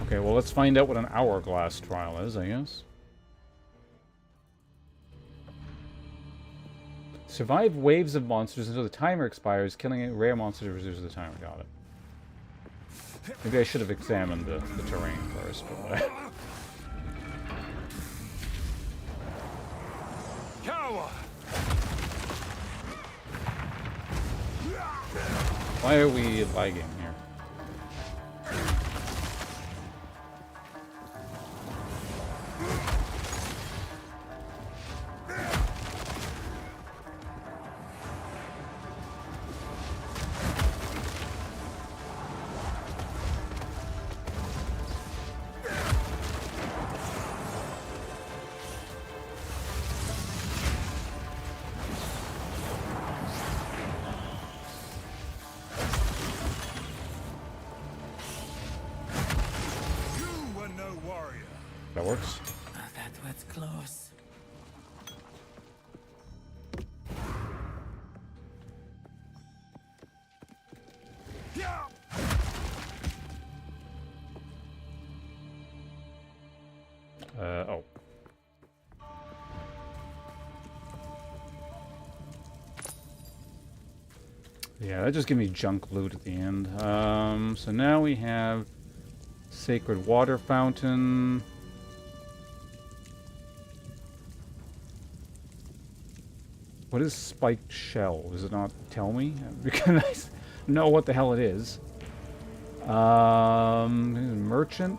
Okay, well, let's find out what an hourglass trial is, I guess. Survive waves of monsters until the timer expires, killing a rare monster to reduce the timer. Got it. Maybe I should have examined the terrain first, but... Coward! Why are we lagging here? That works. That was close. Oh. Yeah, that just gave me junk loot at the end. So now we have Sacred Water Fountain. What is Spiked Shell? Does it not tell me? Because I know what the hell it is. Merchant.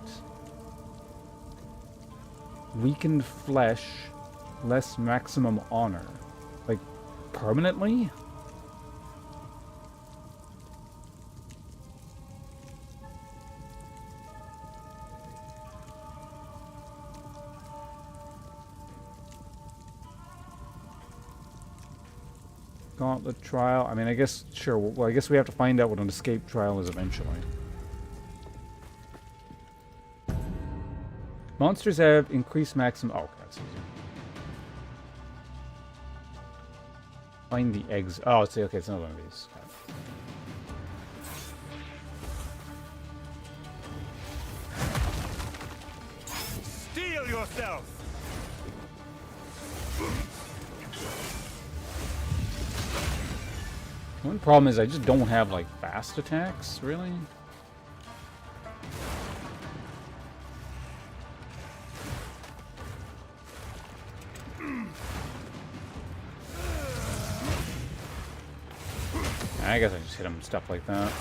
Weakened flesh. Less maximum honor. Like, permanently? Gauntlet trial. I mean, I guess, sure. Well, I guess we have to find out what an escape trial is eventually. Monsters have increased maximum. Oh, that's easy. Find the eggs. Oh, it's okay. It's another one of these. Steel yourself. One problem is I just don't have, like, fast attacks, really. I guess I just hit him with stuff like that.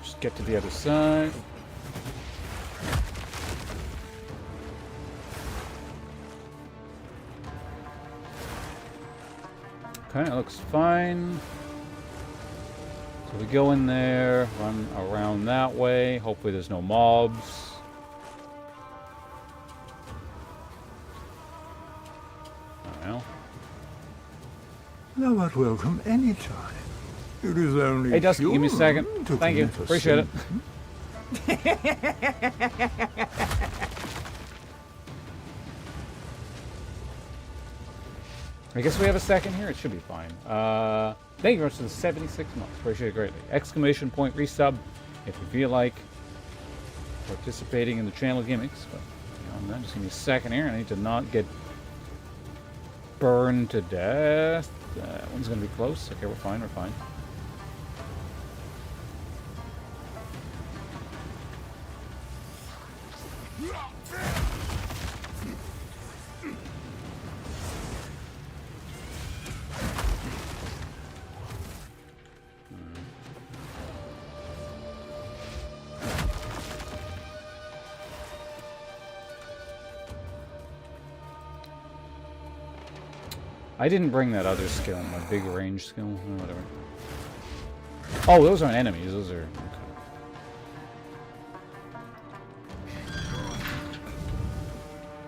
Just get to the other side. Okay, it looks fine. So we go in there, run around that way. Hopefully there's no mobs. Well. Thou art welcome anytime. It is only Hey Dusky, give me a second. to Thank you. commit a Appreciate it. I guess we have a second here. It should be fine. Thank you very much for the 76 months. Appreciate it greatly. Exclamation point resub if you feel like participating in the channel gimmicks. But beyond that, just give me a second here. I need to not get burned to death. That one's going to be close. Okay, we're fine. We're fine. I didn't bring that other skill, my big range skill, or whatever. Oh, those aren't enemies, those are... Okay.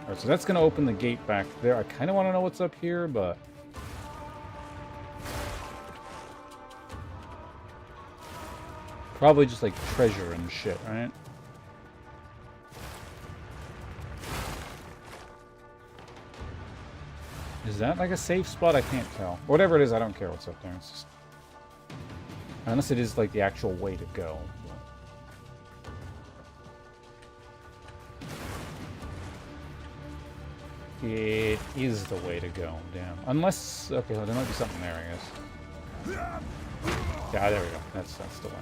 Alright, so that's going to open the gate back there. I kind of want to know what's up here, but... Probably just like treasure and shit, right? Is that like a safe spot? I can't tell. Whatever it is, I don't care what's up there. It's just... Unless it is like the actual way to go. It is the way to go, damn. Unless... Okay, well, there might be something there, I guess. Yeah, there we go. That's the way.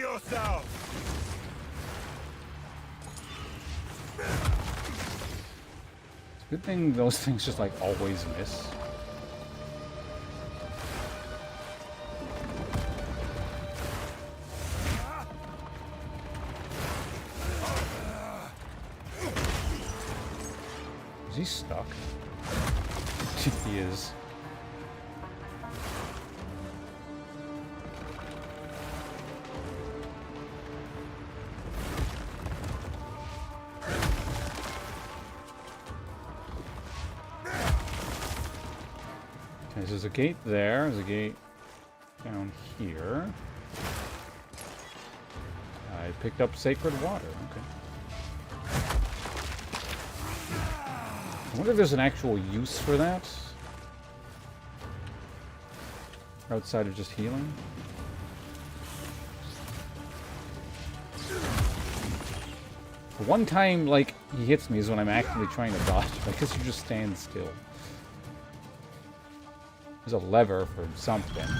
yourself! It's a good thing those things just like always miss. Is he stuck? He is. Okay, so there's a gate there. There's a gate down here. I picked up sacred water. Okay. I wonder if there's an actual use for that. Outside of just healing. The one time, like, he hits me is when I'm actively trying to dodge. I guess you just stand still. There's a lever for something. Okay,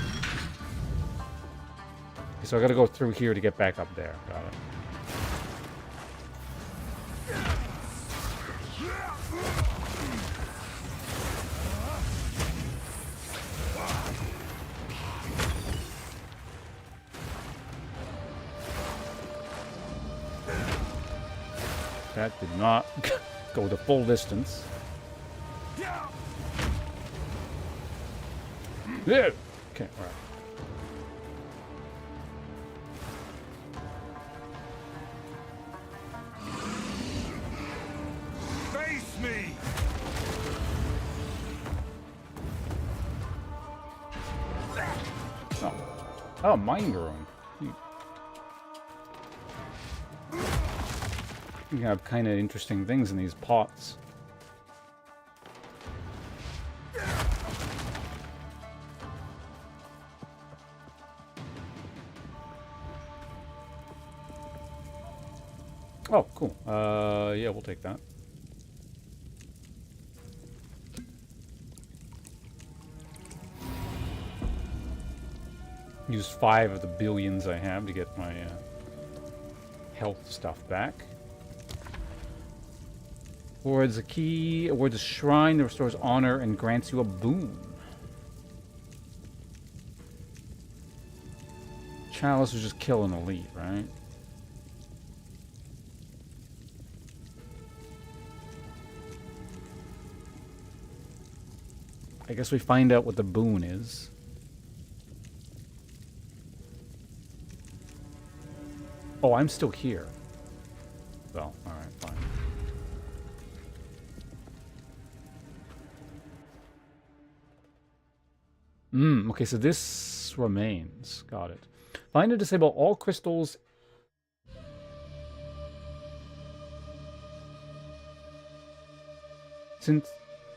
so I gotta go through here to get back up there. Got it. That did not go the full distance. Yeah. Okay, alright. Face me! Oh. Oh, mind room. You have kind of interesting things in these pots. Oh, cool. Yeah, we'll take that. Use 5 of the billions I have to get my health stuff back. Awards a key, awards a shrine that restores honor and grants you a boon. Chalice was just kill an elite, right? I guess we find out what the boon is. Oh, I'm still here. Well, alright, fine. Okay, so this remains. Got it. Find and disable all crystals.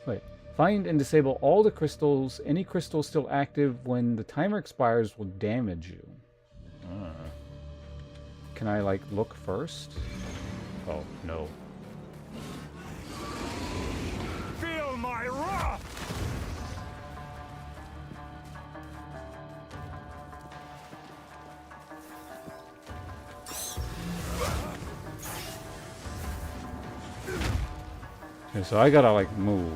Wait. Find and disable all the crystals. Any crystal still active when the timer expires will damage you. Can I, like, look first? Oh, no. Feel my wrath! Okay, so I gotta, like, move.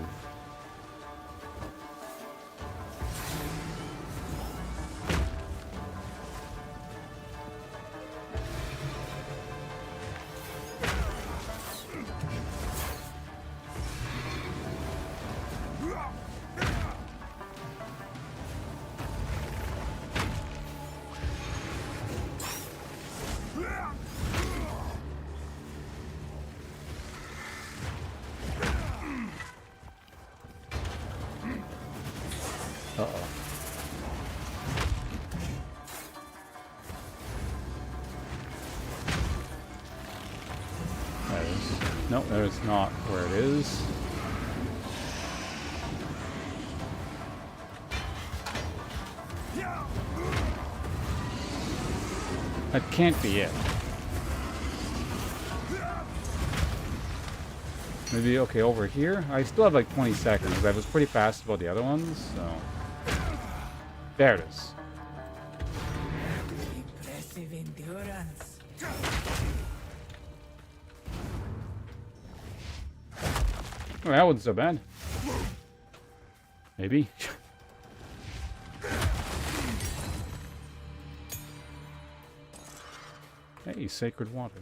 No, that's not where it is. That can't be it. Maybe, okay, over here? I still have like 20 seconds. I was pretty fast about the other ones, so... There it is. Impressive. impressive endurance. Oh, that wasn't so bad. Maybe. Hey, sacred water.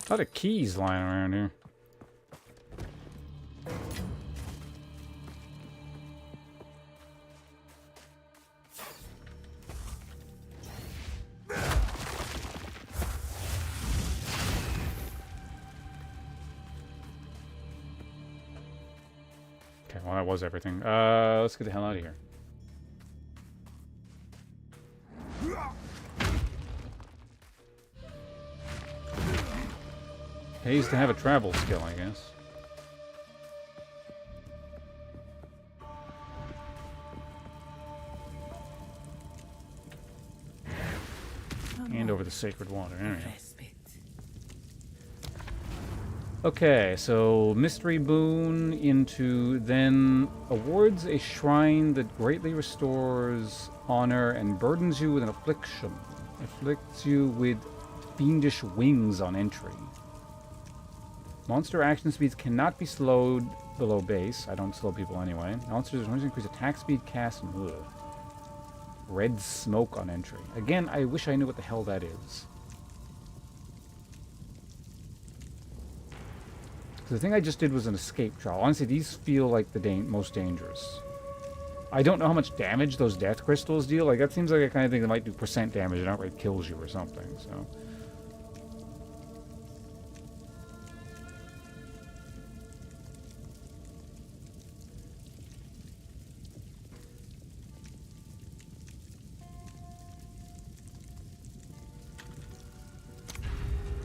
A lot of keys lying around here. Okay, well that was everything. Let's get the hell out of here. Pays to have a travel skill, I guess. Hand over the sacred water. There we go. Okay, so mystery boon into then awards a shrine that greatly restores honor and burdens you with an affliction. Afflicts you with fiendish wings on entry. Monster action speeds cannot be slowed below base. I don't slow people anyway. Monsters increase attack speed, cast, and ugh. Red smoke on entry. Again, I wish I knew what the hell that is. The thing I just did was an escape trial. Honestly, these feel like the most dangerous. I don't know how much damage those death crystals deal. Like, that seems like a kind of thing that might do percent damage and outright kills you or something, so...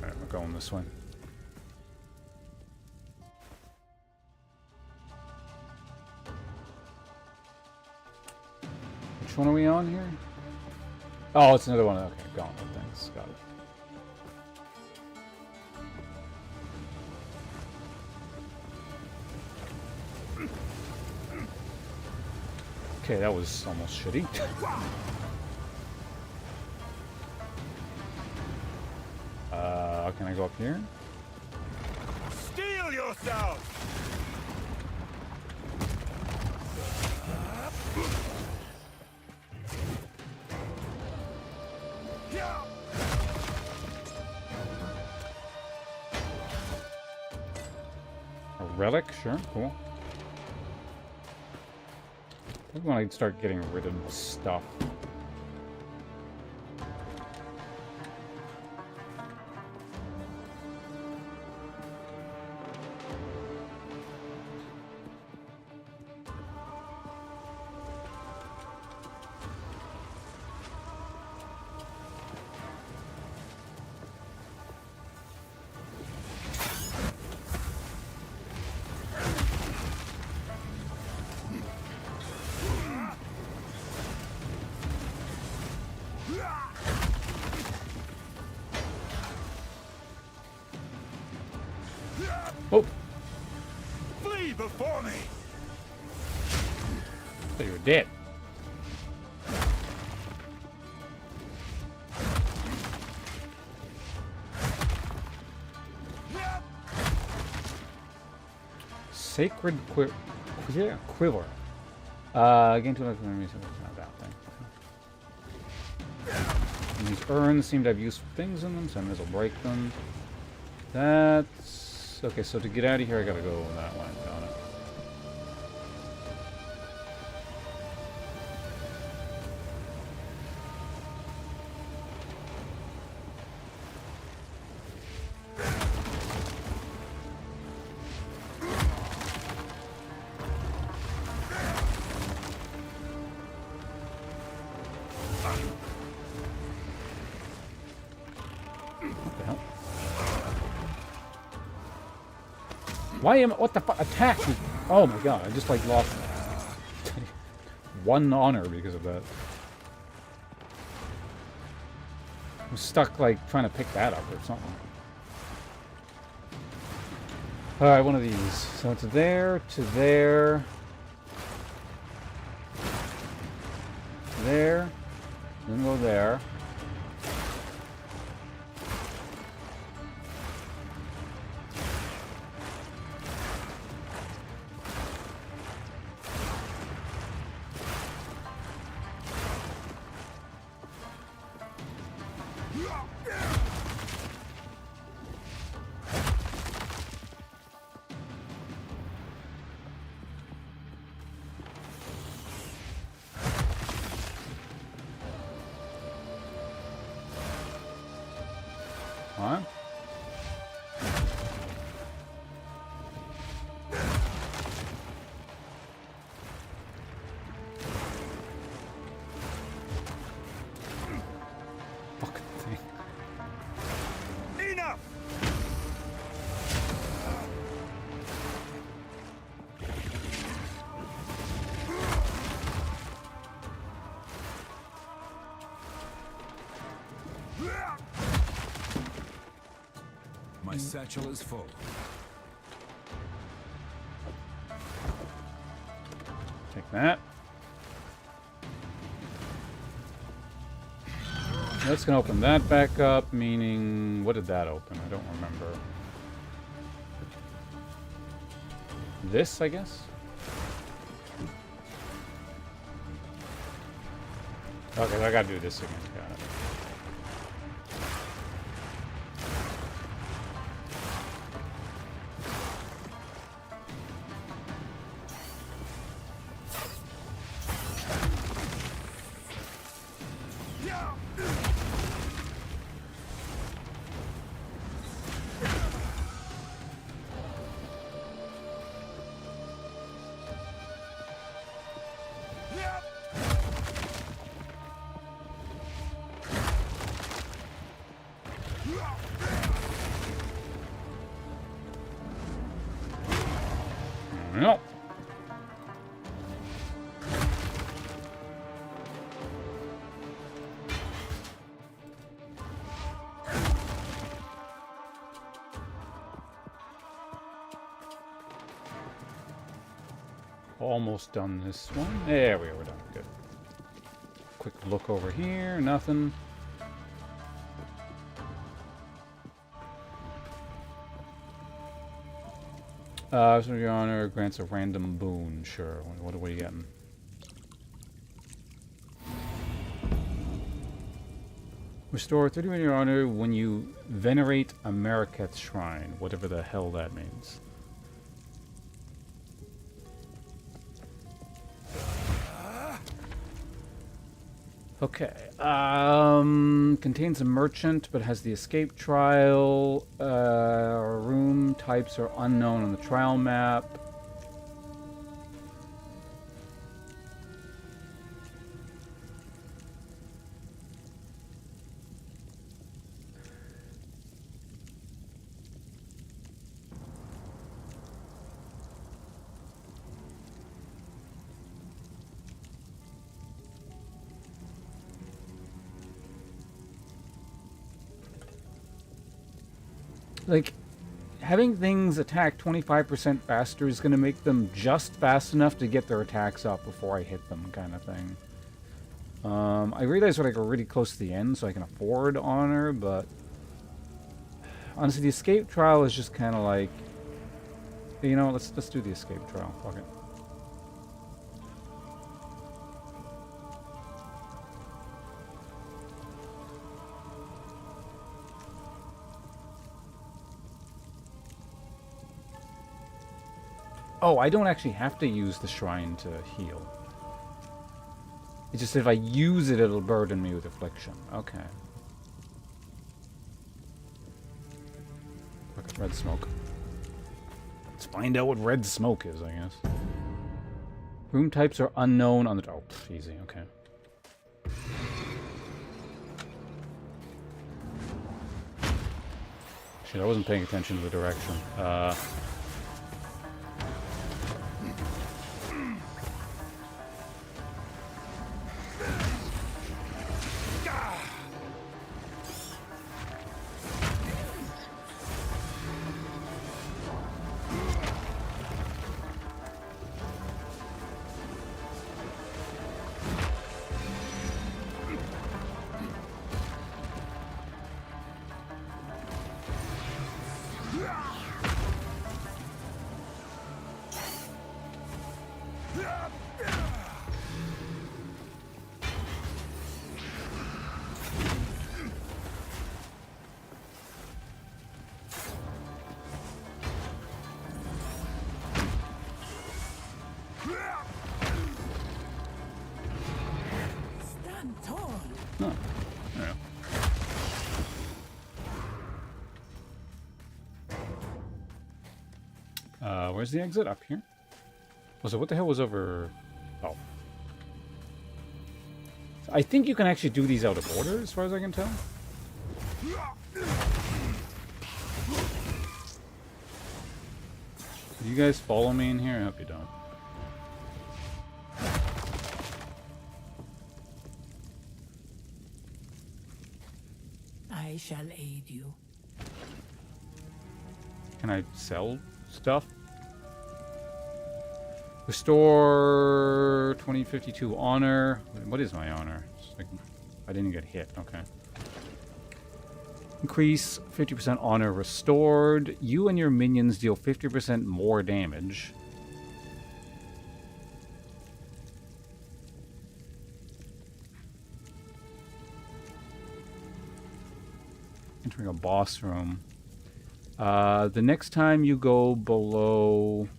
Alright, we're going this way. Which one are we on here? Oh, it's another one. Okay, gone. Thanks. Got it. Okay, that was almost shitty. Can I go up here? Steel yourself! A relic? Sure, cool. I think when I start getting rid of stuff. Oh! Flee before me! So you're dead. Sacred quiver. Gain 2 life enemies. Not that thing. And these urns seem to have useful things in them, so I may as well break them. That's... Okay, so to get out of here, I gotta go that way. Got it. What the hell? Why am... What the fuck? Attack! Oh my god, I just like lost 1 honor because of that. I'm stuck like trying to pick that up or something. Alright, one of these. So to there, to there. To there. Then go there. Huh? Fucking thing. Enough! My satchel is full. Take that. That's gonna open that back up, meaning... What did that open? I don't remember. This, I guess? Okay, I gotta do this again. Got it. No. Almost done this one. There we are, we're done. Good. Quick look over here, nothing. So your honor grants a random boon. Sure. What are we getting? Restore 30 in your honor when you venerate a Maraketh's shrine, whatever the hell that means. Okay. Contains a merchant, but has the escape trial. Room types are unknown on the trial map. Like, having things attack 25% faster is going to make them just fast enough to get their attacks up before I hit them, kind of thing. I realize we're like really close to the end, so I can afford honor, but honestly, the escape trial is just kind of like, you know, let's do the escape trial. Fuck it. Oh, I don't actually have to use the shrine to heal. It's just if I use it, it'll burden me with affliction. Okay. Look at red smoke. Let's find out what red smoke is, I guess. Room types are unknown on the... Oh, easy, okay. Shit, I wasn't paying attention to the direction. Where's the exit? Up here? Oh, so what the hell was over... Oh. So I think you can actually do these out of order, as far as I can tell. Do you guys follow me in here? I hope you don't. I shall aid you. Can I sell stuff? Restore 2052 honor. What is my honor? It's like, I didn't get hit. Okay. Increase 50% honor restored. You and your minions deal 50% more damage. Entering a boss room. The next time you go below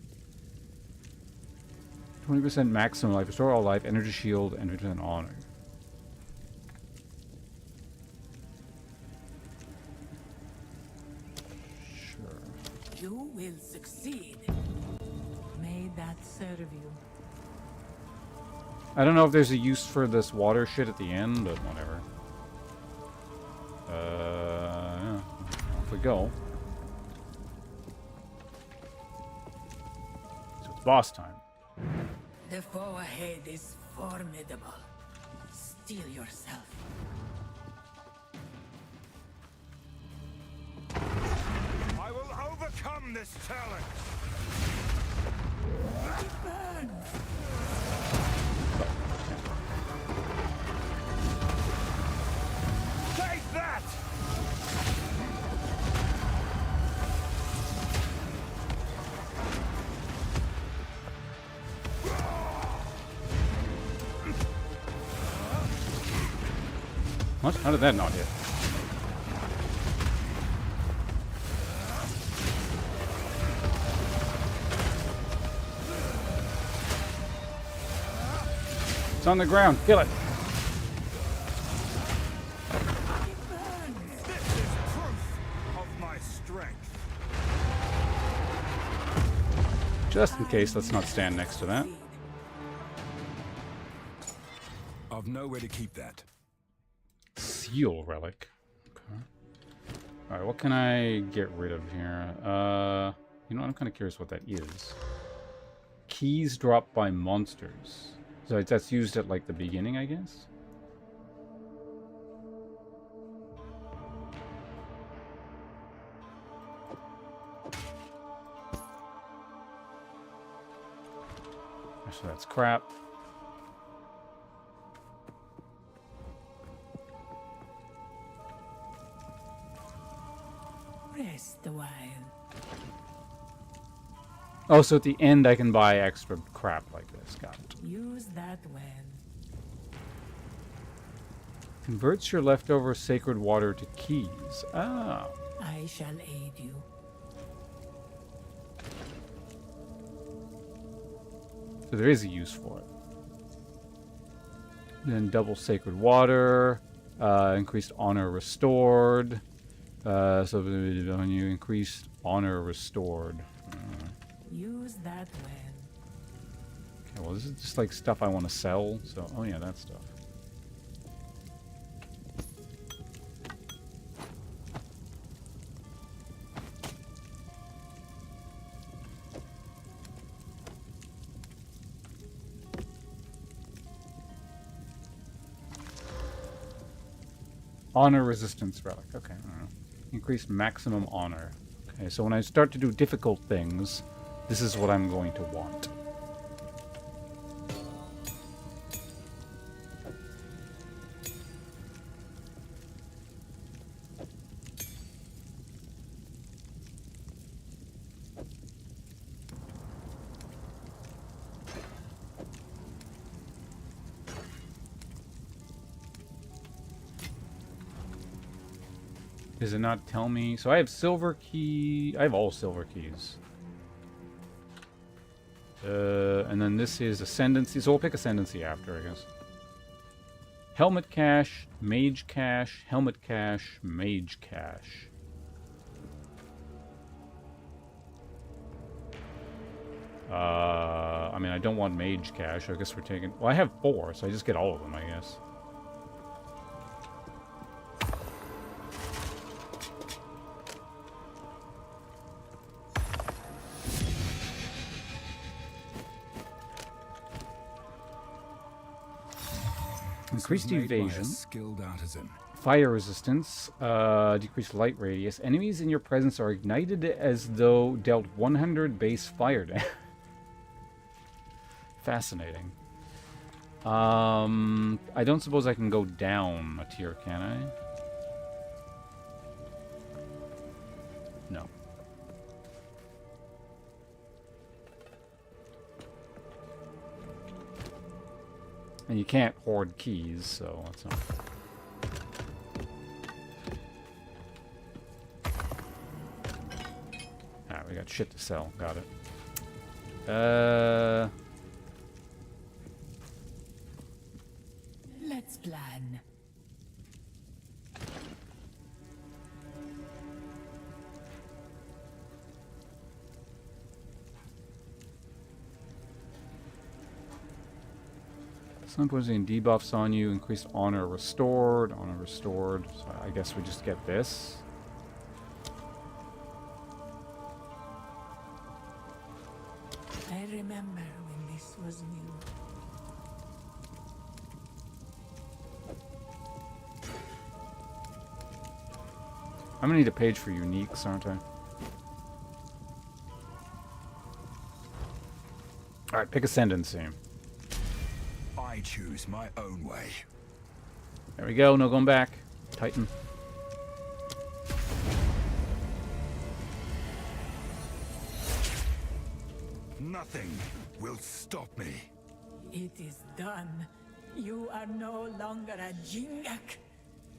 20% maximum life, restore all life, energy shield, and 50% honor. Sure. You will succeed. May that serve you. I don't know if there's a use for this water shit at the end, but whatever. Yeah. Off we go. So it's boss time. The foe ahead is formidable. Steel yourself. I will overcome this challenge. It burns. Take that! What? How did that not hit? It's on the ground. Kill it. This is proof of my strength. Just in case, let's not stand next to that. I've nowhere to keep that. Seal relic. Okay. Alright, what can I get rid of here? You know what? I'm kind of curious what that is. Keys dropped by monsters. So that's used at, like, the beginning, I guess? So that's crap. Rest a while. Oh, so at the end I can buy extra crap like this. Got it. Use that well. Converts your leftover sacred water to keys. Ah. I shall aid you. So there is a use for it. Then double sacred water. Increased honor restored. So when you increased honor restored. Use that well. Okay, well this is just like stuff I want to sell. So, oh yeah, that stuff. Honor resistance relic. Okay, I don't know. Increase maximum honor. Okay, so when I start to do difficult things, this is what I'm going to want. Does it not tell me? So I have silver key. I have all silver keys. And then this is Ascendancy. So we'll pick Ascendancy after, I guess. Helmet cache, mage cache, helmet cache, mage cache. I mean, I don't want mage cash. I guess we're taking... Well, I have 4, so I just get all of them, I guess. Increased evasion, skilled artisan. fire resistance, decreased light radius. Enemies in your presence are ignited as though dealt 100 base fire damage. Fascinating. I don't suppose I can go down a tier, can I? No. And you can't hoard keys, so that's not... Ah, we got shit to sell. Got it. Let's plan. Some posing debuffs on you, increased honor restored, So I guess we just get this. I remember when this was new. I'm gonna need a page for uniques, aren't I? Alright, pick Ascendancy. I choose my own way. There we go, no going back. Titan. Nothing will stop me. It is done. You are no longer a Jingak.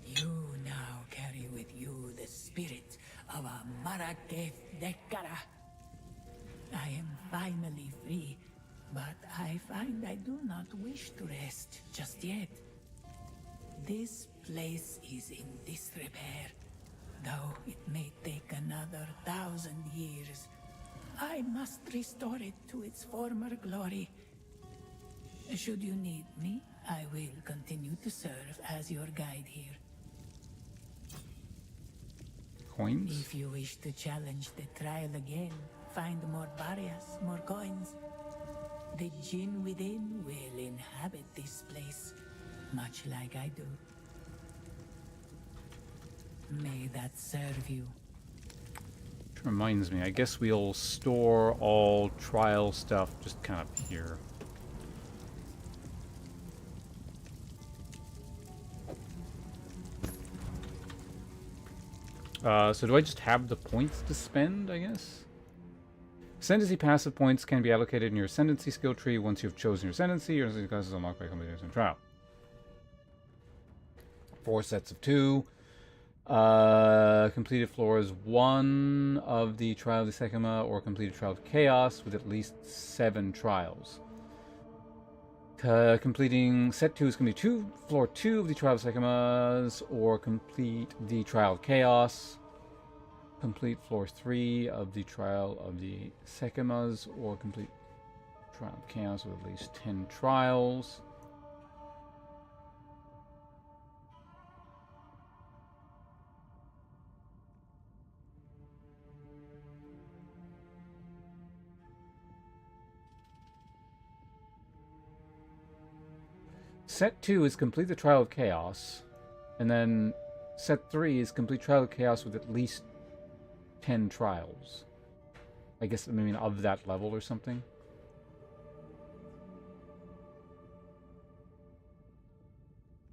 You now carry with you the spirit of a Maraketh Dekara. I am finally free, but I find I do not wish to rest just yet. This place is in disrepair, though it may take another 1,000 years. I must restore it to its former glory. Should you need me, I will continue to serve as your guide here. Coins? If you wish to challenge the trial again, find more barriers, more coins. The Jinn within will inhabit this place, much like I do. May that serve you. Which reminds me, I guess we'll store all trial stuff just kind of here. So do I just have the points to spend, I guess? Ascendancy passive points can be allocated in your Ascendancy skill tree once you've chosen your Ascendancy. Your Ascendancy class is unlocked by completing some trial. 4 sets of 2. Completed floors 1 of the Trial of the Sekima or completed Trial of Chaos with at least 7 trials. Completing set 2 is going to be floor 2 of the Trial of Sekimas or complete the Trial of Chaos. Complete floor 3 of the Trial of the Sekimas or complete Trial of Chaos with at least 10 trials. Set 2 is complete the Trial of Chaos, and then set 3 is complete Trial of Chaos with at least 10 trials. I guess, I mean, of that level or something.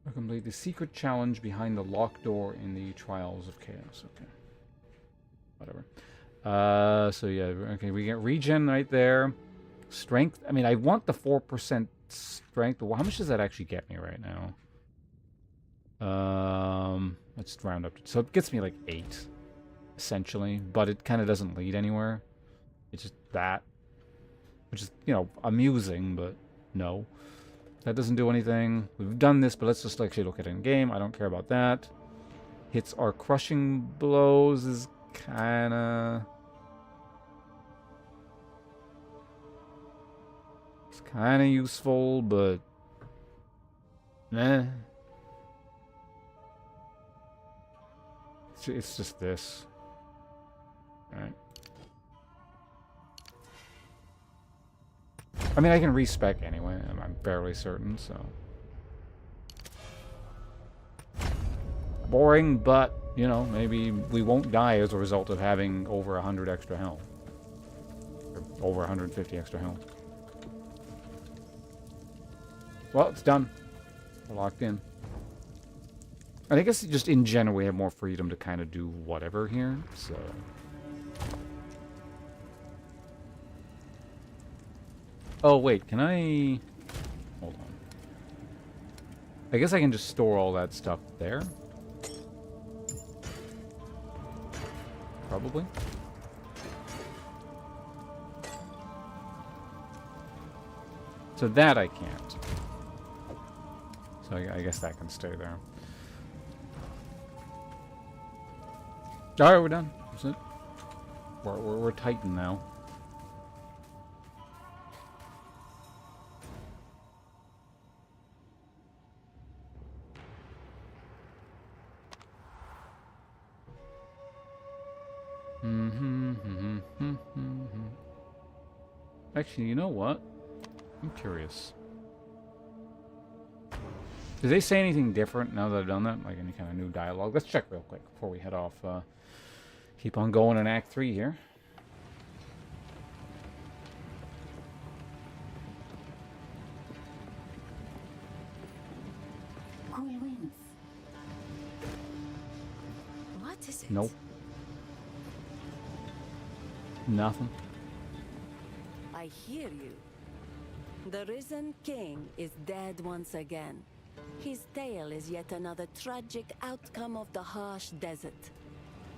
Or complete the secret challenge behind the locked door in the Trials of Chaos. Okay. Whatever. So yeah, okay, we get regen right there. Strength, I mean, I want the 4% strength. How much does that actually get me right now? Let's round up. So it gets me like 8, essentially, but it kind of doesn't lead anywhere. It's just that, which is, you know, amusing, but no. That doesn't do anything. We've done this, but let's just actually look at it in game. I don't care about that. Hits are crushing blows is kind of... Kind of useful, but nah. It's just this. All right. I mean, I can respec anyway. I'm fairly certain, so. Boring, but, you know, maybe we won't die as a result of having over 100 extra health. Or over 150 extra health. Well, it's done. We're locked in. And I guess just in general, we have more freedom to kind of do whatever here, so. Oh, wait, can I... Hold on. I guess I can just store all that stuff there. Probably. So that I can't. So I guess that can stay there. Alright, we're done. That's it. We're Titan now. Actually, you know what? I'm curious. Did they say anything different now that I've done that? Like any kind of new dialogue? Let's check real quick before we head off. Keep on going in Act 3 here. Cool winds. What is it? Nope. Nothing. I hear you. The risen king is dead once again. His tale is yet another tragic outcome of the harsh desert.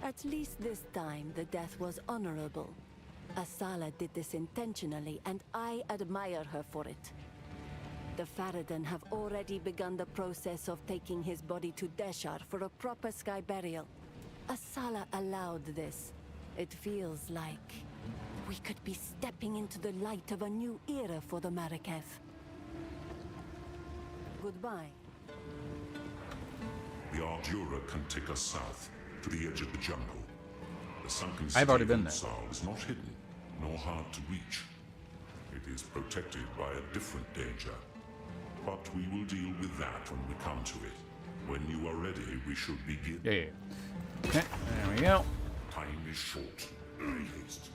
At least this time the death was honorable. Asala did this intentionally, and I admire her for it. The Faradan have already begun the process of taking his body to Deshar for a proper sky burial. Asala allowed this. It feels like we could be stepping into the light of a new era for the Marrakech. Goodbye. The Ardura can take us south, to the edge of the jungle. The sunken I've already city been of there. Unsal is not hidden, nor hard to reach. It is protected by a different danger. But we will deal with that when we come to it. When you are ready, we should begin. Yeah. Okay, there we go. Time is short. Make haste.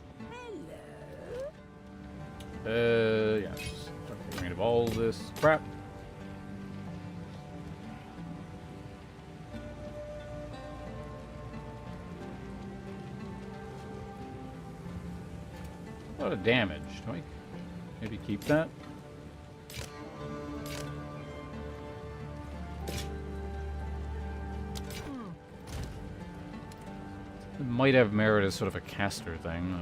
Yeah. Just start getting rid of all this crap. A lot of damage. Do I maybe keep that? It might have merit as sort of a caster thing.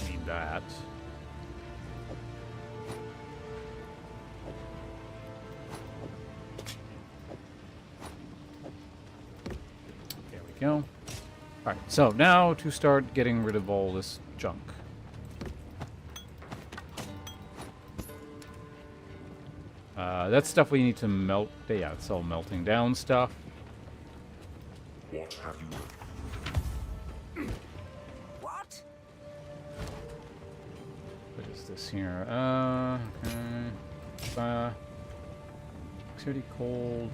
Need that. There we go. Alright, so now to start getting rid of all this junk. That's stuff we need to melt. Yeah, it's all melting down stuff. What have you? What? What is this here? Okay. City cold.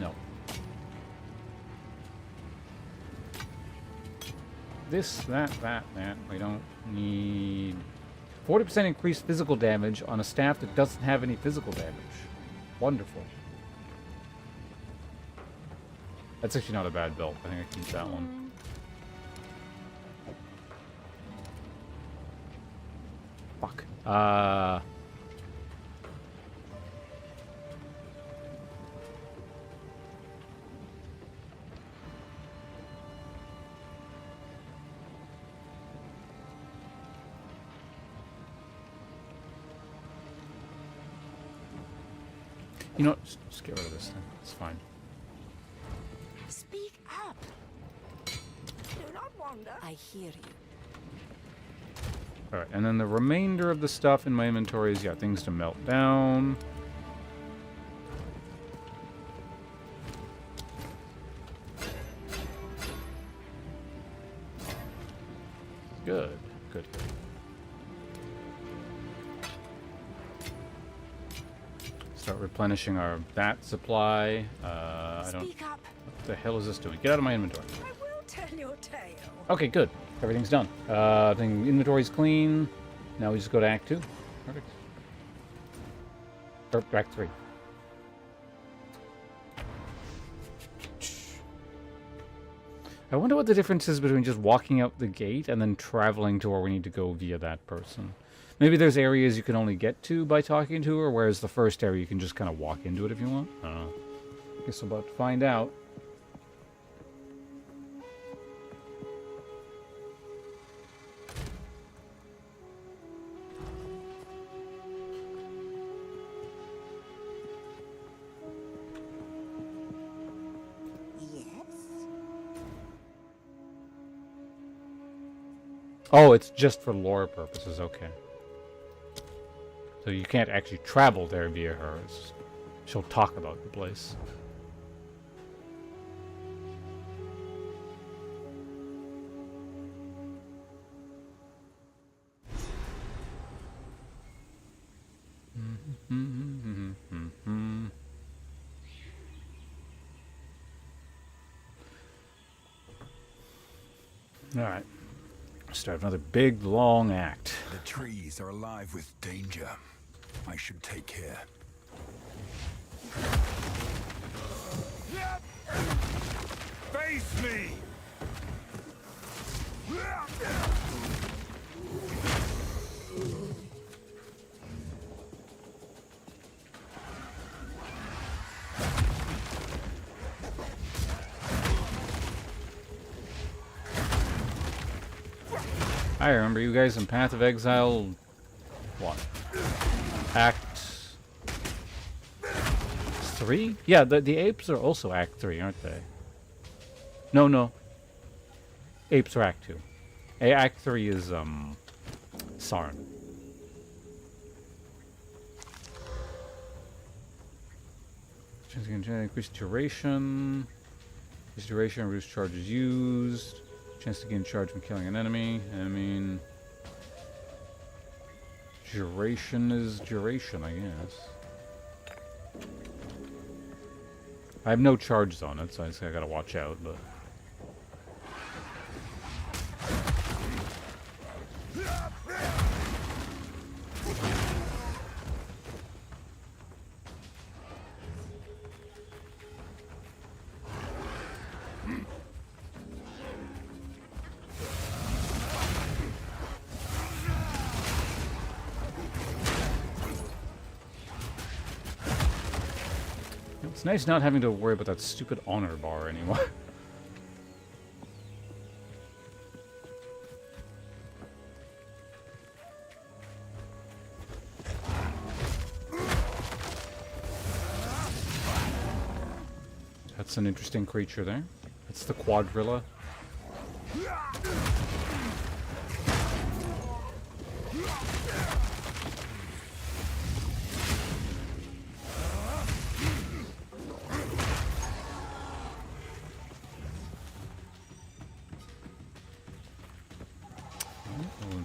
No. This, that. We don't need 40% increased physical damage on a staff that doesn't have any physical damage. Wonderful. That's actually not a bad build. I think I can keep that one. Fuck. You know what? Just get rid of this thing. It's fine. Speak up. Do not wander. I hear you. Alright, and then the remainder of the stuff in my inventory is, yeah, things to melt down. Good, good, good. Start replenishing our bat supply. I don't... Speak up. What the hell is this doing? Get out of my inventory. I will tell your tale. Okay, good. Everything's done. I think inventory's clean. Now we just go to Act 2. Perfect. Or Act 3. I wonder what the difference is between just walking out the gate and then traveling to where we need to go via that person. Maybe there's areas you can only get to by talking to her, whereas the first area you can just kind of walk into it if you want. I don't know. Guess we're about to find out. Oh, it's just for lore purposes, okay. So you can't actually travel there via her. She'll talk about the place. Alright. Start another big, long act. The trees are alive with danger. I should take care. Face me! I remember you guys in Path of Exile. What? Act 3? Yeah, the apes are also Act 3, aren't they? No. Apes are Act 2. Act 3 is, Sarn. Increase duration. Increase duration, reduce charges used. Chance to gain charge when killing an enemy. I mean... Duration is duration, I guess. I have no charges on it, so I gotta watch out, but... It's nice not having to worry about that stupid honor bar anymore. That's an interesting creature there. It's the Quadrilla.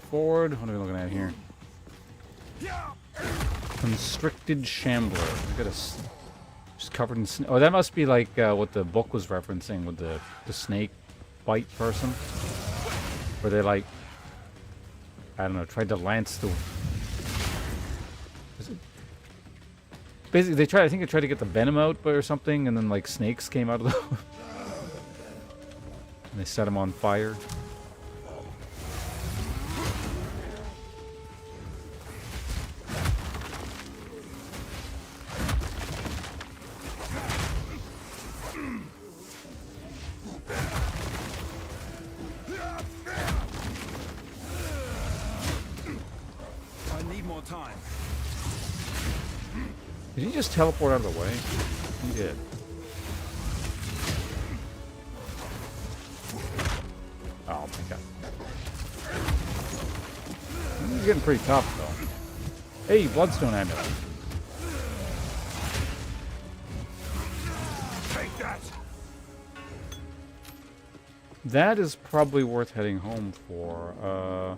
Forward. What are we looking at here? Constricted Shambler. I got just covered in snow. Oh, that must be like what the book was referencing with the snake bite person, where they like, I don't know, tried to lance the. Basically, they tried. I think they tried to get the venom out, or something, and then like snakes came out of the. And they set him on fire. Did he just teleport out of the way? He did. Oh my god. This is getting pretty tough though. Hey, Bloodstone Amulet. Take that. That is probably worth heading home for.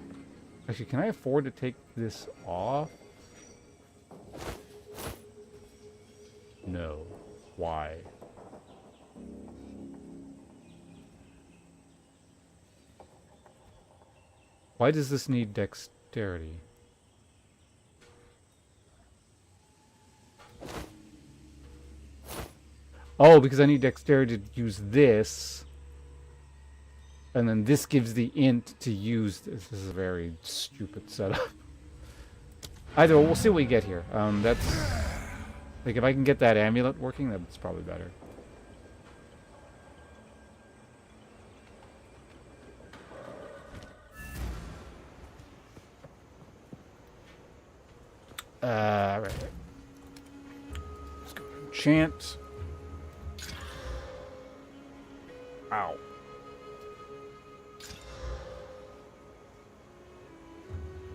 Actually, can I afford to take this off? No. Why? Why does this need dexterity? Oh, because I need dexterity to use this. And then this gives the int to use this. This is a very stupid setup. Either way, we'll see what we get here. That's... Like, if I can get that amulet working, that's probably better. Right. Let's go to enchant. Ow.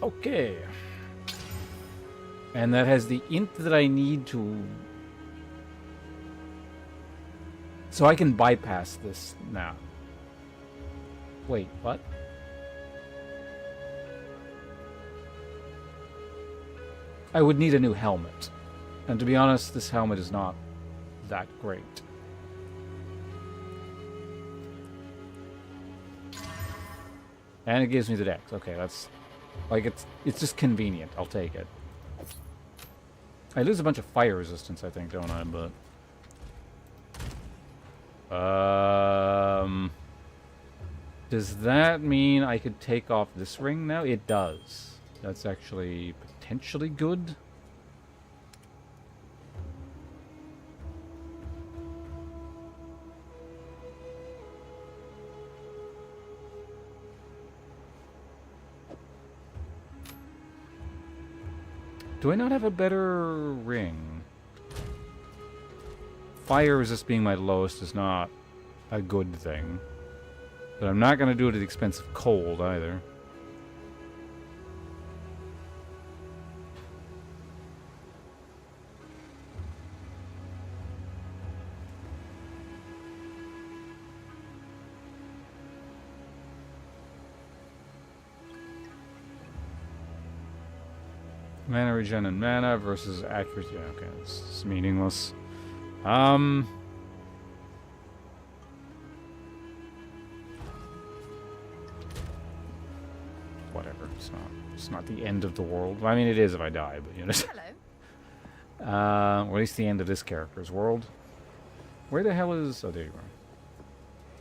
Okay. And that has the int that I need to... So I can bypass this now. Wait, what? I would need a new helmet. And to be honest, this helmet is not that great. And it gives me the dex. Okay, that's... Like, it's just convenient. I'll take it. I lose a bunch of fire resistance, I think, don't I? But... Does that mean I could take off this ring now? It does. That's actually potentially good. Do I not have a better ring? Fire resist being my lowest is not a good thing. But I'm not going to do it at the expense of cold either. Mana regen and mana versus accuracy. Yeah, okay, it's meaningless. Whatever. It's not the end of the world. Well, I mean, it is if I die, but you know. Hello. Or at least the end of this character's world. Where the hell is? Oh, there you are.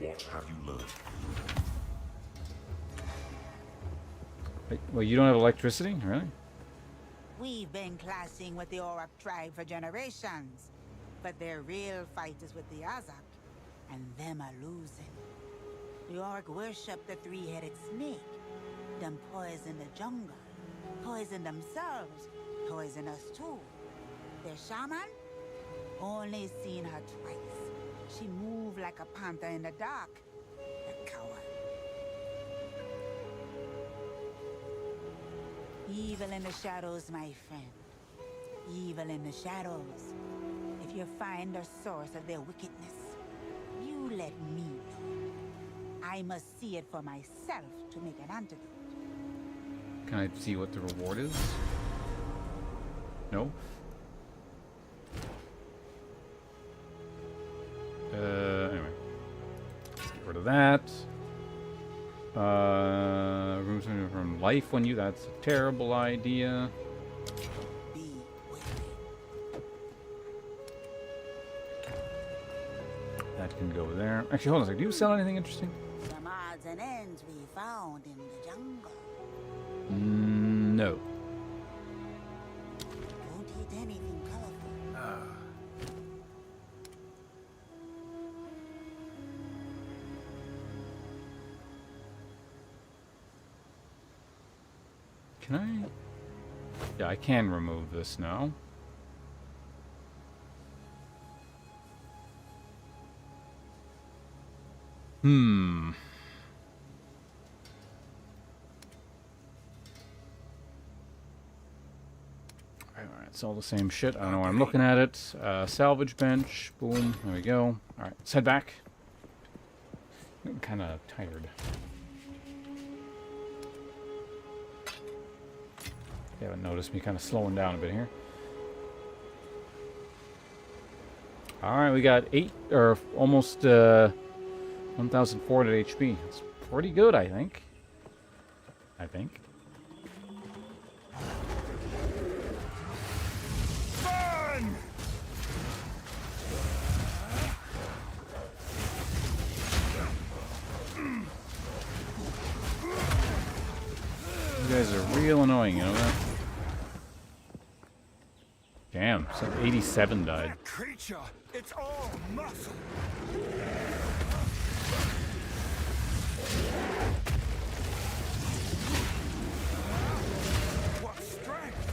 What have you learned? Wait, well, you don't have electricity, really? We've been clashing with the Orc tribe for generations, but their real fight is with the Azak, and them are losing. The Orc worship the three-headed snake. Them poison the jungle, poison themselves, poison us too. Their shaman? Only seen her twice. She moved like a panther in the dark. A coward. Evil in the shadows, my friend. Evil in the shadows. If you find the source of their wickedness, you let me know. I must see it for myself to make an antidote. Can I see what the reward is? No? Anyway. Let's get rid of that. Room from life when you... That's a terrible idea. That can go there. Actually, hold on a second. Do you sell anything interesting? Some odds and ends we found in the jungle. No. Don't eat anything colorful. Can I? Yeah, I can remove this now. Alright, it's all the same shit. I don't know why I'm looking at it. Salvage bench. Boom. There we go. Alright, let's head back. I'm kind of tired. You haven't noticed me kind of slowing down a bit here. Alright, we got 8 or almost 1,400 HP. It's pretty good, I think. Burn! You guys are real annoying, you know that? Damn, so 87 died. That creature, it's all muscle. What strength!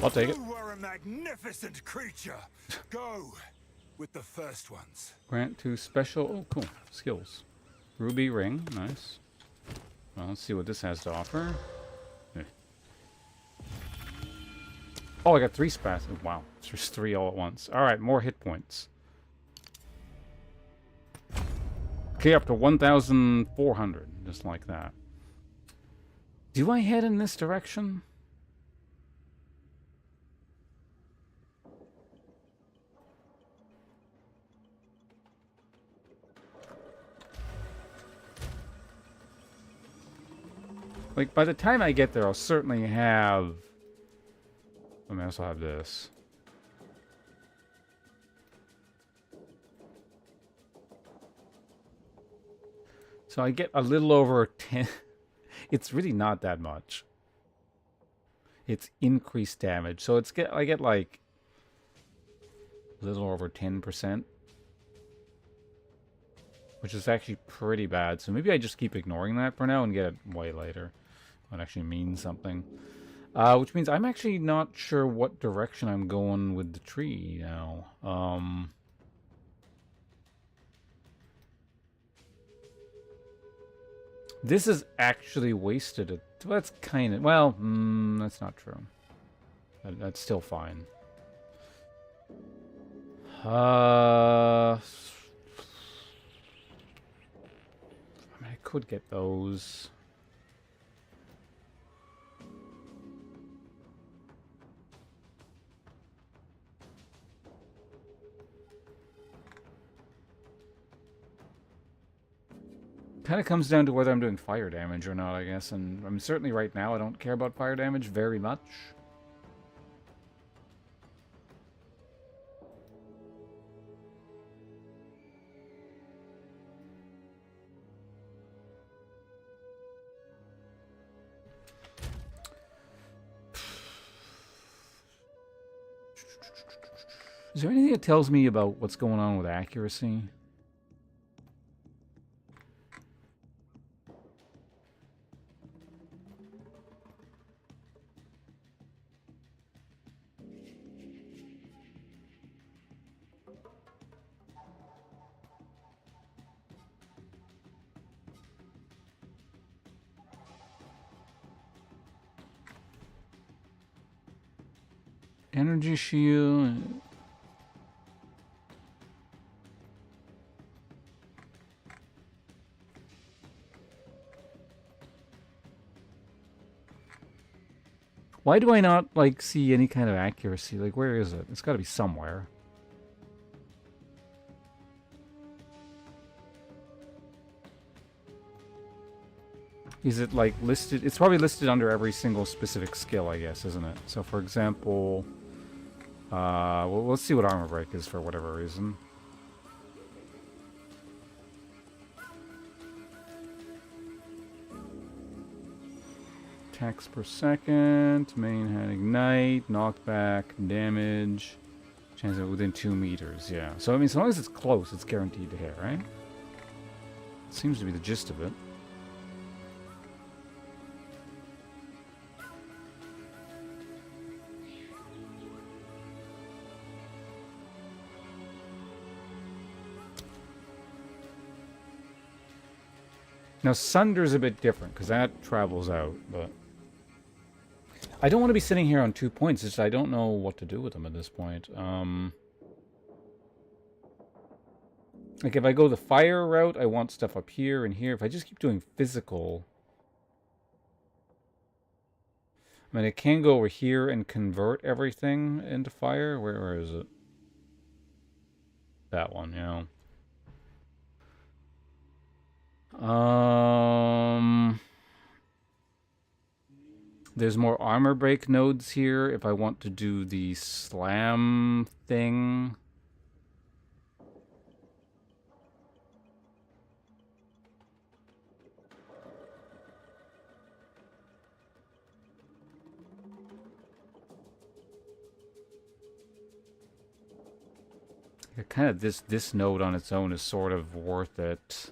I'll take it. You were a magnificent creature. Go with the first ones. Grant 2 special. Oh, cool. Skills. Ruby ring. Nice. Well, let's see what this has to offer. Oh, I got 3 spats. Oh, wow. It's just 3 all at once. Alright, more hit points. Okay, up to 1,400. Just like that. Do I head in this direction? Like, by the time I get there, I'll certainly have... I mean, I also have this. So I get a little over 10... It's really not that much. It's increased damage. So I get like... a little over 10%. Which is actually pretty bad. So maybe I just keep ignoring that for now and get it way later. It actually means something. Which means I'm actually not sure what direction I'm going with the tree now. This is actually wasted. That's kind of... Well, that's not true. That's still fine. I mean, I could get those. Kind of comes down to whether I'm doing fire damage or not, I guess. And I'm certainly right now I don't care about fire damage very much. Is there anything that tells me about what's going on with accuracy? Energy shield. Why do I not, like, see any kind of accuracy? Like, where is it? It's got to be somewhere. Is it like listed? It's probably listed under every single specific skill, I guess, isn't it? So for example, well, let's see what armor break is for whatever reason. Attacks per second, main hand ignite, knockback, damage, chance of within 2 meters, yeah. So I mean, as long as it's close, it's guaranteed to hit, right? Seems to be the gist of it. Now, Sunder's a bit different, because that travels out, but... I don't want to be sitting here on 2 points, it's just I don't know what to do with them at this point. Like, if I go the fire route, I want stuff up here and here. If I just keep doing physical... I mean, I can go over here and convert everything into fire. Where is it? That one, yeah. There's more armor break nodes here if I want to do the slam thing. Yeah, kind of this node on its own is sort of worth it.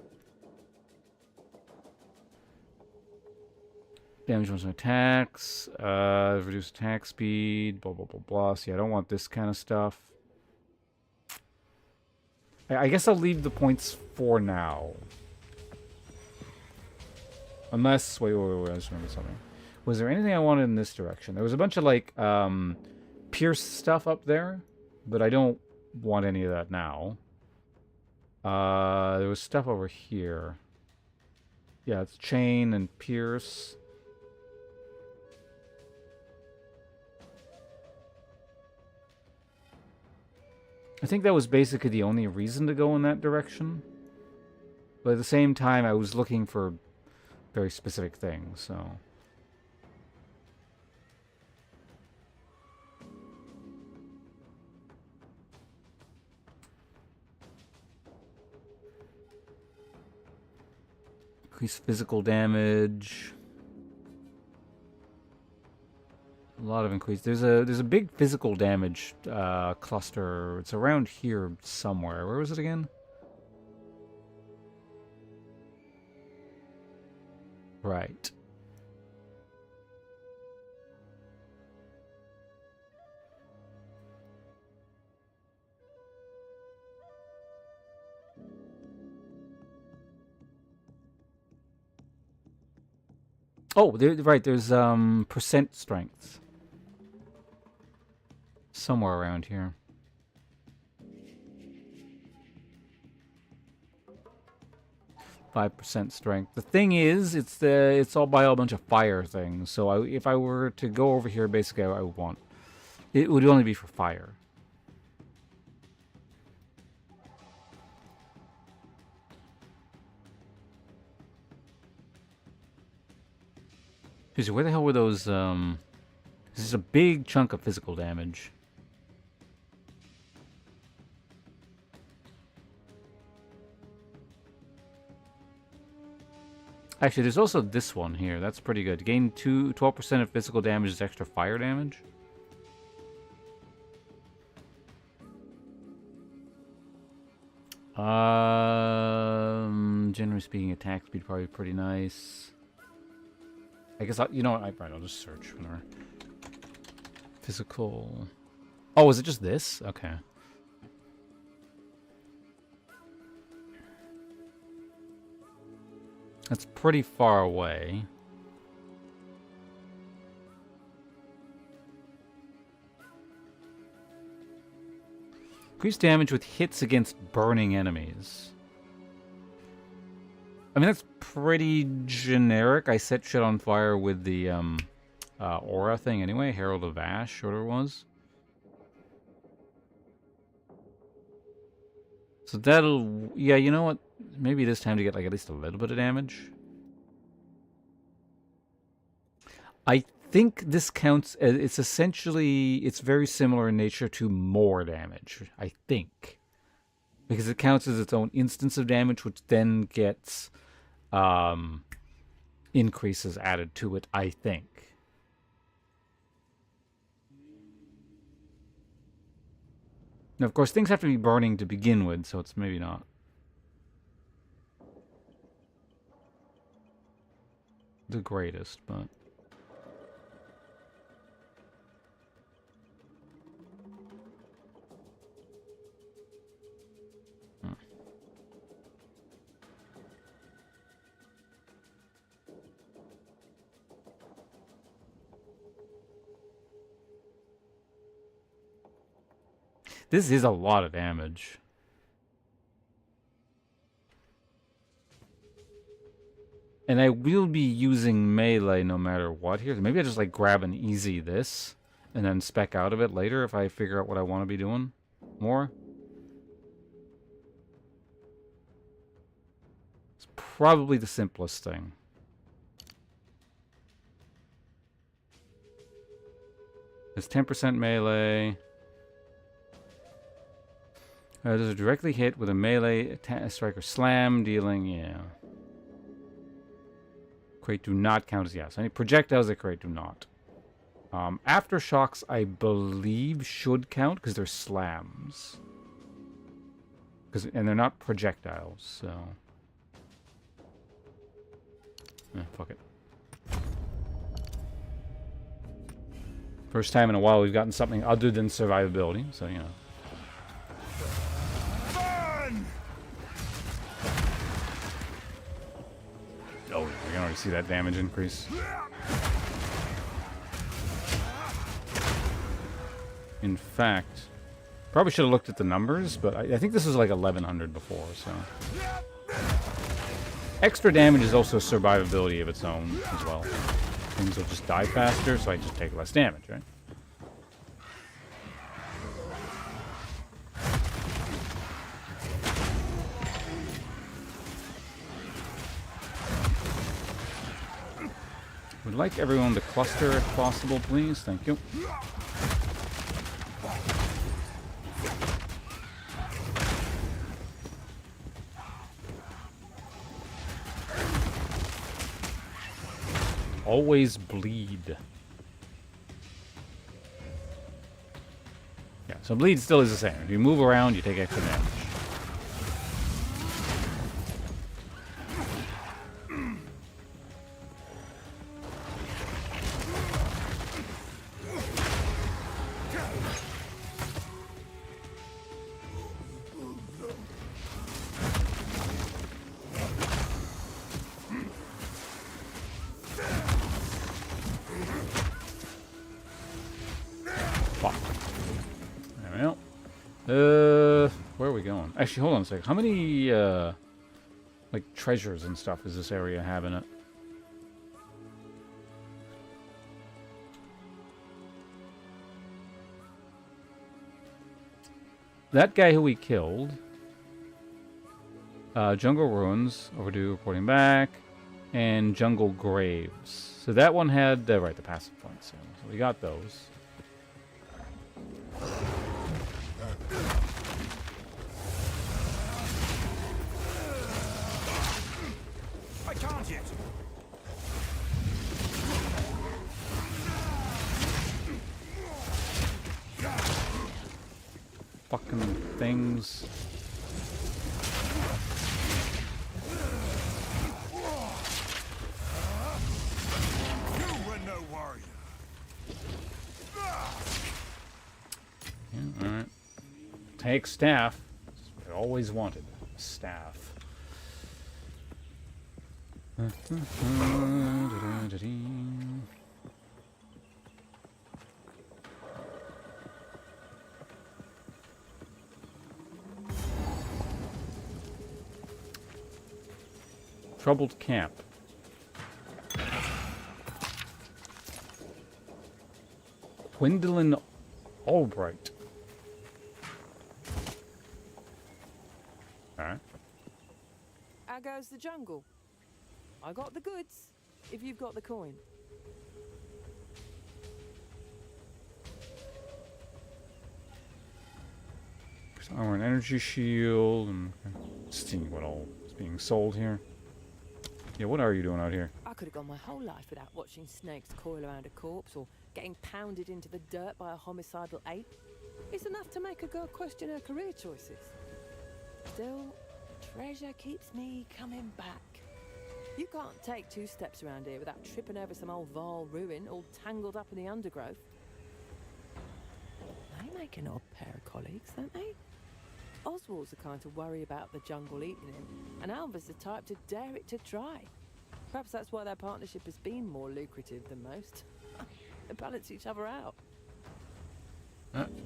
Damage on some attacks, reduce attack speed, blah, blah, blah, blah. See, I don't want this kind of stuff. I guess I'll leave the points for now. Unless, wait, I just remembered something. Was there anything I wanted in this direction? There was a bunch of, like, pierce stuff up there, but I don't want any of that now. There was stuff over here. Yeah, it's chain and pierce. I think that was basically the only reason to go in that direction. But at the same time, I was looking for very specific things, so... Increase physical damage. A lot of increase. There's a big physical damage cluster. It's around here somewhere. Where was it again? Right. Oh, right. There's percent strength. Somewhere around here. %5 strength. The thing is, it's all by a bunch of fire things. So if I were to go over here, basically, I would want it would only be for fire. Seriously, where the hell were those? This is a big chunk of physical damage. Actually, there's also this one here. That's pretty good. Gain 12% of physical damage is extra fire damage. Generally speaking, attack speed probably pretty nice. I guess you know what? I'll just search whenever. Physical. Oh, is it just this? Okay. That's pretty far away. Increased damage with hits against burning enemies. I mean, that's pretty generic. I set shit on fire with the aura thing anyway. Herald of Ash, whatever it was. So that'll... Yeah, you know what? Maybe this time to get like at least a little bit of damage. I think this counts as, it's essentially, it's very similar in nature to more damage, I think. Because it counts as its own instance of damage, which then gets increases added to it, I think. Now, of course, things have to be burning to begin with, so it's maybe not the greatest, but... This is a lot of damage. And I will be using melee no matter what here. Maybe I just like grab an easy this and then spec out of it later if I figure out what I want to be doing more. It's probably the simplest thing. It's 10% melee. Does it directly hit with a melee strike or slam, dealing, yeah. Crate do not count as yes. Any projectiles that crate do not. Aftershocks, I believe, should count because they're slams. And they're not projectiles, so... fuck it. First time in a while we've gotten something other than survivability, so, you know. Oh, you can already see that damage increase. In fact, probably should have looked at the numbers, but I think this was like 1100 before, so... Extra damage is also survivability of its own as well. Things will just die faster, so I just take less damage, right? Would like everyone to cluster if possible, please. Thank you. Always bleed. Yeah, so bleed still is the same. If you move around, you take extra damage. Where are we going? Actually, hold on a sec. How many, like, treasures and stuff does this area have in it? That guy who we killed. Jungle Ruins, overdue, reporting back. And Jungle Graves. So that one had, right, the passive points. So we got those. I can't yet. Fucking things. You were no warrior. Yeah, alright. Take staff. I always wanted staff. Troubled camp. Gwendolyn Albright. Alright. How goes the jungle? I got the goods, if you've got the coin. Armor and energy shield. And seeing what all is being sold here. Yeah, what are you doing out here? I could have gone my whole life without watching snakes coil around a corpse or getting pounded into the dirt by a homicidal ape. It's enough to make a girl question her career choices. Still, treasure keeps me coming back. You can't take 2 steps around here without tripping over some old Varl ruin all tangled up in the undergrowth. They make an odd pair of colleagues, don't they? Oswald's the kind to worry about the jungle eating him, and Alva's the type to dare it to try. Perhaps that's why their partnership has been more lucrative than most. They balance each other out.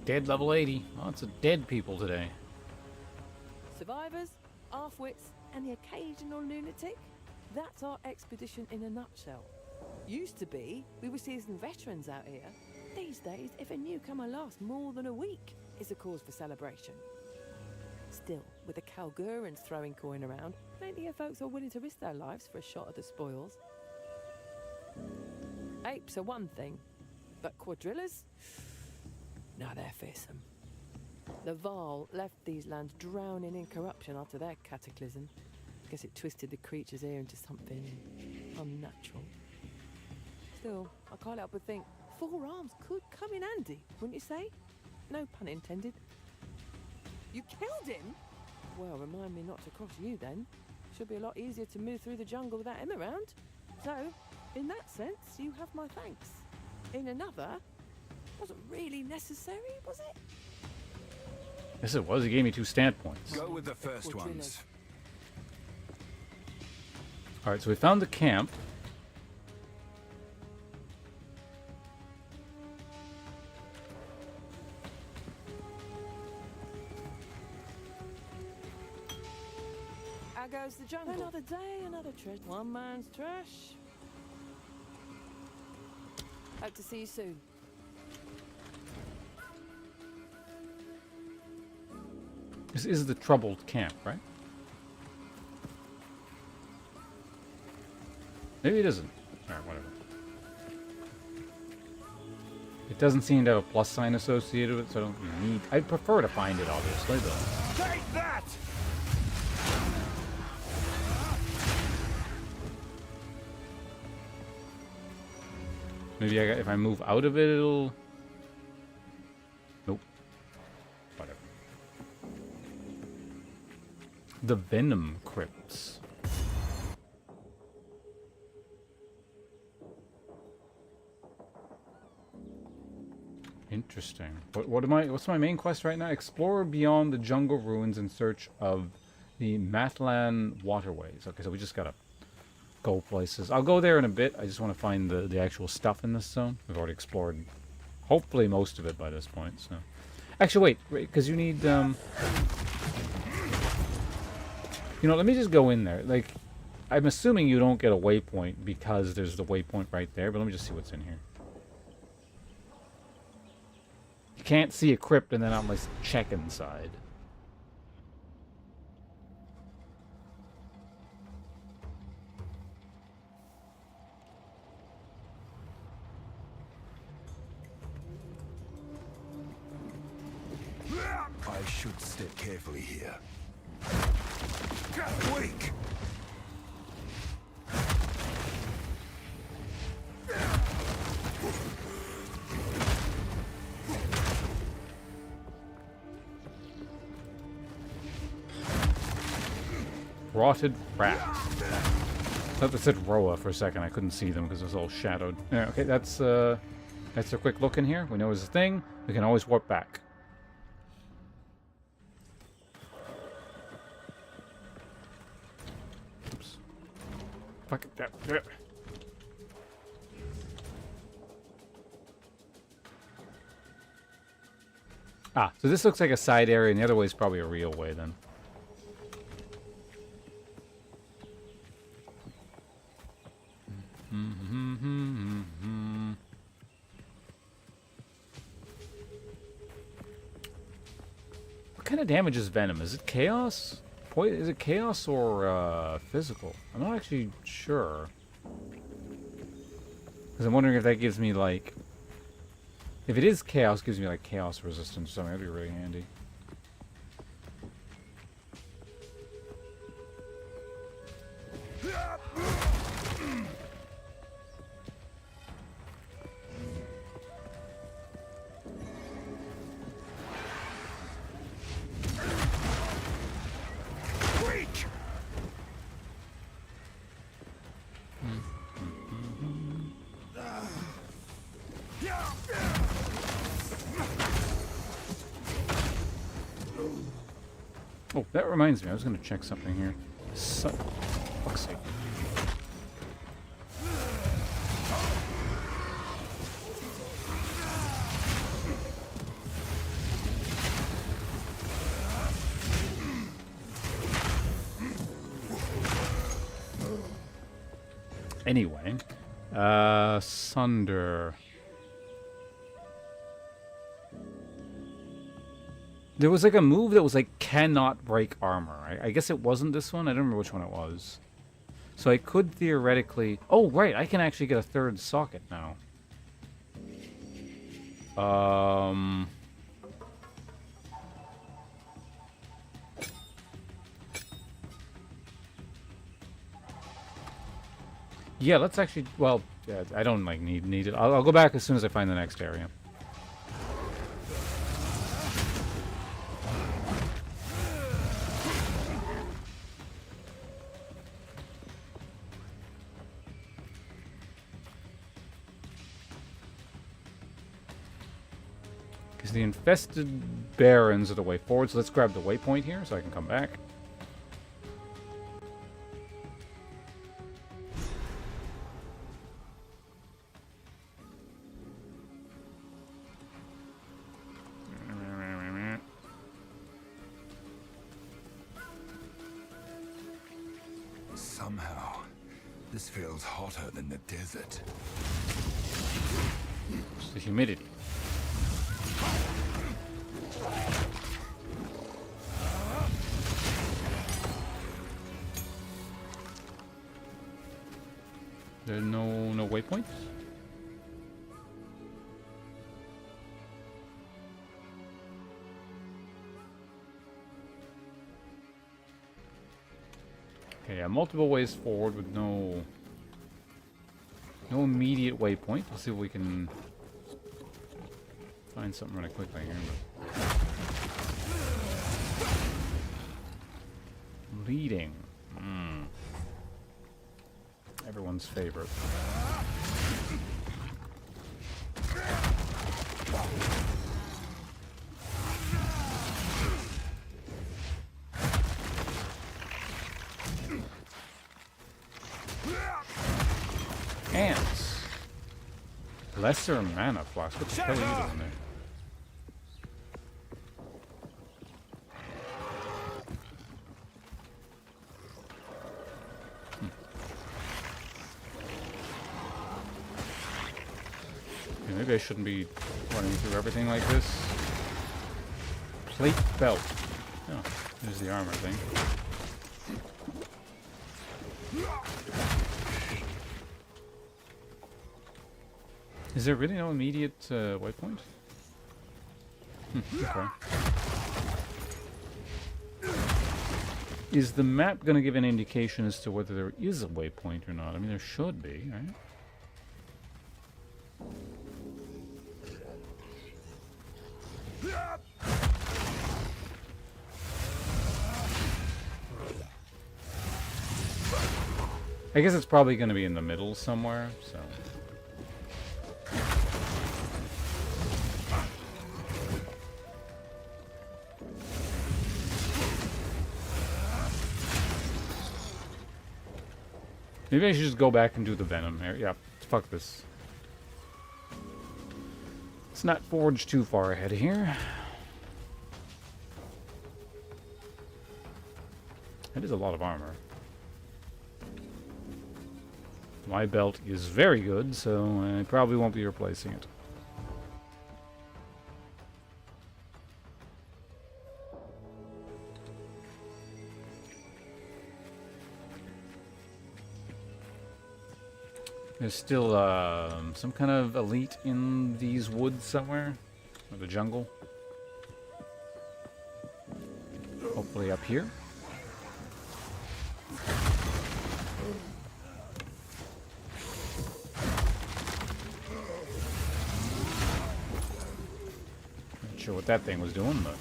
Dead level 80. Lots of dead people today. Survivors, half-wits, and the occasional lunatic. That's our expedition in a nutshell. Used to be, we were seasoned veterans out here. These days, if a newcomer lasts more than a week, it's a cause for celebration. Still, with the Kalgurans throwing coin around, plenty of folks are willing to risk their lives for a shot at the spoils. Apes are one thing, but quadrillas? No, they're fearsome. The Varl left these lands drowning in corruption after their cataclysm. Guess it twisted the creatures here into something unnatural. Still, I can't help but think 4 arms could come in handy, wouldn't you say? No pun intended. You killed him? Well, remind me not to cross you then. Should be a lot easier to move through the jungle without him around. So, in that sense, you have my thanks. In another, wasn't really necessary, was it? Yes, it was. He gave me 2 standpoints. Go with the first ones. Alright, so we found the camp. How goes the jungle? Another day, another treasure. One man's trash. Hope to see you soon. This is the troubled camp, right? Maybe it isn't. Alright, whatever. It doesn't seem to have a plus sign associated with it, so I don't need... I'd prefer to find it, obviously, but... Take that! Maybe if I move out of it, it'll... Nope. Whatever. The Venom Crypts. Interesting. What's my main quest right now? Explore beyond the jungle ruins in search of the Matlan waterways. Okay, so we just gotta go places. I'll go there in a bit. I just want to find the actual stuff in this zone. We've already explored hopefully most of it by this point, so... Actually, wait, because you need, You know, let me just go in there. Like, I'm assuming you don't get a waypoint because there's the waypoint right there, but let me just see what's in here. You can't see a crypt and then I'm like check inside. I should step carefully here. Weak! Rotted rat. I thought they said Roa for a second. I couldn't see them because it was all shadowed. Yeah, okay, that's a quick look in here. We know it's a thing. We can always warp back. Oops. Fuck it. Yeah. Ah, so this looks like a side area, and the other way is probably a real way then. What kind of damage is Venom? Is it chaos? Is it chaos or physical? I'm not actually sure. Because I'm wondering if that gives me like... If it is chaos, it gives me like chaos resistance or something. That'd be really handy. Oh, that reminds me. I was going to check something here. Fuck's sake. Anyway, Sunder. There was like a move that was like cannot break armor. I guess it wasn't this one. I don't remember which one it was. So I could theoretically... Oh, right. I can actually get a third socket now. Yeah, let's actually... Well, yeah, I don't like need it. I'll go back as soon as I find the next area. Because the infested barons are the way forward, so let's grab the waypoint here so I can come back. Somehow, this feels hotter than the desert. It's the humidity. There's no waypoints? Okay, yeah, multiple ways forward with no immediate waypoint. Let's see if we can find something really quickly here. Leading. Everyone's favorite. Ants. Lesser mana flux. What the hell are you doing there? Okay, maybe I shouldn't be running through everything like this. Plate belt. Oh, there's the armor thing. Is there really no immediate waypoint? Okay. Is the map going to give an indication as to whether there is a waypoint or not? I mean, there should be, right? I guess it's probably going to be in the middle somewhere, so... Maybe I should just go back and do the Venom area. Yeah, fuck this. Let's not forge too far ahead here. That is a lot of armor. My belt is very good, so I probably won't be replacing it. There's still some kind of elite in these woods somewhere, or the jungle. Hopefully up here. Not sure what that thing was doing, but...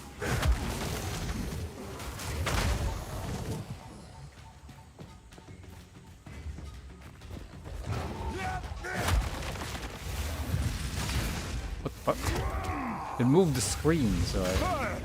It moved the screen, so I...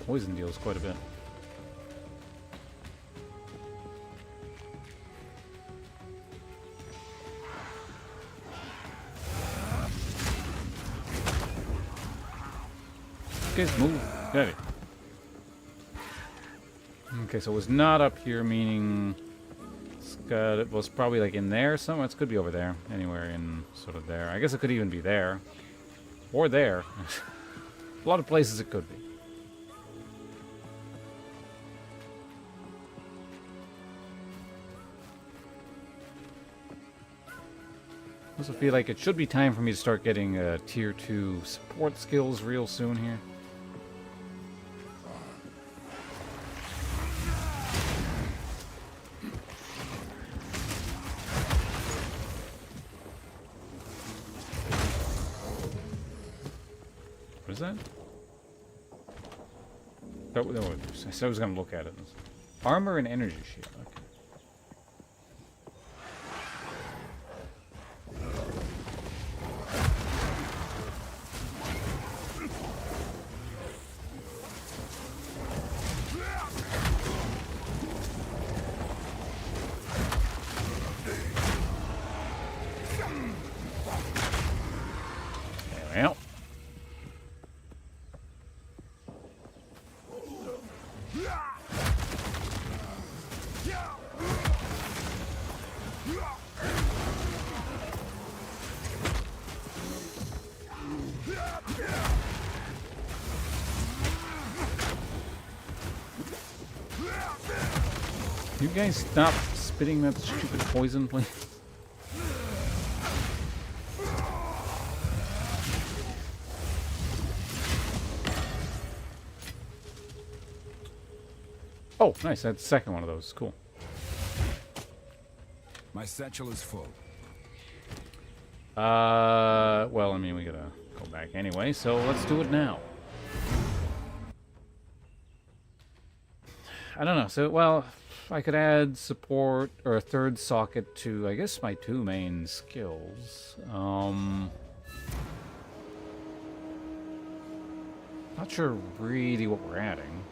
poison deals quite a bit. Guys, move. Got it. Okay, so it was not up here, meaning it was probably like in there somewhere. It could be over there, anywhere in sort of there. I guess it could even be there, or there. A lot of places it could be. I also feel like it should be time for me to start getting tier 2 support skills real soon here. What is that? Oh, no, I said I was going to look at it. Armor and energy shield. Okay. Well. You guys stop spitting that stupid poison, please? Oh, nice. That's the second one of those. Cool. My satchel is full. Well, I mean, we gotta go back anyway, so let's do it now. I don't know. So, well, I could add support or a third socket to, I guess, my two main skills. Not sure really what we're adding.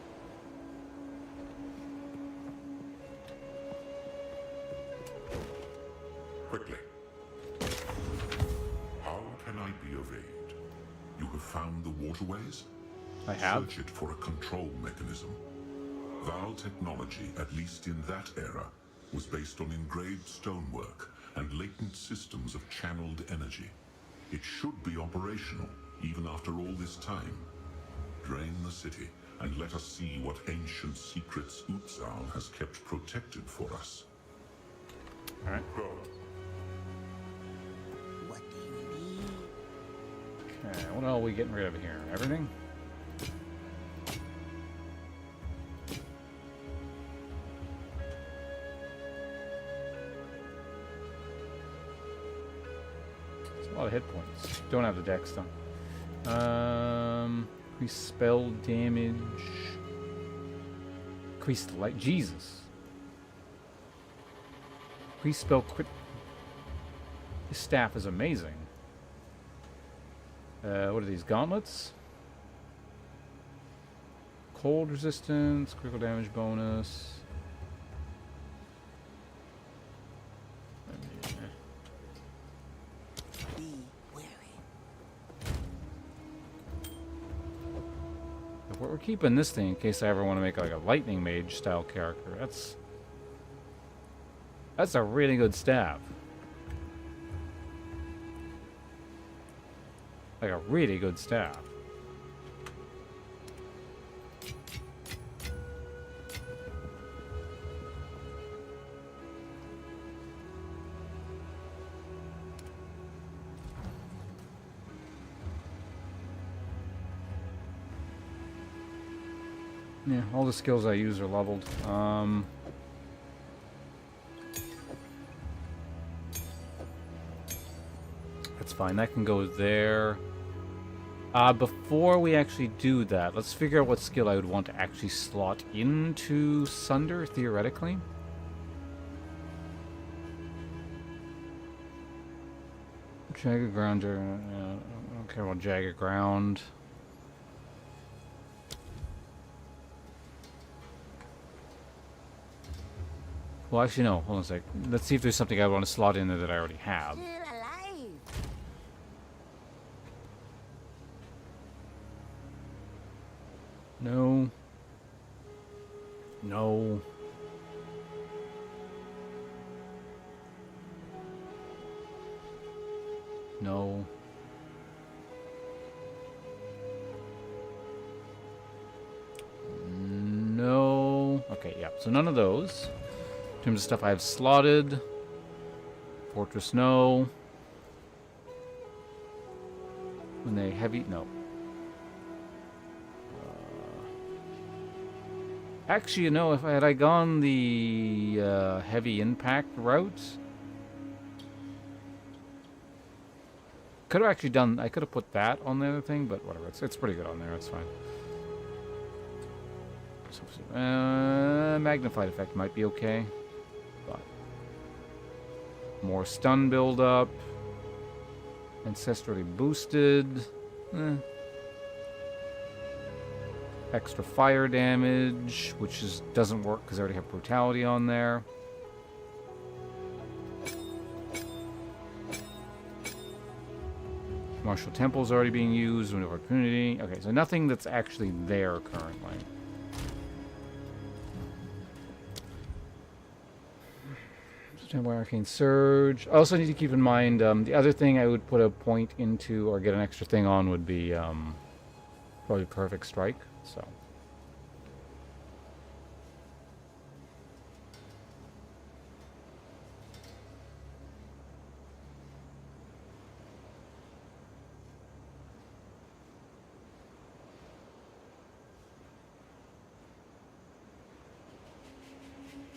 Quickly. How can I be of aid? You have found the waterways? I have. Search it for a control mechanism. Val technology, at least in that era, was based on engraved stonework and latent systems of channeled energy. It should be operational, even after all this time. Drain the city, and let us see what ancient secrets Utzal has kept protected for us. Alright. Go. What do you need? Okay, what are we getting rid of here? Everything? It's a lot of hit points. Don't have the dex though. Increased spell damage. Increased light. Jesus. Increased spell crit. This staff is amazing. What are these? Gauntlets? Cold resistance, critical damage bonus. Be wary. We're keeping this thing in case I ever want to make like a lightning mage style character. That's a really good staff. Like a really good staff. Yeah, all the skills I use are leveled. That's fine. That can go there. Before we actually do that, let's figure out what skill I would want to actually slot into Sunder, theoretically. Jagged Ground, I don't care about Jagged Ground. Well, actually, no. Hold on a sec. Let's see if there's something I want to slot in there that I already have. Still alive. No. No. No. No. Okay, yeah. So none of those. In terms of stuff I have slotted. Fortress, no. When they heavy, no. Actually, you know, if I gone the heavy impact route, could have actually done. I could have put that on the other thing, but whatever. It's pretty good on there. It's fine. Magnified effect might be okay, but more stun buildup. Ancestrally boosted. Extra fire damage, which doesn't work because I already have brutality on there. Martial Temple's already being used. Window of Opportunity. Okay, so nothing that's actually there currently. Temple Arcane Surge. I also need to keep in mind the other thing I would put a point into or get an extra thing on would be probably Perfect Strike. So.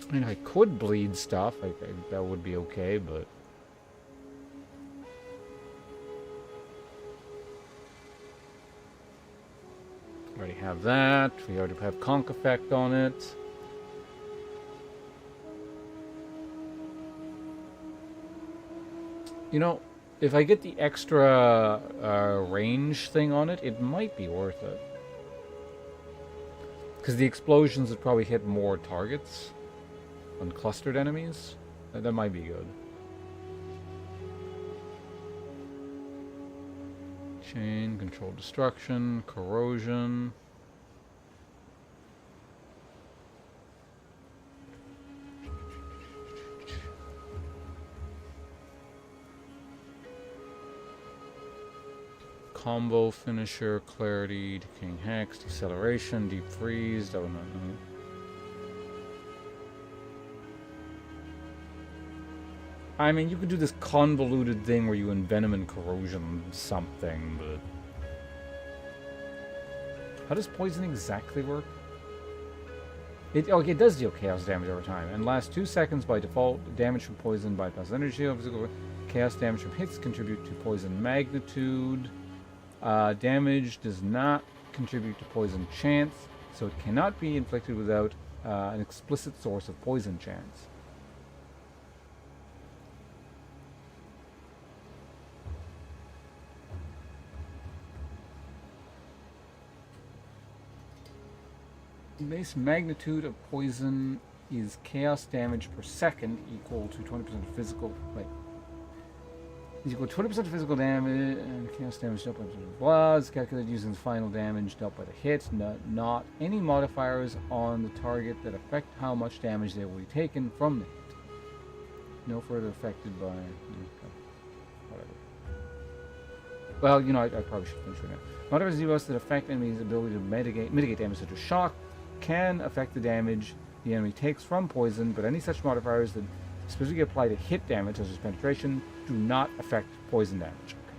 I mean, I could bleed stuff. That would be okay, but... We already have that. We already have Conk effect on it. You know, if I get the extra range thing on it, it might be worth it. Because the explosions would probably hit more targets on clustered enemies. That might be good. Chain, controlled destruction, corrosion. Combo finisher, clarity, decaying hex, deceleration, deep freeze. Oh, no. I mean, you could do this convoluted thing where you envenom and corrosion something, but... How does poison exactly work? Okay, it does deal chaos damage over time, and lasts 2 seconds by default. Damage from poison bypass energy. Physical chaos damage from hits contribute to poison magnitude. Damage does not contribute to poison chance, so it cannot be inflicted without an explicit source of poison chance. Base magnitude of poison is chaos damage per second equal to 20% of physical. Wait. Is equal to 20% of physical damage and chaos damage dealt by blah. It's calculated using the final damage dealt by the hit, not any modifiers on the target that affect how much damage they will be taken from the hit. No further affected by. Whatever. Well, you know, I probably should finish right now. Modifiers in US that affect enemies' ability to mitigate damage such as shock can affect the damage the enemy takes from poison, but any such modifiers that specifically apply to hit damage, such as penetration, do not affect poison damage. Okay.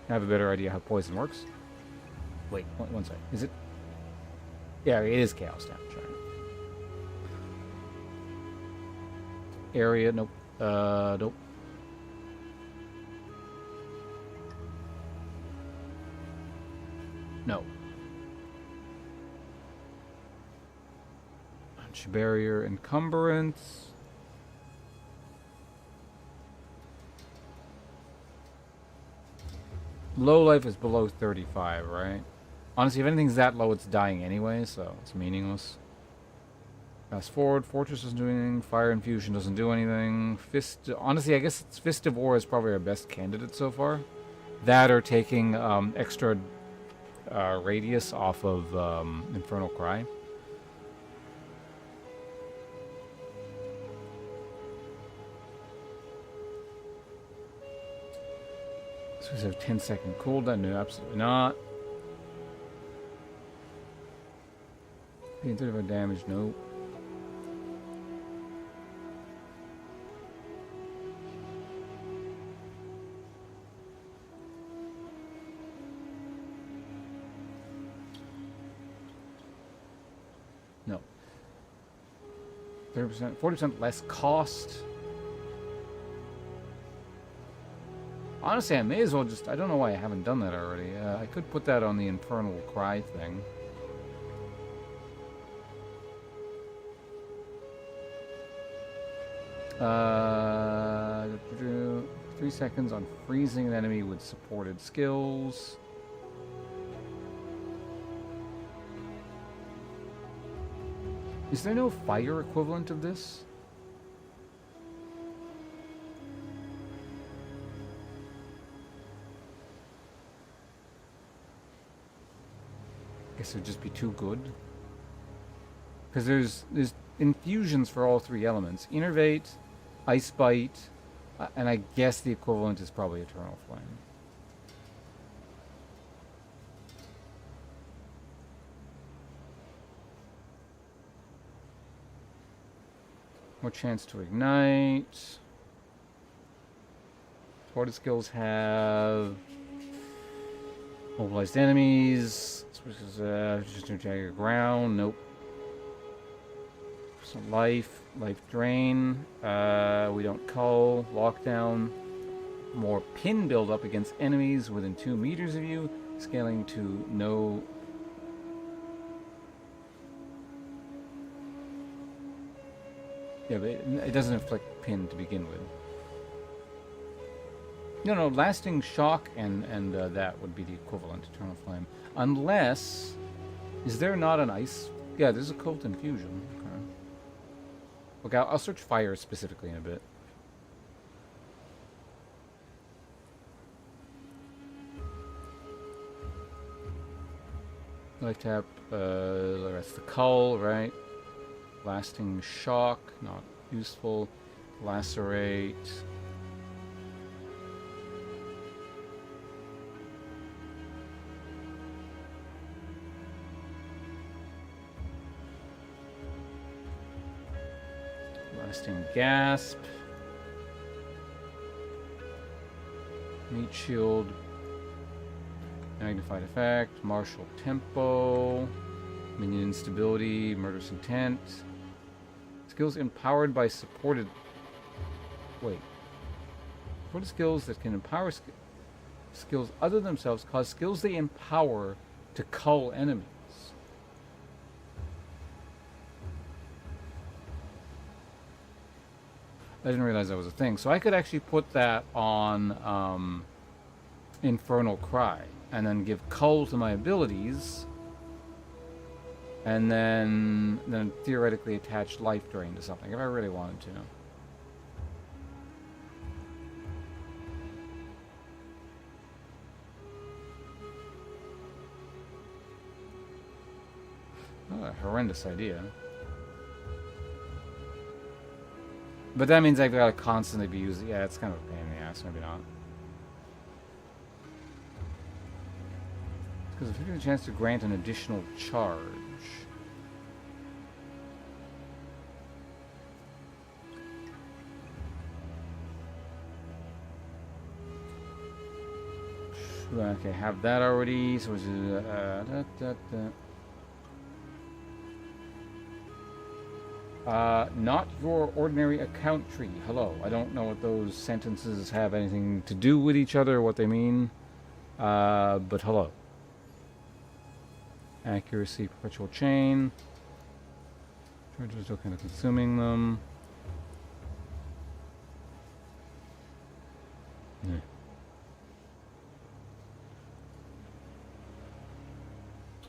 I have a better idea how poison works. Wait, one second. Is it? Yeah, it is chaos damage, right? Area, nope. Nope. No. Barrier encumbrance. Low life is below 35, right? Honestly, if anything's that low, it's dying anyway, so it's meaningless. Fast forward. Fortress doesn't do anything. Fire Infusion doesn't do anything. Fist... Honestly, I guess Fist of War is probably our best candidate so far. That or taking extra radius off of Infernal Cry. So we have 10-second cooldown. No, absolutely not. Being 35 damage, nope. No. 30%, 40% less cost. Honestly, I may as well just... I don't know why I haven't done that already. I could put that on the Infernal Cry thing. Uh, 3 seconds on freezing an enemy with supported skills. Is there no fire equivalent of this? Guess it would just be too good. Because there's infusions for all three elements. Innervate, Ice Bite, and I guess the equivalent is probably Eternal Flame. More chance to ignite. Supported skills have mobilized enemies. Just attack your ground. Nope. So life drain. We don't cull. Lockdown. More pin buildup against enemies within 2 meters of you. Scaling to no. Yeah, but it doesn't inflict pin to begin with. No, lasting shock and that would be the equivalent to Eternal Flame. Unless... Is there not an ice... Yeah, there's a Cult Infusion. Okay, I'll search fire specifically in a bit. Life tap, that's the cull, right? Lasting shock, not useful. Lacerate. Lasting gasp. Meat shield. Magnified effect. Martial tempo. Minion instability. Murderous intent. Skills empowered by supported... Wait. Supported skills that can empower skills other than themselves cause skills they empower to cull enemies. I didn't realize that was a thing. So I could actually put that on Infernal Cry and then give cull to my abilities and then theoretically attach life drain to something if I really wanted to. Oh, a horrendous idea. But that means I've got to constantly be using... Yeah, it's kind of a pain in the ass. Maybe not. Because if you get a chance to grant an additional charge... Okay, have that already. So not your ordinary account tree. Hello. I don't know what those sentences have anything to do with each other, what they mean. But hello. Accuracy, perpetual chain. Charges still kind of consuming them. Yeah.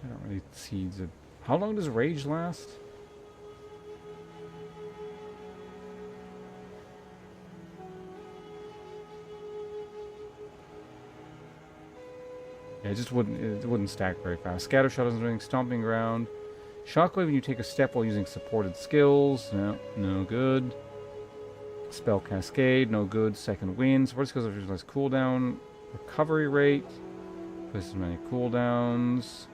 I don't really see the... How long does rage last? It just wouldn't stack very fast. Scatter shot isn't doing stomping ground. Shockwave when you take a step while using supported skills. No good. Spell cascade, no good. Second wind. Supported skills have less cooldown. Recovery rate. Twice as many cooldowns.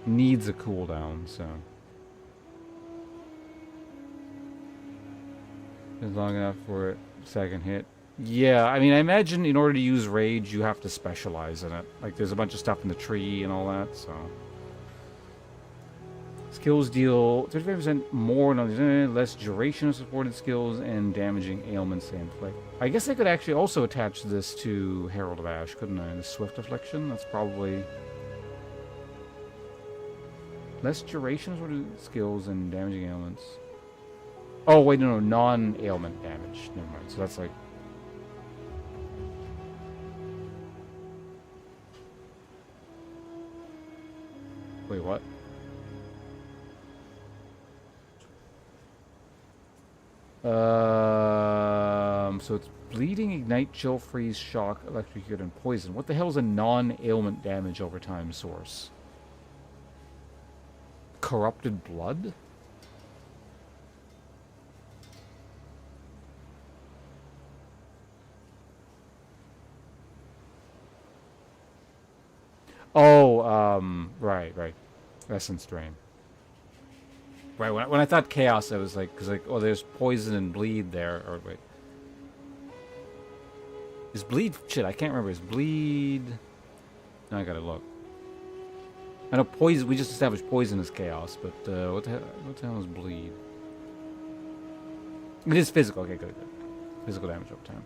Needs a cooldown, so. It's long enough for a second hit. Yeah, I mean, I imagine in order to use rage, you have to specialize in it. Like, there's a bunch of stuff in the tree and all that, so. Skills deal 35% more, less duration of supported skills, and damaging ailments they inflict. I guess I could actually also attach this to Herald of Ash, couldn't I? The Swift Affliction? That's probably... Less duration of supported skills and damaging ailments. Oh, wait, no, non-ailment damage. Never mind. So that's like... Wait, what? So it's bleeding, ignite, chill, freeze, shock, electrocute, and poison. What the hell is a non-ailment damage over time source? Corrupted blood? Oh, right. Essence Drain. Right, when I thought Chaos, I was like, because like, oh, there's poison and bleed there, or wait. Is bleed, shit, I can't remember, is bleed... Now I gotta look. I know poison, we just established poison as Chaos, but what the hell is bleed? It is physical, okay, good. Physical damage over time.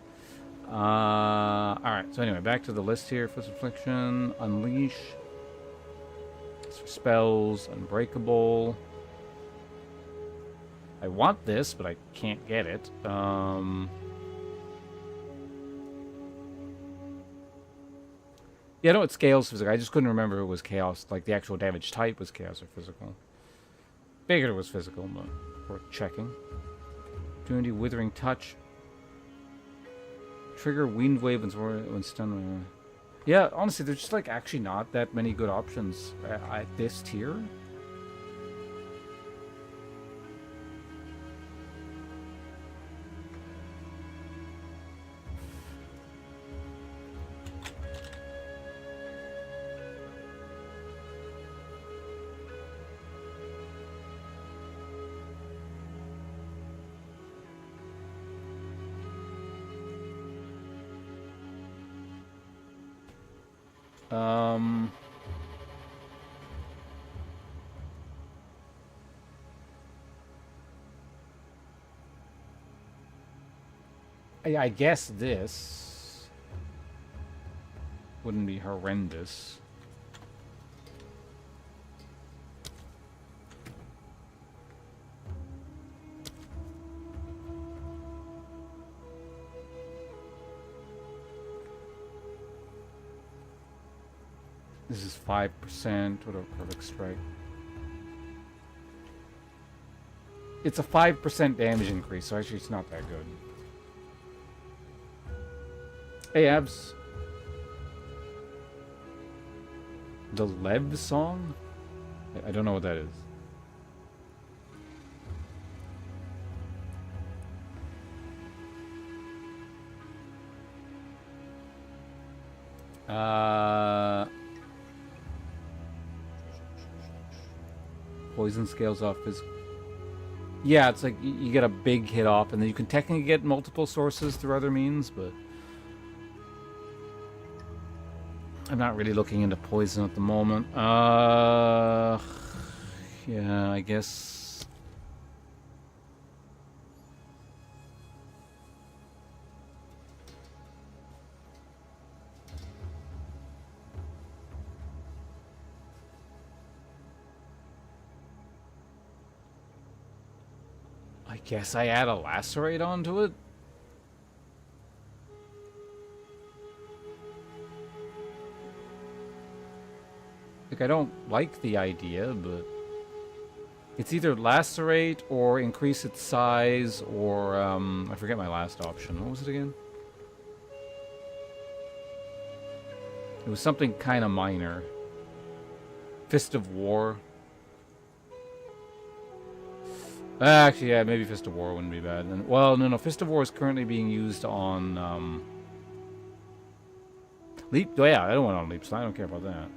Alright, so anyway, back to the list here. First Affliction, Unleash. It's for spells, Unbreakable. I want this, but I can't get it. Yeah, I know it scales physical. I just couldn't remember it was Chaos. Like, the actual damage type was Chaos or physical. Figured it was physical, but worth checking. Opportunity, Withering Touch. Trigger Wind Wave when stunned. Yeah, honestly, there's just, like, actually not that many good options at this tier. I guess this wouldn't be horrendous. This is 5%. What a perfect strike. It's a 5% damage increase, so actually it's not that good. Hey, Abs. The Lev song? I don't know what that is. Poison scales off physical. Yeah, it's like you get a big hit off, and then you can technically get multiple sources through other means, but I'm not really looking into poison at the moment. Yeah, I guess. I guess I add a lacerate onto it. Like, I don't like the idea, but it's either lacerate or increase its size or, I forget my last option. What was it again? It was something kind of minor. Fist of War. Actually, yeah, maybe Fist of War wouldn't be bad. And, well, no, Fist of War is currently being used on Leap. Oh, yeah, I don't want on Leap Slime. I don't care about that.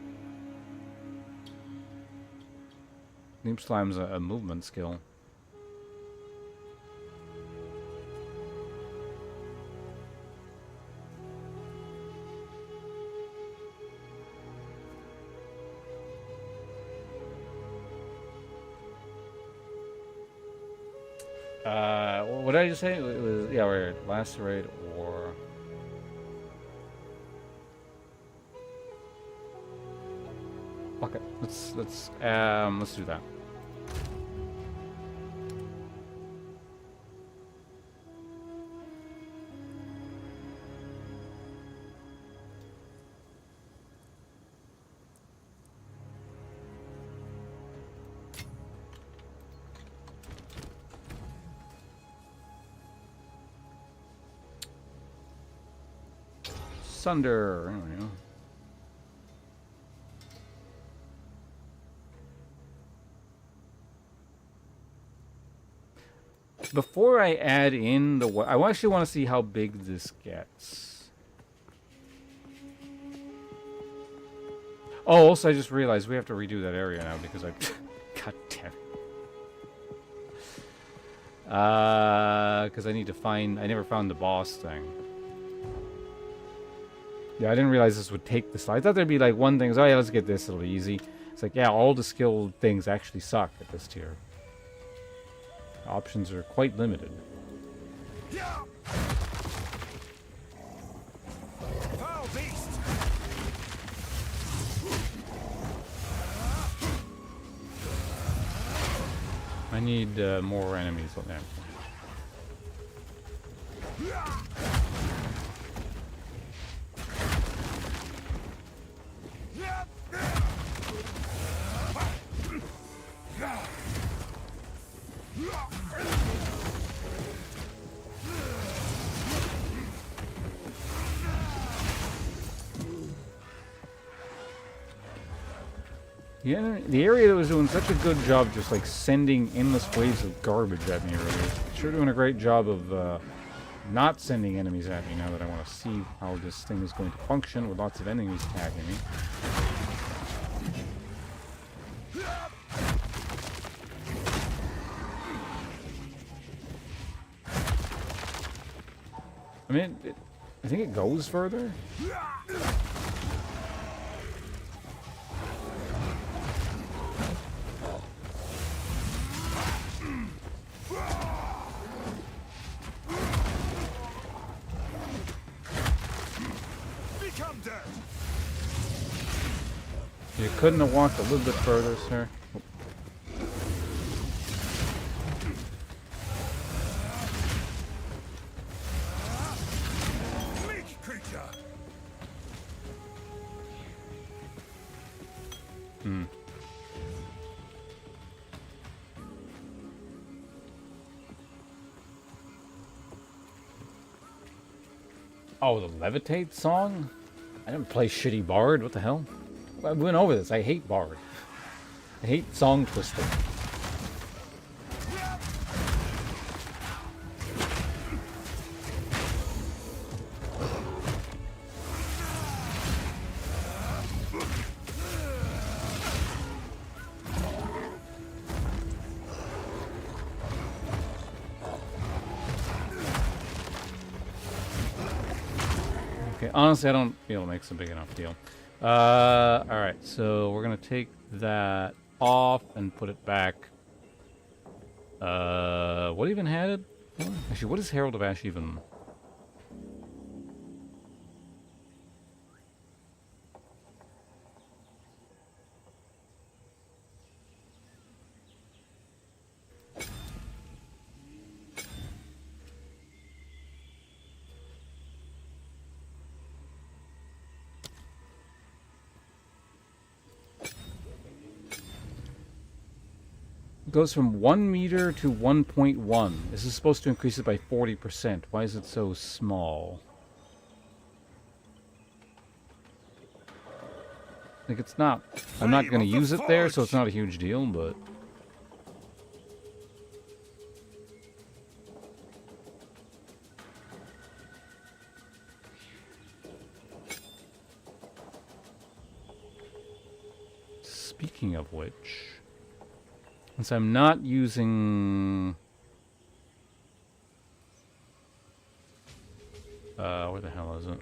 Leap Slime's a movement skill. What did I just say? It was, yeah, right. Lacerate or... Okay, let's do that. Sunder. I don't know. Before I add in the... I actually want to see how big this gets. Oh, also I just realized we have to redo that area now because I... God damn it. Because I need to find... I never found the boss thing. Yeah, I didn't realize this would take the slide. I thought there'd be like one thing. So, oh yeah, let's get this. It'll be easy. It's like, yeah, all the skilled things actually suck at this tier. Options are quite limited. Foul beast! I need more enemies on there. Yeah, the area that was doing such a good job just like sending endless waves of garbage at me earlier. Sure doing a great job of not sending enemies at me now that I want to see how this thing is going to function with lots of enemies attacking me. I mean, I think it goes further. You couldn't have walked a little bit further, sir. Oh, the Levitate song? I didn't play shitty Bard. What the hell? I went over this. I hate Bard. I hate song twisting. Honestly, I don't feel it makes a big enough deal. Alright, so we're going to take that off and put it back. What even had it? Actually, what is Herald of Ash even? Goes from 1 meter to 1.1. This is supposed to increase it by 40%. Why is it so small? Like, it's not... I'm not going to use it there, so it's not a huge deal, but... Speaking of which... Since I'm not using... where the hell is it?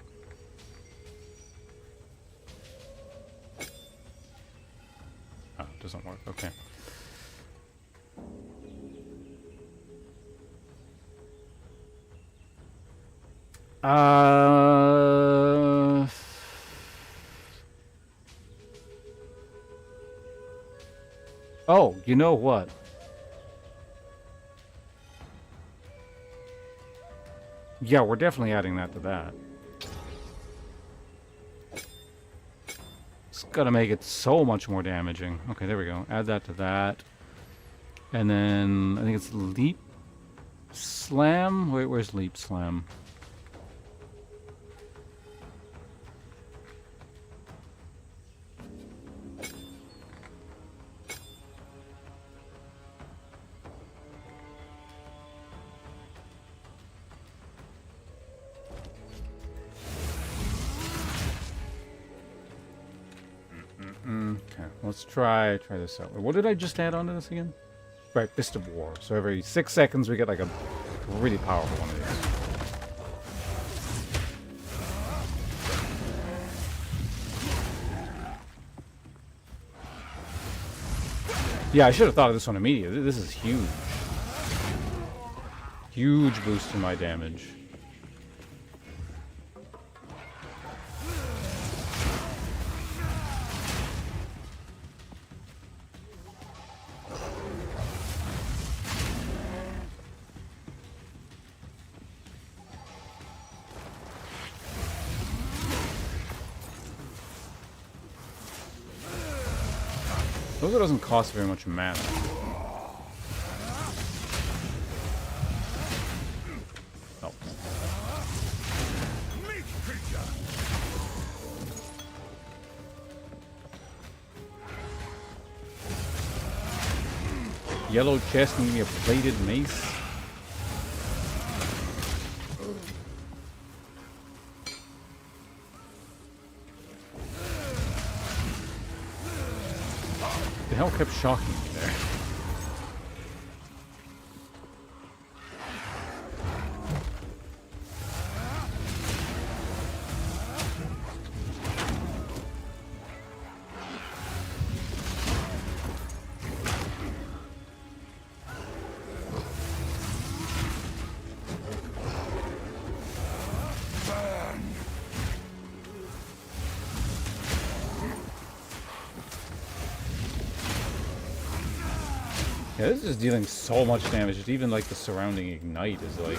Oh, it doesn't work. Okay. Oh, you know what? Yeah, we're definitely adding that to that. It's gotta make it so much more damaging. Okay, there we go. Add that to that. And then, I think it's Leap Slam? Wait, where's Leap Slam? Okay, let's try this out. What did I just add onto this again? Right, Fist of War. So every 6 seconds we get like a really powerful one of these. Yeah, I should have thought of this one immediately. This is huge. Huge boost in my damage. Those doesn't cost very much mana. Oh. Yellow chest and give me a plated mace. The hell kept shocking me there. Yeah, this is dealing so much damage. It's even like the surrounding ignite is like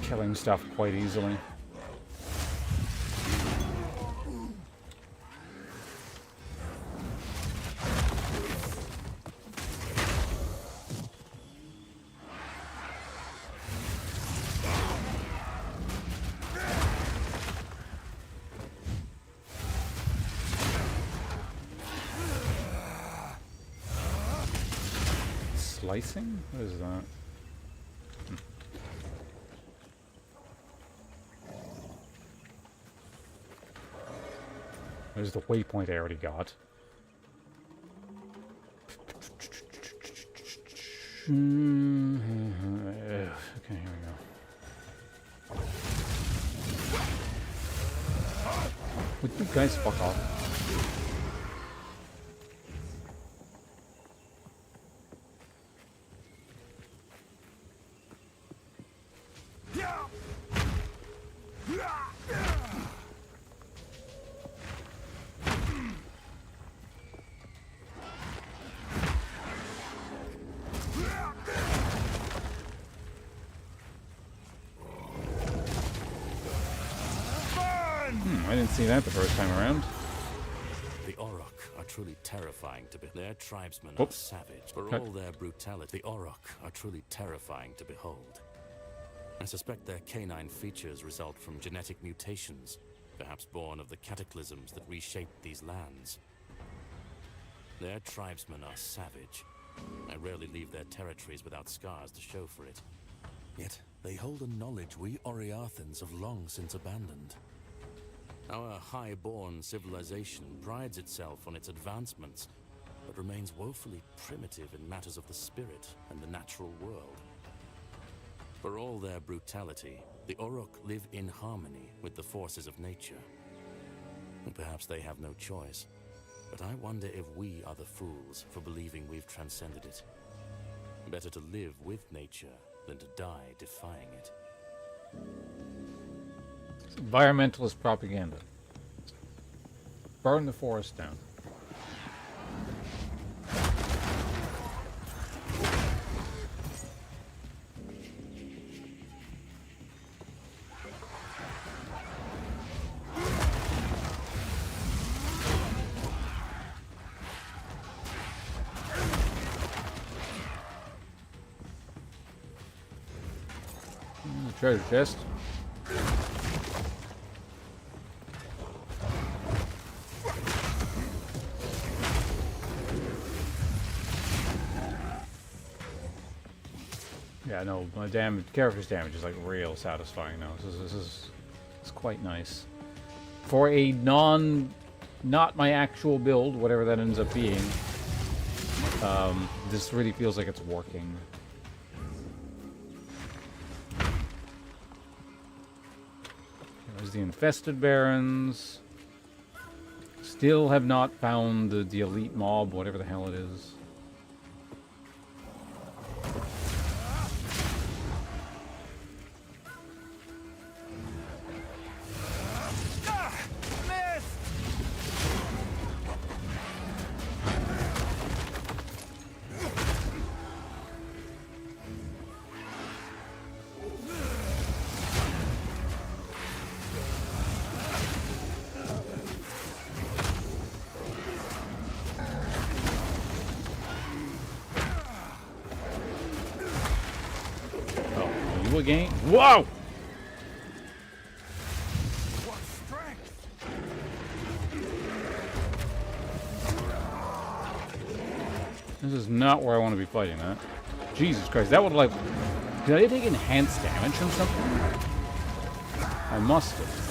killing stuff quite easily. Slicing? What is that? There's the waypoint I already got. Okay, here we go. Would you guys fuck off? I didn't see that the first time around. The Auroch are truly terrifying to behold. Their tribesmen are savage. For all their brutality, the Auroch are truly terrifying to behold. I suspect their canine features result from genetic mutations, perhaps born of the cataclysms that reshaped these lands. Their tribesmen are savage. I rarely leave their territories without scars to show for it. Yet, they hold a knowledge we Oriathans have long since abandoned. Our high-born civilization prides itself on its advancements, but remains woefully primitive in matters of the spirit and the natural world. For all their brutality, the Orok live in harmony with the forces of nature. And perhaps they have no choice, but I wonder if we are the fools for believing we've transcended it. Better to live with nature than to die defying it. It's environmentalist propaganda. Burn the forest down. Treasure chest. Yeah, no, my character's damage is like real satisfying now. This is quite nice. For a not my actual build, whatever that ends up being, this really feels like it's working. There's the infested barons. Still have not found the elite mob, whatever the hell it is. Again. Whoa! What strength! This is not where I want to be fighting that. Jesus Christ, that would like... Did I take enhanced damage from something? I must have.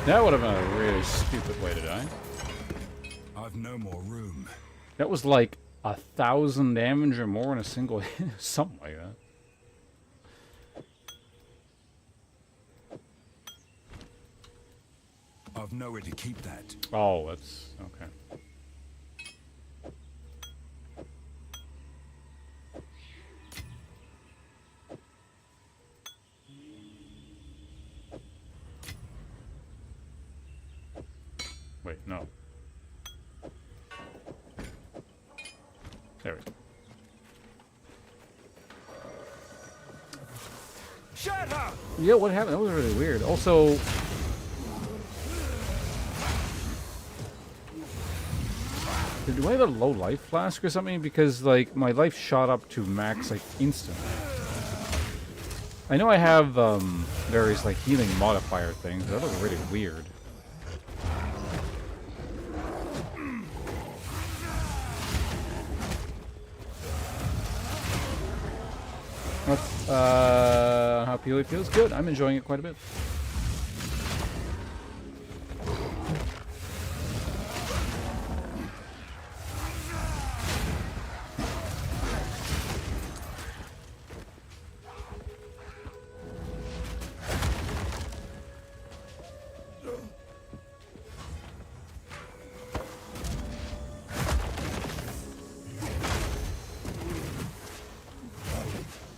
That would have been a really stupid way to die. I've no more room. That was like 1,000 damage or more in a single hit. Something like that. I've nowhere to keep that. Oh, that's okay. Wait, no. There we go. Shut up! Yeah, what happened? That was really weird. Also, do I have a low life flask or something? Because like my life shot up to max like instantly. I know I have various like healing modifier things. That look really weird. How PoE feels good. I'm enjoying it quite a bit.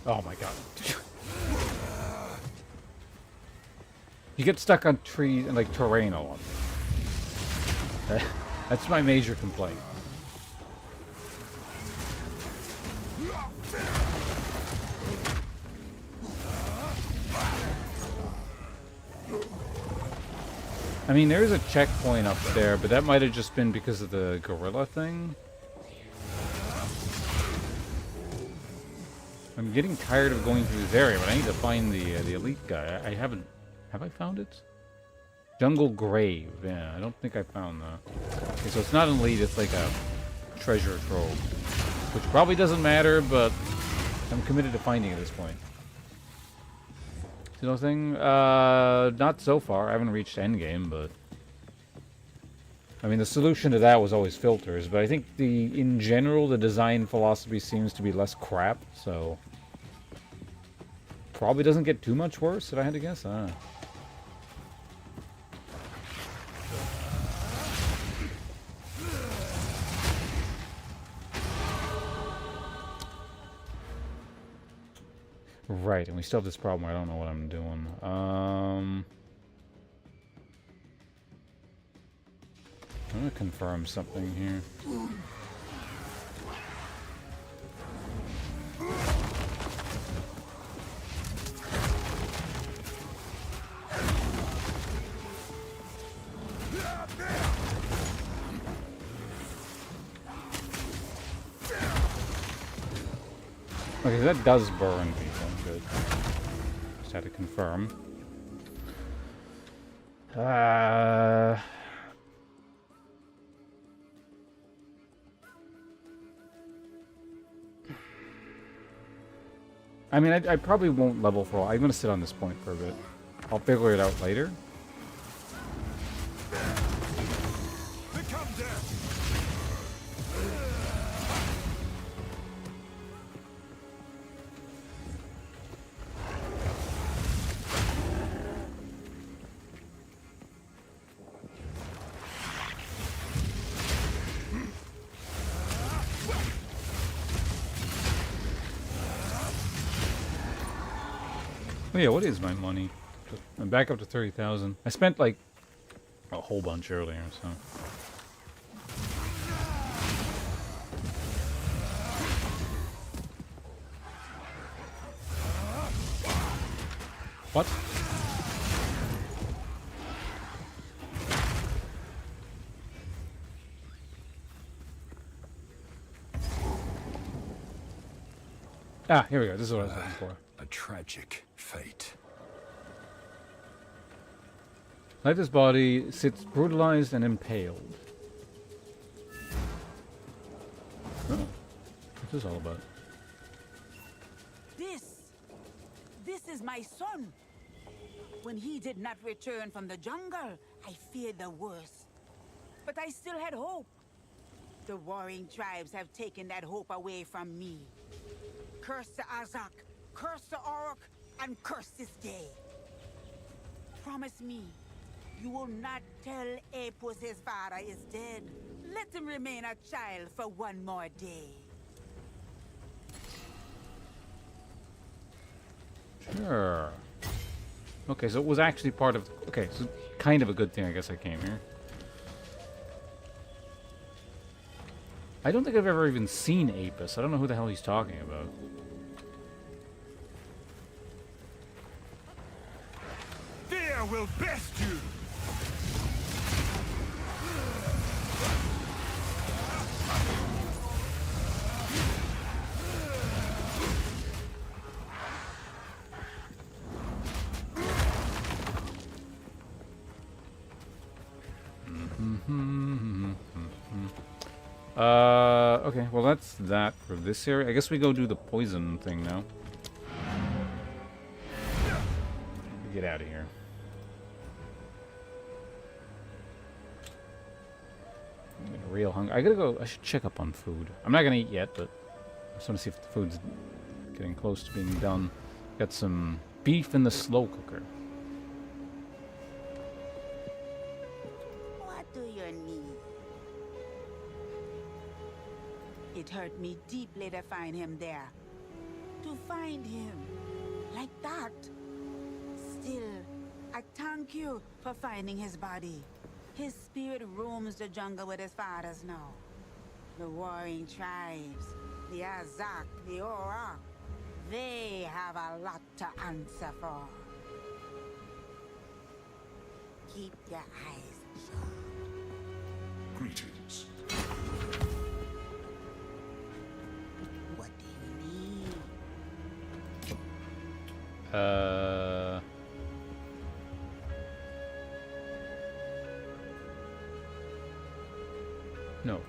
Oh my god. You get stuck on trees and like terrain a lot. That's my major complaint. I mean, there is a checkpoint up there, but that might have just been because of the gorilla thing. I'm getting tired of going through this area, but I need to find the elite guy. I haven't... Have I found it? Jungle Grave. Yeah, I don't think I found that. Okay, so it's not an elite, it's like a treasure trove. Which probably doesn't matter, but I'm committed to finding it at this point. See nothing? Not so far. I haven't reached endgame, but... I mean, the solution to that was always filters, but I think in general, the design philosophy seems to be less crap, so... Probably doesn't get too much worse, if I had to guess. I don't know. Right, and we still have this problem where I don't know what I'm doing. I'm gonna confirm something here. Okay, that does burn people. Good. Just had to confirm. I mean, I probably won't level for all. I'm gonna sit on this point for a bit. I'll figure it out later. Oh yeah, what is my money? I'm back up to 30,000. I spent like a whole bunch earlier, so. What? Ah, here we go. This is what I was looking for. A tragic fate. Lighter's body sits brutalized and impaled. Oh, what's this all about? This is my son. When he did not return from the jungle, I feared the worst. But I still had hope. The warring tribes have taken that hope away from me. Curse the Azak, curse the Orc, and curse this day. Promise me, you will not tell Apus his father is dead. Let him remain a child for one more day. Sure. Okay, so it was actually part of... Okay, so kind of a good thing I guess I came here. I don't think I've ever even seen Apus. I don't know who the hell he's talking about. Fear will best you! Okay, well that's that for this area. I guess we go do the poison thing now. Get out of here. I'm getting real hungry. I gotta go. I should check up on food. I'm not gonna eat yet, but I just want to see if the food's getting close to being done. Got some beef in the slow cooker. What do you need? It hurt me deeply to find him there. To find him. Like that. Still, I thank you for finding his body. His spirit roams the jungle with his fathers now. The warring tribes, the Azak, the Ora, they have a lot to answer for. Keep your eyes shut. Greetings. What do you need? No.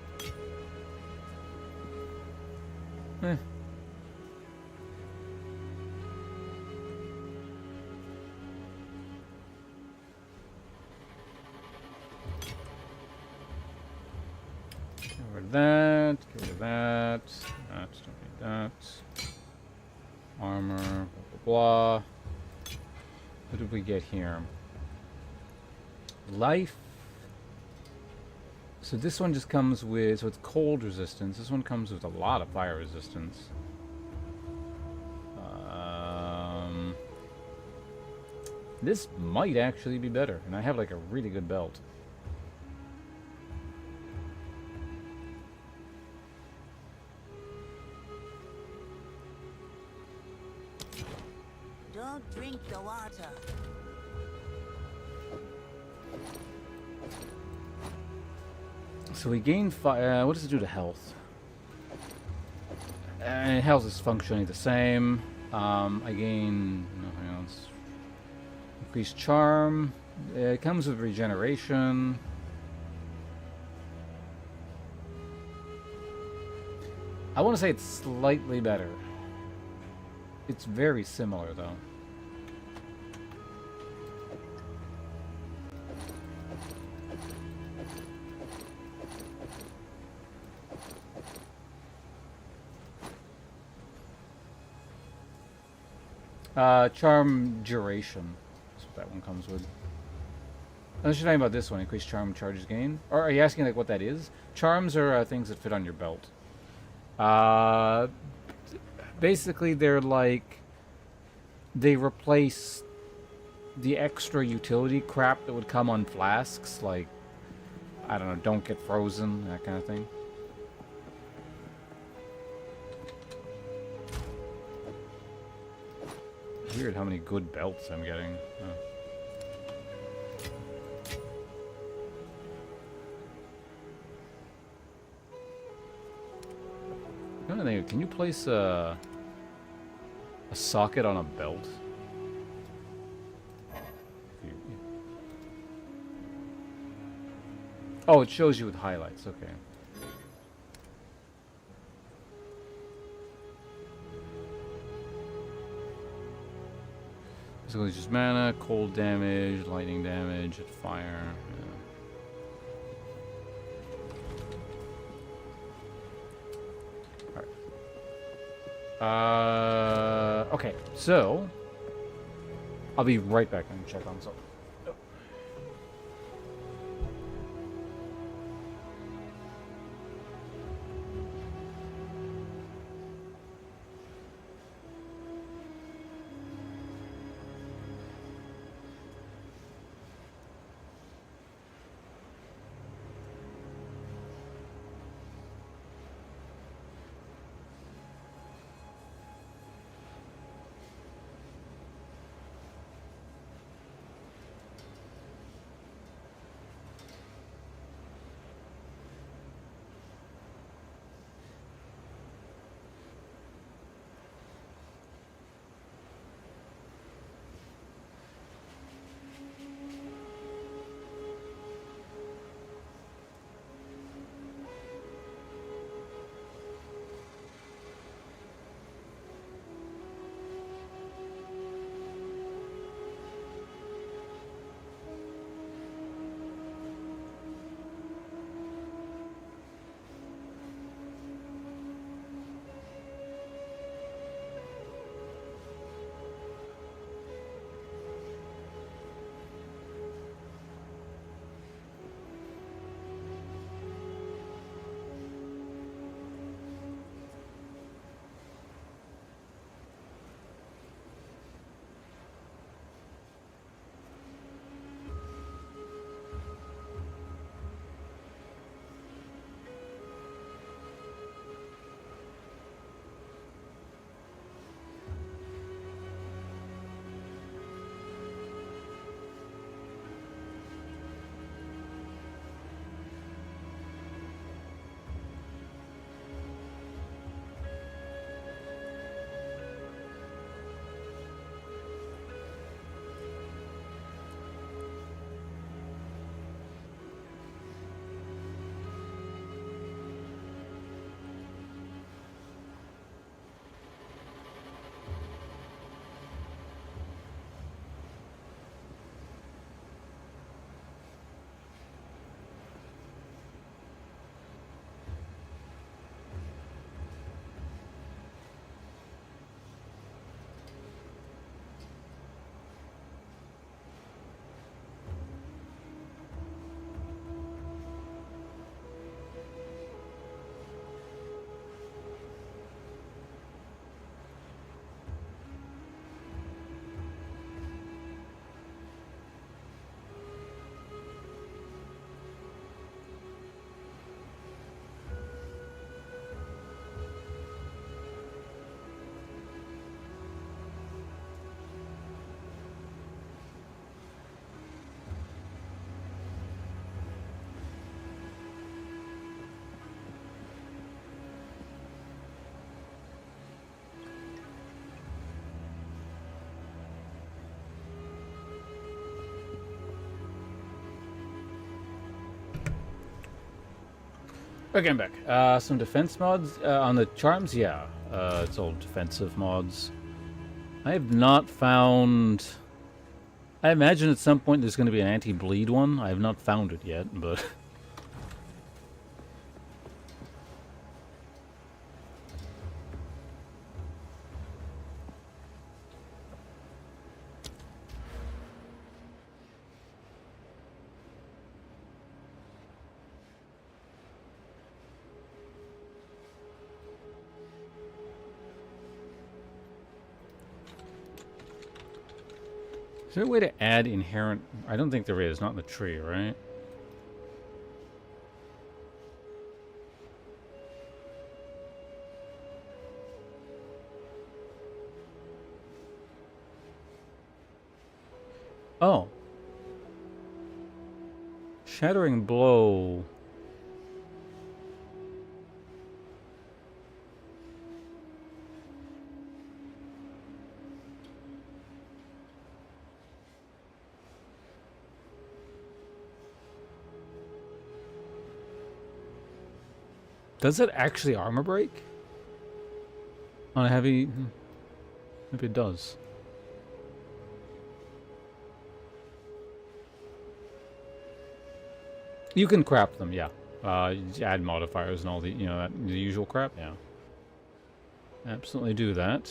Get rid of that. Get rid of that. That. Don't need that. Armor. Blah, blah, blah. What did we get here? Life. So this one just comes with, so it's cold resistance. This one comes with a lot of fire resistance. This might actually be better, and I have like a really good belt. Don't drink the water. So we gain fire. What does it do to health? Health is functionally the same. I gain nothing else. Increased charm. It comes with regeneration. I want to say it's slightly better. It's very similar though. Charm duration. That's what that one comes with. Unless you're talking about this one, increased charm charges gain. Or are you asking like what that is? Charms are things that fit on your belt. Basically, they're like they replace the extra utility crap that would come on flasks, like I don't know, don't get frozen, that kind of thing. Weird how many good belts I'm getting. Oh. Can you place a socket on a belt? Oh, it shows you with highlights. Okay. So it's just mana, cold damage, lightning damage, fire. Okay, so I'll be right back and check on something. Okay, I'm back. Some defense mods on the charms. Yeah, it's all defensive mods. I have not found. I imagine at some point there's going to be an anti-bleed one. I have not found it yet, but. Is there a way to add inherent... I don't think there is. Not in the tree, right? Oh. Shattering blow. Does it actually armor break? On a heavy... Maybe it does. You can crap them, yeah. Add modifiers and all the, the usual crap, yeah. Absolutely do that.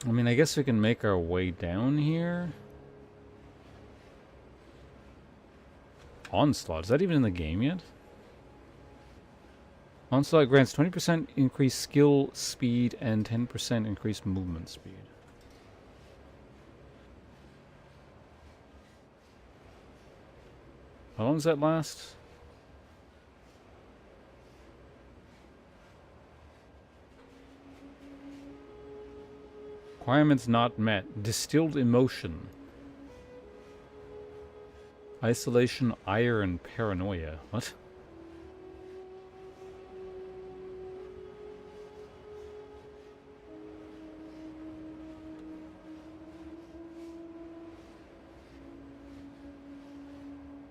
I mean, I guess we can make our way down here. Onslaught, is that even in the game yet? Onslaught grants 20% increased skill speed and 10% increased movement speed. How long does that last? Requirements not met. Distilled emotion. Isolation, ire, and paranoia. What?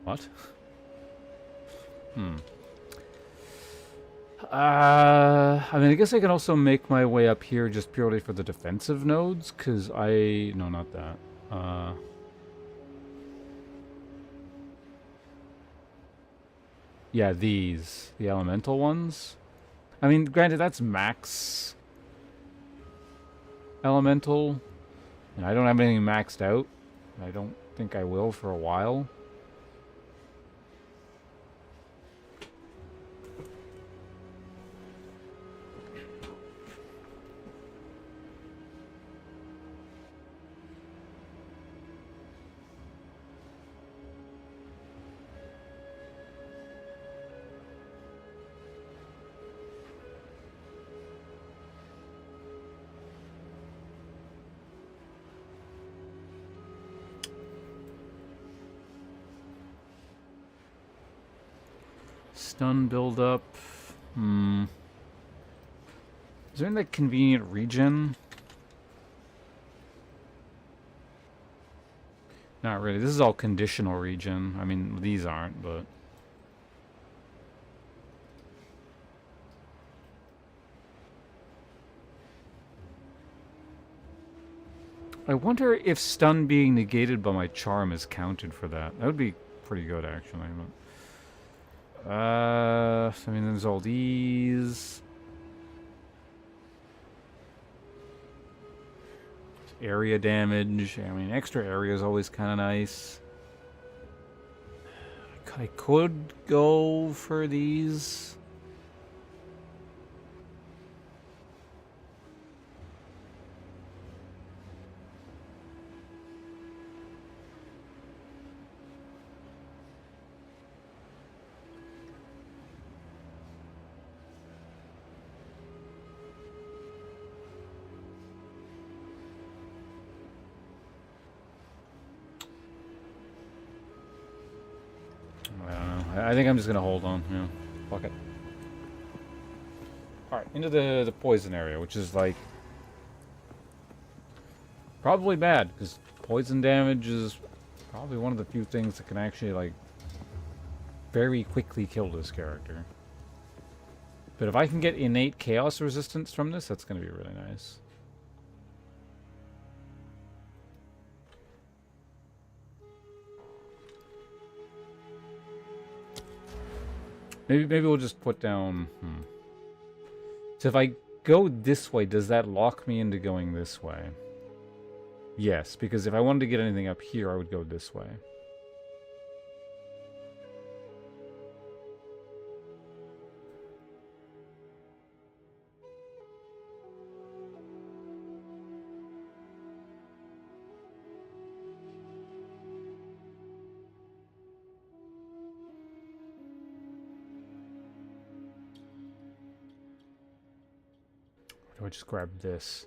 What? I mean, I guess I can also make my way up here just purely for the defensive nodes, because no, not that. Yeah, the elemental ones. I mean, granted, that's max elemental, and I don't have anything maxed out. I don't think I will for a while. Stun build up. Is there any like convenient regen? Not really. This is all conditional regen. I mean, these aren't, but... I wonder if stun being negated by my charm is counted for that. That would be pretty good, actually. But... I mean, there's all these... Area damage. I mean, extra area is always kind of nice. I could go for these. I think I'm just gonna hold on. Yeah, fuck it. Alright, into the poison area, which is like probably bad, because poison damage is probably one of the few things that can actually like very quickly kill this character. But if I can get innate chaos resistance from this, that's going to be really nice. Maybe we'll just put down... So if I go this way, does that lock me into going this way? Yes, because if I wanted to get anything up here, I would go this way. Or do I just grab this?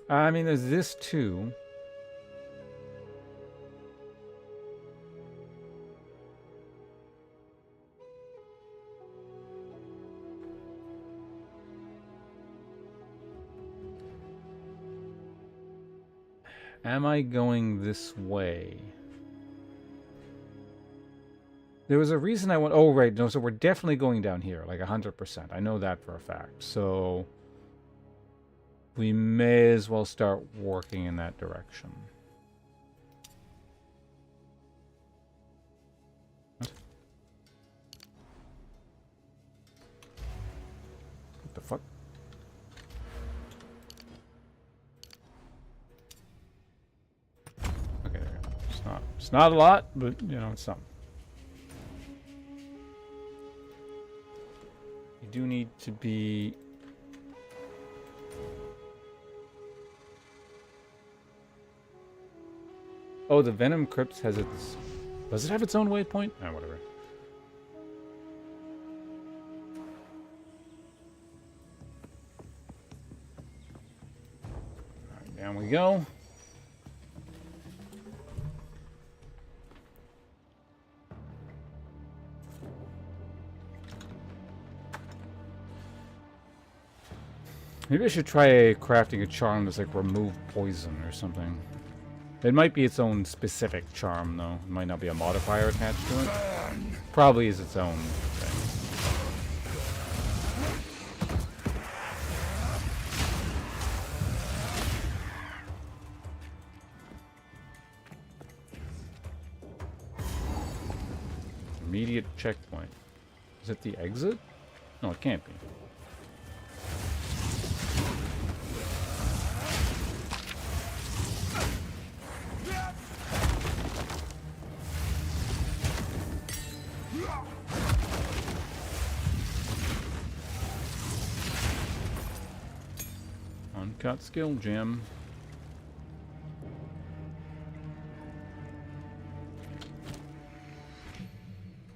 I mean, there's this too. Am I going this way? There was a reason I went... Oh, right. No, so we're definitely going down here, like 100%. I know that for a fact. So we may as well start working in that direction. What the fuck? Okay, there we go. It's not a lot, but, you know, it's something. You do need to be... Oh, the Venom Crypt has its... Does it have its own waypoint? Oh, whatever. Alright, down we go. Maybe I should try crafting a charm that's like remove poison or something. It might be its own specific charm, though. It might not be a modifier attached to it. Probably is its own thing. Immediate checkpoint. Is it the exit? No, it can't be. Uncut skill gem.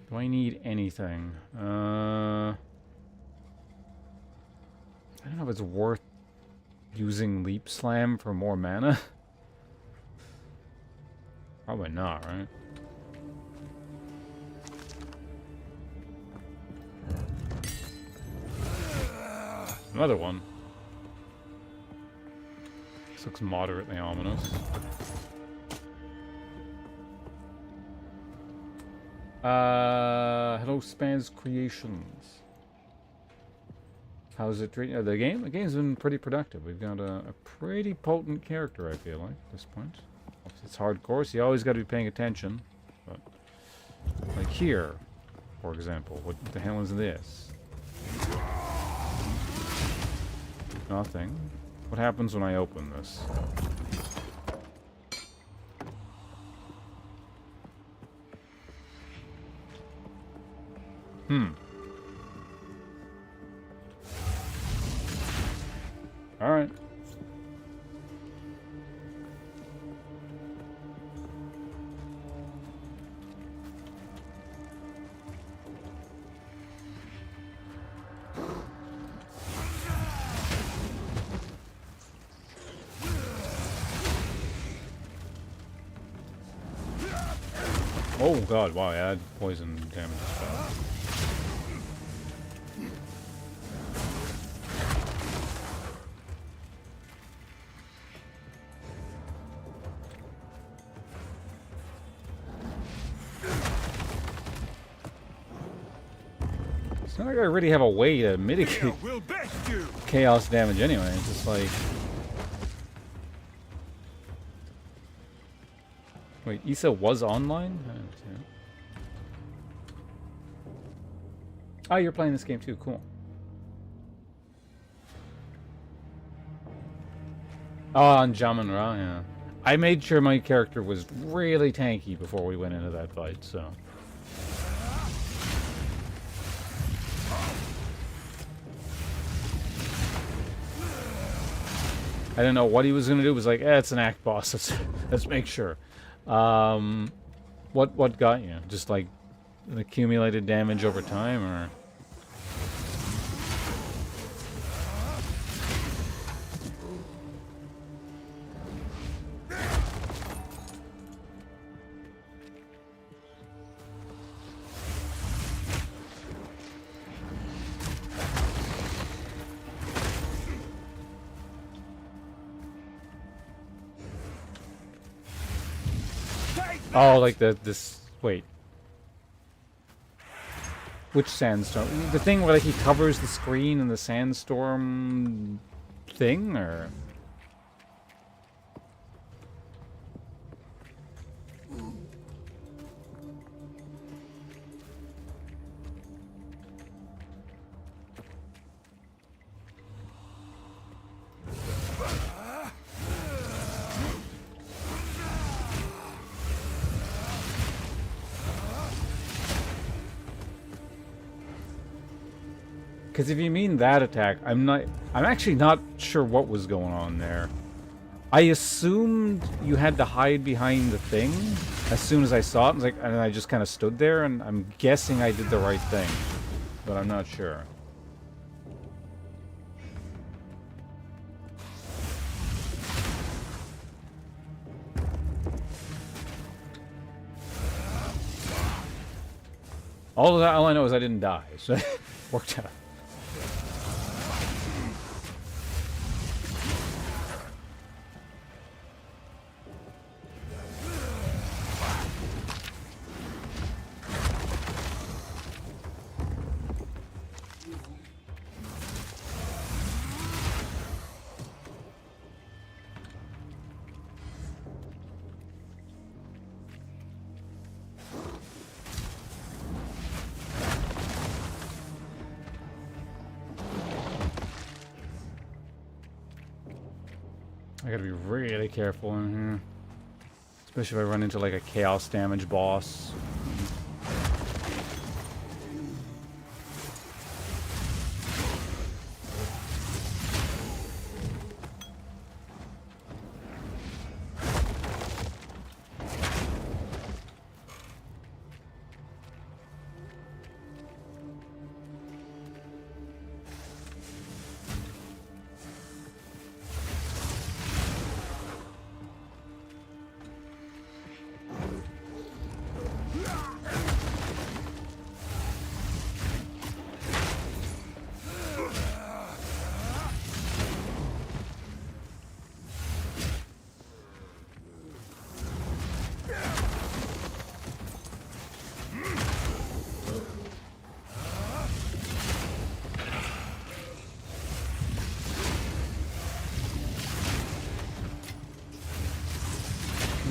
Do I need anything? I don't know if it's worth using Leap Slam for more mana. Probably not, right? Another one. This looks moderately ominous. Hello, Spans Creations. How's it treating the game? The game's been pretty productive. We've got a pretty potent character, I feel like, at this point. It's hardcore, so you always got to be paying attention. But, like here, for example, what the hell is this? Nothing. What happens when I open this? All right. Oh god, wow, yeah, poison damage as well. It's not like I really have a way to mitigate chaos damage anyway. It's just like... Wait, Issa was online? Oh, you're playing this game too. Cool. Oh, on Jamun Ra, yeah. I made sure my character was really tanky before we went into that fight, so... I didn't know what he was gonna do. It was like, it's an act boss. Let's make sure. What got you? Just like an accumulated damage over time, or? Oh, like this. Wait. Which sandstorm? The thing where like he covers the screen in the sandstorm thing, or? Because if you mean that attack, I'm actually not sure what was going on there. I assumed you had to hide behind the thing as soon as I saw it, and I just kind of stood there, and I'm guessing I did the right thing, but I'm not sure. All I know is I didn't die, so it worked out. I gotta be really careful in here. Especially if I run into like a chaos damage boss.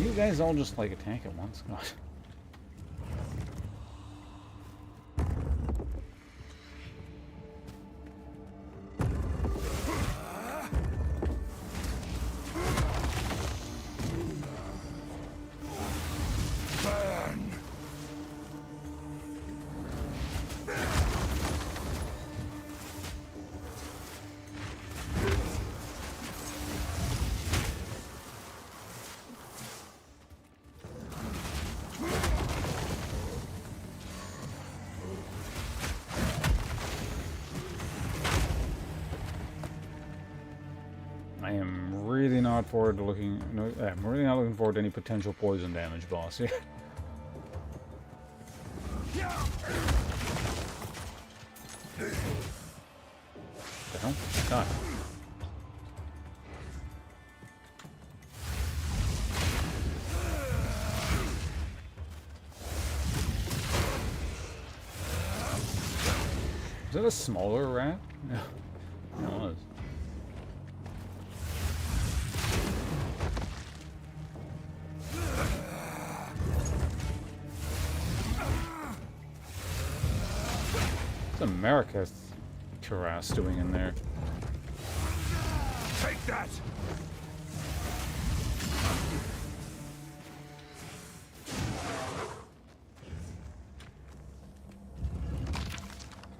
You guys all just like attack at once? God. I am really not forward to looking. No, I'm really not looking forward to any potential poison damage boss here. The hell? God. Is that a smaller rat? No. No, it was. What's America's Cuirass doing in there? Take that!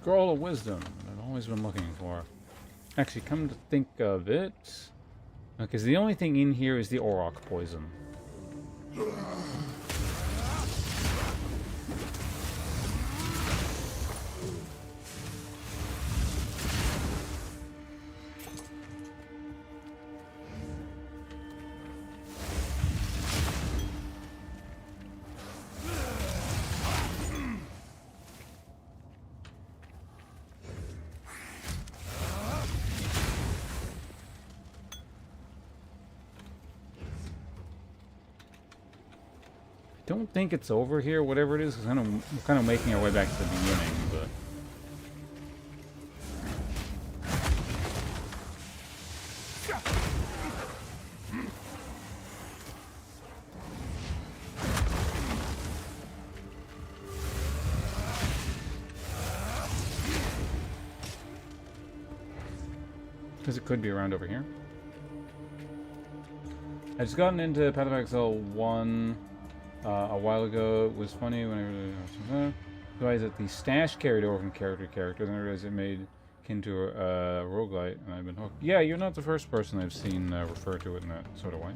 Scroll of Wisdom. I've always been looking for. Actually, come to think of it, because the only thing in here is the Auroch poison. I don't think it's over here, whatever it is, because we're kind of making our way back to the beginning, but... Because it could be around over here. I just gotten into Path of Exile 1 a while ago. It was funny when I realized that the stash carried over from character to character, then I realized it made akin to a roguelite, and I've been hooked. Yeah, you're not the first person I've seen refer to it in that sort of way.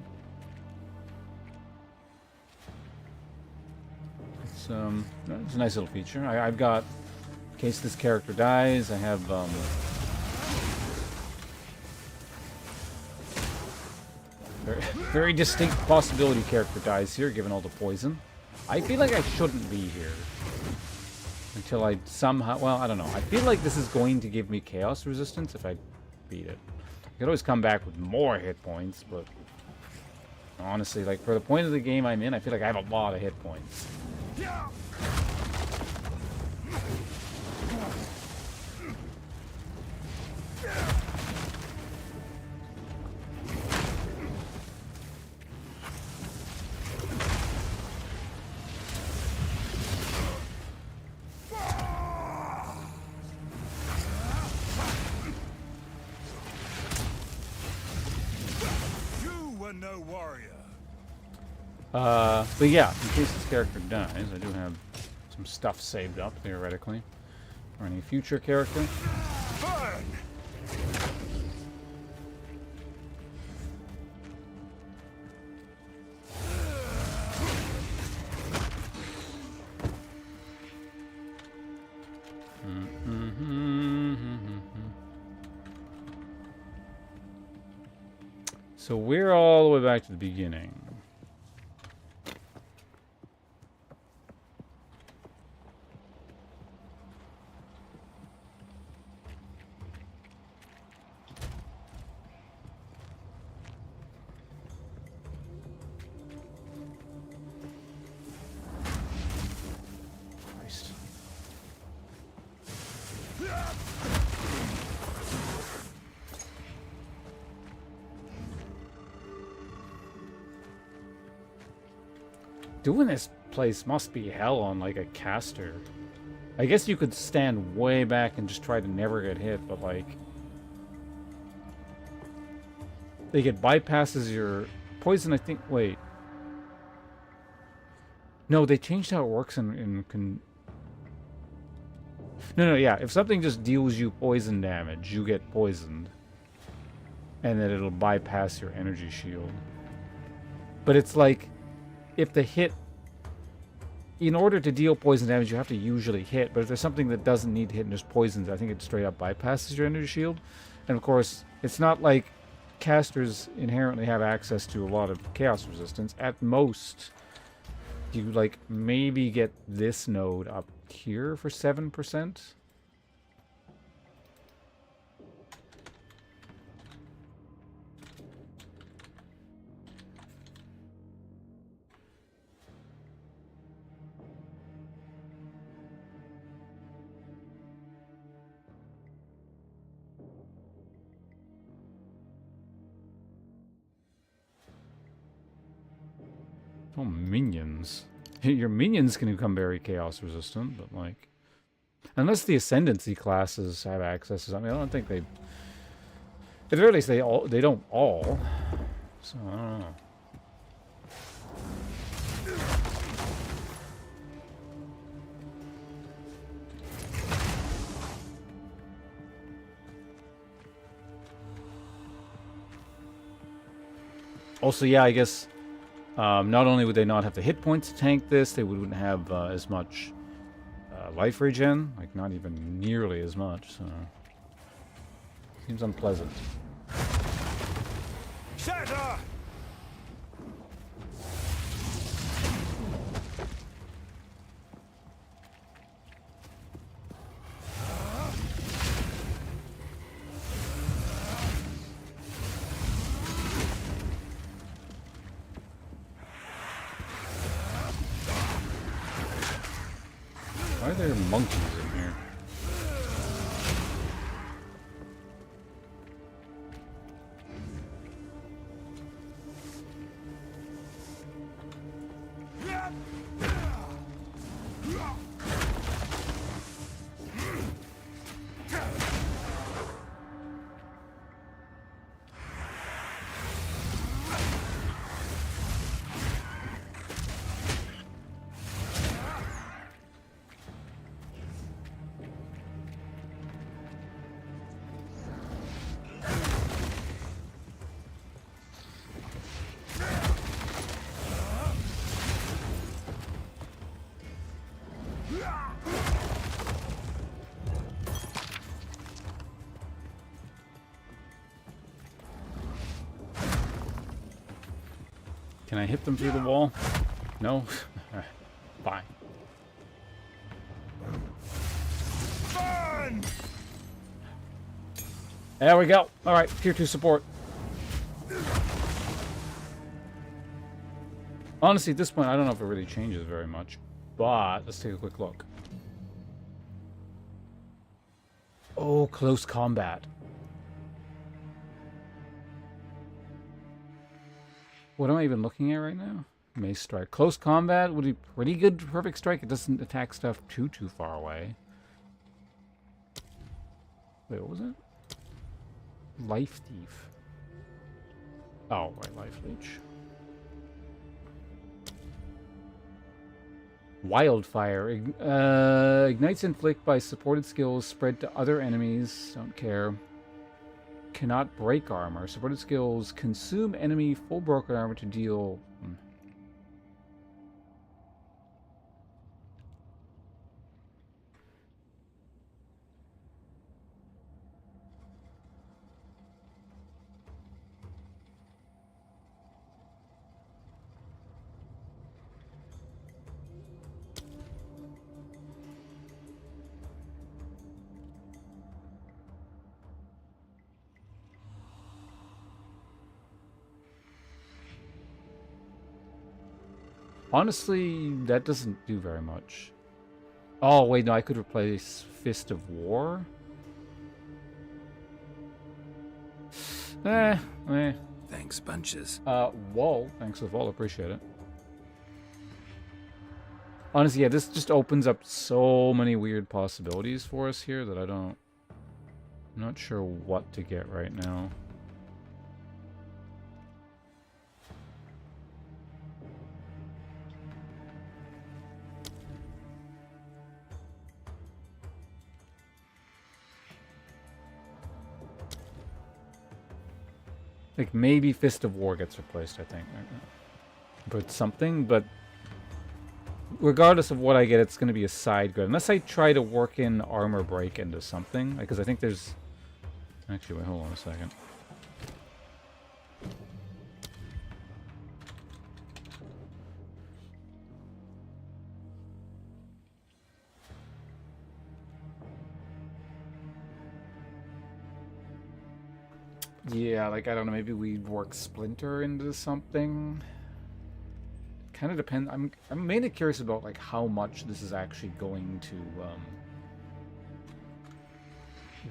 It's a nice little feature. I've got, in case this character dies, I have very distinct possibility character dies here, given all the poison. I feel like I shouldn't be here. Until I somehow... Well, I don't know. I feel like this is going to give me chaos resistance if I beat it. I could always come back with more hit points, but... Honestly, like, for the point of the game I'm in, I feel like I have a lot of hit points. No warrior. But yeah, in case this character dies, I do have some stuff saved up, theoretically. For any future character. Burn! So we're all the way back to the beginning. Christ. Doing this place must be hell on, like, a caster. I guess you could stand way back and just try to never get hit, but, like... Like, it bypasses your... Poison, I think... Wait. No, they changed how it works in No, yeah. If something just deals you poison damage, you get poisoned. And then it'll bypass your energy shield. But it's like... If the hit, in order to deal poison damage, you have to usually hit. But if there's something that doesn't need to hit and just poisons, I think it straight up bypasses your energy shield. And of course, it's not like casters inherently have access to a lot of chaos resistance. At most, you like maybe get this node up here for 7%. Oh, minions. Your minions can become very chaos resistant, but like... Unless the Ascendancy classes have access to something, I don't think they... At the very least, they don't all. So, I don't know. Also, yeah, I guess... not only would they not have the hit points to tank this, they wouldn't have as much life regen, like not even nearly as much, so... Seems unpleasant. Shatter! Why are there monkeys in here? Can I hit them through the wall? No? Alright, fine. There we go. Alright, tier 2 support. Honestly, at this point, I don't know if it really changes very much. But, let's take a quick look. Oh, close combat. What am I even looking at right now? Mace strike. Close combat would be pretty good for perfect strike. It doesn't attack stuff too far away. Wait, what was it? Life thief. Oh, right, life leech. Wildfire. Ignites inflict by supported skills spread to other enemies. Don't care. Cannot break armor. Supported skills consume enemy full broken armor to deal... Honestly, that doesn't do very much. Oh, wait, no, I could replace Fist of War? Thanks, bunches. Whoa. Thanks for the follow, appreciate it. Honestly, yeah, this just opens up so many weird possibilities for us here that I'm not sure what to get right now. Like, maybe Fist of War gets replaced, I think. But something, but... Regardless of what I get, it's going to be a side grid. Unless I try to work in Armor Break into something. Because I think there's... Actually, wait, hold on a second. Yeah, like, I don't know, maybe we work Splinter into something. Kind of depends. I'm mainly curious about, like, how much this is actually going to,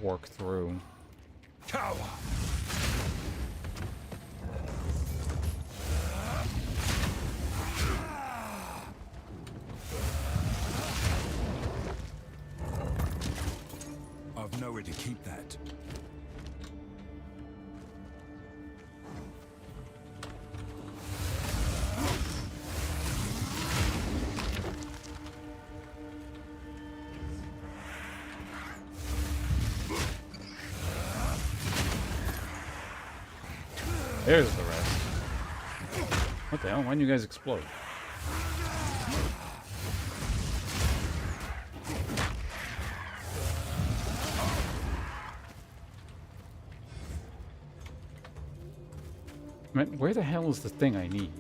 work through. Cower! I've nowhere to keep that. There's the rest. What the hell? Why didn't you guys explode? Man, where the hell is the thing I need?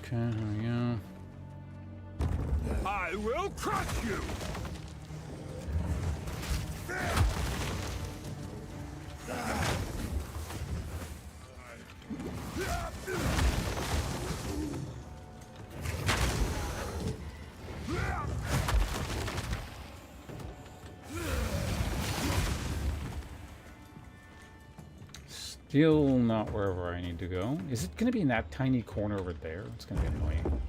Okay, here we go. I will crush you! Still not wherever I need to go. Is it going to be in that tiny corner over there? It's going to be annoying.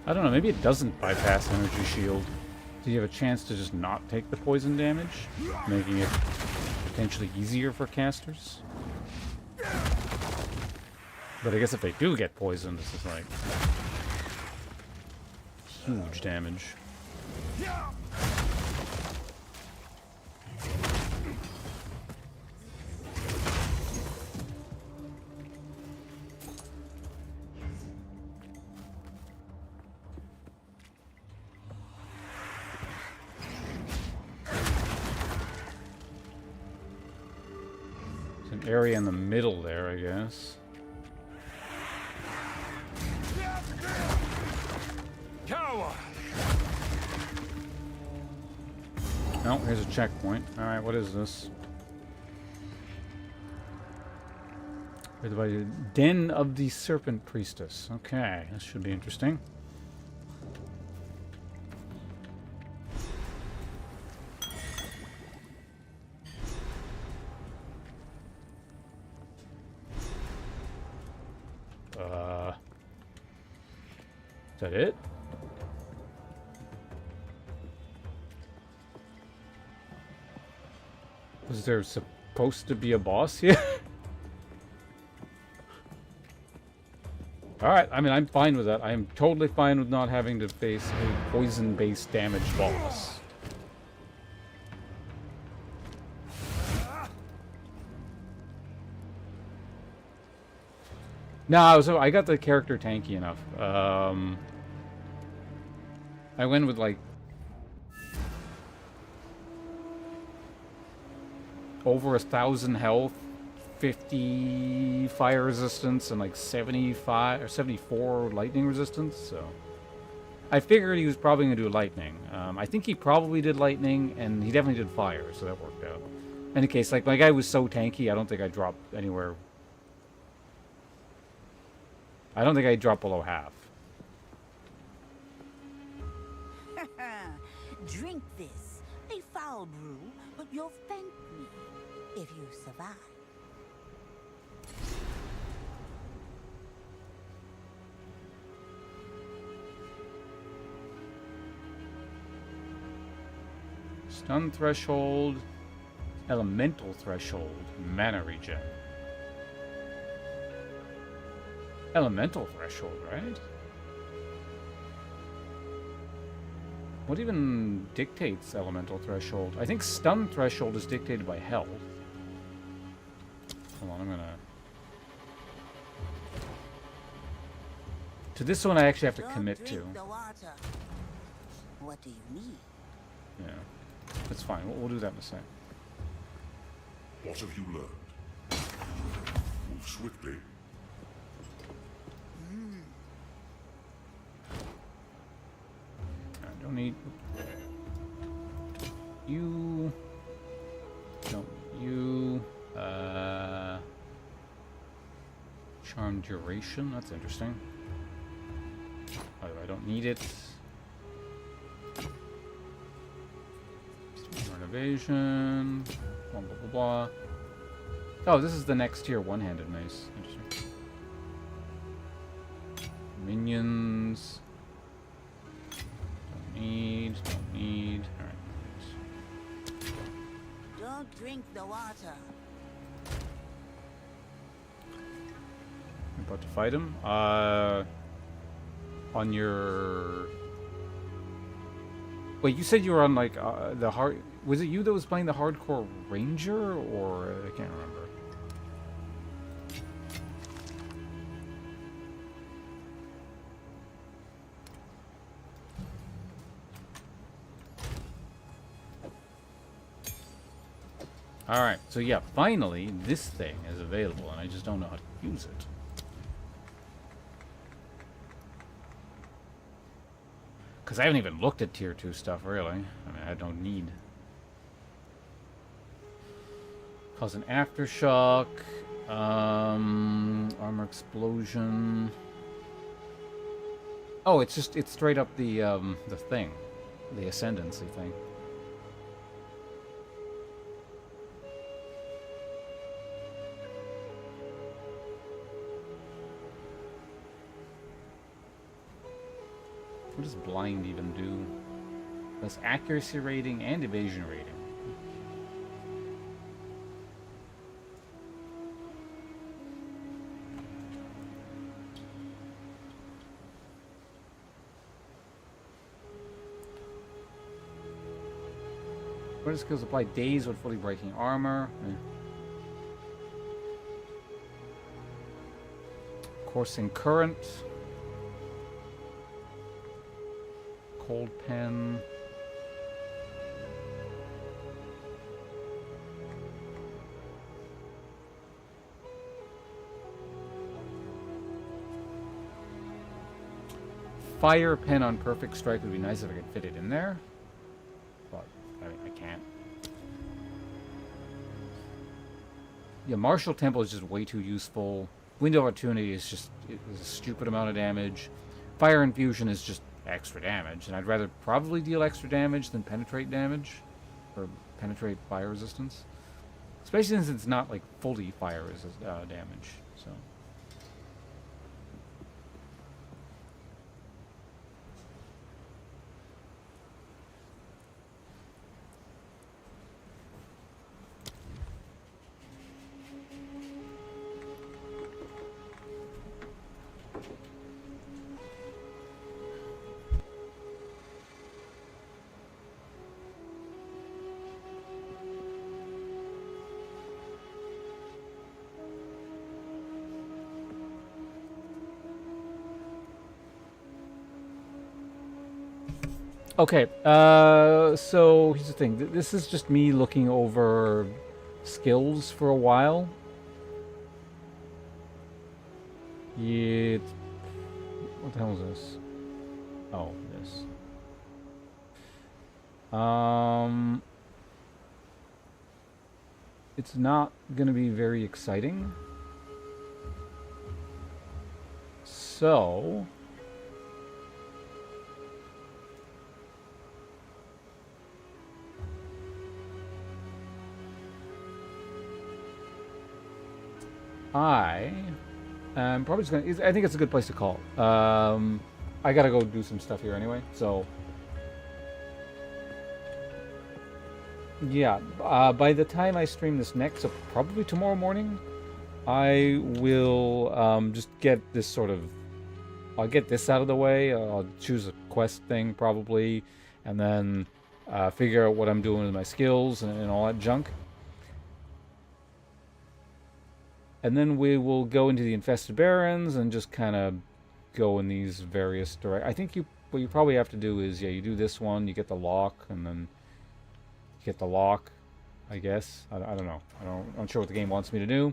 I don't know, maybe it doesn't bypass energy shield. Do you have a chance to just not take the poison damage? Making it potentially easier for casters? But I guess if they do get poisoned, this is like huge damage. Area in the middle there, I guess. Cower! Oh, here's a checkpoint. Alright, what is this? Den of the Serpent Priestess. Okay, this should be interesting. Is that it? Was there supposed to be a boss here? Alright, I mean, I'm fine with that. I am totally fine with not having to face a poison-based damage boss. No, so I got the character tanky enough. I went with like over 1,000 health, 50 fire resistance and like 75 or 74 lightning resistance, so I figured he was probably going to do lightning. I think he probably did lightning, and he definitely did fire, so that worked out. In any case, like, my guy was so tanky, I don't think I dropped anywhere. I don't think I dropped below half. Drink this. A foul brew, but you'll thank me if you survive. Stun threshold, elemental threshold, mana regen. Elemental threshold, right? What even dictates elemental threshold? I think stun threshold is dictated by health. Hold on, I'm gonna... To this one I actually have to commit to. The water. What do you need? Yeah, that's fine. We'll do that in a sec. What have you learned? Move swiftly. I don't need you. Don't you. Charm duration. That's interesting. I don't need it. Evasion. Blah blah blah blah. Oh, this is the next tier one-handed mace. Interesting. Minions. Don't need. Alright. Don't drink the water. I'm about to fight him. On your... Wait, you said you were on, like, the hard... Was it you that was playing the hardcore ranger, or... I can't remember. Alright, so yeah, finally, this thing is available, and I just don't know how to use it. Because I haven't even looked at tier 2 stuff, really. I mean, I don't need. Cause an aftershock. Armor explosion. Oh, it's straight up the thing. The Ascendancy thing. What does blind even do? That's accuracy rating and evasion rating. What do skills apply? Daze with fully breaking armor. Coursing current. Cold pen. Fire pen on perfect strike would be nice if I could fit it in there. But I mean, I can't. Yeah, Martial Temple is just way too useful. Window Opportunity is just a stupid amount of damage. Fire Infusion is just extra damage, and I'd rather probably deal extra damage than penetrate damage, or penetrate fire resistance, especially since it's not like fully fire damage. So okay, so here's the thing. This is just me looking over skills for a while. Yeah, what the hell is this? Oh, this. It's not gonna be very exciting. So I'm probably just gonna. I think it's a good place to call. I gotta go do some stuff here anyway. So yeah, by the time I stream this next, so probably tomorrow morning, I will just get this sort of. I'll get this out of the way. I'll choose a quest thing probably, and then figure out what I'm doing with my skills and all that junk. And then we will go into the Infested Barrens and just kind of go in these various directions. I think what you probably have to do is, yeah, you do this one, you get the lock, and then you get the lock, I guess. I don't know. I'm not sure what the game wants me to do.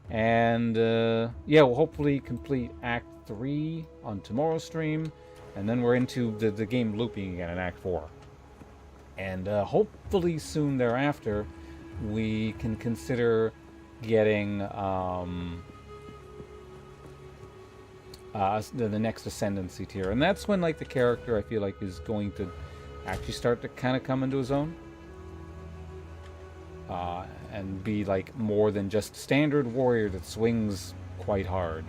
And, yeah, we'll hopefully complete Act 3 on tomorrow's stream. And then we're into the game looping again in Act 4. And hopefully soon thereafter, we can consider getting the next Ascendancy tier. And that's when, like, the character, I feel like, is going to actually start to kind of come into his own. And be, like, more than just standard warrior that swings quite hard.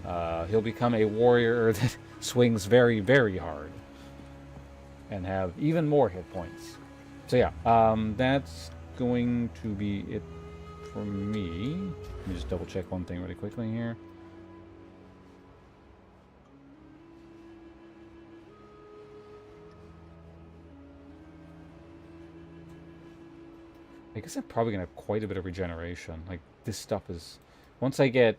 He'll become a warrior that swings very, very hard. And have even more hit points. So yeah, that's going to be it for me. Let me just double check one thing really quickly here. I guess I'm probably going to have quite a bit of regeneration. Like, this stuff is... Once I get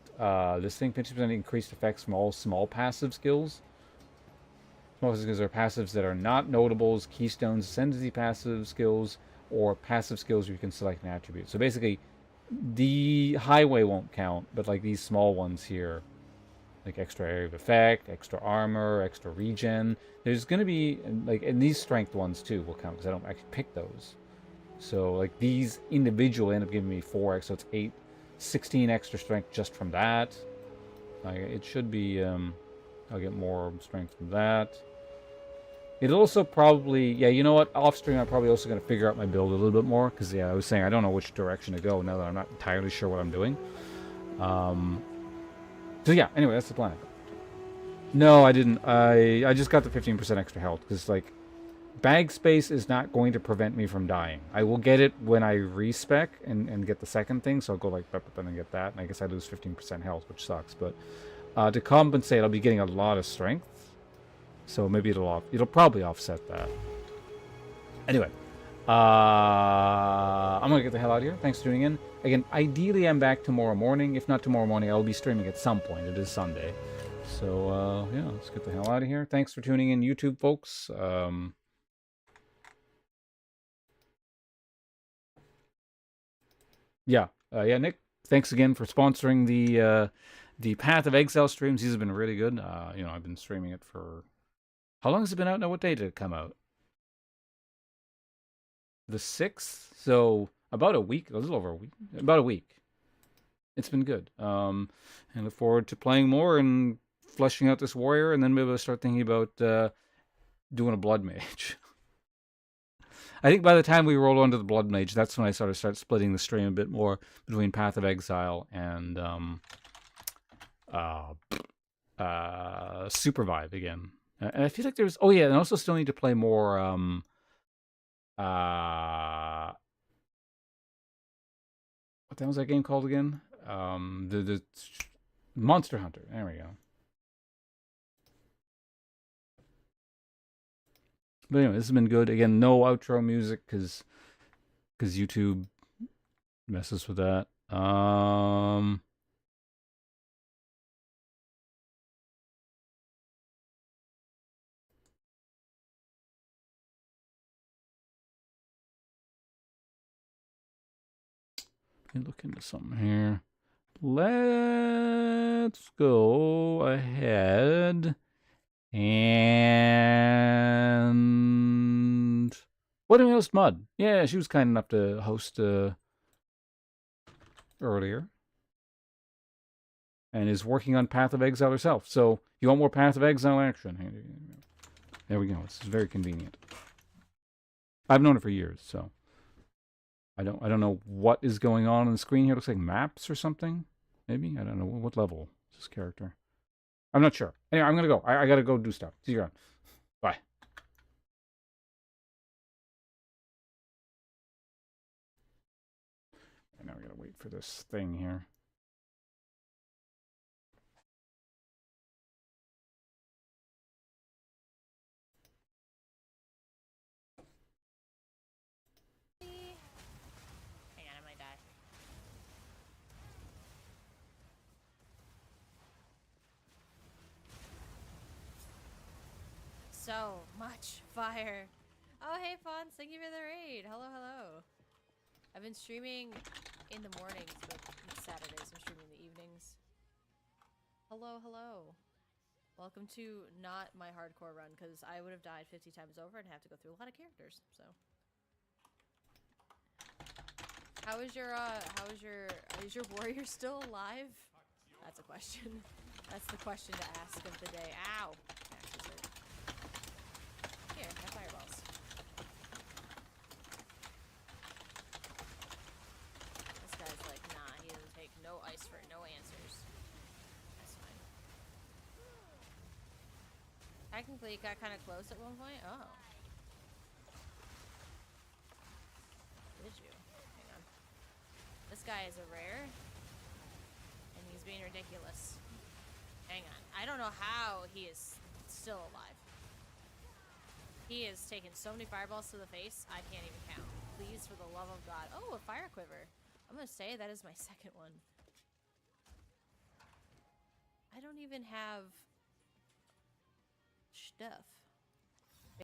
this thing, 50% increased effects from all small passive skills. Small passive skills are passives that are not notables, keystones, ascendancy passive skills, or passive skills where you can select an attribute. So basically, the highway won't count, but like these small ones here, like extra area of effect, extra armor, extra regen. There's going to be, like, and these strength ones too will count because I don't actually pick those. So, like, these individual end up giving me 4x, so it's 8, 16 extra strength just from that. It should be, I'll get more strength from that. It'll also probably, yeah, you know what, off stream I'm probably also going to figure out my build a little bit more, because, yeah, I was saying I don't know which direction to go now that I'm not entirely sure what I'm doing. So, yeah, anyway, that's the plan. No, I didn't. I just got the 15% extra health, because, like, bag space is not going to prevent me from dying. I will get it when I respec and get the second thing, so I'll go like and get that, and I guess I lose 15% health, which sucks, but to compensate, I'll be getting a lot of strength, so maybe it'll probably offset that. Anyway, I'm gonna get the hell out of here. Thanks for tuning in. Again, ideally I'm back tomorrow morning. If not tomorrow morning, I'll be streaming at some point. It is Sunday. So, yeah, let's get the hell out of here. Thanks for tuning in, YouTube folks. Yeah, Nick, thanks again for sponsoring the Path of Exile streams. These have been really good. You know, I've been streaming it for... How long has it been out now? What day did it come out? The 6th? So, about a week. A little over a week. About a week. It's been good. And I look forward to playing more and fleshing out this warrior, and then maybe I'll start thinking about doing a blood mage. I think by the time we roll onto the Blood Mage, that's when I sort of start splitting the stream a bit more between Path of Exile and Supervive again. And I feel like there's... Oh, yeah, and I also still need to play more... what the hell was that game called again? The Monster Hunter. There we go. But anyway, this has been good. Again, no outro music because YouTube messes with that. Let me look into something here. let's go ahead and what do we host Mud? Yeah, she was kind enough to host earlier. And is working on Path of Exile herself. So, you want more Path of Exile action? There we go. It's very convenient. I've known it for years, so I don't know what is going on the screen here. It looks like maps or something. Maybe? I don't know. What level is this character? I'm not sure. Anyway, I'm gonna go. I gotta go do stuff. See you around. Bye. And now we gotta wait for this thing here. Hang on, I might die. So much fire. Oh, hey, Fonz. Thank you for the raid. Hello, hello. I've been streaming in the mornings, but it's Saturdays. I'm streaming in the evenings. Hello, hello. Welcome to not my hardcore run, because I would have died 50 times over and have to go through a lot of characters, so. Is your warrior still alive? That's a question. That's the question to ask of the day. Ow! Here, have fireballs. This guy's like, nah, he doesn't take no ice for no answers. That's fine. Technically, it got kind of close at one point. Oh. Did you? Hang on. This guy is a rare. And he's being ridiculous. Hang on. I don't know how he is still alive. He has taken so many fireballs to the face, I can't even count. Please, for the love of God. Oh, a fire quiver. I'm gonna say that is my second one. I don't even have stuff.